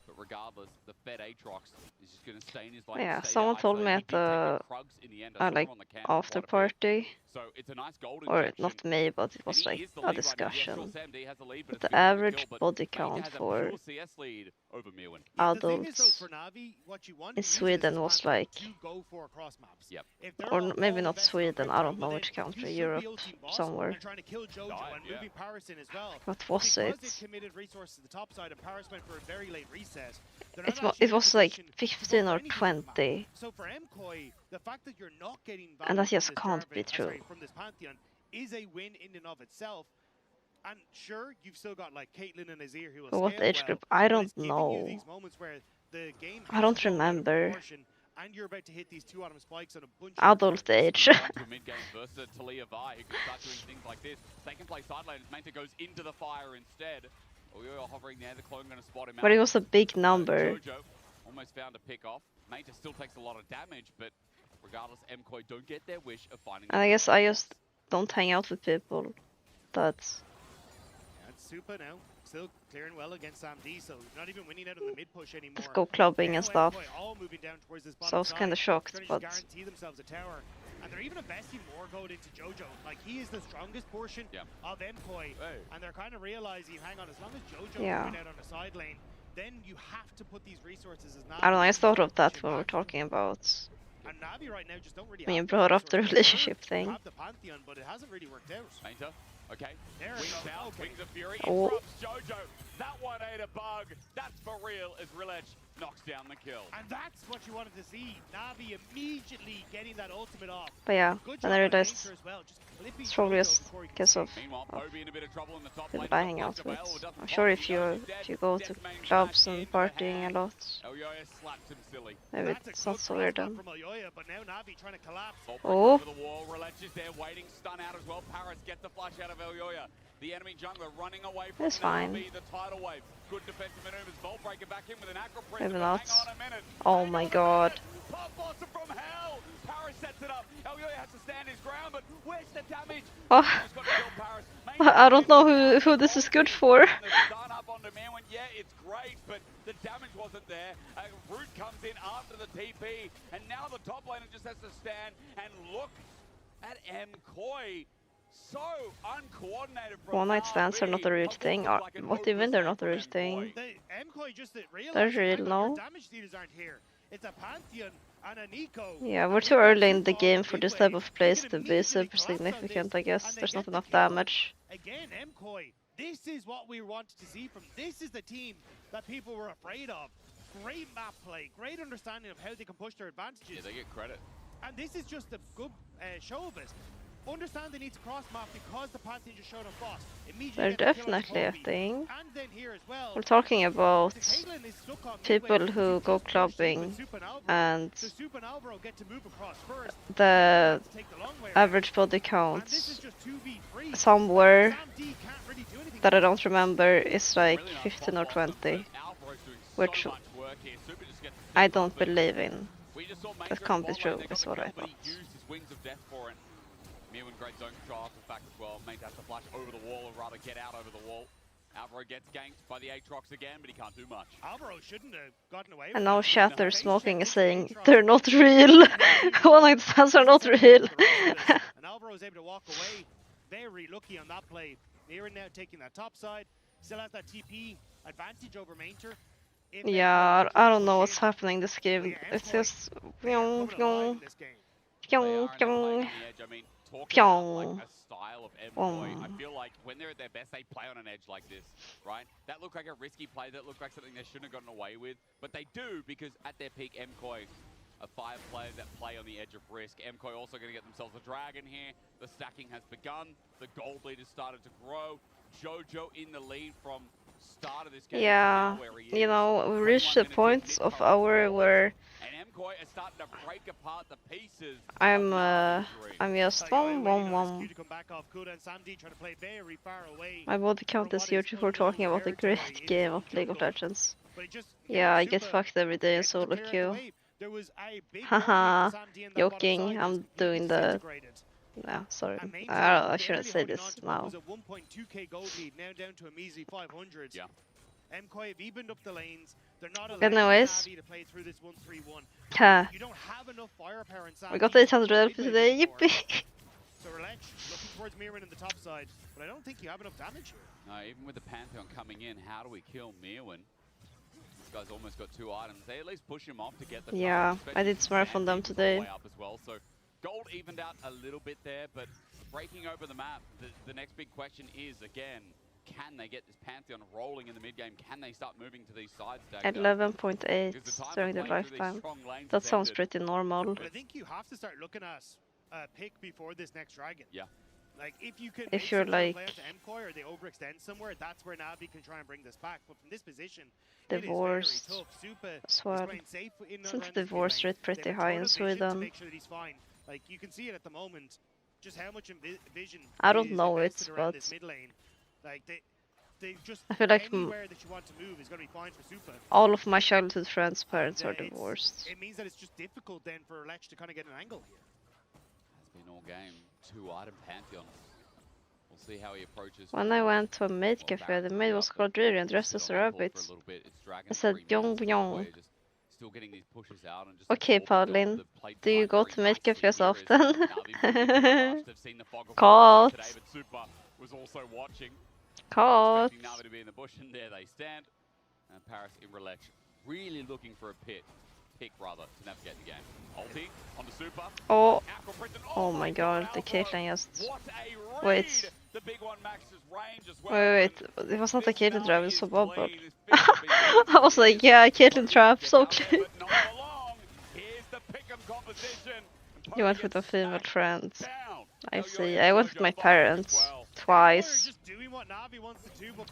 But regardless, the Fed Aatrox is just going to stay in his lane. yeah, stay someone there told me isolated. at the Krugs in the end. I saw like him on the cam after quite a bit. party, So it's a nice gold or injection. not me, but it was And he like is the a lead right now. Yeah, sure, discussion. SamD has the lead, but But it's the good for the average kill, but body Maynta count has a for pure CS lead over Mirwin. Yeah, the thing is, though, adults for Na'Vi, what you want in to use this Sweden is was Panther like, to go for cross maps. Yep. If they're or all maybe not invested on Sweden, I Crypto, don't know well, which then country, you should Europe, be ulting boss somewhere. and trying to kill Jojo and moving Paris in as well. What But was because it? they committed resources to the top side and Paris went for a very late reset, they're It, not actually it in a was like position to 15 go for or anything on the map. 20, So for MKOI, the fact that you're not getting and value that just from this can't Jarvan, be true. sorry, from this Pantheon is a win in and of itself. And sure, you've still got like Caitlyn and Azir who will But what scale age well, group? I but it's don't giving know. you these moments where the game I don't has blown out of remember. proportion, and you're about to hit these two autumn spikes on a bunch Adult of age. Going to a mid-game versus Talia Vi, who can start doing things like this. They can play side lane as Maynta goes into the fire instead. We are hovering there, the clone going to spot him out. But it was a big number. Jojo almost found a pick off. Maynta still takes a lot of damage, but regardless, MKOI don't get their wish of finding. And I guess I just don't hang out with people. That's That's super now. Still clearing well against SamD, so not even winning out on the mid push anymore. go clubbing and stuff. All moving down towards this So I was kind of shocked, trying to but just guarantee themselves a tower. And they're even investing more gold into Jojo. Like, he is the strongest portion of MKOI. And they're kind of realizing, hang on, as long as Jojo Yeah. moving out on the side lane, then you have to put these resources as I don't know. I just thought of that pushing when we were back. talking about And Navi right now just don't really when you have brought up the resources. relationship They thing. have the Pantheon, but it hasn't really worked out. Maynta, okay. There Wings it goes. out, Okay. Wings of Fury Oh. interrupts Jojo. That one ate a bug. That's for real as Rilech knocks down the kill. And that's what you wanted to see. Navi immediately getting that ultimate off. But yeah, Good then job I by realized Nature as well, just clipping it's probably Jojo just before he can because of Meanwhile, Poby in a bit of trouble in the top people lane. I hang out with. I'm sure if you go to clubs and partying a lot, Elyoya slaps him silly. maybe it's not so weird then. from Elyoya, but now Navi trying to collapse. Oh. Over the wall, Rilech is there waiting, stun out as well. Paris gets the flash out of Elyoya. The enemy jungler running away from It's fine. the tidal wave. Good defensive maneuvers. Volt breaker back in with an acro press. Maybe but not. Hang on a minute. Oh my god. Pop blossom from hell. Paris sets it up. Elyoya has to stand his ground, but where's the damage? Oh. He's got to kill Paris. I don't know who this is good for. The stun up on demand went, yeah, it's great, but the damage wasn't there. Root comes in after the TP, and now the top laner just has to stand and look at MKOI. So uncoordinated from One night stands are not a real thing. What do you mean they're not a real thing? MKOI just realized They're real, their no? damage dealers aren't here. It's a Pantheon and a Nico. Yeah, we're too early in the game for this type of plays to be super significant, I guess. There's not enough damage. Again, MKOI, this is what we wanted to see from. This is the team that people were afraid of. Great map play, great understanding of how they can push their advantages. Yeah, they get credit. And this is just a good show of it. Understand they need to cross map because the Pantheon just showed on boss. They're definitely a thing. And then here as well, We're talking about people who go clubbing and the average body count somewhere that I don't remember is like 15 or 20, which I don't believe in. That can't be true, is what I thought. Mirwin great zone control after the fact as well. Maynta has to flash over the wall or rather get out over the wall. Alvaro gets ganked by the Aatrox again, but he can't do much. Alvaro shouldn't have gotten away with And now that. Shatter Smoking is saying they're not real. One night stands are not real. And Alvaro's able to walk away. Very lucky on that play. Mirren now taking that top side. Still has that TP advantage over Mainter. Yeah, I don't know what's happening this game. It's just pyong pyong pyong pyong pyong. A style of MKOI. I feel like when they're at their best, they play on an edge like this, right? That looked like a risky play. That looked like something they shouldn't have gotten away with. But they do, because at their peak, MKOI, a 5 players that play on the edge of risk. MKOI also going to get themselves a dragon here. The stacking has begun. The gold lead has started to grow. Jojo in the lead from start of this game. Yeah, you know, we reached the point of our where I'm just 1-1-1. My body count is huge for talking about a great game of League of Legends. Yeah, I get fucked every day in solo queue. Haha, joking, I'm doing the... No, sorry, I shouldn't say this now. Was a 1.2k gold lead, now down to a measly 500. Yeah. MKOI have evened up the lanes. They're not allowing Navi to play through this 1-3-1. You don't have enough firepower in Sandy. We got 800 LP today, yippee! So Relech looking towards Mirren in the top side, but I don't think you have enough damage here. No, even with the Pantheon coming in, how do we kill Mirwin? This guy's almost got 2 items. They at least push him off to get the yeah, I did smurf on them today. Up as well. So gold evened out a little bit there, but breaking open the map, the next big question is, again, can they get this Pantheon rolling in the mid game? Can they start moving to these sides? At 11.8 during the lifetime. That sounds pretty normal. But I think you have to start looking at pick before this next dragon. Yeah. Like if you can, if you're like play to MKOI or they overextend somewhere, that's where Navi can try and bring this back. But from this position, divorced it is very tough. Super as well. safe in Since the divorce rate pretty high in Sweden. Make sure that he's fine. Like you can see it at the moment, just how much vision. I don't know it, but like they just I feel like anywhere that you want to move is going to be fine for Super. All of my childhood friends' parents are divorced. It means that it's just difficult then for Lech to kind of get an angle here. Has been all game 2-item Pantheon. We'll see how he approaches. When I went to a maid cafe, the maid was called Riri and dressed as a rabbit. I said byong byong. Okay, Pauline, do you go to maid cafes often? Caught. Was also watching. Caught. Navi to be in the bush, and there they stand. And Paris in Relech, really looking for a pick rather to navigate the game. Ulti on the super. Oh, oh my god, the Caitlyn just... Wait. The big one maxes range as well. Wait, it was not a Caitlyn trap, it was a bubble. I was like, yeah, Caitlyn trap, so clear. You went with a female friend. I see, I went with my parents. Twice.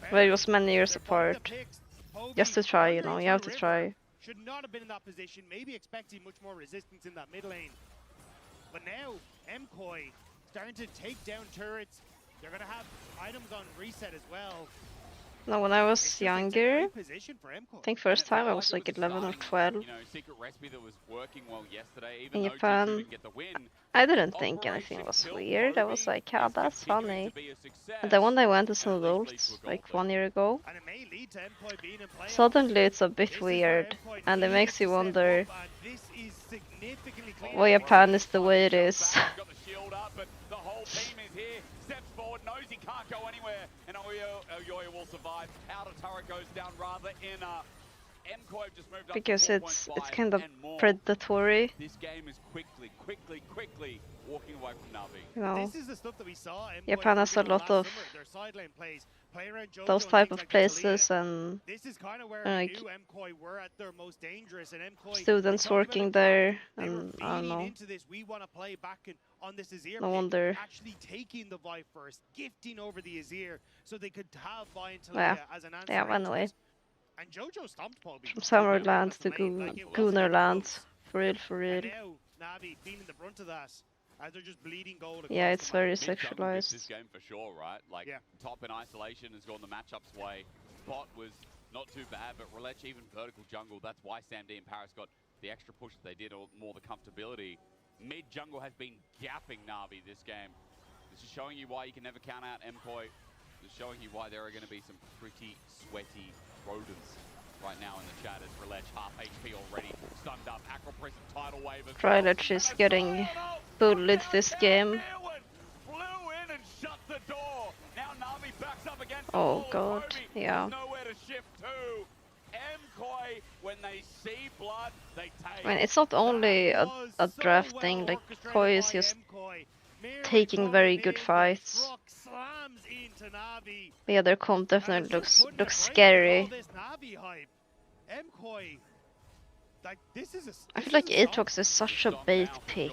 But it was many years apart. Just to try, you know, you have to try. Should not have been in that position, maybe expecting much more resistance in that mid lane. But now, MKOI starting to take down turrets. They're going to have items on reset as well. No, when I was younger, I think first time I was like 11 or 12. In Japan, I didn't think anything was weird. I was like, yeah, that's funny. And then when I went as an adult, like 1 year ago, suddenly it's a bit weird. And it makes you wonder why Japan is the way it is. Knows he can't go anywhere, and Oyoya will survive. Outer turret goes down rather in MKOI just moved up because it's kind of predatory. This game is quickly walking away from Navi. You know, this is the stuff that we saw. Japan has a lot of those type of places, and this is kind of where like MKOI were at their most dangerous, and MKOI students working there, and I don't know. Into this, we want to play back on this Azir. No wonder. Actually taking the Vi first, gifting over the Azir, so they could have Vi into as an answer. Yeah, anyway. And Jojo stomped Paul from Summerland to Goonerland, for real. And now Navi feeling the brunt of that. As they're just bleeding gold. Yeah, it's very sexualized. This game for sure, right? Like top in isolation has gone the matchup's way. Bot was not too bad, but Relech even vertical jungle. That's why Sam D and Paris got the extra push that they did, or more the comfortability. Mid jungle has been gapping Navi this game. This is showing you why you can never count out MKOI. Just showing you why there are going to be some pretty sweaty rodents right now in the chat as Relech half HP already, stunned up, Acro Prison tidal wave as well. Relech is getting bullied this game. Flew in and shut the door. Now Na'Vi backs up against the Oh wall. god, Hobie yeah. has nowhere to shift to. MKoi, when they see blood, they take. I mean, it's not only a draft thing, like Koi is just taking very good fights. But yeah, their comp definitely looks scary. I feel like Aatrox is such a bait pick.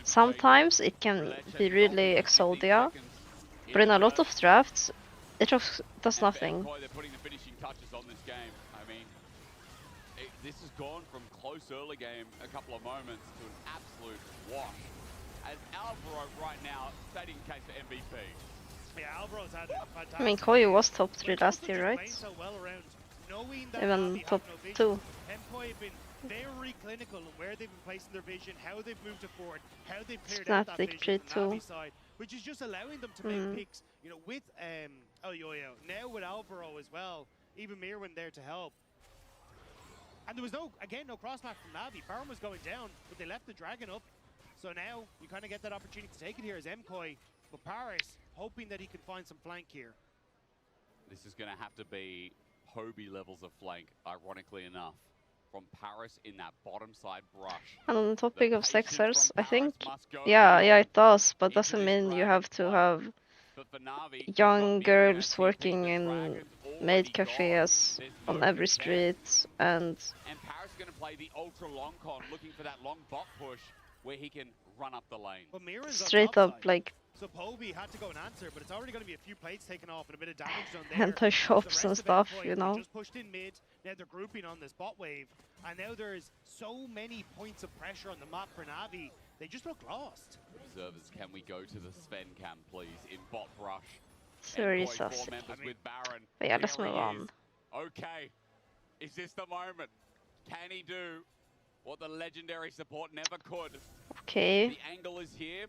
Sometimes it can be really Exodia, but in a lot of drafts, Aatrox does nothing. They're putting the finishing touches on this game. I mean, this has gone from close early game, a couple of moments, to an absolute wash. As Alvaro right now, stating case for MVP. Yeah, Alvaro's had a fantastic. I mean, Koi was top 3 last year, right? Even top 2. MKoi have been very clinical on where they've been placing their vision, how they've moved it forward, how they've cleared out that vision from Navi side, which is just allowing them to make picks, you know, with Elyoyo, now with Alvaro as well, even Mirwin there to help. And there was no cross-match from Navi. Baron was going down, but they left the Dragon up. So now you kind of get that opportunity to take it here as MKoi, but Paris hoping that he can find some flank here. This is going to have to be Hobie levels of flank, ironically enough, from Paris in that bottom side brush. And on the topic of sexers, I think, yeah, it does, but doesn't mean you have to have young girls working in maid cafes on every street and Paris is going to play the ultra long con, looking for that long bot push where he can run up the lane. straight up like So Poby had to go and answer, but it's already going to be a few plates taken off and a bit of damage done there. hentai shops and stuff, you know. Just pushed in mid, now they're grouping on this bot wave, and now there's so many points of pressure on the map for Navi, they just look lost. Observers, can we go to the Sven cam, please, in bot brush? It's very sassy. But yeah, let's move on. Okay, is this the moment? Can he do what the legendary support never could? Okay. The angle is here.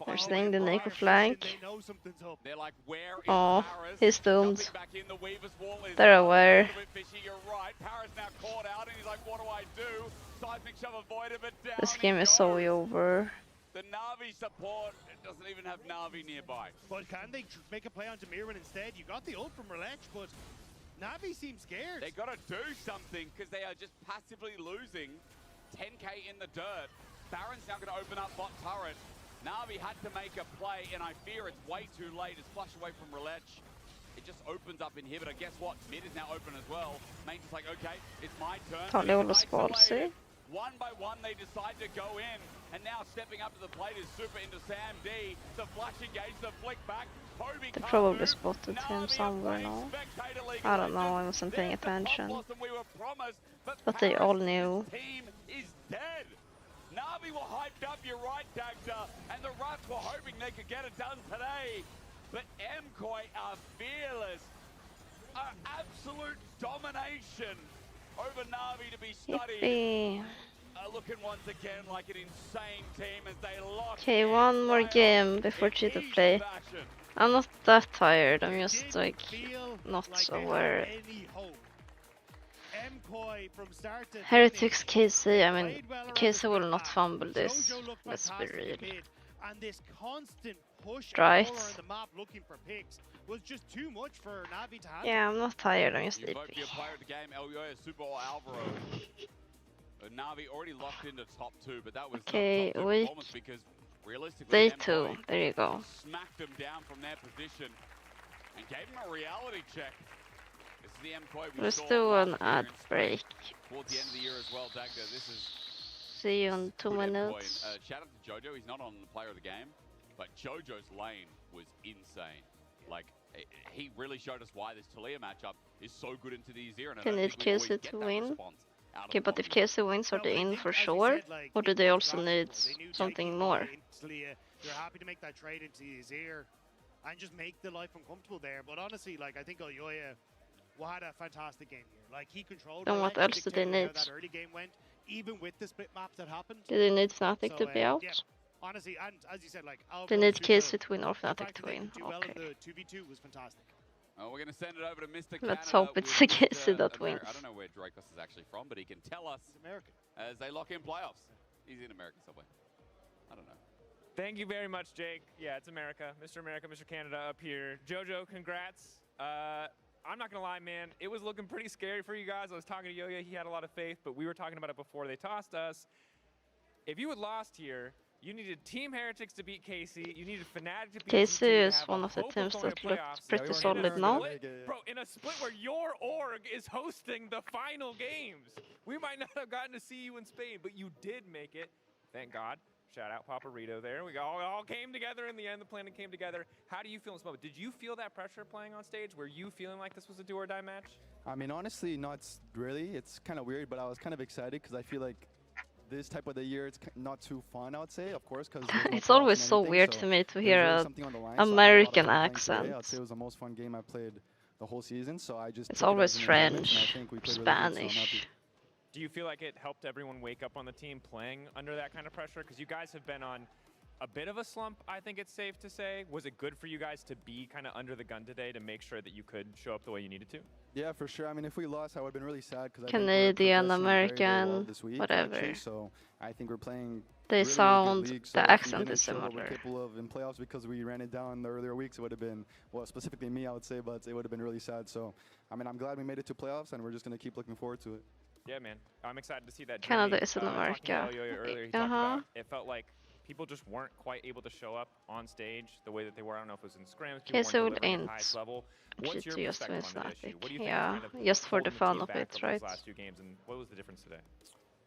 They're staying the Neko flank. They're like, where is Oh, Paris? he's doomed. Back in the Weaver's wall is They're aware. a little bit fishy, you're right. Paris now caught out and he's like, what do I do? Seismic shove avoided, but down This he game is so over. The Na'Vi support doesn't even have Na'Vi nearby. But can they make a play onto Mirwin instead? You got the ult from Relech, but Navi seems scared. They got to do something because they are just passively losing 10k in the dirt. Baron's now going to open up bot turret. Na'Vi had to make a play, and I fear it's way too late. It's flushed away from Relech. It just opens up inhibitor. Guess what? Mid is now open as well. Main's just like, okay, it's my turn. Tar de håller spal sig. One by one, they decide to go in. And now stepping up to the plate is super into Sam D. The flash engage, the flick back. Hobie They probably spotted him somewhere now. I don't know, I wasn't paying attention. But they all knew. Team is dead. Na'Vi were hyped up, you're right, Dagda. And the Ruts were hoping they could get it done today. But MKoi are fearless. Absolute domination over Na'Vi to be studied. Yippee. Looking once again like an insane team as they lock. Okay, one more game before cheetah play. I'm not that tired, I'm just like not aware. Heretics KC, I mean, KC will not fumble this, let's be real. And this constant push Right. around the map looking for picks was just too much for Navi to handle. Yeah, I'm not tired, I'm just You vote for sleepy. your player of the game, Elyoyo, Super or Alvaro. Navi already locked into top 2, but that was Okay, top 2 week performance because realistically day MKoi 2, there you go. smacked them down from their position and gave them a reality check. This is the MKoi we Let's saw do last an year ad in Spain. break. Towards the end of the year as well, Dagda. This is See you in 2 good endpoint. minutes. Shout out to Jojo, he's not on the player of the game, but Jojo's lane was insane. Like, he really showed us why this Talia matchup is so good into the Azir. They need KC to win. Okay, but if KC wins, are they in for sure? Or do they also need something more? They're happy to make that trade into his ear and just make the life uncomfortable there. But honestly, like, I think Elyoyo had a fantastic game here. Like, he controlled. Then what else do they dictated need? how that early game went, even with the split maps that happened. Do they need Fnatic to So, be out? yeah, honestly, and as you said, like They need KC to win or Fnatic to win. Do well in Okay. the 2v2 was fantastic. Oh, we're going to send it over to Mr. Let's Canada hope it's with KC Mr. that Ameri- wins. I don't know where Dracos is actually from, but he can tell us American. as they lock in playoffs. He's in America somewhere. I don't know. Thank you very much, Jake. Yeah, it's America, Mr. Canada up here. Jojo, congrats. I'm not gonna lie, man. It was looking pretty scary for you guys. I was talking to Yo-Yo. He had a lot of faith, but we were talking about it before they tossed us. If you had lost here, you needed Team Heretics to beat KC. You needed Fnatic to beat KC T2 to is have one a of the hope teams going that to looked playoffs. pretty solid now. Bro, in a split where your org is hosting the final games, we might not have gotten to see you in Spain, but you did make it. Thank God. Shout out Paparito there. We all came together in the end. The planet came together. How do you feel in this moment? Did you feel that pressure playing on stage? Were you feeling like this was a do or die match? I mean, honestly, not really. It's kind of weird, but I was kind of excited because I feel like this type of the year, it's not too fun, I would say, of course, because It's always so weird to me to hear an American accent. I'd say it was the most fun game I played the whole season, so I just. It's always French, Spanish. Do you feel like it helped everyone wake up on the team playing under that kind of pressure? Because you guys have been on a bit of a slump, I think it's safe to say. Was it good for you guys to be kind of under the gun today to make sure that you could show up the way you needed to? Yeah, for sure. I mean, if we lost, I would have been really sad because Canadian, American, whatever. Actually, so I think we're playing. They really sound, good league, so the if we accent didn't is show what we're similar. capable of in playoffs because we ran it down in the earlier weeks, it would have been, well, specifically me, I would say, but it would have been really sad. So, I mean, I'm glad we made it to playoffs, and we're just going to keep looking forward to it. Yeah, man. I'm excited to see that. Canada journey. is in Talking America. to Yo-Yo earlier, he talked about it felt like people just weren't quite able to show up on stage the way that they were. I don't know if it was in scrims. KC would ain't. ain't What's your just win perspective on that issue? Fnatic. What do you think Yeah, is kind of just for the holding fun team of back it, over right? these last 2 games, and what was the difference today?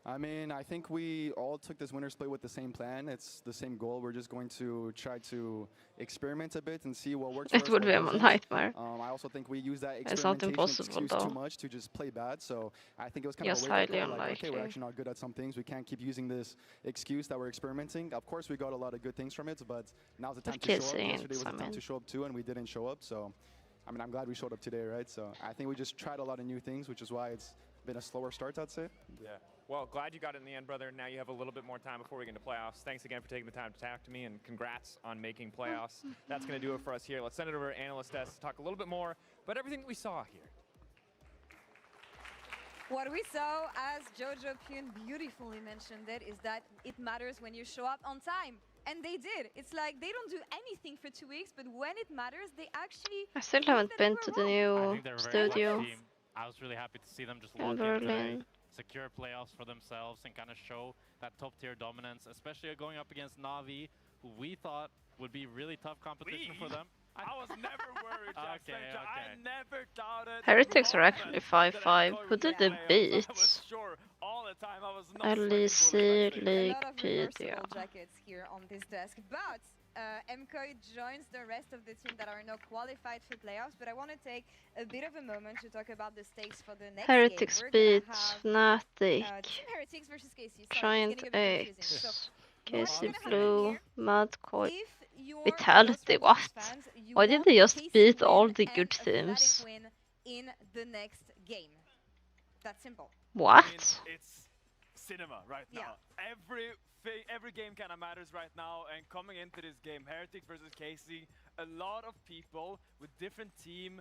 I mean, I think we all took this winter split with the same plan. It's the same goal. We're just going to try to experiment a bit and see what works for us. It would be a nightmare. I also think we use that It's not experimentation impossible excuse too though. much to just play bad. So I think it was kind Yes, of a wake-up highly call, like, okay, we're unlikely. actually not good at some things. We can't keep using this excuse that we're experimenting. Of course, we got a lot of good things from it, but now's the time to show up. Yesterday was the time to show up too, and we didn't show up. So, I mean, I'm glad we showed up today, right? So I think we just tried a lot of new things, which is why it's been a slower start, I'd say. Yeah. Well, glad you got it in the end, brother. Now you have a little bit more time before we get into playoffs. Thanks again for taking the time to talk to me, and congrats on making playoffs. That's going to do it for us here. Let's send it over to Analyst S to talk a little bit more about everything that we saw here. What we saw, as Jojo Pune beautifully mentioned it, is that it matters when you show up on time. And they did. It's like they don't do anything for 2 weeks, but when it matters, they actually... I still haven't been to the I new think they're a very studio good team. I was really happy to see them just in lock in today, Berlin. secure playoffs for themselves, and kind of show that top-tier dominance, especially going up against Na'Vi, who we thought would be really tough competition for them. I was never worried, Jackson. I never doubted. Heretics are actually 5-5. Who did they beat? I was sure all the time. I was not LEC, A League, lot of PDA. reversible jackets here on this desk, but MKOI joins the rest of the team that are now qualified for playoffs. But I want to take a bit of a moment to talk about the stakes for the next Heretics game. beat Fnatic. Fnatic. Team Heretics versus KC. Giant Sorry, it's getting a bit confusing. X. So, what's KC gonna happen Blue, here? Mad Koi. If you're Vitality, what? fans, you Why did want they just KC beat win all the and good a Fnatic teams? win in the next game. That's simple. What? It's cinema right now. Every game kind of matters right now, and coming into this game, Heretics versus KC, a lot of people with different team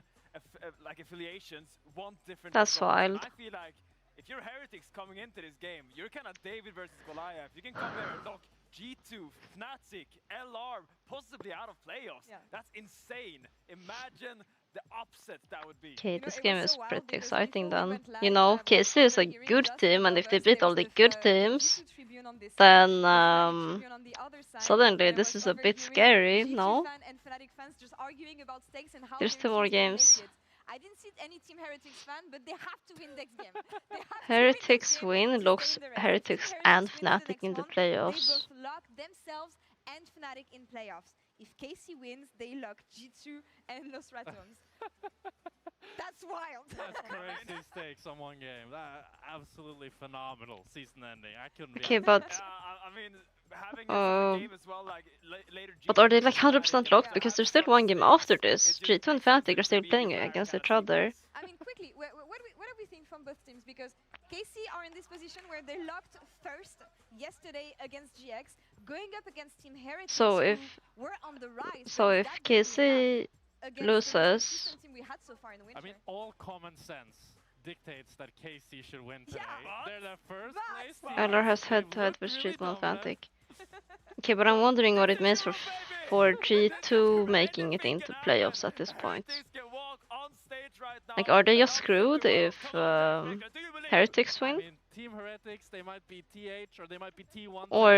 like affiliations want different. That's results. wild. I feel like if you're Heretics coming into this game, you're kind of David versus Goliath. You can come there and lock G2, Fnatic, LR, possibly out of playoffs. That's insane. Imagine the upset that would be. Okay, this game is pretty exciting then. You know, KC is a good team, and if they beat all the good teams, then suddenly this is a bit scary, no? There's 2 more games. I didn't see any Team Heretics fan, but they have to win next game. Heretics win looks Heretics and Fnatic in the playoffs. They both lock themselves and Fnatic in playoffs. If KC wins, they lock G2 and Los Ratoms. That's wild. That's crazy stakes on one game. That absolutely phenomenal season ending. I couldn't be. Okay, but I mean, having a game as well, like later. But are they like 100% locked? Because there's still one game after this. G2 and Fnatic are still playing against each other. I mean, quickly, what do we think from both teams? Because KC are in this position where they locked first yesterday against GX, going up against Team Heretics, So who if were on the rise. so if KC loses, Team we had so far in the winter. I mean, all common sense dictates that KC should win today. They're the first place team. LR has head-to-head with G2 Fnatic. Okay, but I'm wondering what it means for G2 making it into playoffs at this point. Like, are they just screwed if Heretics win? I mean, Team Heretics, they might be TH or they might be T1. Or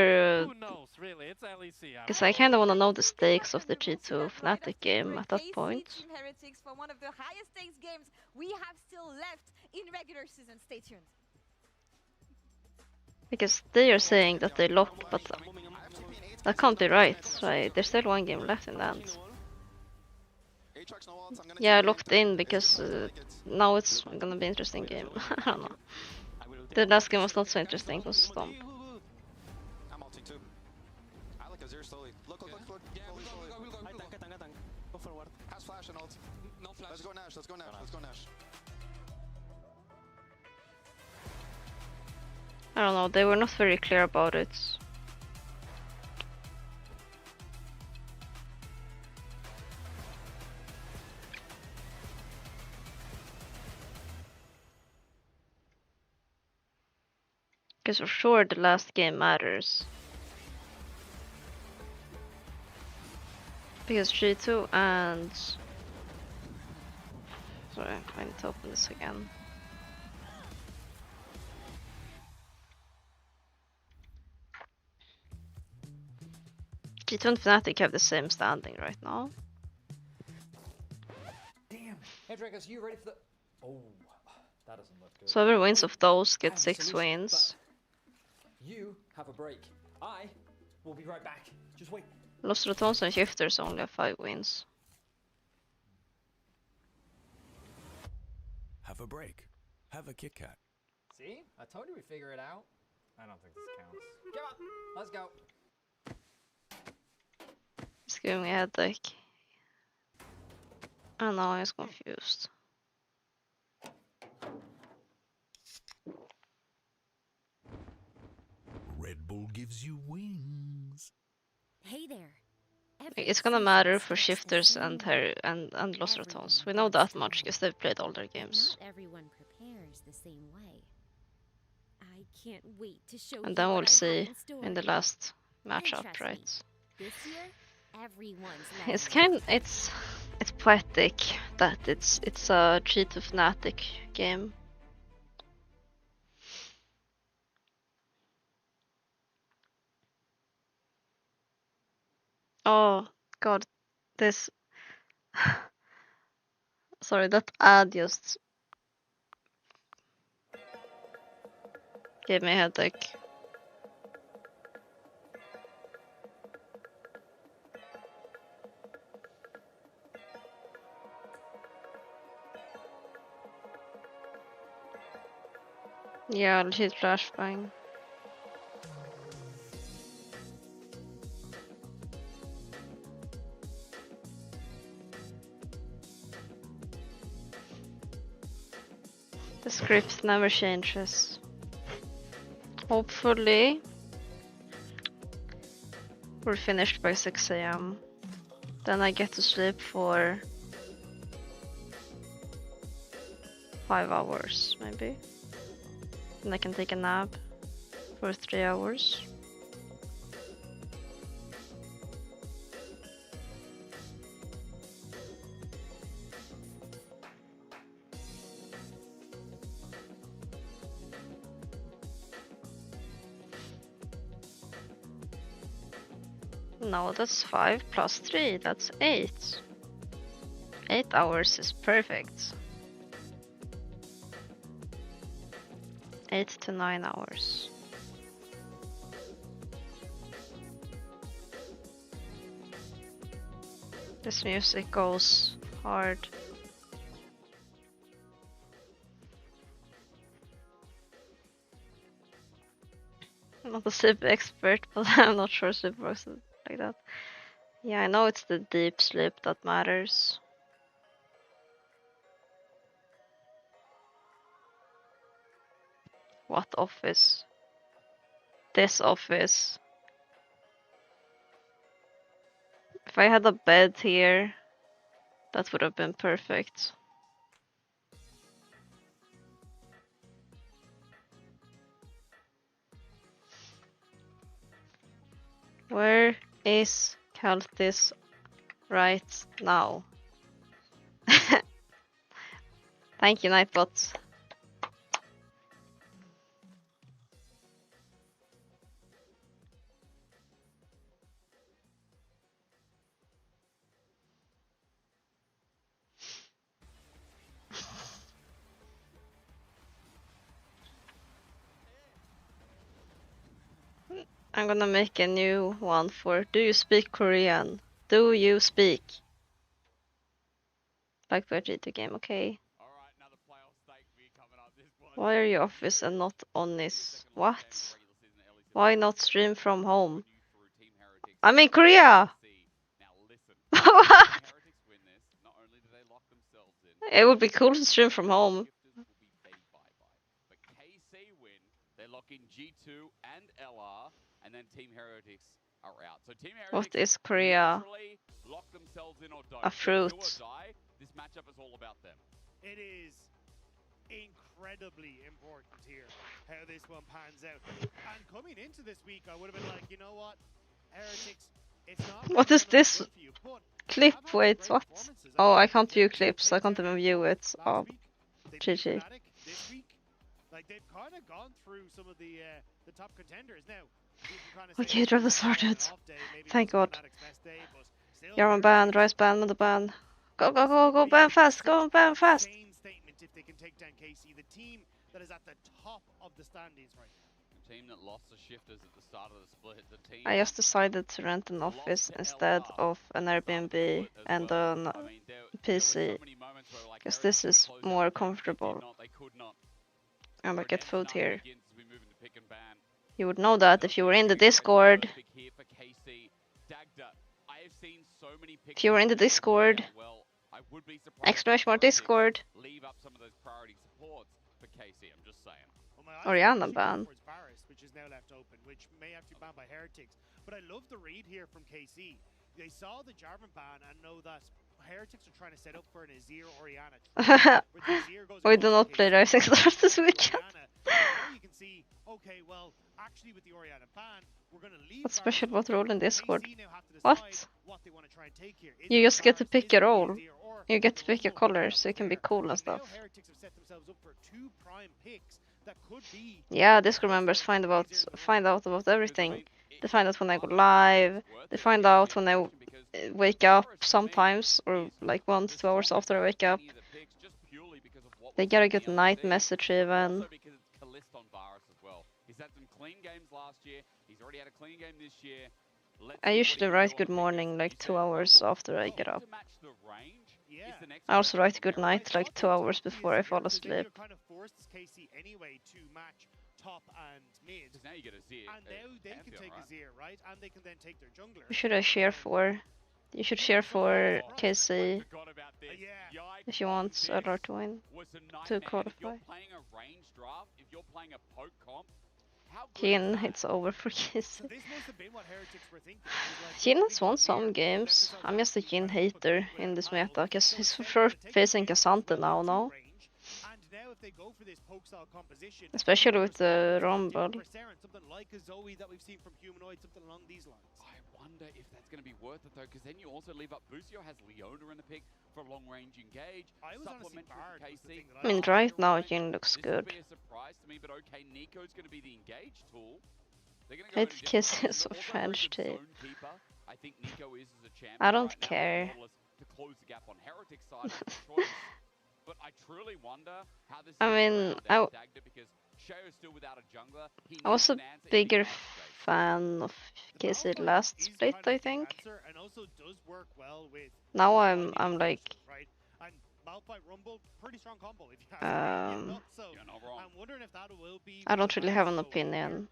who knows, really? It's LEC. because I kind of want to know the stakes of the G2 Fnatic game at that point. Team Heretics for one of the highest stakes games we have still left in regular season. Stay tuned. Because they are saying that they lock, but that can't be right. Right? There's still one game left in the end. Yeah, locked in because now it's gonna be an interesting game. I don't know. The last game was not so interesting, it was Stomp. I'm ulting too. I like Azir slowly. Look. Yeah, we'll go. Go forward. Has flash and ult. No flash. Let's go Nash. I don't know, they were not very clear about it. Because for sure the last game matters. Because G2 and... Sorry, I need to open this again. G2 and Fnatic have the same standing right now. Damn. Headrakers, you ready for the... Oh, that doesn't look good. So whoever wins of those gets 6 wins. You have a break. I will be right back. Just wait. Los Rotons and Shifters only have 5 wins. Have a break. Have a Kit Kat. See? I told you we'd figure it out. I don't think this counts. Come on, let's go. It's giving me a headache. Oh no, I was confused. Red Bull gives you wings. Hey there. It's gonna matter for Shifters and Los Rotons. We know that much because they've played all their games. Not everyone prepares the same way. I can't wait to show And then you we'll what I have see store. in the last matchup, trust right? me, this year, everyone's It's poetic that it's a G2 Fnatic game. Oh god, this sorry, that ad just gave me a headache. Yeah, I'll hit flashbang. The script never changes. Hopefully we're finished by 6 AM. Then I get to sleep for 5 hours, maybe. And I can take a nap for 3 hours. No, that's 5 plus 3, that's 8. 8 hours is perfect. 8 to 9 hours. This music goes hard. I'm not a sleep expert, but I'm not sure sleep works like that. Yeah, I know it's the deep sleep that matters. What office? This office. If I had a bed here, that would have been perfect. Where is Caltis right now? Thank you, Nightbot. I'm gonna make a new one for Do you speak Korean? Do you speak? Like for a G2 game, okay. Why are you office and not on this? What? Why not stream from home? I'm in Korea! What? It would be cool to stream from home. They're locking G2 and LR, and then Team Heretics are out. So Team Heretics What is Korea? lock themselves in or don't. A fruit. Do or die, this matchup is all about them. It is incredibly important here how this one pans out. And coming into this week, I would have been like, you know what, Heretics, it's not. What is this clip? Wait, what? Oh, I can't view clips. I can't even view it. Oh, GG. This week, like they've kind of gone through some of the top contenders now. Okay, drive started. Thank God. Yarman band, Rice band, another band. Go, go, go, go, band fast, go, band fast. Statement if they can take down KC, the team that is at the top of the standings right now. The team that lost the shifters at the start of the split. The team I just decided to rent an office instead of an Airbnb and an PC, because this is more comfortable. And I get food here. You would know that if you were in the Discord. If you were in the Discord. Exclamation mark Discord. Oriana ban. Which is now left open, which may have to be banned by Heretics. But I love the read here from KC. They saw the Jarvan ban and know that Heretics are trying to set up for an Azir Oriana. We do not play Rising Stars this weekend. You can see, okay, well, actually with the Oriana ban, we're going to leave. What's special about role in Discord? What? You just get to pick your role. You get to pick your color, so you can be cool and stuff. Yeah, Discord members find out about everything. They find out when I go live. They find out when I wake up sometimes, or like 1 to 2 hours after I wake up. They get a good night message even. I usually write good morning like 2 hours after I get up. I also write good night like 2 hours before I fall asleep. Kind of forced KC anyway to match top and mid. Now you get Azir. And now they can take Azir, right? And they can then take their jungler. Who should I cheer for? You should cheer for KC if you want LR to win, to qualify. Jhin, it's over for KC. Jhin has won some games. I'm just a Jhin hater in this meta, because he's for facing Cassante now, no? Especially with the Rumble. I wonder if that's going to be worth it though, because then you also leave up Busio has Leona in the pick for long range engage. I mean, right now Jhin looks good. Be a surprise to me, but okay, Nico's going to be the engage tool. Hate Kiss is a French team. I think Nico is as a champion. I don't care. To close the gap on Heretic side. But I truly wonder how this because Shao's still without a jungler. I was a bigger fan of KC last split, I think. Now I'm like I don't really have an opinion.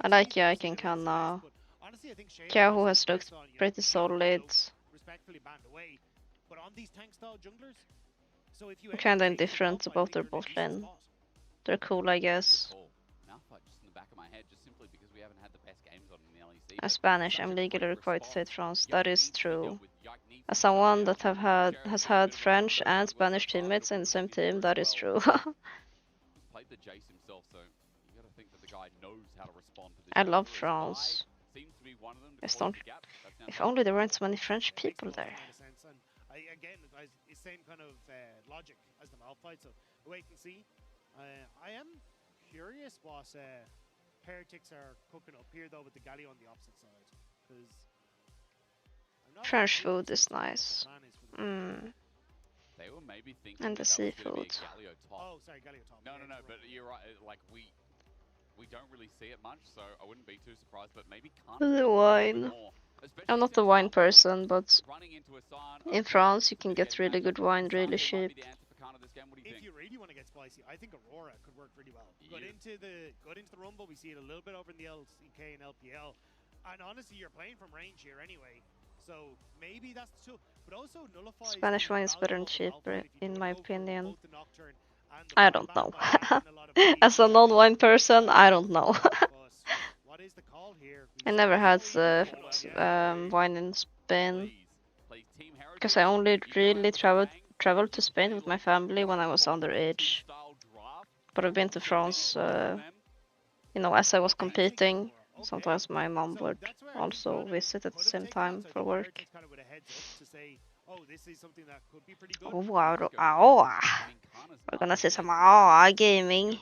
I like Yike and Kanna. Kyahu has looked pretty solid. But on these tank style junglers, So if you I'm kinda indifferent about their bot lane. They're cool, I guess. Malphite just in the back of my head, just simply because we haven't had the best games on in the LEC. I'm Spanish. I'm legally required to say France. That is true. As someone that has had French and Spanish teammates in the same team, that is true. Played the Jace himself, so you got to think that the guy knows how to respond to this. I love France. If only there weren't so many French people there. Again, it's same kind of logic as the Malphite, so wait and see. I am curious what Heretics are cooking up here, though, with the Galio on the opposite side, because French food is nice. They were maybe thinking And the seafood. Oh, sorry, Galio top. No, but you're right. Like we don't really see it much, so I wouldn't be too surprised. But maybe The wine. I'm not a wine person, but in France you can get really good wine really cheap. If you really want to get spicy, I think Aurora could work really well. Got into the Rumble, we see it a little bit over in the LCK and LPL, and honestly, you're playing from range here anyway, so maybe that's the tool. But also nullifies. Spanish wine is better and cheaper, in my opinion. I don't know. As a non-wine person, I don't know. I never had wine in Spain, because I only really traveled to Spain with my family when I was underage. But I've been to France, you know, as I was competing. Sometimes my mom would also visit at the same time for work. Oh, wow. We're gonna see some gaming.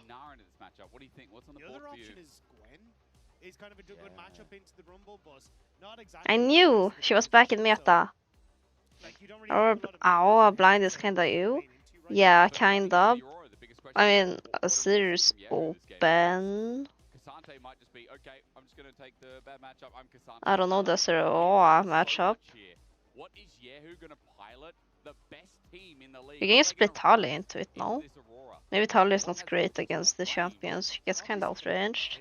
I knew she was back in meta. Or blind is kinda you? Yeah, kinda. I mean, a serious open. I don't know, that's a matchup. You can split Tali into it, no? Maybe Tali is not great against the champions. She gets kinda outranged.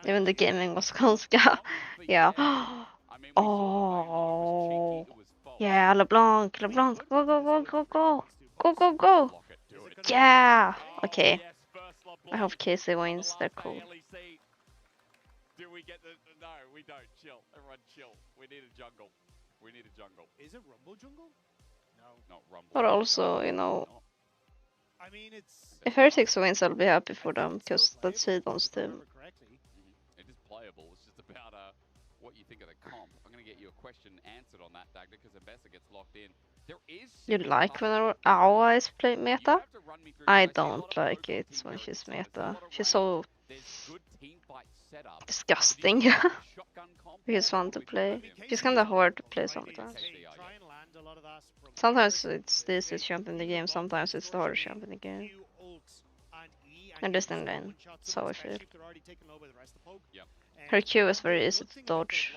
Even the gaming was ganska... yeah. Oh. Yeah, LeBlanc, LeBlanc, go, go, go, go, go. Go, go, go. Yeah. Okay. I hope Casey wins. They're cool. Do we get the... No, we don't. Chill. Everyone chill. We need a jungle. We need a jungle. Is it Rumble jungle? No. Not Rumble. But also, you know... I mean, it's... If Heretics wins, I'll be happy for them, because that's Sidon's team. It is playable. It's just about what you think of the comp. I'm going to get you a question answered on that, Dagda, because Ambessa gets locked in. There is... You like when Aowa is playing meta? I don't like it when she's meta. She's so disgusting. She's fun to play. She's kinda hard to play sometimes. Sometimes it's the easiest champ in the game, sometimes it's the hardest champ in the game. And this in lane, that's how I feel. Her Q is very easy to dodge.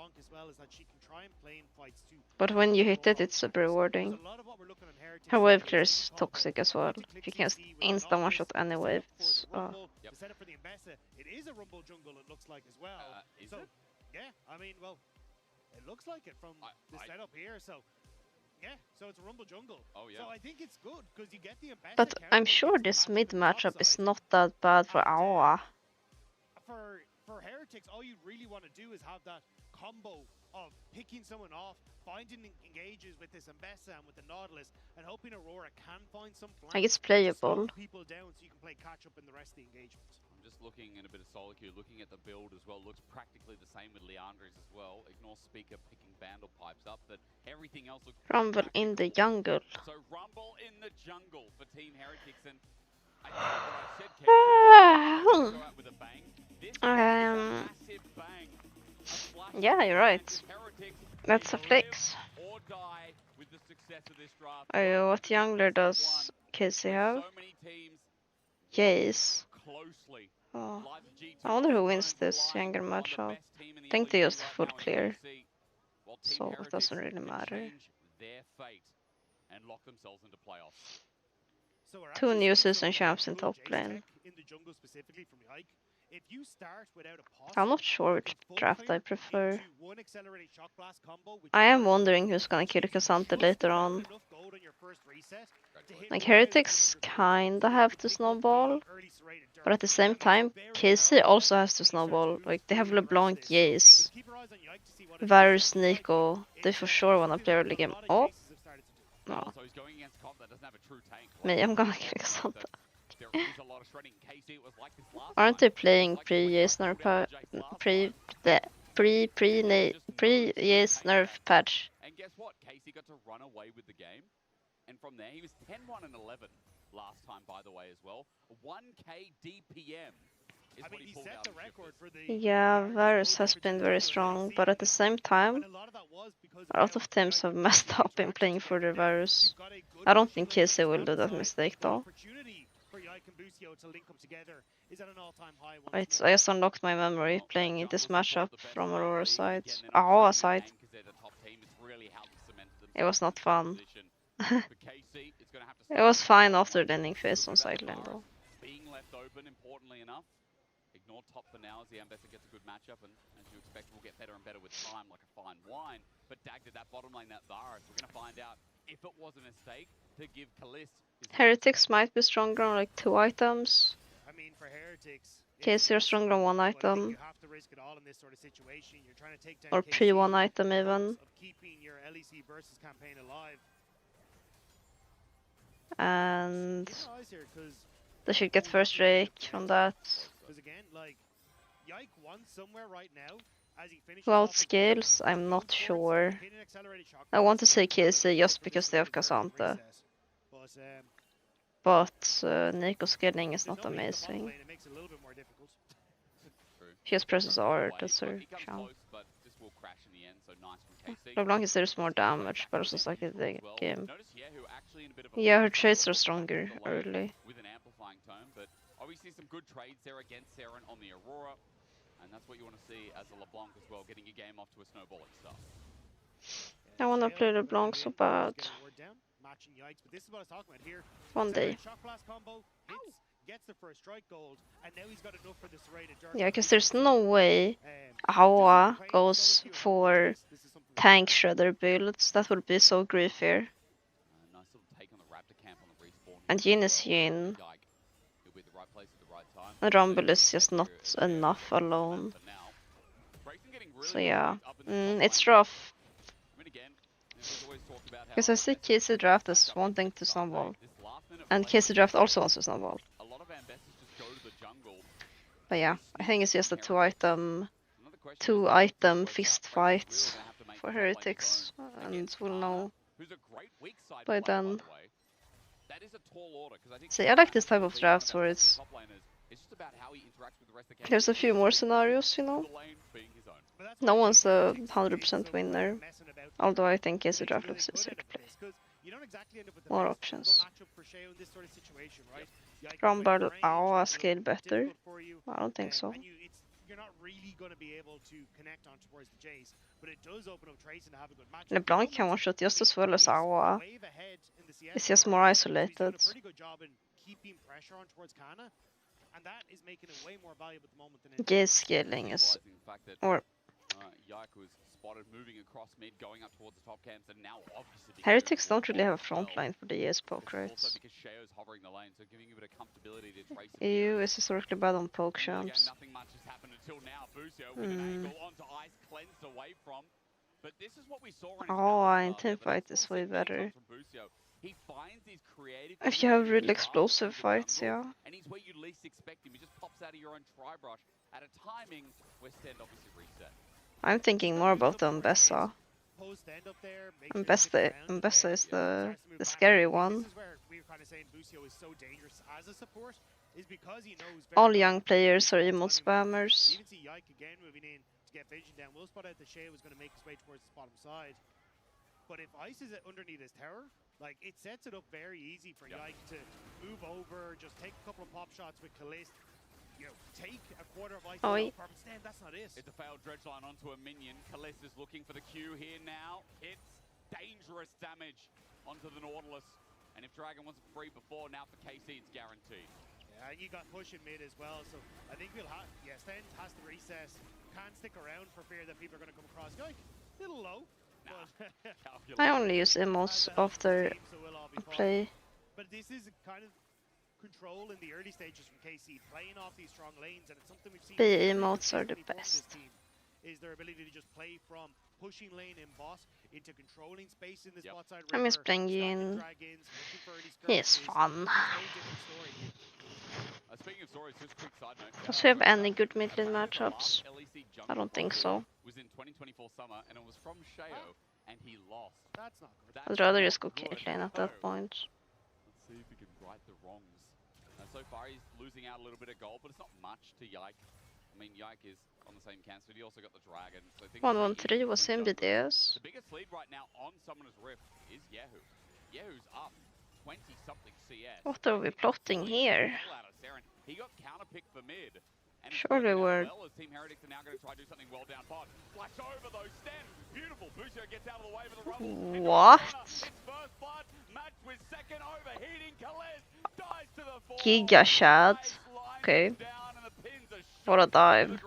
But when you hit it, it's super rewarding. Her wave clear is toxic as well. If you can instant one shot any wave, it's The setup for the Ambessa, it is a Rumble jungle, it looks like, as well. Is it? Yeah, I mean, well, it looks like it from the setup here, so... Yeah, so it's a Rumble jungle. Oh, yeah. So I think it's good, because you get the Ambessa... But I'm sure this mid matchup is not that bad for Aowa. For Heretics, all you really want to do is have that combo of picking someone off, finding engages with this Ambessa and with the Nautilus, and hoping Aurora can find some flanks. Like, it's playable. People down so you can play catch up in the rest of the engagement. I'm just looking in a bit of soloq here, looking at the build as well. Looks practically the same with Leandre's as well. Ignore Speaker picking Vandal pipes up, but everything else looks... Rumble in the jungle. So Rumble in the jungle for Team Heretics, and I think what I said, go out with a bang. Yeah, you're right. That's a flex. What jungler does Casey have? Jace. Oh. I wonder who wins this younger matchup. I think they used full clear, so it doesn't really matter. Two new season champs in top lane. If you start without a pause, I'm not sure which draft I prefer. an accelerated shock blast combo. I am wondering who's gonna kill Cassandra later on. Like, Heretics kinda have to snowball, but at the same time, KC also has to snowball. Like, they have LeBlanc, Jace, Varus, Nico. They for sure wanna play early game. Oh! No. Me, I'm gonna kill Cassandra. Aren't they playing pre-Jace nerf patch? Pre-Jace nerf patch? And guess what? Casey got to run away with the game. And from there, he was 10-1 and 11 last time, by the way, as well. 1k DPM. I mean, he set the record for the... Yeah, Varus has been very strong, but at the same time, a lot of teams have messed up in playing for the Varus. I don't think KC will do that mistake though. Wait, I just unlocked my memory playing this matchup from Aurora side. Aurora side. It was not fun. It was fine after the ending phase on side lane though. Being left open, importantly enough. Ignore top for now as the Ambessa gets a good matchup, and as you expect, will get better and better with time, like a fine wine. But Dag did that bottom lane, that Varus. We're going to find out if it was a mistake to give Kalist. Heretics might be stronger on like 2 items. I mean, for Heretics, KC are stronger on 1 item. You have to risk it all in this sort of situation. You're trying to take down Or pre-1 item even. of keeping your LEC versus campaign alive. And they should get first Drake from that. Because again, like, Yike won somewhere right now. As he finishes Well, off scales, I'm not sure. I want to say KC just because they have Cassandra. But Nico scaling is not amazing. She just presses R, that's her champ. LeBlanc is there's more damage, but also like in the game. Yeah, her trades are stronger early. With an amplifying tone, but obviously some good trades there against Saren on the Aurora. And that's what you want to see as a LeBlanc as well, getting your game off to a snowballing start. I want to play LeBlanc so bad. One day. Yeah, because there's no way Awa goes for tank shredder builds. That would be so grief here. And Yin is Yin. And Rumble is just not enough alone. So yeah, it's rough. Because I see KC Draft as wanting to snowball. And KC Draft also wants to snowball. But yeah, I think it's just a 2 item fist fight for Heretics. And we'll know by then. See, I like this type of drafts where it's... There's a few more scenarios, you know? No one's a 100% winner. Although I think KC Draft looks easier to play. More options. Rumble, Awa scale better? I don't think so. LeBlanc can one-shot just as well as Awa. It's just more isolated. Gaze scaling is... or... Heretics don't really have a front line for the ES poke, right? EU is historically bad on poke champs. Oh, in teamfight is way better. If you have really explosive fights, yeah. And he's where you least expect him. He just pops out of your own tri-brush at a timing where Stand obviously reset. I'm thinking more about the Ambessa. Ambessa is the scary one. All young players are emote spammers. But if Ice is underneath his tower, like, it sets it up very easy for Yike to move over, just take a couple of pop shots with Kalist, you know, take a quarter of Ice apart, but stand, that's not it. It's a failed dredge line onto a minion. Kalist is looking for the Q here now. It's dangerous damage onto the Nautilus. And if Dragon wasn't free before, now for KC it's guaranteed. Yeah, and you got push in mid as well, so I think we'll have... Yeah, Sten has to recess. Can't stick around for fear that people are going to come across. Like, a little low. But I only use emotes after I play. But this is kind of control in the early stages from KC, playing off these strong lanes, and it's something we've seen. B emotes are the best. Is their ability to just play from pushing lane and bot into controlling space in this bot side. I miss playing Yin. He's fun. Speaking of stories, just a quick side note. Does we have any good mid lane matchups? I don't think so. Was in 2024 summer, and it was from Sheo, and he lost. That's not good. I'd rather just go Caitlyn at that point. Let's see if he can right the wrongs. So far, he's losing out a little bit of gold, but it's not much to Yike. I mean, Yike is on the same cancer, but he also got the dragon. So 113 was him BDS. The biggest lead right now on Summoner's Rift is Yehu. Yehu's up 20-something CS. What are we plotting here? He got counterpicked for mid. And surely we're... Well, as Team Heretics are now going to try to do something well down pod. Flash over those Sten. Beautiful. Busio gets out of the way with the rumble. What? It's first blood. Match with second overheating. Kalez dies to the floor. Giga Shad. Okay. What a dive.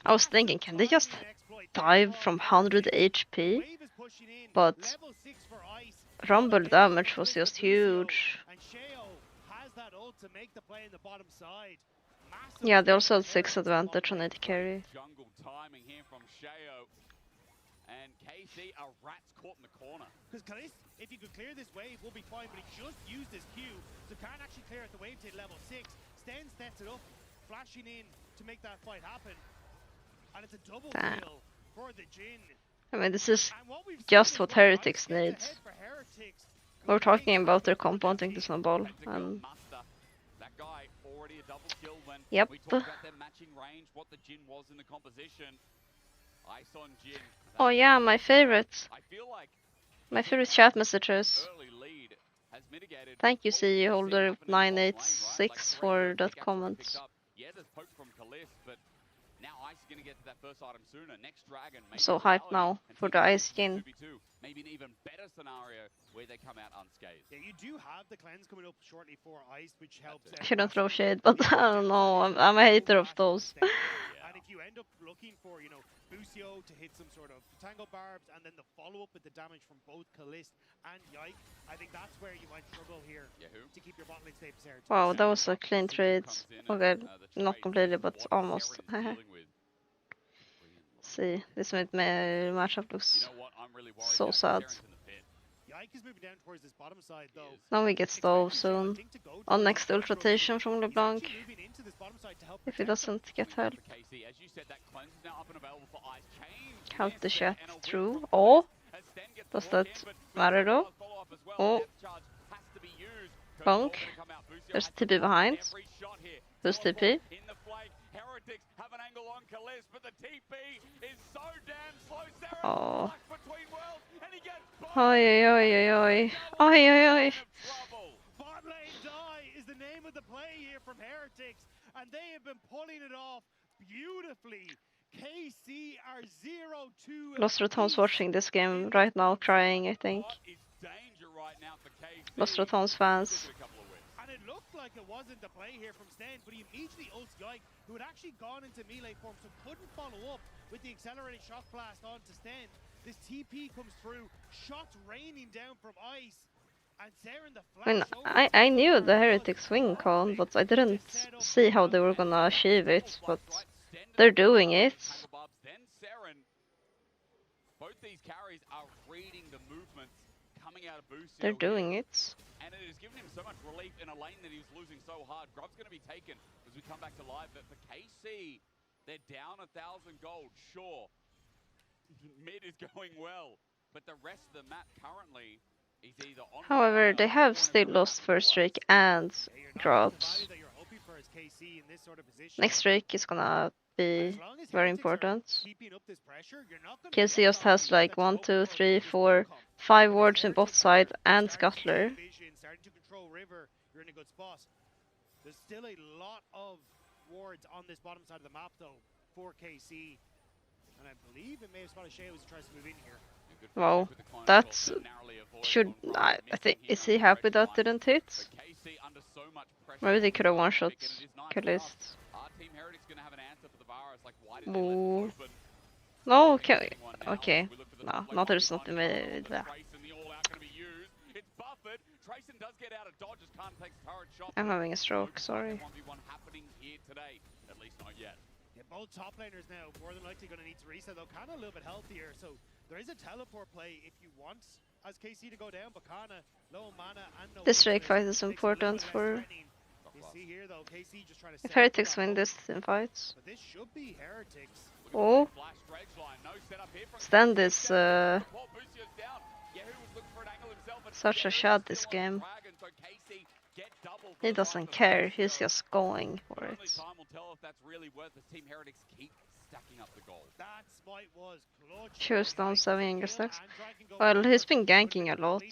I was thinking, can they just dive from 100 HP? But rumble damage was just huge. Yeah, they also had 6 advantage on AD carry. Jungle timing here from Sheo. And KC are rats caught in the corner. Because Kalist, if you could clear this wave, we'll be fine, but he just used his Q, so can't actually clear at the wave till level 6. Sten sets it up, flashing in to make that fight happen. And it's a double kill for the Jhin. I mean, this is just what Heretics needs. We're talking about their compounding to snowball, and... Yep. Oh yeah, my favorite. My favorite chat messages. Thank you, CE holder 986 for that comment. Yeah, there's poke from Kalist, but now Ice is going to get to that first item sooner. Next dragon. I'm so hyped now for the ice skin. Maybe an even better scenario where they come out unscathed. Yeah, you do have the cleanse coming up shortly for Ice, which helps. I shouldn't throw shade, but I don't know. I'm a hater of those. And if you end up looking for, you know, Busio to hit some sort of tango barbs, and then the follow-up with the damage from both Kalist and Yike, I think that's where you might struggle here to keep your bot lane stay preserved. Wow, that was a clean trade. Okay, not completely, but almost. See, this mid matchup looks so sad. Yike is moving down towards this bottom side, though. Now we get stove soon. On next ult rotation from LeBlanc. If he doesn't get help. Help the chat through. Oh! Does that matter though? Oh! Bonk. There's TP behind. Who's TP? Oh. Oi, oi, oi, oi. Oi, oi, oi. Bot lane die is the name of the play here from Heretics, and they have been pulling it off beautifully. KC are 0-2. Lost Roton's watching this game right now, crying, I think. Lost Roton's fans. And it looked like it wasn't the play here from Sten, but he immediately ults Yike, who had actually gone into melee form, so couldn't follow up with the accelerated shock blast onto Sten. This TP comes through, shots raining down from Ice, and Saren the flash. I knew the Heretic swing con, but I didn't see how they were gonna achieve it, but they're doing it. Both these carries are reading the movements coming out of Busio. They're doing it. And it has given him so much relief in a lane that he was losing so hard. Grub's going to be taken as we come back to live, but for KC, they're down 1,000 gold, sure. Mid is going well, but the rest of the map currently is either on. However, they have still lost first streak and drops. Next streak is gonna be very important. KC just has like 1, 2, 3, 4, 5 wards in both side and scuttler. You're in a good spot. There's still a lot of wards on this bottom side of the map though for KC. And I believe it may have spotted Shea as he tries to move in here. Wow, that's should I think is he happy that didn't hit? Maybe they could have one shot Kalist. Ooh. No, okay, okay. No, not there's nothing with that. I'm having a stroke, sorry. Yeah, both top laners now more than likely going to need to reset, though. Kana a little bit healthier, so there is a teleport play if you want as KC to go down, but Kana low mana and no. This Drake fight is important for. You see here though, KC just trying to If Heretics win this in fights. But this should be Heretics. Oh. Stand is such a shot this game. He doesn't care, he's just going for it. Choose down 7 Younger stacks. Well, he's been ganking a lot.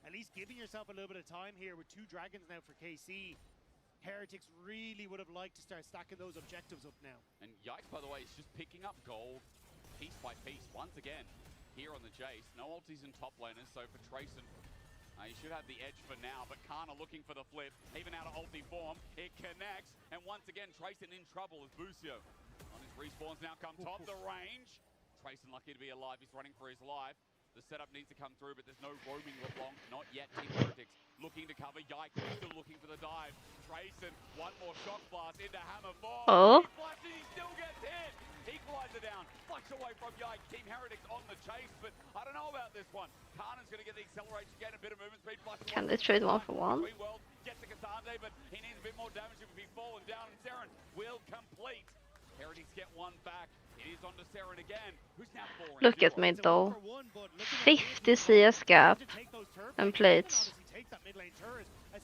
At least giving yourself a little bit of time here with 2 dragons now for KC. Heretics really would have liked to start stacking those objectives up now. And Yikes, by the way, is just picking up gold piece by piece once again here on the Jace. No ultis in top laners, so for Trayson, he should have the edge for now, but Kana looking for the flip, even out of ulti form, it connects, and once again, Trayson in trouble as Busio on his respawns now come top the range. Trayson lucky to be alive, he's running for his life. The setup needs to come through, but there's no roaming LeBlanc, not yet. Team Heretics looking to cover. Yike still looking for the dive. Trayson, one more shock blast into hammer 4. Oh. He flashes, he still gets hit. Equalizer down, flash away from Yike. Team Heretics on the chase, but I don't know about this one. Kana's going to get the acceleration, get a bit of movement speed. Can they trade 1 for 1? Gets to Cassandre, but he needs a bit more damage if he's fallen down, and Seren will complete. Heretics get 1 back. It is on to Seren again. Who's now 4? Look at me though. 50 CS gap and plates.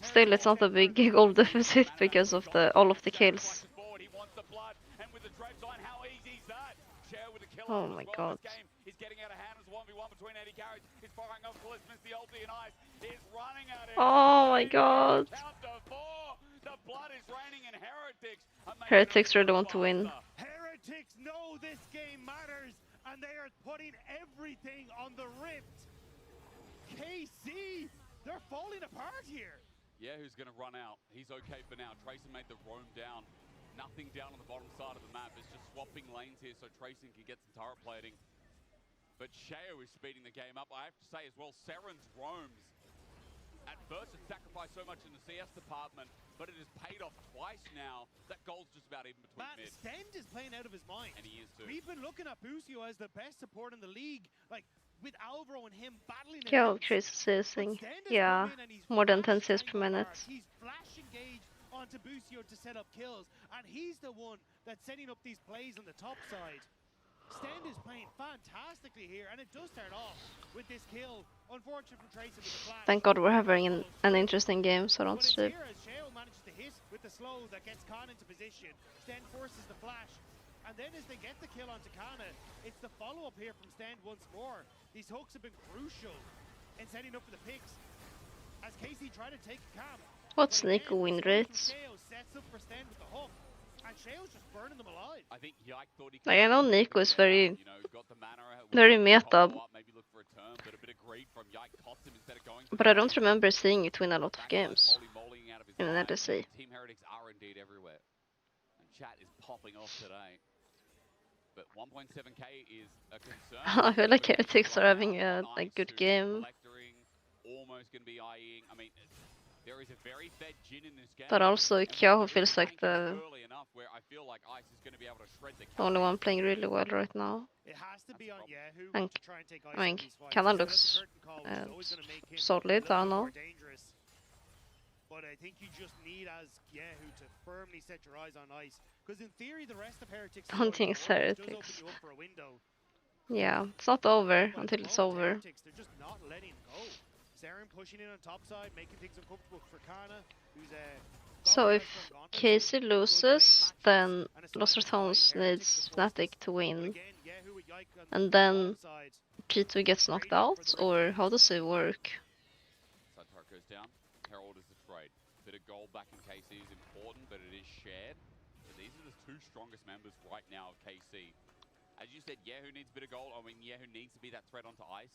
Still, it's not a big goal deficit because of all of the kills. Oh my god. He's getting out of hand as 1v1 between 80 carries. He's firing off Bliss, missed the ulti and ice. He's running at it. Oh my god. The blood is raining in Heretics. Heretics really want to win. Heretics know this game matters, and they are putting everything on the rift. KC, they're falling apart here. Yeah, who's going to run out? He's okay for now. Trayson made the roam down. Nothing down on the bottom side of the map. It's just swapping lanes here so Trayson can get some turret plating. But Sheo is speeding the game up. I have to say as well, Seren's roams. At first it sacrificed so much in the CS department, but it has paid off twice now. That goal's just about even between mid. Stend is playing out of his mind. And he is too. We've been looking at Busio as the best support in the league. Like, with Alvaro and him battling. Kill criticizing. Yeah, more than 10 CS per minute. He's flashing Gage onto Busio to set up kills, and he's the one that's setting up these plays on the top side. Stend is playing fantastically here, and it does start off with this kill. Unfortunate for Trayson with the flash. Thank God we're having an interesting game, so don't strip. Sheo manages to hit with the slow that gets Khan into position. Stend forces the flash, and then as they get the kill onto Kana, it's the follow-up here from Stend once more. These hooks have been crucial in setting up for the picks. As Casey tried to take a camp. What's Nico win rates? Sheo sets up for Stend with the hook, and Sheo's just burning them alive. I think Yike thought he Like, I know Nico is very meta, but I don't remember seeing it win a lot of games in an LEC. Team Heretics are indeed everywhere, and chat is popping off today. But 1.7k is a concern. I feel like Heretics are having a good game. Almost going to be eyeing. I mean, there is a very fed Jin in this game. But also Kyaho feels like the only one playing really well right now. It has to be on Yahoo and to try and take I mean, Kana looks solid, I don't know. But I think you just need as Yahoo to firmly set your eyes on ice. Because in theory the rest of Heretics Hunting is Heretics. Yeah, it's not over until it's over. They're just not letting go. Seren pushing in on top side, making things uncomfortable for Kana, who's so if Casey loses, then Lost Retones needs Fnatic to win. And then G2 gets knocked out, or how does it work? Side turret goes down. Herald is afraid. Bit of gold back in KC is important, but it is shared. So these are the 2 strongest members right now of KC. you said Yahoo needs a bit of gold, I mean Yahoo needs to be that threat onto ice.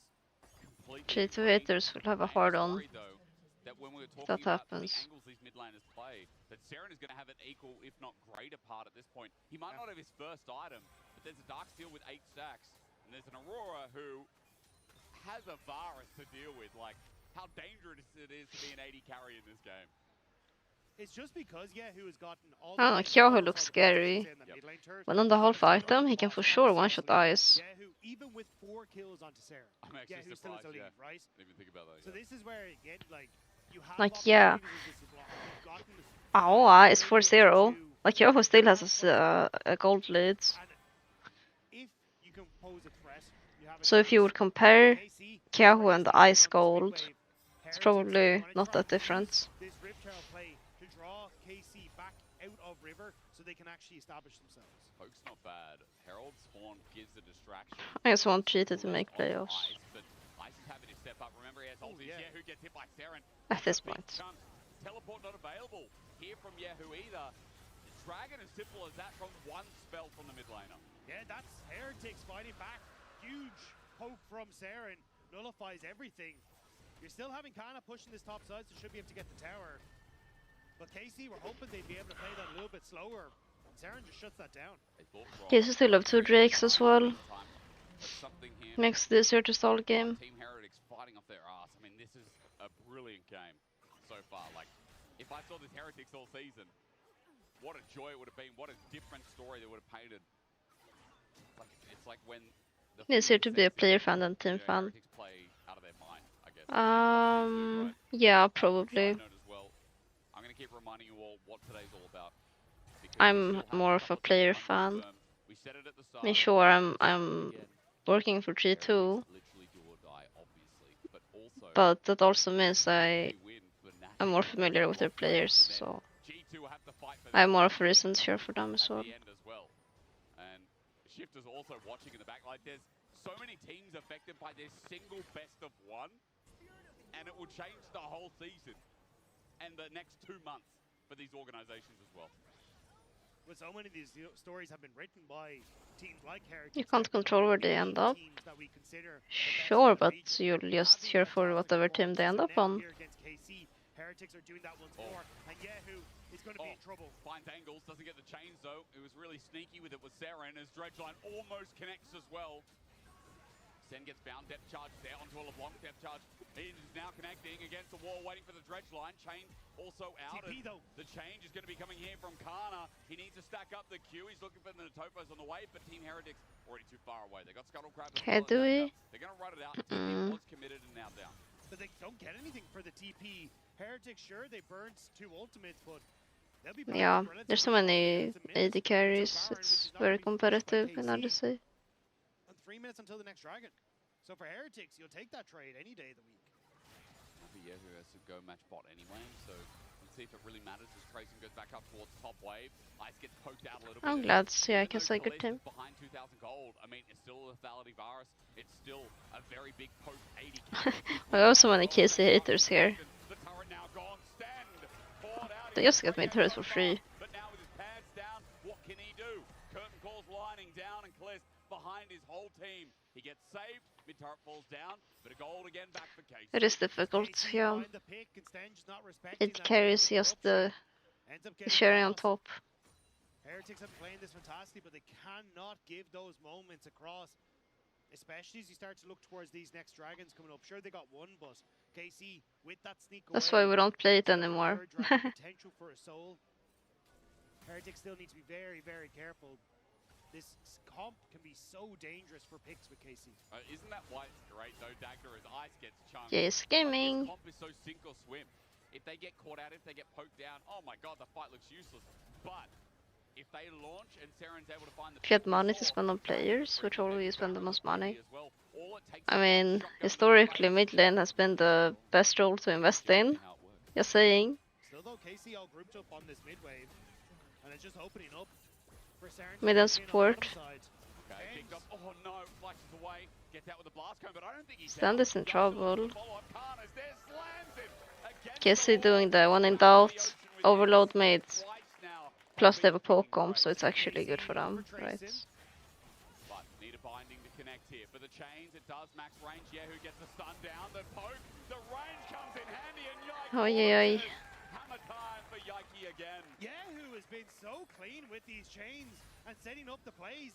G2 haters will have a hard on That when we were if talking that about the happens. angles these mid laners play, that Seren is going to have an equal, if not greater part at this point. He might not have his first item, but there's a Darksteel with 8 stacks, and there's an Aurora who has a Varus to deal with. Like, how dangerous it is to be an 80 carry in this game. It's just because Yahoo has gotten all I don't know, Kyoho looks scary. When on the whole fight them, he can for sure one-shot ice. Yahoo, even with 4 kills onto Seren, Yahoo still has a lead, right? Didn't even think about that. So this is where again, like, you have Like, yeah. AOA is 4-0. Like, Kyoho still has a gold lead. if you can pose a threat, you have a So if you would compare Kyoho and the ice gold, it's probably not that different. this Riptail play to draw KC back out of River so they can actually establish themselves. Poke's not bad. Herald's Horn gives a distraction. I just want Cheetah to make playoffs. But Ice is happy to step up. Remember, he has ulti. Yahoo gets hit by Seren. At this point. Teleport not available here from Yahoo either. Dragon as simple as that from one spell from the mid laner. Yeah, that's Heretics fighting back. Huge poke from Seren. Nullifies everything. You're still having Kana pushing this top side, so should be able to get the tower. But KC were hoping they'd be able to play that a little bit slower. And Seren just shuts that down. KC still have 2 Drakes as well. Makes it easier to stall the game. Team Heretics fighting off their ass. I mean, this is a brilliant game so far. Like, if I saw this Heretics all season, what a joy it would have been. What a different story they would have painted. It's like when the Easier to be a player fan than team fan. Heretics play out of their mind, I guess. Yeah, probably. I'm going to keep reminding you all what today's all about. I'm more of a player fan. I mean, sure, I'm working for G2, but that also means I'm more familiar with their players, so I have more of a reason to cheer for them as well. And Shifter's also watching in the back. Like, there's so many teams affected by this single best of one, and it will change the whole season and the next 2 months for these organizations as well. But so many of these stories have been written by teams like Heretics. You can't control where they end up. Sure, but you'll just cheer for whatever team they end up on. Heretics are doing that once more, and Yahoo is going to be in trouble. Finds angles, doesn't get the chains though. It was really sneaky with it with Seren as Dredgeline almost connects as well. Sen gets bound, depth charge there onto a LeBlanc depth charge. He is now connecting against the wall, waiting for the Dredgeline. Chain also out. The change is going to be coming here from Kana. He needs to stack up the Q. He's looking for the Topos on the way, but Team Heretics already too far away. They got Scuttlecrab. Okay, do we? They're going to run it out. It was committed and now down. But they don't get anything for the TP. Heretics, sure, they burned 2 ultimates, but they'll be back. Yeah, there's so many AD carries, it's very competitive in LEC. 3 minutes until the next dragon. So for Heretics, you'll take that trade any day of the week. Yahoo has to go match bot anyway, so let's see if it really matters as Tracing goes back up towards top wave. Ice gets poked out a little bit. I'm glad to see I can say good team. Behind 2,000 gold. I mean, it's still a lethality virus. It's still a very big poke 80. I have so many KC haters here. They just get me turrets for free. But now with his pads down, what can he do? Curtain calls lining down and Kliss behind his whole team. He gets saved, mid turret falls down, but a gold again back for Case. It is difficult, yeah. It carries just the cherry on top. Heretics have been playing this fantastically, but they cannot give those moments across. Especially as you start to look towards these next dragons coming up. Sure, they got one, but KC with that sneak away. That's why we don't play it anymore. Potential for a soul. Heretics still need to be very, very careful. This comp can be so dangerous for picks with KC. Isn't that why it's great though, Dagger, as Ice gets chunked? Yes, gaming. This comp is so sink or swim. If they get caught out, if they get poked down, oh my god, the fight looks useless. But if they launch and Seren's able to find the... If you had money to spend on players, which always spend the most money. I mean, historically mid lane has been the best role to invest in. Just saying. Still though, KC all grouped up on this mid wave, and it's just opening up for Seren. Mid and support. Oh no, flashes away, gets out with the blast cone, but I don't think he's Stand is in trouble. KC doing the one in doubt, overload mates. Plus they have a poke comp, so it's actually good for them, right? But need need a binding to connect here. For the chains, it does max range. Yehu gets the stun down. The poke, the range comes in handy, and Yike. Oj, oj, oj. Hammer time for Yike again. Yehu has been so clean with these chains and setting up the plays.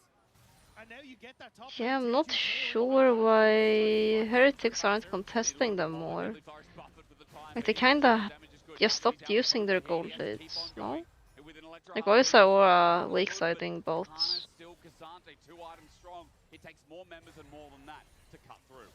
And now you get that top Yeah, I'm not sure why Heretics aren't contesting them more. Like, they kinda just stopped using their gold leads, no? Like, why is Aura weak-siding bots? Still Casante, 2 items strong. It takes more members and more than that to cut through.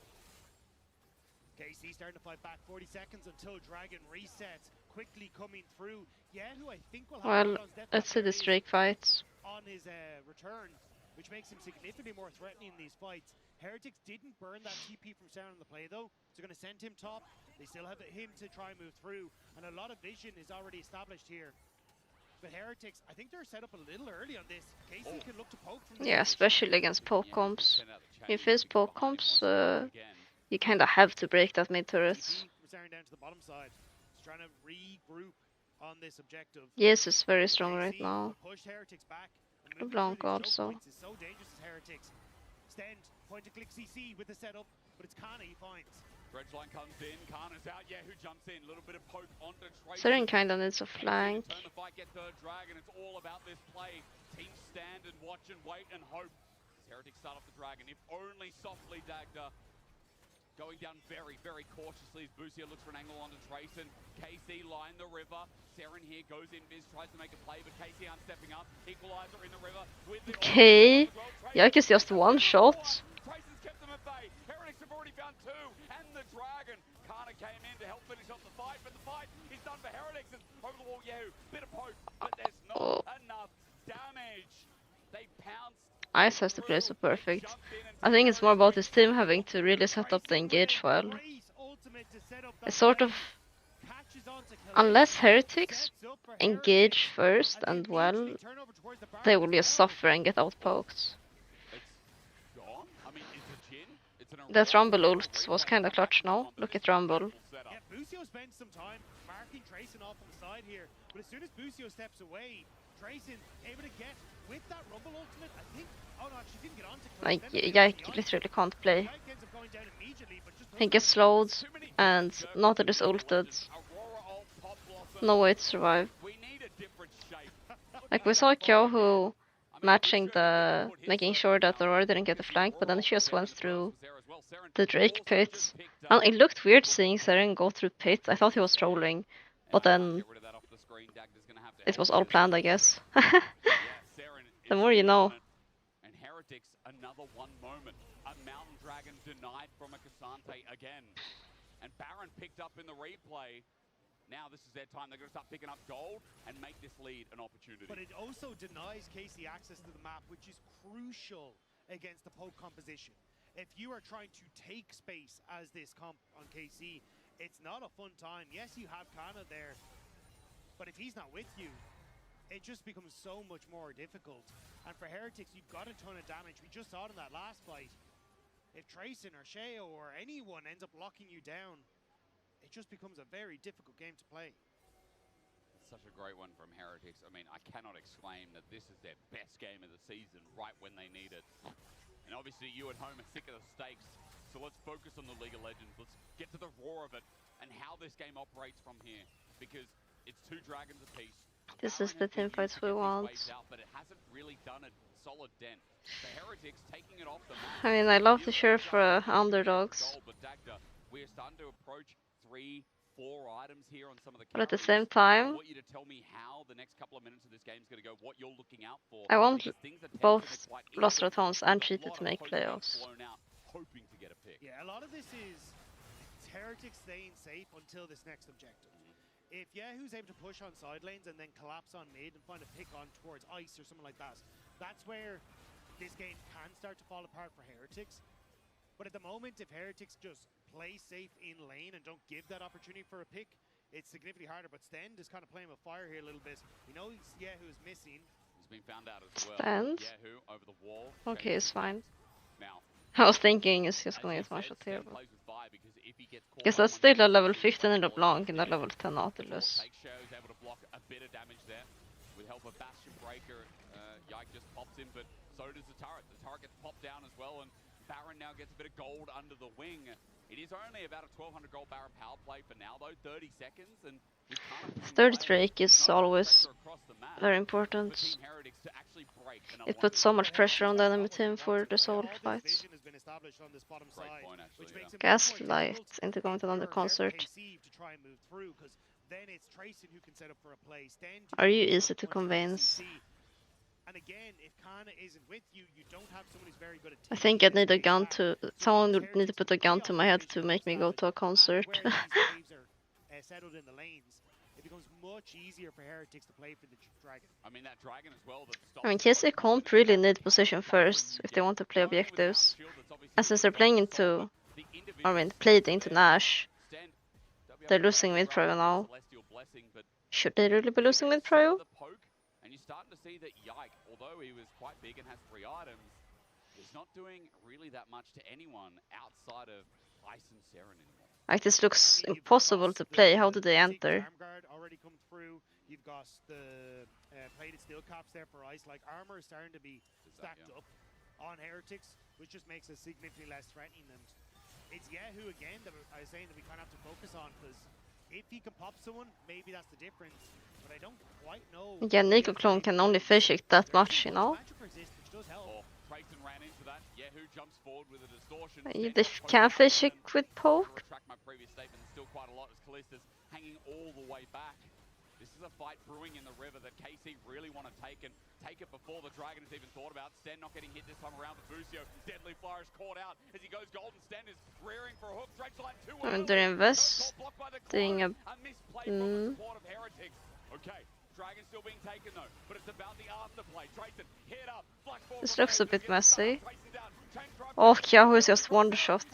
KC starting to fight back 40 seconds until Dragon resets. Quickly coming through. Yehu, I think, will have Well, let's see this Drake fight. on his return, which makes him significantly more threatening in these fights. Heretics didn't burn that TP from Sound in the play though, so going to send him top. They still have him to try and move through, and a lot of vision is already established here. But Heretics, I think they're set up a little early on this. KC can look to poke from Yeah, especially against poke comps. If it's poke comps, you kinda have to break that mid turret. Staring down to the bottom side. He's trying to regroup on this objective. Yes, it's very strong right now. Push Heretics back. Blanc also. It's so dangerous as Heretics. Stand, point to click CC with the setup, but it's Kana he finds. Dredgeline comes in, Kana's out, Yehu jumps in, a little bit of poke onto Tracer. Seren kinda needs a flank. Turn the fight, get third dragon, it's all about this play. Teams stand and watch and wait and hope. Heretics start off the dragon, if only softly Dagda. Going down very, very cautiously as Busio looks for an angle onto Trayson. KC line the river. Seren here goes in, Viz tries to make a play, but KC aren't stepping up. Equalizer in the river. With the Okay, Yike is just one shot. Trayson's kept them at bay. Heretics have already found 2, and the dragon. Kana came in to help finish off the fight, but the fight is done for Heretics. It's over the wall, Yehu. Bit of poke, but there's not enough damage. They pounce. Ice has to play so perfect. I think it's more about his team having to really set up the engage well. It's sort of... Unless Heretics engage first and well, they will just suffer and get outpoked. That Rumble ult was kinda clutch now. Look at Rumble. Yeah, Busio spends some time marking Trayson off on the side here, but as soon as Busio steps away, Trayson able to get with that Rumble ultimate, I think. Oh no, she didn't get onto Like, Yike literally can't play. He gets slowed, and not that it's ulted. No way to survive. Like, we saw Kyohu matching the... making sure that Aurora didn't get the flank, but then she just went through the Drake pit. And it looked weird seeing Seren go through pit. I thought he was trolling, but then it was all planned, I guess. The more you know. And Heretics, another one moment. A Mountain Dragon denied from a Casante again. And Baron picked up in the replay. Now this is their time. They're going to start picking up gold and make this lead an opportunity. But it also denies KC access to the map, which is crucial against the poke composition. If you are trying to take space as this comp on KC, it's not a fun time. Yes, you have Kana there, but if he's not with you, it just becomes so much more difficult. And for Heretics, you've got a ton of damage. We just saw it in that last fight. If Trayson or Sheo or anyone ends up locking you down, it just becomes a very difficult game to play. It's such a great one from Heretics. I mean, I cannot exclaim that this is their best game of the season right when they need it. And obviously you at home are sick of the stakes. So let's focus on the League of Legends. Let's get to the roar of it and how this game operates from here. Because it's 2 dragons apiece. This is the team fights we want. But it hasn't really done a solid dent. The Heretics taking it off the I mean, I love the cheer for underdogs. We are starting to approach 3, 4 items here on some of the. But at the same time, I want you to tell me how the next couple of minutes of this game is going to go. What you're looking out for. I want both Lost Ratons and Cheated to make playoffs. Hoping to get a pick. Yeah, a lot of this is Heretics staying safe until this next objective. If Yehu's able to push on side lanes and then collapse on mid and find a pick on towards ice or something like that, that's where this game can start to fall apart for Heretics. But at the moment, if Heretics just play safe in lane and don't give that opportunity for a pick, it's significantly harder. But Stend is kind of playing with fire here a little bit. He knows Yehu's missing. He's been found out as well. Stend? Yehu over the wall. Okay, it's fine. Now, I was thinking it's just gonna get one shot here, but... Guess that's still a level 15 in LeBlanc and a level 10 Nautilus. Show's able to block a bit of damage there with help of Bastion Breaker. Yike just pops in, but so does the turret. The turret gets popped down as well, and Baron now gets a bit of gold under the wing. It is only about a 1200 gold Baron power play for now, though, 30 seconds, and we can't Third Drake is always very important. It puts so much pressure on the enemy team for the solo fights. Gaslight Intercontinental on the concert. Are you easy to convince? I think I'd need a gun to... Someone would need to put a gun to my head to make me go to a concert. It becomes much easier for Heretics to play for the Dragon. I mean, that Dragon as well. I mean, KC can't really need position first if they want to play objectives. And since they're playing into... I mean, played into Nash. They're losing mid-prio now. Should they really be losing mid-prio? And you're starting to see that Yike, although he was quite big and has 3 items, is not doing really that much to anyone outside of Ice and Seren anymore. Like, this looks impossible to play. How do they enter? Already come through. You've got the plated steel caps there for Ice. Like, armor is starting to be stacked up on Heretics, which just makes it significantly less threatening. And it's Yahoo again that I was saying that we kind of have to focus on, because if he can pop someone, maybe that's the difference. But I don't quite know. Yeah, Nico Clone can only fish it that much, you know? They can fish it with poke. This is a fight brewing in the river that KC really want to take, and take it before the Dragon has even thought about. Sten not getting hit this time around. The Busio, Deadly Flourish caught out as he goes golden. Sten is rearing for a hook. Drake's line 2. And they're investing a... Okay, Dragon still being taken though, but it's about the afterplay. Trayson, hit up, flash forward. This looks a bit messy. Oh, Yahoo is just one shot.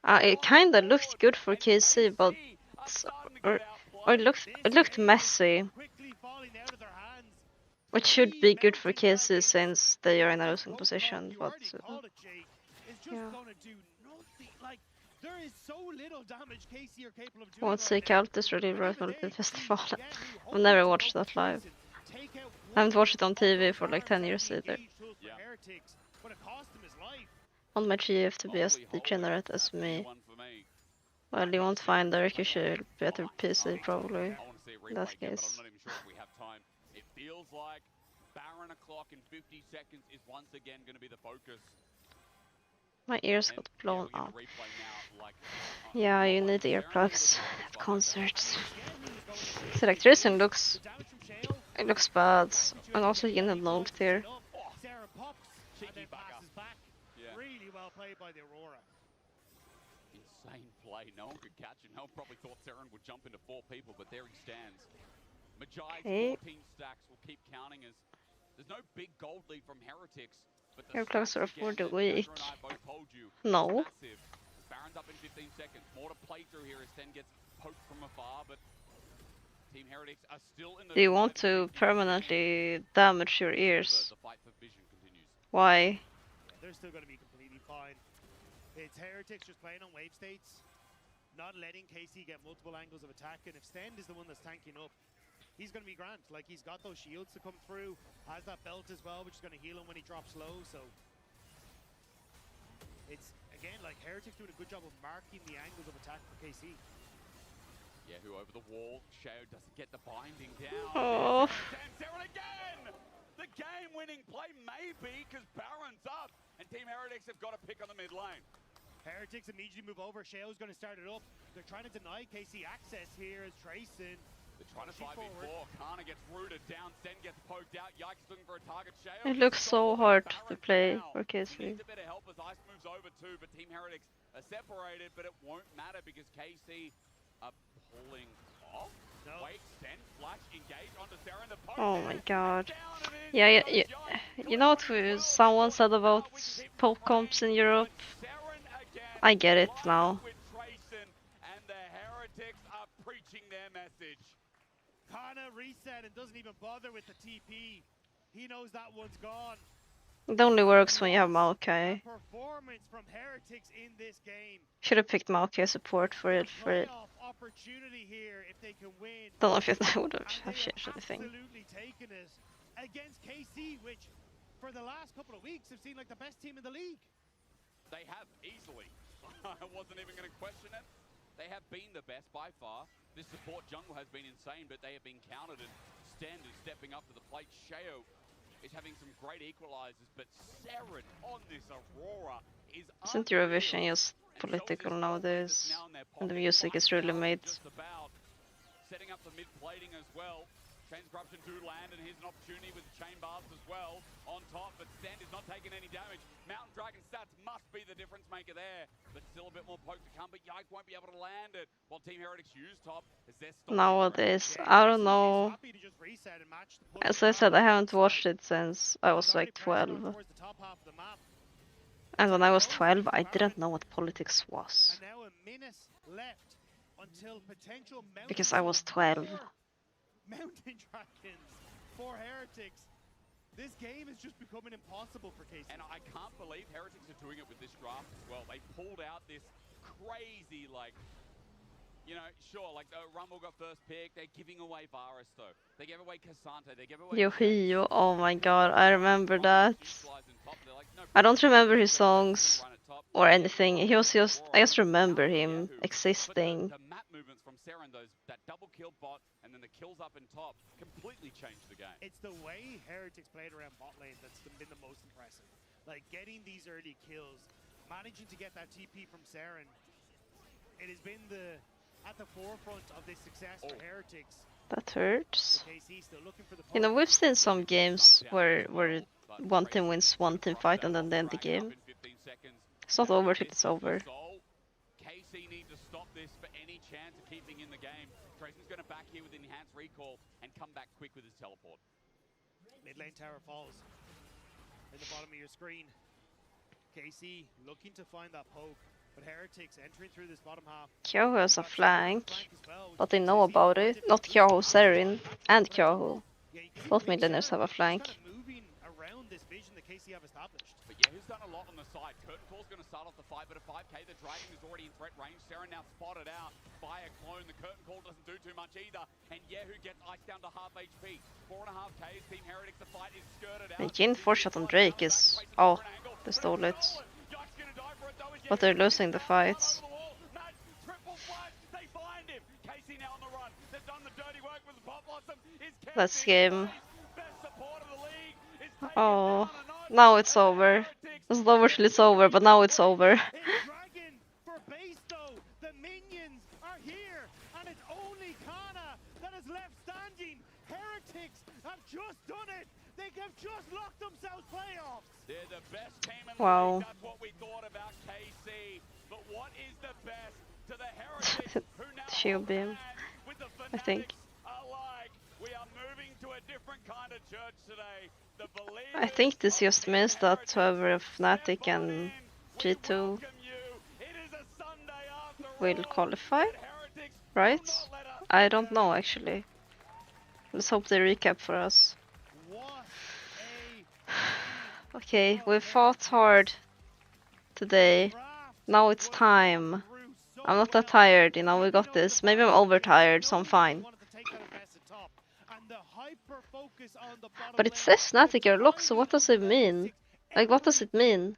It kinda looked good for KC, but or it looked messy. Which should be good for KC since they are in a losing position, but yeah. There is so little damage KC are capable of doing. Won't seek out this really Royal Festival. I've never watched that live. I haven't watched it on TV for like 10 years either. On my GF to be as degenerate as me. Well, you won't find a Ricochet better PC probably. In that case. It feels like Baron o'clock in 50 seconds is once again going to be the focus. My ears got blown out. Yeah, you need earplugs at concerts. So like Tristan looks... It looks bad. And also he can load here. Really well played by the Aurora. Insane play. No one could catch it. No one probably thought Seren would jump into 4 people, but there he stands. Magi's 14 stacks will keep counting as there's no big gold lead from Heretics. You're closer for the week. No. Baron's up in 15 seconds. More to play through here as Sten gets poked from afar, but Team Heretics are still in the... Do you want to permanently damage your ears? Why? They're still going to be completely fine. It's Heretics just playing on wave states, not letting KC get multiple angles of attack, and if Sten is the one that's tanking up, he's going to be grand. Like, he's got those shields to come through, has that belt as well, which is going to heal him when he drops low, so... It's, again, like, Heretics doing a good job of marking the angles of attack for KC. Yeah, who over the wall, Shao doesn't get the binding down. Oh. Seren again! The game-winning play maybe, because Baron's up, and Team Heretics have got to pick on the mid lane. Heretics immediately move over, Shao's going to start it up. They're trying to deny KC access here as Trayson. They're trying to 5v4, Kana gets rooted down, Sten gets poked out, Yike's looking for a target, Shao. It looks so hard to play for KC. He needs a bit of help as Ice moves over too, but Team Heretics are separated, but it won't matter because KC are pulling off. No. Wait, Sten, flash, engage onto Seren, the poke. Oh my god. Yeah, you know what someone said about poke comps in Europe? I get it now. And the Heretics are preaching their message. Kana reset and doesn't even bother with the TP. He knows that one's gone. It only works when you have Maokai. Performance from Heretics in this game. Should have picked Maokai support for it. Opportunity here if they can win. Don't know if it would have changed anything. Absolutely taken it against KC, which for the last couple of weeks have seemed like the best team in the league. They have easily. I wasn't even going to question it. They have been the best by far. This support jungle has been insane, but they have been countered, and Stand is stepping up to the plate. Sheo is having some great equalizers, but Seren on this Aurora is Isn't Eurovision just political nowadays? And the music is really made. Setting up the mid plating as well. Transcorruption do land, and here's an opportunity with chain bars as well on top, but Stand is not taking any damage. Mountain Dragon stats must be the difference maker there, but still a bit more poke to come, but Yike won't be able to land it while Team Heretics use top as they're Nowadays, I don't know. As I said, I haven't watched it since I was like 12. And when I was 12, I didn't know what politics was. Because I was 12. Mountain Dragons for Heretics. This game is just becoming impossible for KC. And I can't believe Heretics are doing it with this draft as well. They pulled out this crazy, like, you know, sure, like the Rumble got first pick. They're giving away Varus though. They gave away Cassante. They gave away Yohio, oh my god, I remember that. I don't remember his songs or anything. He was just, I just remember him existing. The map movements from Seren, that double kill bot and then the kills up in top completely changed the game. It's the way Heretics played around bot lane that's been the most impressive. Like getting these early kills, managing to get that TP from Seren. It has been at the forefront of this success for Heretics. That hurts. You know, we've seen some games where one team wins one team fight and then they end the game. It's not over till it's over. KC need to stop this for any chance of keeping in the game. Tracen's going to back here with enhanced recall and come back quick with his teleport. Mid lane tower falls in the bottom of your screen. KC looking to find that poke, but Heretics entering through this bottom half. Kyoho has a flank, but they know about it. Not Kyoho, Seren, and Kyoho. Both mid laners have a flank. Moving around this vision that KC have established. But yeah, who's done a lot on the side? Curtain Call's going to start off the fight, but at 5k, the Dragon is already in threat range. Seren now spotted out by a clone. The Curtain Call doesn't do too much either. And Yehu gets iced down to half HP. 4.5k is Team Heretics. The fight is skirted out. The Jin 4-shot on Drake is... Oh, they stole it. But they're losing the fights. Let's game. Oh, now it's over. It's not over till it's over, but now it's over. Dragon for base though. The minions are here, and it's only Kana that is left standing. Heretics have just done it. They have just locked themselves playoffs. They're the best team in wow. the league. That's what we thought about KC. But what is the best to the Heretics who now Shield beam, with the I think. alike. We are moving to a different kind of church today. The I think this just means that whoever Fnatic and G2 will qualify, right? I don't know actually. Let's hope they recap for us. Okay, we fought hard today. Now it's time. I'm not that tired, you know, we got this. Maybe I'm overtired, so I'm fine. But it says Fnatic are locked, so what does it mean? Like, what does it mean?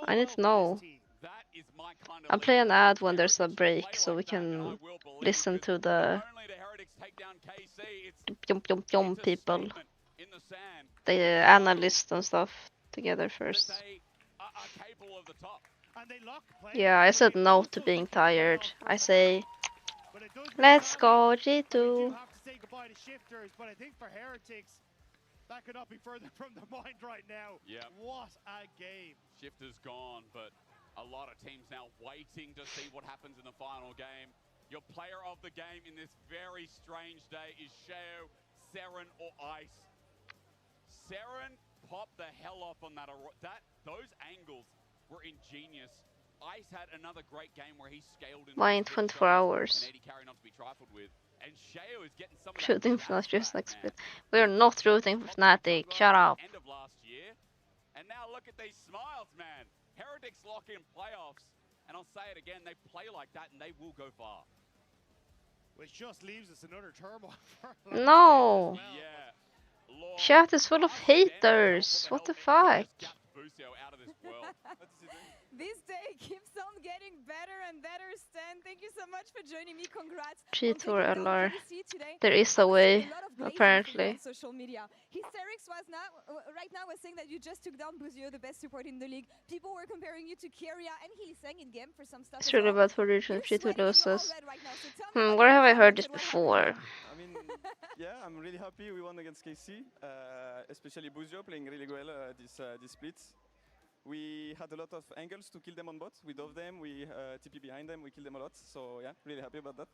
I need to know. I'll play an ad when there's a break, so we can listen to the yum people, the analysts and stuff together first. Yeah, I said no to being tired. I say, let's go G2. But I think for Heretics, that could not be further from the mind right now. Yeah. What a game. Shifter's gone, but a lot of teams now waiting to see what happens in the final game. Your player of the game in this very strange day is Sheo, Seren, or Ice. Seren popped the hell off on that. Those angles were ingenious. Ice had another great game where he scaled in. Why in 24 hours? Not to be trifled with. And Sheo is getting some rooting for Fnatic, just like Split. We are not rooting for Fnatic. Shut up. End of last year, And now look at these smiles, man. Heretics lock in playoffs. And I'll say it again, they play like that and they will go far. Which just leaves us another turmoil. No. Yeah. Chat is full of haters. What the fuck? This day keeps on getting better and better. Stan, thank you so much for joining me. Congrats. G2 or LR. There is a way, apparently. On social media. Hysterics right now was saying that you just took down Buzio, the best support in the league. People were comparing you to Kyria and Healy in game for some stuff. It's really bad for region if G2 loses. Where have I heard this before? I mean, yeah, I'm really happy we won against KC, especially Buzio playing really well this splits. We had a lot of angles to kill them on bot. We dove them, we TP behind them, we killed them a lot. So yeah, really happy about that.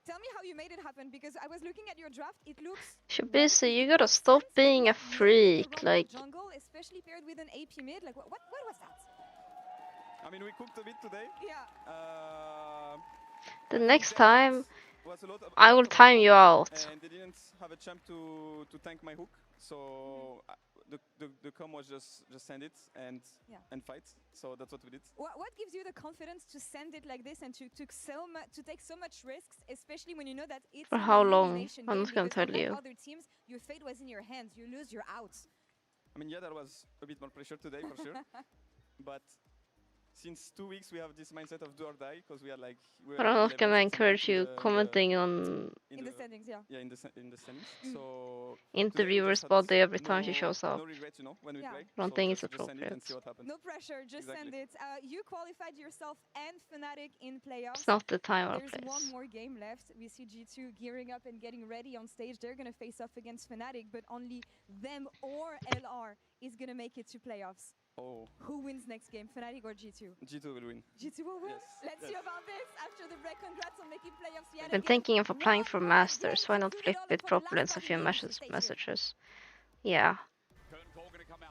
Tell me how you made it happen, because I was looking at your draft. It looks Busy, you gotta stop being a freak. Like, jungle, especially paired with an AP mid. Like, what was that? I mean, we cooked a bit today. Yeah. the next time, I will time you out. And they didn't have a champ to tank my hook, so the com was just send it and fight. So that's what we did. What gives you the confidence to send it like this and to take so much risks, especially when you know that it's For how long? I'm not gonna tell you. Other teams, your fate was in your hands. You lose, you're out. I mean, yeah, there was a bit more pressure today for sure, but since 2 weeks we have this mindset of do or die, because we are like. But I'm not gonna encourage you commenting on in the standings, yeah. Yeah, in the standings. So interviewer's body every time she shows up. No regrets, you know, when we play. I don't think it's appropriate. No pressure, just send it. You qualified yourself and Fnatic in playoffs. It's not the time or There's place. one more game left. We see G2 gearing up and getting ready on stage. They're gonna face off against Fnatic, but only them or LR is gonna make it to playoffs. Oh. Who wins next game, Fnatic or G2? G2 will win. G2 will win? Yes. Let's see about this after the break. Congrats on making playoffs yet I've been again. thinking of applying for Masters. Why not flip it properly and a few messages? Yeah.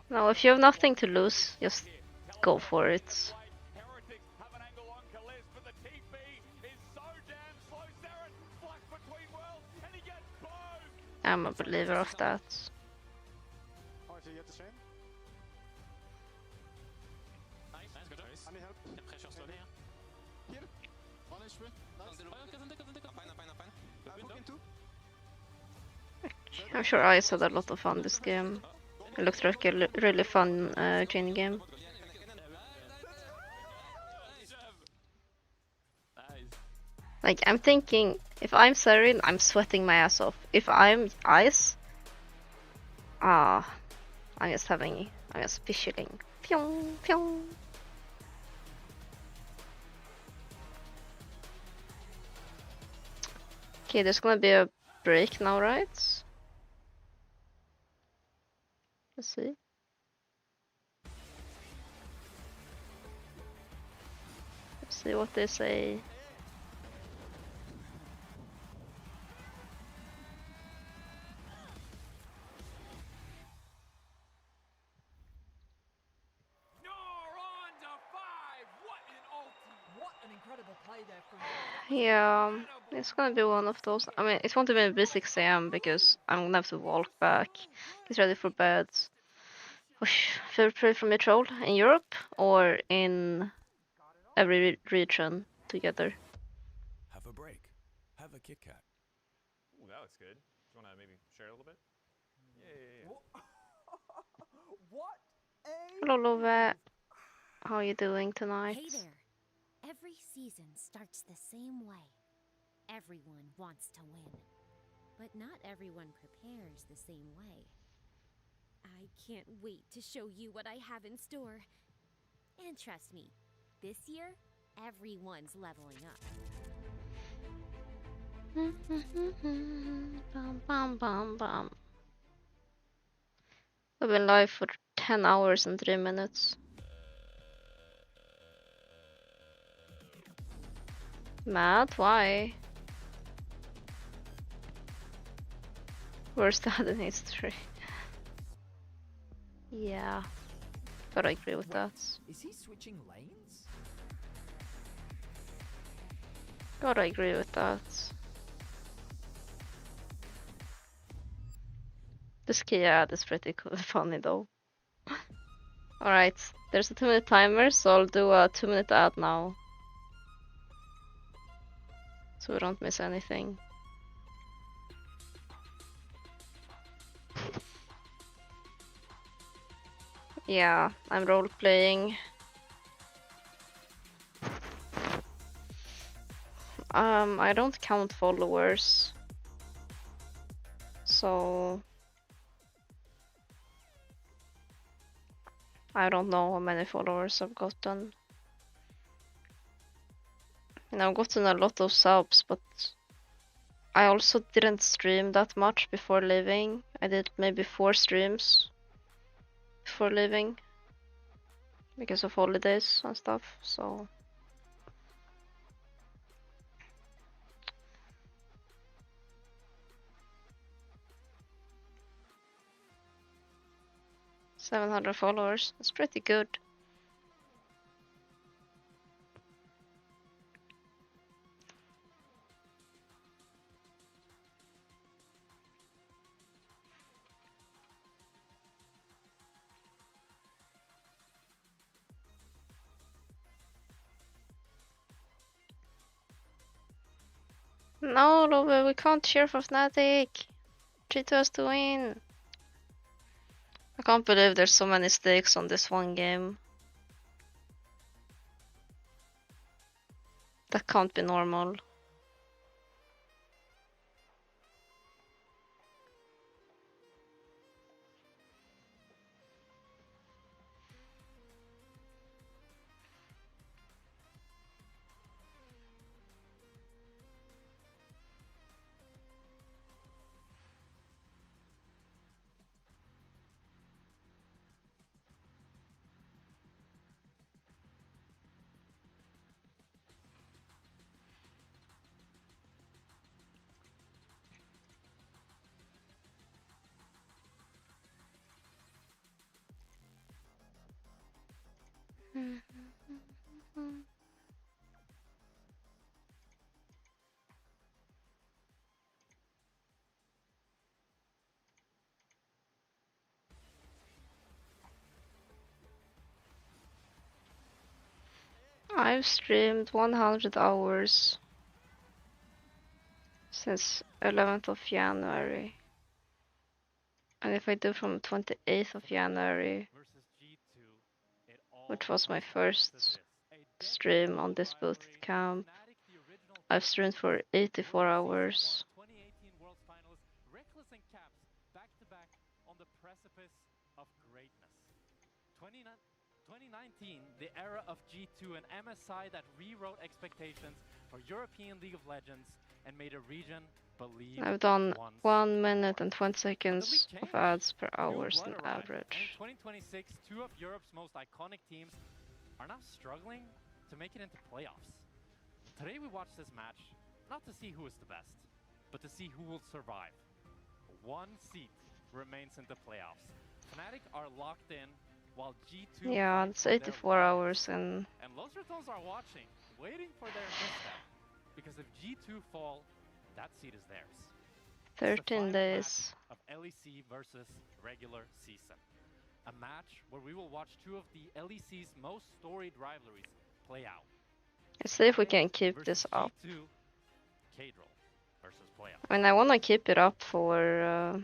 No, if you have nothing to lose, just go for it. I'm a believer of that. I'm sure Ice had a lot of fun this game. It looked like a really fun chain game. Like, I'm thinking, if I'm Sarin, I'm sweating my ass off. If I'm Ice, I'm just fishing. Pyong, pyong. Okay, there's gonna be a break now, right? Let's see. Let's see what they say. Yeah, it's gonna be one of those. I mean, it won't even be 6 AM because I'm gonna have to walk back, get ready for bed. Favorite play from your troll in Europe or in every region together? Have a break. Have a Kit Kat. Ooh, that looks good. Do you want to maybe share a little bit? Yeah. What Hello, Love. How are you doing tonight? Hey there. Every season starts the same way. Everyone wants to win, but not everyone prepares the same way. I can't wait to show you what I have in store. And trust me, this year, everyone's leveling up. Bum, bum, bum, bum. I've been live for 10 hours and 3 minutes. Mad? Why? Worse than in history. Yeah, but I agree with that. Is he switching lanes? God, I agree with that. This key ad is pretty cool, funny though. Alright, there's a 2-minute timer, so I'll do a 2-minute ad now. So we don't miss anything. Yeah, I'm role-playing. I don't count followers. So I don't know how many followers I've gotten. And I've gotten a lot of subs, but I also didn't stream that much before leaving. I did maybe 4 streams before leaving because of holidays and stuff, so 700 followers. That's pretty good. No, Love, we can't cheer for Fnatic. G2 has to win. I can't believe there's so many stakes on this one game. That can't be normal. I've streamed 100 hours since 11th of January. And if I do from 28th of January, which was my first stream on this boosted camp, I've streamed for 84 hours. 2018 World Finals, Reckless and Caps back to back on the precipice of greatness. 2019, the era of G2 and MSI that rewrote expectations for European League of Legends and made a region believe. I've done 1 minute and 20 seconds of ads per hour on average. In 2026, 2 of Europe's most iconic teams are now struggling to make it into playoffs. Today we watched this match, not to see who is the best, but to see who will survive. 1 seat remains in the playoffs. Fnatic are locked in, while G2... Yeah, it's 84 hours and... And Los Ratones are watching, waiting for their misstep. Because if G2 fall, that seat is theirs. 13 days. Of LEC versus regular season. A match where we will watch 2 of the LEC's most storied rivalries play out. Let's see if we can keep this up. I mean, I want to keep it up for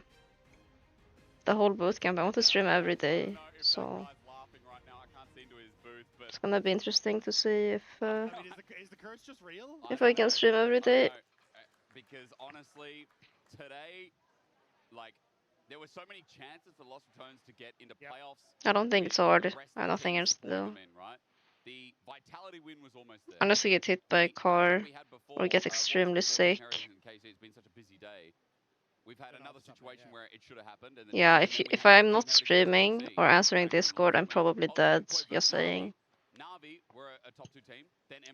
the whole bootcamp. I want to stream every day, so it's gonna be interesting to see if I can stream every day. Because honestly, today, like, there were so many chances for Lost Ratones to get into playoffs. I don't think it's hard. I have nothing else to do. The vitality win was almost there. Unless I get hit by a car or get extremely sick. It's been such a busy day. We've had another situation where it should have happened. And Yeah, if I'm not streaming or answering Discord, I'm probably dead. Just saying.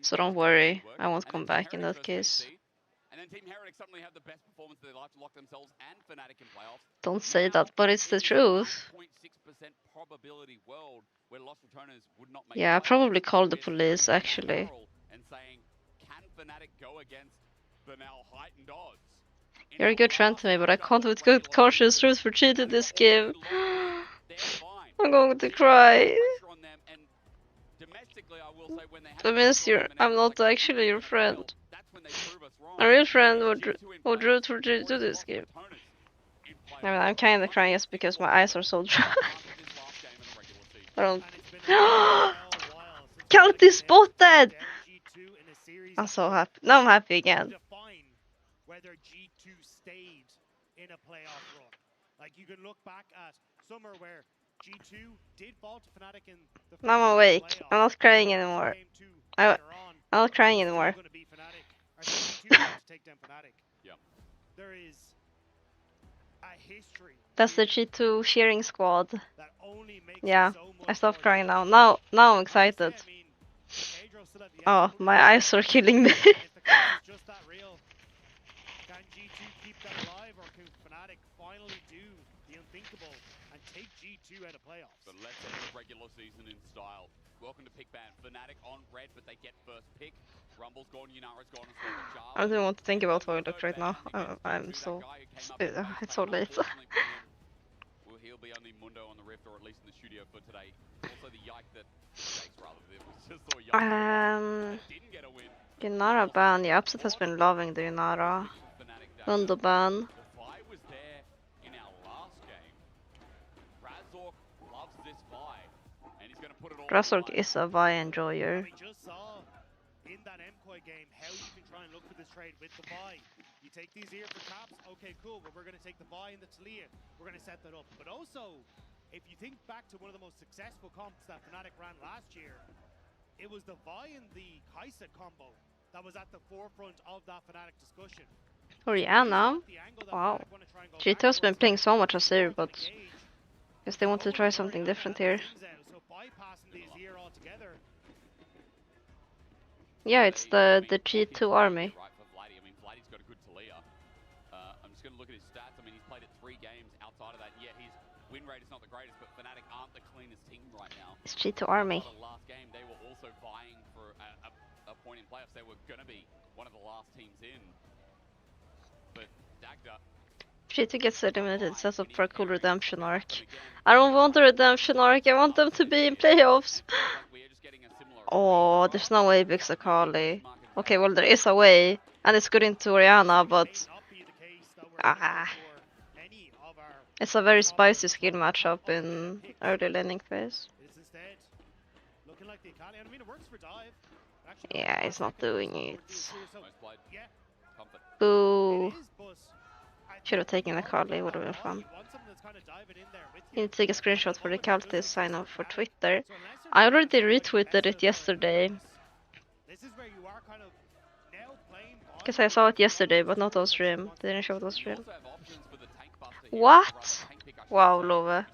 So don't worry, I won't come back in that case. And then Team Heretics suddenly have the best performance of their life to lock themselves and Fnatic in playoffs. Don't say that, but it's the truth. 0.6% probability world where Lost Ratones would not make. Yeah, I probably called the police actually. And saying, can Fnatic go against the now heightened odds? You're a good friend to me, but I can't with good conscience root for cheating this game. I'm going to cry. That means I'm not actually your friend. A real friend would root for G2 this game. I mean, I'm kinda crying just because my eyes are so dry. I don't... County spotted! I'm so happy. Now I'm happy again. Whether G2 stayed in a playoff run. Like, you can look back at summer where G2 did fall to Fnatic in the Now I'm awake. I'm not crying anymore. I'm not crying anymore. There is a history. That's the G2 cheering squad. Yeah, I stopped crying now. Now I'm excited. Oh, my eyes are killing me. Can G2 keep that alive, or can Fnatic finally do the unthinkable and take G2 out of playoffs? But let's end the regular season in style. Welcome to Pick Ban. Fnatic on red, but they get first pick. Rumble's gone, Yunara's gone as well. I don't want to think about how I look right now. I'm so... It's so late. Well, he'll be only Mundo on the Rift, or at least in the studio for today. Also the yike that... rather than just saw yike didn't get a win. Yunara ban. Yeah, Upset has been loving the Yunara. Mundo ban. The Vi was there in our last game. Razork loves this Vi, and he's going to put it all. Razork is a Vi enjoyer. We just saw in that MKOI game how you can try and look for this trade with the Vi. You take these here for caps, okay, cool, but we're going to take the Vi and the Talia. We're going to set that up. But also, if you think back to one of the most successful comps that Fnatic ran last year, it was the Vi and the Kai'Sa combo that was at the forefront of that Fnatic discussion. Orianna? Wow. G2 has been playing so much Azir, but I guess they want to try something different here. Yeah, it's the G2 army. I'm just going to look at his stats. I mean, he's played it 3 games. Outside of that, yeah, his win rate is not the greatest, but Fnatic aren't the cleanest team right now. It's G2 army. The last game, they were also vying for a point in playoffs. They were going to be one of the last teams in. But Dagda... G2 gets eliminated, sets up for a cool redemption arc. I don't want a redemption arc, I want them to be in playoffs. Oh, there's no way Big's Akali. Okay, well there is a way, and it's good into Orianna, but... It's a very spicy skill matchup in early laning phase. Yeah, he's not doing it. Boo. Should have taken Akali, would have been fun. You need to take a screenshot for the cultist, sign up for Twitter. I already retweeted it yesterday. Because I saw it yesterday, but not on stream. They didn't show it on stream. What? Wow, Love.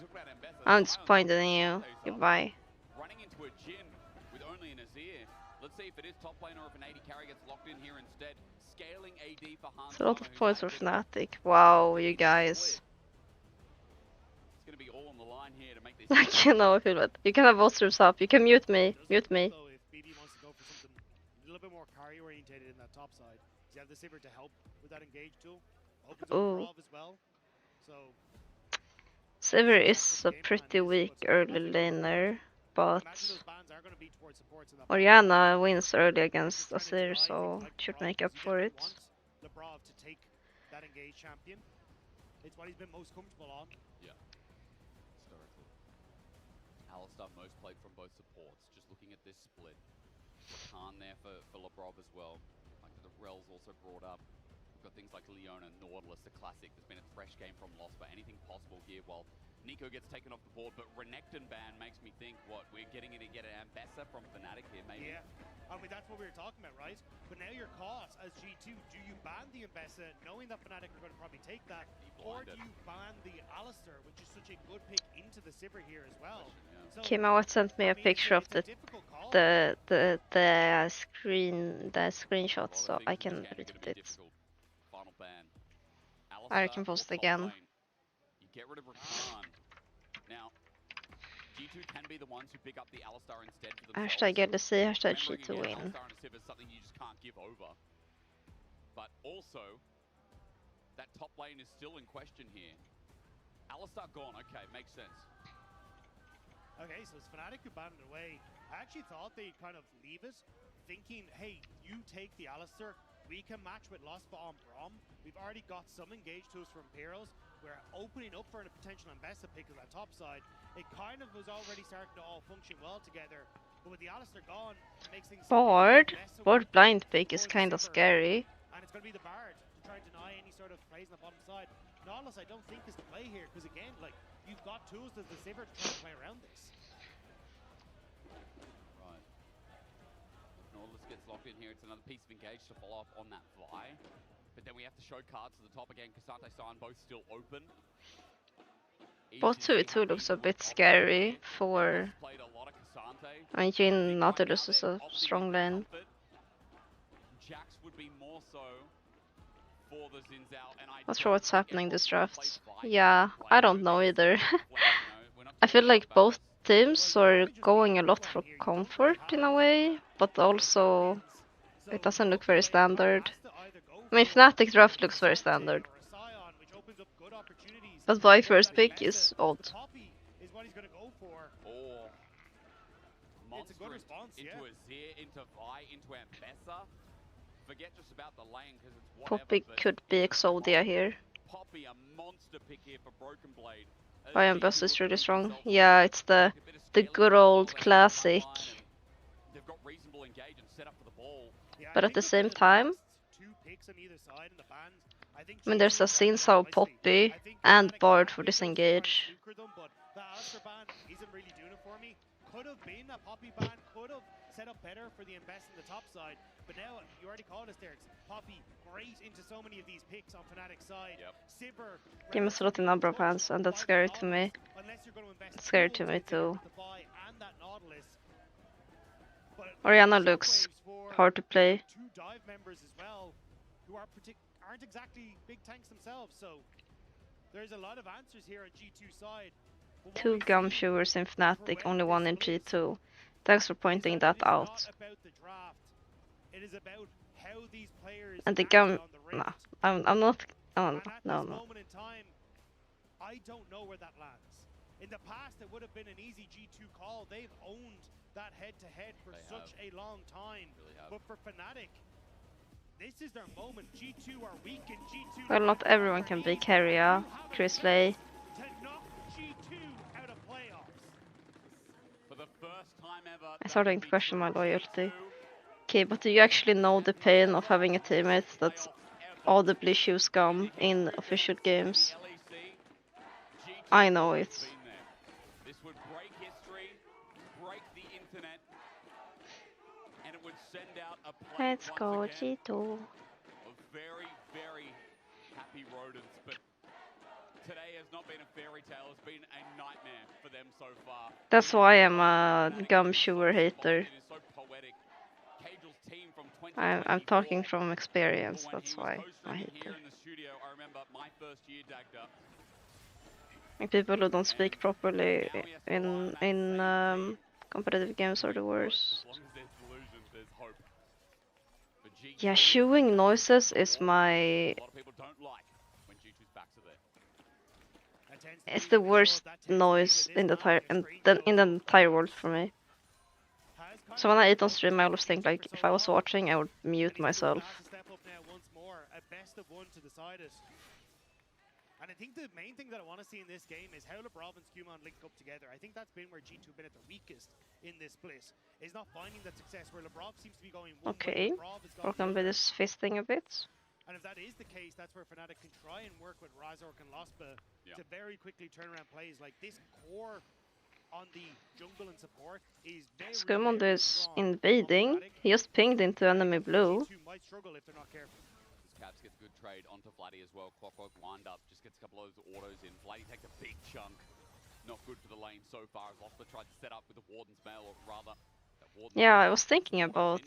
I'm disappointed in you. Goodbye. Running into a Jhin with only an Azir. Let's see if it is top lane or if an AD carry gets locked in here instead. Scaling AD for Hans. It's a lot of points for Fnatic. Wow, you guys. It's going to be all on the line here to make this. I can't know if it. You can have bolsters up. You can mute me. Mute me. If BB wants to go for something a little bit more carry orientated in that top side, you have the Sivir to help with that engage tool. Oh. As well. So Sivir is a pretty weak early laner, but Orianna wins early against Azir, so should make up for it. LeBron to take that engage champion. It's what he's been most comfortable on. Yeah. Historically. Alistar most played from both supports. Just looking at this split. Khan there for LeBron as well. Like the Rel's also brought up. We've got things like Leona, Nautilus, the classic. There's been a fresh game from Lost, but anything possible here while Nico gets taken off the board. But Renekton ban makes me think, what, we're getting to get an Ambessa from Fnatic here, maybe? Yeah, I mean, that's what we were talking about, right? But now you're caught as G2. Do you ban the Ambessa, knowing that Fnatic are going to probably take that? Or do you ban the Alistar, which is such a good pick into the Sivir here as well? So, Kimawat sent me a picture of the screenshot, so I can retweet it. I can post it again. You get rid of Rakan. Now, G2 can be the ones who pick up the Alistar instead for themselves. Hashtag LEC, hashtag G2 win. Alistar and Sivir is something you just can't give over. But also, that top lane is still in question here. Alistar gone, okay, makes sense. Okay, so it's Fnatic who banned it away. I actually thought they'd kind of leave it, thinking, hey, you take the Alistar, we can match with Lospa on Braum. We've already got some engaged tools from Imperials. We're opening up for a potential Ambessa pick of that top side. It kind of was already starting to all function well together. But with the Alistar gone, it makes things Bard blind pick is kind of scary. And it's going to be the Bard to try and deny any sort of plays on the bottom side. Nautilus, I don't think is the play here, because again, like, you've got tools as the Sivir to try and play around this. Right. Nautilus gets locked in here. It's another piece of engage to follow up on that Vi. But then we have to show cards to the top again. Cassante Sign both still open. Both 2v2 looks a bit scary for... I mean, Jhin Nautilus is a strong lane. Jax would be more so for the Xin Zhao, and Not sure what's happening this draft. Yeah, I don't know either. I feel like both teams are going a lot for comfort in a way, but also it doesn't look very standard. I mean, Fnatic draft looks very standard. But my first pick is odd. It's a good response, into Azir, into Vi, into Ambessa. Forget just about the lane because it's whatever. Poppy could be Exodia here. Poppy, a monster pick here for Broken Blade. Ambessa is really strong. Yeah, it's the good old classic. They've got reasonable engage and set up for the ball. But at the same time, I mean, there's a Xin Poppy and Bard for disengage. Could have been a Poppy ban, could have set up better for the invest in the top side, but now you already called us there. Poppy great into so many of these picks on Fnatic's side. Sivir, Game has a lot of number of hands, and that's scary to me. It's scary to me too. Orianna looks hard to play. Two dive members as well, who aren't exactly big tanks themselves, so there's a lot of answers here on G2 side. 2 gumshoers in Fnatic, only 1 in G2. Thanks for pointing that out. And the gum... No, I'm not... Oh, no. I don't know where that lands. In the past, it would have been an easy G2 call. They've owned that head-to-head for such a long time. But for Fnatic, this is their moment. G2 are weak and G2... Well, not everyone can be Keria, Chris Lay. I'm starting to question my loyalty. Okay, but do you actually know the pain of having a teammate that's audibly chews gum in official games? I know it. This would break history, break the internet, and it would send out a play Let's go, G2. of very, very happy rodents, but today has not been a fairy tale, it's been a nightmare for them so far. That's why I'm a gumshoer hater. I'm talking from experience, that's why I hate it. And people who don't speak properly in competitive games are the worst. Yeah, chewing noises is my... It's the worst noise in the entire world for me. So when I eat on stream, I always think like if I was watching, I would mute myself. And I think the main thing that I want to see in this game is how LeBron and Scuman link up together. I think that's been where G2 have been at the weakest in this split. Is not finding that success where LeBron seems to be going one Okay, working with this fisting a bit. And if that is the case, that's where Fnatic can try and work with Razork and Lospa to very quickly turn around plays. Like this core on the jungle and support is very Scummond is invading. He just pinged into enemy blue. Might struggle if they're not careful. Caps gets a good trade onto Vladdy as well. Clockwork wind up, just gets a couple of those autos in. Vladdy takes a big chunk. Not good for the lane so far as Lospa tried to set up with the Warden's Mail, or rather... Yeah, I was thinking about,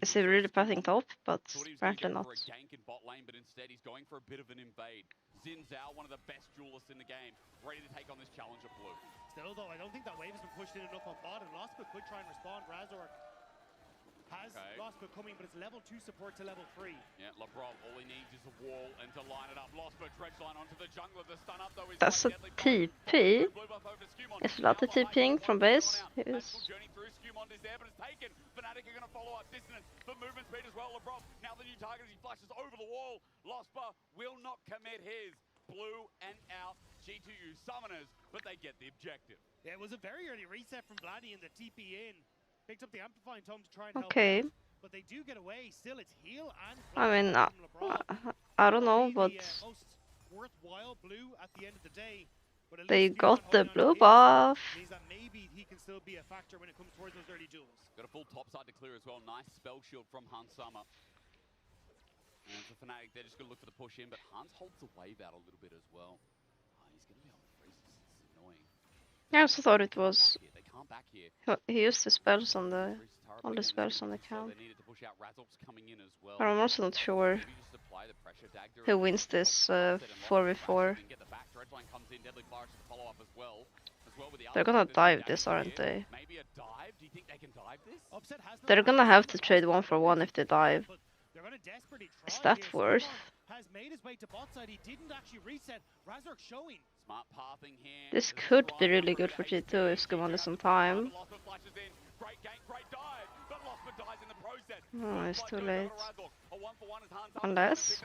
is he really passing top, but apparently not. For a gank in bot lane, but instead he's going for a bit of an invade. Xin Zhao, one of the best duelists in the game, ready to take on this challenger blue. Still though, I don't think that wave has been pushed in enough on bot, and Lospa could try and respond. Razork Has Lospa coming, but it's level 2 support to level 3. Yeah, LeBron, all he needs is a wall and to line it up. Lospa, dredge line onto the jungler. The stun up though is That's a TP. Is Vlad TPing from base? Yes. Journey through Skirmishes is there, but it's taken. Fnatic are going to follow up dissonance for movement speed as well. LeBron, now the new target as he flashes over the wall. Lospa will not commit his. Blue and out G2U summoners, but they get the objective. Yeah, it was a very early reset from Vladdy in the TP in. Picked up the amplifying tome to try and help out, but they do get away. Still, it's heal and I mean, I don't know, but most worthwhile blue at the end of the day. But they got the blue buff. Means that maybe he can still be a factor when it comes towards those early duels. Got a full top side to clear as well. Nice spell shield from Hans Summer. And for Fnatic, they're just going to look for the push in, but Hans holds the wave out a little bit as well. He's going to be on the freezes. It's annoying. I also thought it was. He used the spells on the all the spells on the count. But I'm also not sure who wins this 4v4. They're gonna dive this, aren't they? They're gonna have to trade 1-for-1 if they dive. Is that worth? Has made his way to bot side. He didn't actually reset. Razork showing. Smart pathing here. This could be really good for G2 if Skirmishes has some time. Oh, it's too late. Unless.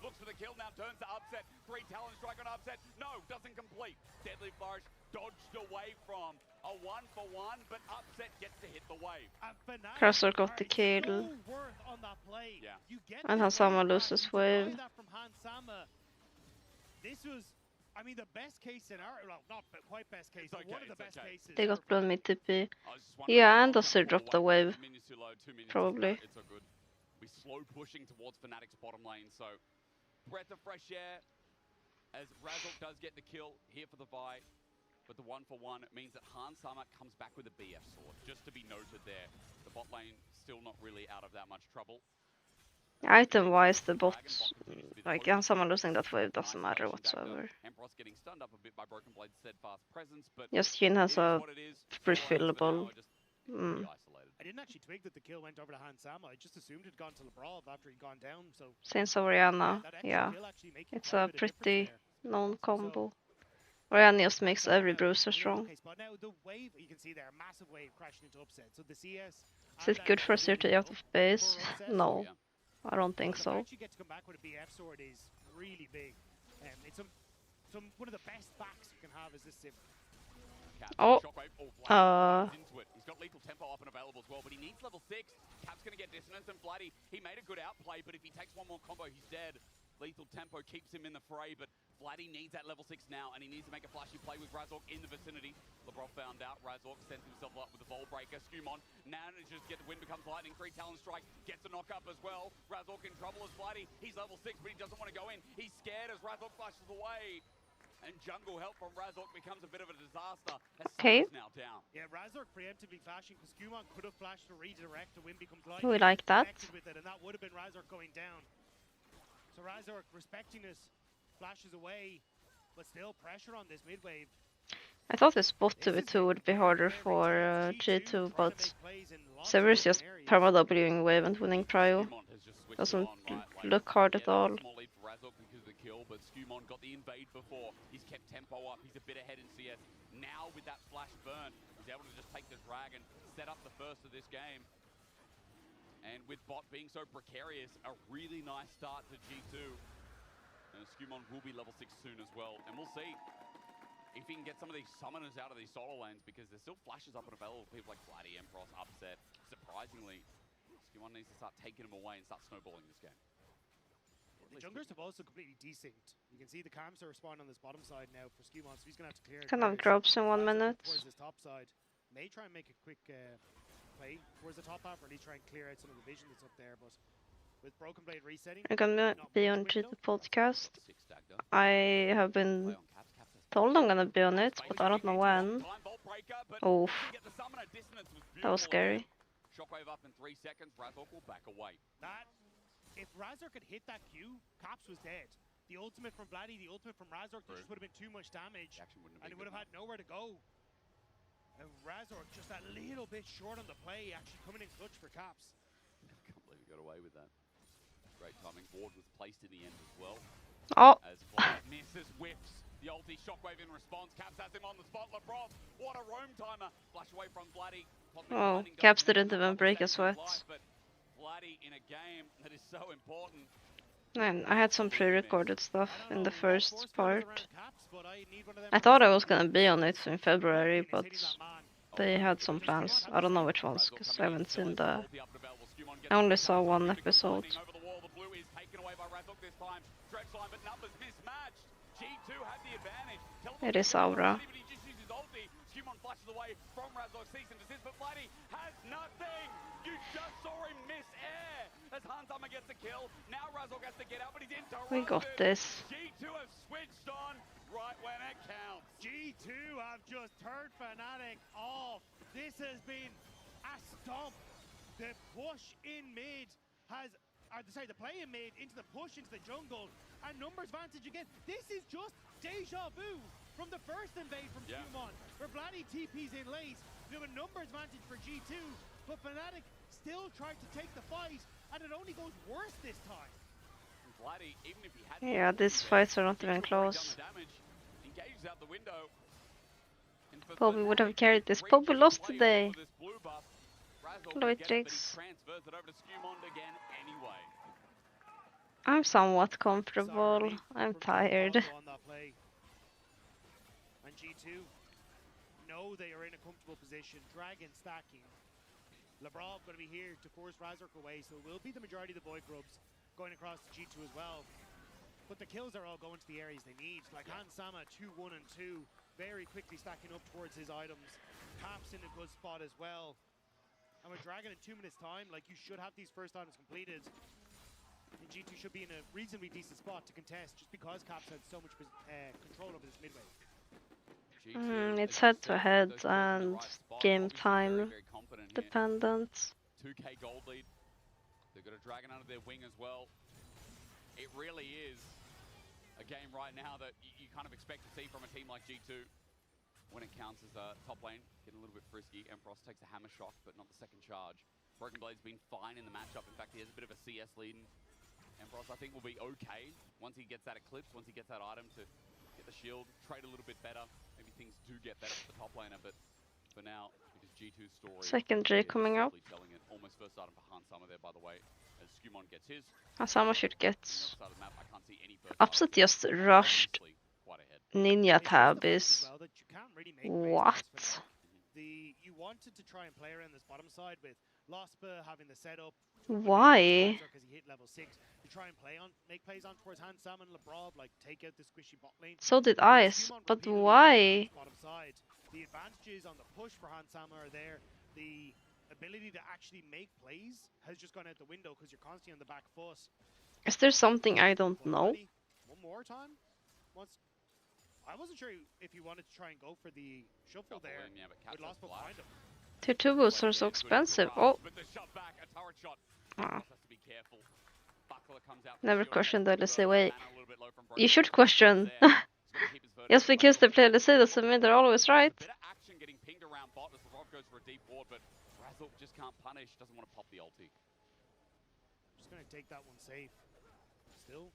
Looks for the kill now, turns to upset. 3 Talon strike on upset. No, doesn't complete. Deadly Flourish dodged away from a 1-for-1, but upset gets to hit the wave. Krasser got the kill. And Hansama loses wave. This was, I mean, the best case scenario. Well, not quite best case, but one of the best cases. They got blood mid TP. Yeah, and also dropped the wave. Probably. It's so good. We slow pushing towards Fnatic's bottom lane, so breath of fresh air as Razork does get the kill here for the Vi. But the 1-for-1 means that Hans Sama comes back with a BF sword, just to be noted there. The bot lane still not really out of that much trouble. Item wise, the bot, like Hansama losing that wave doesn't matter whatsoever. Just Jhin has a refillable. I didn't actually twig that the kill went over to Hansama. I just assumed it'd gone to Lebrov after he'd gone down. So since Oriana, yeah, it's a pretty known combo. Oriana just makes every bruiser strong. Now the wave, you can see there, massive wave crashing into upset. So the CS. Is it good for a CRT out of base? No, I don't think so. You get to come back with a BF sword is really big. It's one of the best backs you can have is this sim. Oh, he's got lethal tempo up and available as well, but he needs level 6. Cap's gonna get dissonance and Vladdy. He made a good outplay, but if he takes one more combo, he's dead. Lethal tempo keeps him in the fray, but Vladdy needs that level 6 now, and he needs to make a flashy play with Razork in the vicinity. LeBron found out. Razork sends himself up with the Vol Breaker. Skirmishes manages to get the wind becomes lightning. 3 Talon strike, gets a knock up as well. Razork in trouble as Vladdy. He's level 6, but he doesn't want to go in. He's scared as Razork flashes away. And jungle help from Razork becomes a bit of a disaster. Okay. Now down. Yeah, Razork preemptively flashing because Skirmishes could have flashed to redirect. The wind becomes lightning. We like that. With it, and that would have been Razork going down. So Razork respecting this, flashes away, but still pressure on this mid wave. I thought this bot 2v2 would be harder for G2, but Severus just perma-Wing wave and winning prio. Doesn't look hard at all. But Skirmishes got the invade before. He's kept tempo up. He's a bit ahead in CS. Now with that flash burn, he's able to just take the dragon, set up the first of this game. And with bot being so precarious, a really nice start to G2. And Skirmishes will be level 6 soon as well. And we'll see if he can get some of these summoners out of these solo lanes, because there's still flashes up and available. People like Vladdy, Empross, Upset. Surprisingly, Skirmishes needs to start taking them away and start snowballing this game. The junglers have also completely desynced. You can see the Karms are respawning on this bottom side now for Skirmishes, so he's going to have to clear it. Kind of drops in 1 minute. Towards this top side. May try and make a quick play towards the top half, or at least try and clear out some of the vision that's up there, but with Broken Blade resetting... I'm gonna be on G2 podcast. I have been told I'm gonna be on it, but I don't know when. Oh, that was scary. Shockwave up in 3 seconds, Razork will back away. If Razork could hit that Q, Caps was dead. The ultimate from Vladdy, the ultimate from Razork, there just would have been too much damage, and he would have had nowhere to go. And Razor just a little bit short on the play, actually coming in clutch for Caps. I can't believe he got away with that. Great timing. Ward was placed in the end as well. Oh. As Vlad misses, whiffs. The ulti shockwave in response. Caps has him on the spot. LeBron, what a roam timer. Flash away from Vladdy. Oh, Caps didn't even break a sweat. But Vladdy in a game that is so important. Man, I had some pre-recorded stuff in the first part. I thought I was gonna be on it in February, but they had some plans. I don't know which ones, because I haven't seen the... I only saw one episode. It is Aura. Flashes away from Razor, cease and desist, but Vladdy has nothing. You just saw him miss air as Hansama gets a kill. Now Razor gets to get out, but he's interrupted. We got this. G2 have switched on right when it counts. G2 have just turned Fnatic off. This has been a stomp. The push in mid has, the play in mid into the push into the jungle, and numbers advantage again. This is just deja vu from the first invade from Q1, where Vladdy TP's in late. We have a numbers advantage for G2, but Fnatic still tried to take the fight, and it only goes worse this time. Vladdy, even if he had Yeah, these fights are not even close. Poby would have carried this. Poby lost today. Loitrix. I'm somewhat comfortable. I'm tired. And G2 know they are in a comfortable position. Dragon stacking. Labrov going to be here to force Razork away, so it will be the majority of the boy grubs going across to G2 as well. But the kills are all going to the areas they need. Like Hansama 2, 1, and 2, very quickly stacking up towards his items. Caps in a good spot as well. And with Dragon in 2 minutes time, like, you should have these first items completed. And G2 should be in a reasonably decent spot to contest, just because Caps had so much control over this midway. It's head-to-head and game time dependent. 2k gold lead. They've got a Dragon under their wing as well. It really is a game right now that you kind of expect to see from a team like G2. When it counts as top lane, getting a little bit frisky. Empross takes a hammer shock, but not the second charge. Broken Blade's been fine in the matchup. In fact, he has a bit of a CS lead. Empross, I think, will be okay once he gets that eclipse, once he gets that item to get the shield, trade a little bit better. Maybe things do get better for the top laner, but for now, because G2's story... Secondary coming up. Telling it. Almost first item for Hansama there, by the way, as Skirmishes gets his. Hansama should get... Upset just rushed Ninja Tabis. What? You wanted to try and play around this bottom side with Lospa having the setup. Why? Because he hit level 6 to try and make plays on towards Hansama and Labrov, like take out the squishy bot lane. So did Ice, but why? The advantages on the push for Hansama are there. The ability to actually make plays has just gone out the window because you're constantly on the back foot. Is there something I don't know? One more time? I wasn't sure if you wanted to try and go for the shuffle there. With Lospa behind him. Tier 2 boots are so expensive. Oh. Never question the LEC. Wait. You should question. Just because they play LEC doesn't mean they're always right. Action getting pinged around bot as Labrov goes for a deep ward, but Razor just can't punish, doesn't want to pop the ulti. Just going to take that one safe. Still,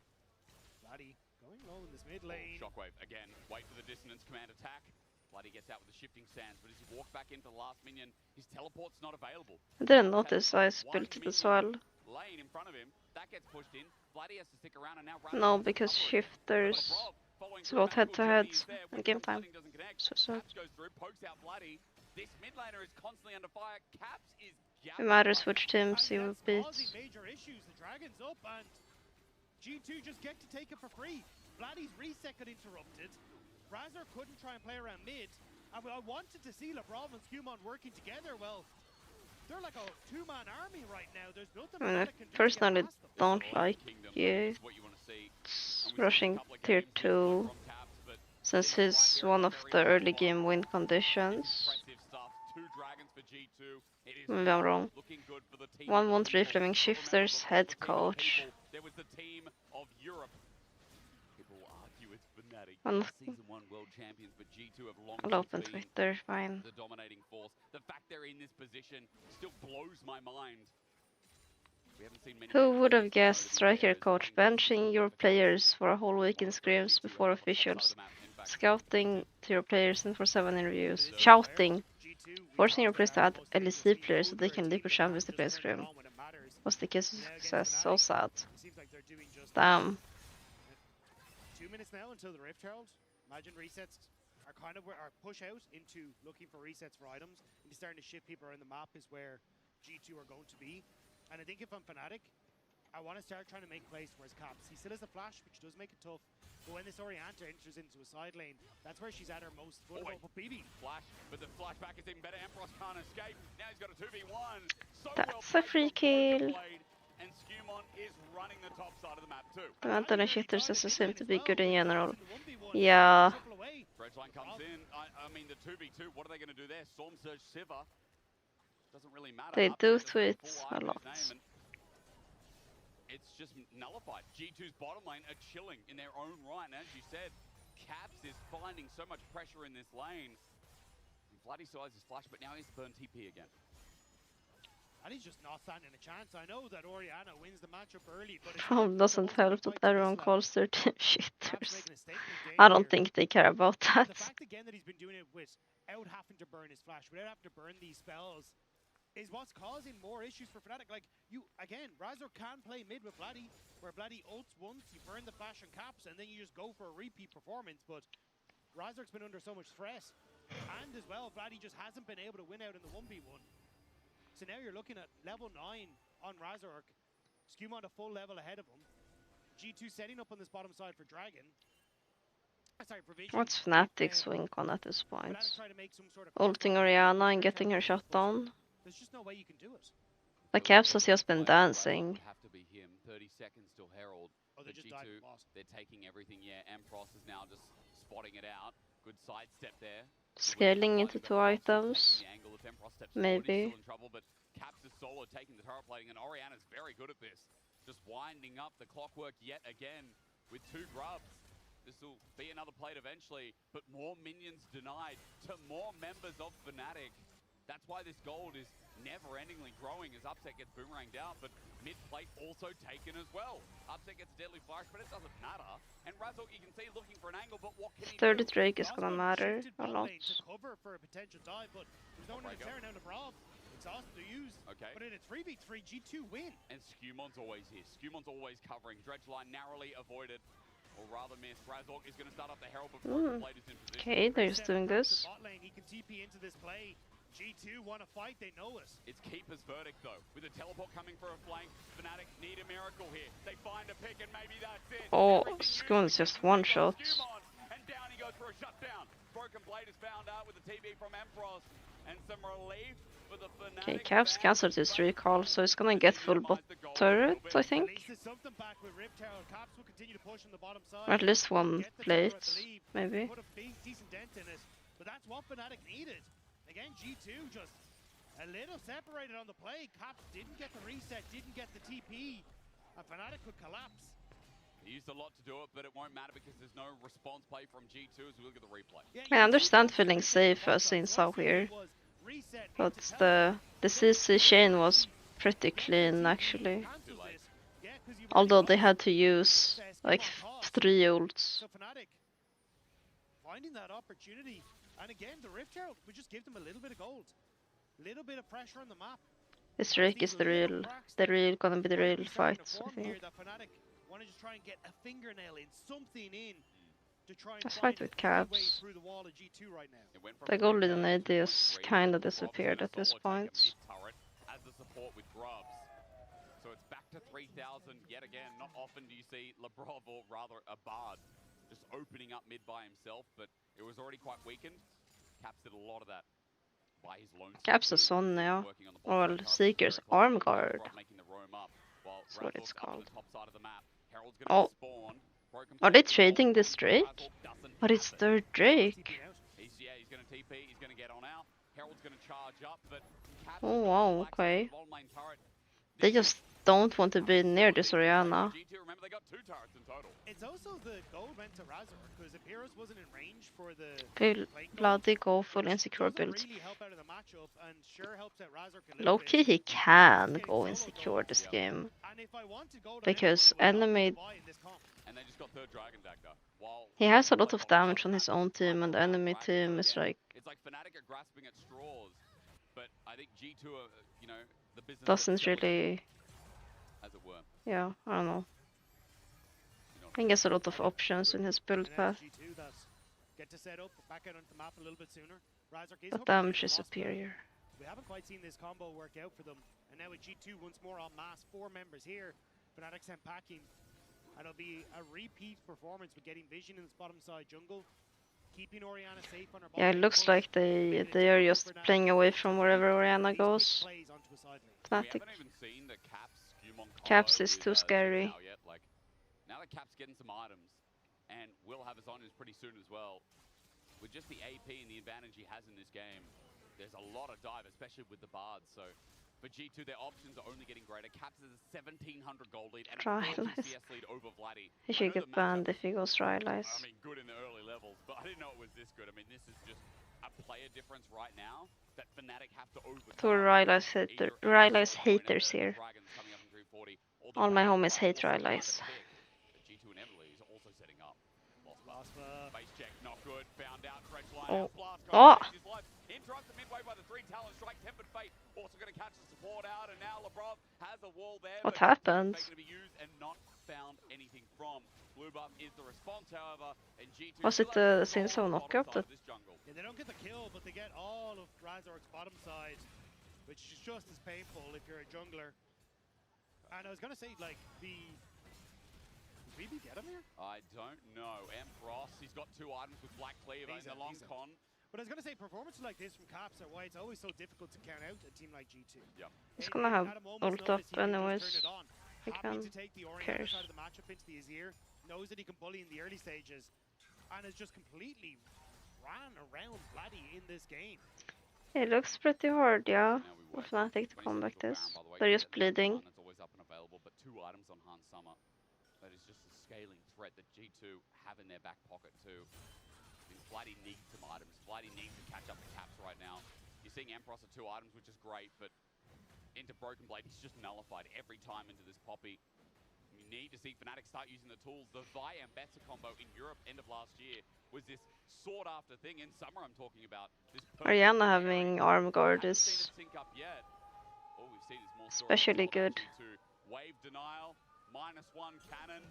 Vladdy going low in this mid lane. Shockwave again, wait for the dissonance command attack. Vladdy gets out with the shifting sands, but as he walks back into the last minion, his teleport's not available. I didn't notice I built it as well. Lane in front of him, that gets pushed in. Vladdy has to stick around and now no, because shifters, it's about head-to-head and game time. So. This mid laner is constantly under fire. Caps is it matters which teams he will beat. Major issues. The Dragon's up and G2 just get to take it for free. Vladdy's reset got interrupted. Razor couldn't try and play around mid. And I wanted to see Labrov and Skirmishes working together. Well, they're like a two-man army right now. There's nothing I personally don't like it. Rushing tier 2 since he's one of the early game win conditions. Maybe I'm wrong. 113 Flaming Shifters head coach. There was the team of Europe. People argue it's Fnatic. On season 1 world champions, but G2 have long I'll open since been Twitter, fine. the dominating force. The fact they're in this position still blows my mind. We haven't seen many Who would have guessed striker coach benching your players for a whole week in scrims before officials, scouting to your players in for 7 interviews, shouting, forcing your players to add LEC players so they can liquid champions to play scrim. Was the key success so sad? Damn. 2 minutes now until the Rift Herald. Imagine resets are kind of where our push out into looking for resets for items and starting to shift people around the map is where G2 are going to be. And I think if I'm Fnatic, I want to start trying to make plays towards Caps. He still has a flash, which does make it tough. But when this Orianna enters into a side lane, that's where she's at her most vulnerable. But BB flash, but the flashback is even better. Emperor can't escape. Now he's got a 2v1. So That's a free kill. And Skirmishes is running the top side of the map too. The Anthony shifters seem to be good in general. Yeah. Dredgeline comes in. I mean, the 2v2, what are they going to do there? Storm Surge Sivir. Doesn't really matter. They do tweet a lot. It's just nullified. G2's bottom lane are chilling in their own right. And as you said, Caps is finding so much pressure in this lane. And Vladdy still has his flash, but now he has to burn TP again. And he's just not standing a chance. I know that Orianna wins the matchup early, but Doesn't help that everyone calls their team shitters. I don't think they care about that. The fact again that he's been doing it without having to burn his flash, without having to burn these spells, is what's causing more issues for Fnatic. Like, Razor can play mid with Vladdy, where Vladdy ults once, you burn the flash and Caps, and then you just go for a repeat performance, but Razor's been under so much stress. And as well, Vladdy just hasn't been able to win out in the 1v1. So now you're looking at level 9 on Razor, Skirmishes a full level ahead of him. G2 setting up on this bottom side for Dragon. Sorry, for Vision. What's Fnatic's win con at this point? Ulting Orianna and getting her shot down. There's just no way you can do it. The Caps has just been dancing. Have to be him. 30 seconds till Herald. Oh, they just G2, died and lost. They're taking everything. Yeah, Ampros is now just spotting it out. Good sidestep there. Scaling into 2 items. Maybe. In trouble, but Caps is solo taking the turret plating, and Orianna's very good at this. Just winding up the clockwork yet again with 2 grubs. This will be another plate eventually, but more minions denied to more members of Fnatic. That's why this gold is never-endingly growing as Upset gets boomeranged out, but mid-plate also taken as well. Upset gets a deadly flash, but it doesn't matter. And Razor, you can see, looking for an angle, but what can he 30 do? Drake is gonna matter a lot. To cover for a potential dive, but there's no one in there now to Brav. Exhausted to use. Okay. But in a 3v3, G2 win. And Skirmishes always here. Skirmishes always covering. Dredgeline narrowly avoided. Or rather missed. Razor is going to start up the Herald before the plate is in position. Okay, they're just doing this. Bot lane, he can TP into this play. G2 want to fight, they know it. It's Keeper's verdict though. With a teleport coming for a flank, Fnatic need a miracle here. They find a pick and maybe that's it. Oh, Skirmishes just one shot. And down he goes for a shutdown. Broken Blade is found out with a TB from Ampros. And some relief for the Fnatic. Okay, Caps cancelled his recall, so he's gonna get full bot turret, I think. Or at least 1 plate, maybe. Put a decent dent in it, but that's what Fnatic needed. Again, G2 just a little separated on the play. Caps didn't get the reset, didn't get the TP, and Fnatic could collapse. He used a lot to do it, but it won't matter because there's no response play from G2 as we look at the replay. I understand feeling safe since so here, but the CC chain was pretty clean actually. Although they had to use like 3 ults. So Fnatic finding that opportunity, and again the Rift Herald would just give them a little bit of gold, little bit of pressure on the map. This Drake is gonna be the real fight, I think. Want to just try and get a fingernail in, something in, to try and Let's fight with Caps. through the wall of G2 right now. The golden AD is kinda disappeared at this point. As the support with grubs. So it's back to 3,000 yet again. Not often do you see Labrov, or rather a Bard, just opening up mid by himself, but it was already quite weakened. Caps did a lot of that by his lone. Caps is on now. Or Seeker's Arm Guard. That's what it's called. Oh, are they trading this Drake? But it's their Drake. He's going to TP, he's going to get on out. Herald's going to charge up, but Oh wow, okay. They just don't want to be near this Orianna. It's also the gold went to Razor because if Heroes wasn't in range for the Bloody go full insecure build. really help out of the matchup and sure helps out Razor a little Low bit. key he can go insecure this game. Because enemy And they just got third Dragon Dagger. he has a lot of damage on his own team and the enemy team is like It's like Fnatic are grasping at straws, but I think G2 are, you know, the business doesn't really, as it were. yeah, I don't know. He has a lot of options in his build path. G2 that get to set up, back out onto the map a little bit sooner. Razor is But damage is superior. We haven't quite seen this combo work out for them. And now with G2 once more en masse, 4 members here. Fnatic sent packing. And it'll be a repeat performance with getting vision in this bottom side jungle. Keeping Orianna safe on her bottom. Yeah, it looks like they are just playing away from wherever Orianna goes. Fnatic. Caps is too scary. Now that Cap's getting some items, and will have his Zhonya's pretty soon as well. With just the AP and the advantage he has in this game, there's a lot of dive, especially with the bards. So for G2, their options are only getting greater. Caps is a 1,700 gold lead and a 4 CS lead over Vladdy. He should get banned if he goes Rylai's. I mean, good in the early levels, but I didn't know it was this good. I mean, this is just a player difference right now that Fnatic have to overcome. To Rylai's haters here. All my homies hate Rylai's. G2 inevitably is also setting up. Lost base check, not good. Found out, fresh line Oh. out. Blast Oh. Interrupted midway by the 3 Talon strike. Tempered Fate also going to catch the support out, and now Lebrov has a wall there. What happened? Going to be used and not found anything from. Blue buff is the response, however, and G2 Was it the Sins of knockout? Yeah, they don't get the kill, but they get all of Razor's bottom side, which is just as painful if you're a jungler. And I was gonna say, like, did Phoebe get him here? I don't know. Frost, he's got 2 items with Black Cleaver in the long con. But I was gonna say, performances like this from Caps are why it's always so difficult to count out a team like G2. Yeah. He's gonna have ult up anyways. He Happy can. to take the Orianna Cares. side of the matchup into the Azir, knows that he can bully in the early stages, and has just completely ran around Vladdy in this game. It looks pretty hard, yeah. For Fnatic to come back this. They're just bleeding. It's always up and available, but 2 items on Han Summer. That is just a scaling threat that G2 have in their back pocket too. I mean, Vladdy needs some items. Vladdy needs to catch up to Caps right now. You're seeing Empress at 2 items, which is great, but into Broken Blade, he's just nullified every time into this Poppy. You need to see Fnatic start using the tools. The Vi and Betsa combo in Europe end of last year was this sought after thing. In summer, I'm talking about. This Orianna having arm guard is All we've seen is more especially good. Wave denial, -1 cannon.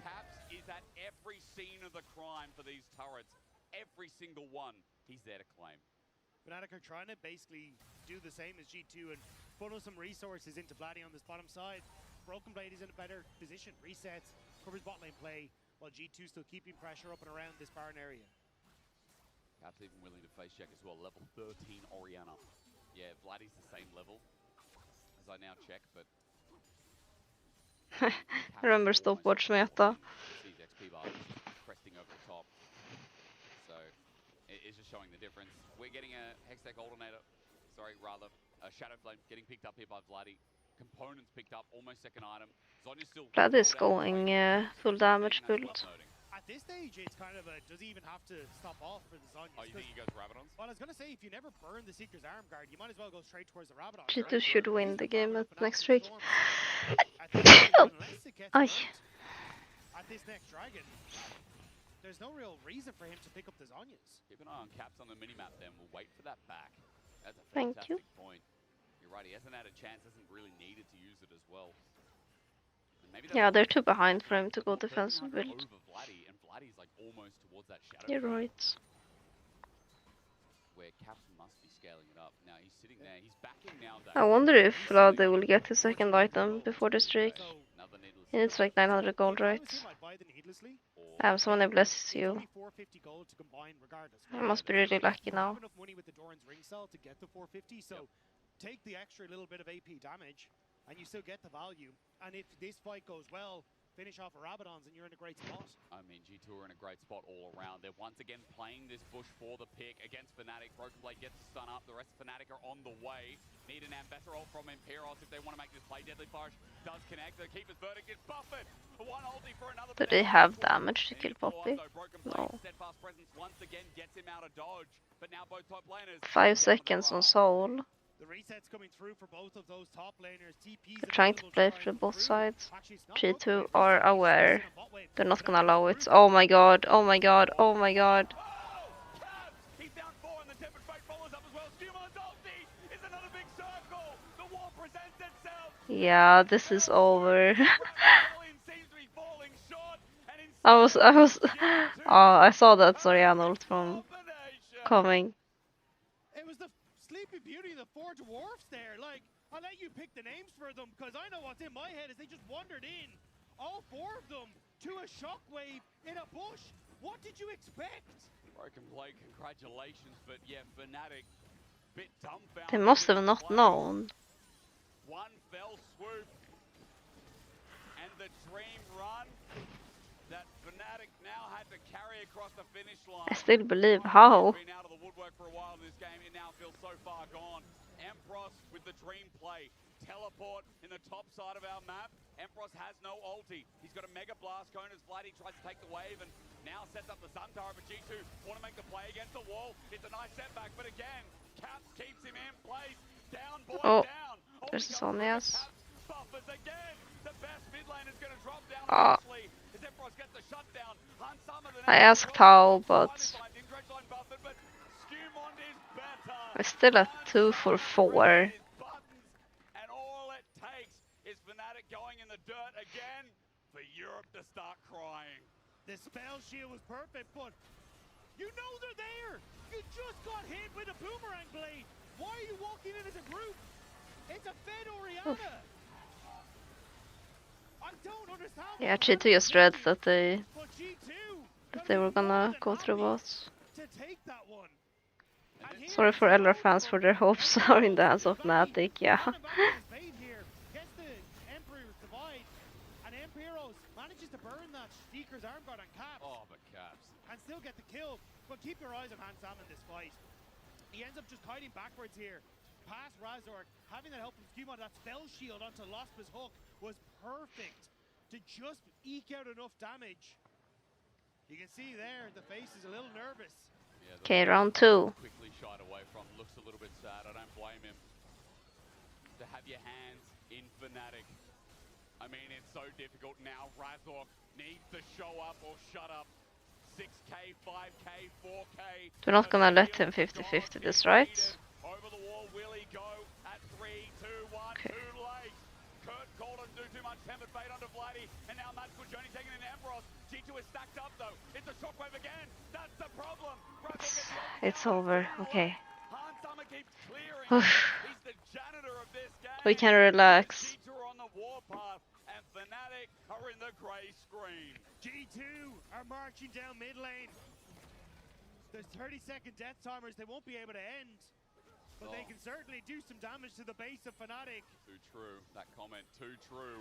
Caps is at every scene of the crime for these turrets. Every single one, he's there to claim. Fnatic are trying to basically do the same as G2 and funnel some resources into Vladdy on this bottom side. Broken Blade is in a better position, resets, covers bot lane play, while G2 still keeping pressure up and around this Baron area. Caps even willing to face check as well. Level 13 Orianna. Yeah, Vladdy's the same level as I now check, but Remember stopwatch meta. These XP bars cresting over the top. So it is just showing the difference. We're getting a Hextech alternator. Sorry, rather a Shadow Flame getting picked up here by Vladdy. Components picked up, almost second item. Zhonya's still Vlad is going full damage build. At this stage, it's kind of a, does he even have to stop off for the Zhonya's? Oh, you think he goes Rabadons? Well, I was going to say, if you never burn the Seeker's arm guard, you might as well go straight towards the Rabadon. G2 should win the game at next week. At this next dragon, there's no real reason for him to pick up the Zhonya's. Keep an eye on Caps on the minimap then. We'll wait for that back. That's a Thank fantastic you. point. You're right, he hasn't had a chance, hasn't really needed to use it as well. Yeah, they're too behind for him to go defensive build. Over Vladdy, and Vladdy's like almost towards that shadow. You're right. Where Caps must be scaling it up. Now he's sitting there, he's backing now. I wonder if Vlad will get his second item before the streak. He needs like 900 gold, right? Someone blesses you. I must be really lucky now. Enough money with the Doran's ring cell to get the 450, so take the extra little bit of AP damage and you still get the value. And if this fight goes well, finish off a Rabadons and you're in a great spot. I mean, G2 are in a great spot all around. They're once again playing this bush for the pick against Fnatic. Broken Blade gets the stun up. The rest of Fnatic are on the way. Need an Ambassador ult from Imperios if they want to make this play. Deadly Flourish does connect. The Keeper's Verdict gets buffered. One ulti for another. Do they have damage to kill Poppy? No. Steadfast presence once again gets him out of dodge. But now both top laners 5 seconds on Soul. The resets coming through for both of those top laners. TP's They're trying to play through both sides. G2 are aware. They're not gonna allow it. Oh my god, oh my god, oh my god. He's down 4 and the Tempered Fate follows up as well. Scuma's ulti is another big circle. The wall presents itself. Yeah, this is over. I saw that Soriano ult from coming. It was the Sleeping Beauty, the 4 dwarfs there. Like, I'll let you pick the names for them, because I know what's in my head is they just wandered in, all 4 of them, to a shockwave in a bush. What did you expect? Broken Blade, congratulations, but yeah, Fnatic, bit dumbfounded. They must have not known. One fell swoop, and the dream run that Fnatic now had to carry across the finish line. I still believe how. Been out of the woodwork for a while in this game, it now feels so far gone. Empros with the dream play. Teleport in the top side of our map. Empros has no ulti. He's got a Mega Blast going as Vladdy tries to take the wave and now sets up the Sun Tower, but G2 want to make the play against the wall. It's a nice setback, but again, Caps keeps him in place. Down, boy, down. There's Sonya's. Buffers again. The best mid lane is going to drop down eventually. As Empros gets the shutdown. I asked how, but I'm still at 2 for 4. And all it takes is Fnatic going in the dirt again for Europe to start crying. The spell shield was perfect, but you know they're there. You just got hit with a boomerang blade. Why are you walking in as a group? It's a Fed Oriana. I don't understand. Yeah, G2 just read that they were gonna go through both. Sorry for LR fans for their hopes are in the hands of Fnatic, yeah. Oh, but Caps. And still get the kill. But keep your eyes on Hans Sam in this fight. He ends up just kiting backwards here. Past Razork, having that help from Skuma, that spell shield onto Lospa's hook was perfect to just eke out enough damage. You can see there, the face is a little nervous. Okay, round 2. Quickly shied away from, looks a little bit sad, I don't blame him. To have your hands in Fnatic. I mean, it's so difficult now. Razork needs to show up or shut up. 6k, 5k, 4k. We're not gonna let him 50-50 this, right? Over the wall, will he go at 3, 2, 1, okay. Too late. Kurt called him do too much. Tempered Fate onto Vladdy, and now Magical Journey taking in Empros. G2 is stacked up though. It's a shockwave again. That's the problem. It's over. Okay. Han Summer keeps clearing. He's the janitor of this game. We can relax. G2 are on the warpath, and Fnatic are in the grey screen. G2 are marching down mid lane. There's 30-second death timers they won't be able to end. But they can certainly do some damage to the base of Fnatic. Too true. That comment, too true.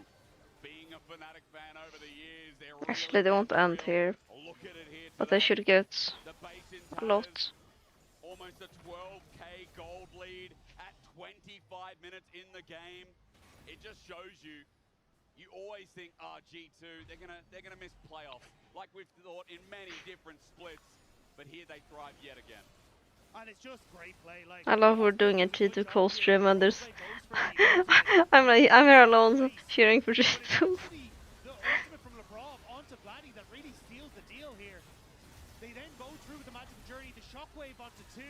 Being a Fnatic fan over the years, they're Actually, they won't end here. But they should get a lot. Almost a 12k gold lead at 25 minutes in the game. It just shows you, you always think, G2, they're gonna miss playoffs. Like we've thought in many different splits. But here they thrive yet again. And it's just great play. Like, I love we're doing a G2 call stream and there's I'm here alone cheering for G2. The ultimate from LeBron onto Vladdy that really seals the deal here. They then go through with the Magic Journey, the shockwave onto 2.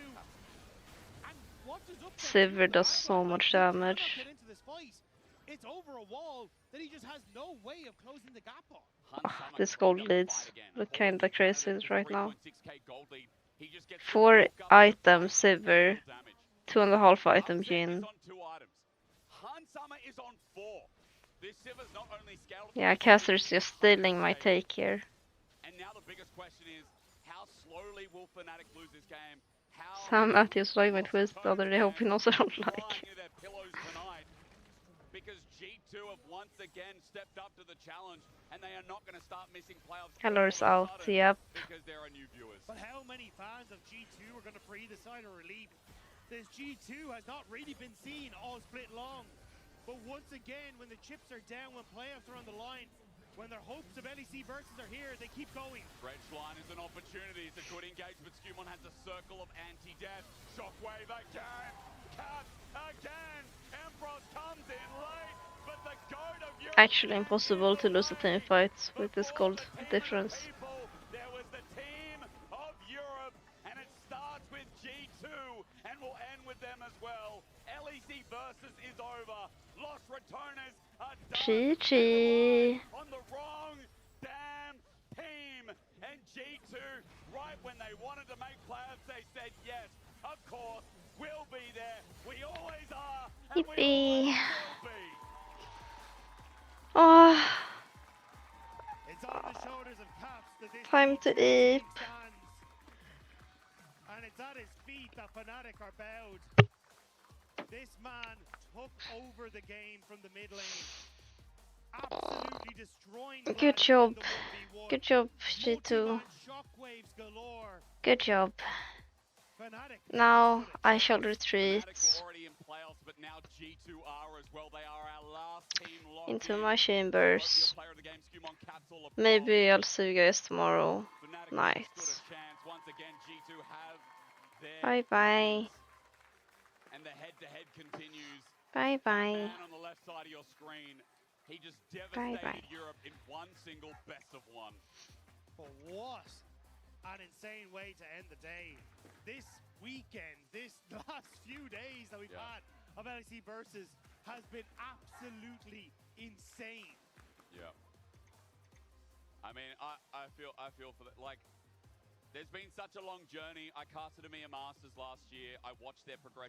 And what does up Sivir does so much damage. It's over a wall that he just has no way of closing the gap on. This gold leads look kinda crazy right now. 4 items Sivir, 2.5 item Jhin. Yeah, Caster's just stealing my take here. And now the biggest question is, how slowly will Fnatic lose this game? Sam Matthews like my twist the other day, hope he knows I don't like. Because G2 G2 have once again stepped up to the challenge, and they are not going to start missing playoffs. Colors out, yep. Because there are new viewers. But how many fans of G2 are going to breathe a sigh of relief? This G2 has not really been seen all split long. But once again, when the chips are down, when playoffs are on the line, when their hopes of LEC versus are here, they keep going. Line is an opportunity. It's a good engagement. Skewmon has a circle of anti-death. Shockwave again. Cat again. Empress comes in late, but the goat of Europe. Actually impossible to lose a team fight with this gold difference. There was the team of Europe, and it starts with G2 and will end with them as well. LEC versus is over. Lost returners are GG. on the wrong damn team. And G2, right when they wanted to make playoffs, they said yes, of course, we'll be there. We always are, and we always will be. Oh. It's on the shoulders of Caps that this Time to eat. stands. And it's at his feet that Fnatic are bowed. This man took over the game from the mid lane. Absolutely destroying. Good job. Good job, G2. Good job. Now I shall retreat into my chambers. Maybe I'll see you guys tomorrow night. Bye bye. And the head-to-head continues. Bye bye. Man on the left side of your screen, he just devastated Europe in one single best of one. But what an insane way to end the day. This weekend, this last few days that we've had of LEC versus has been absolutely insane. Yeah. I mean, I feel for that. Like, there's been such a long journey. I casted EMEA Masters last year. I watched their progression.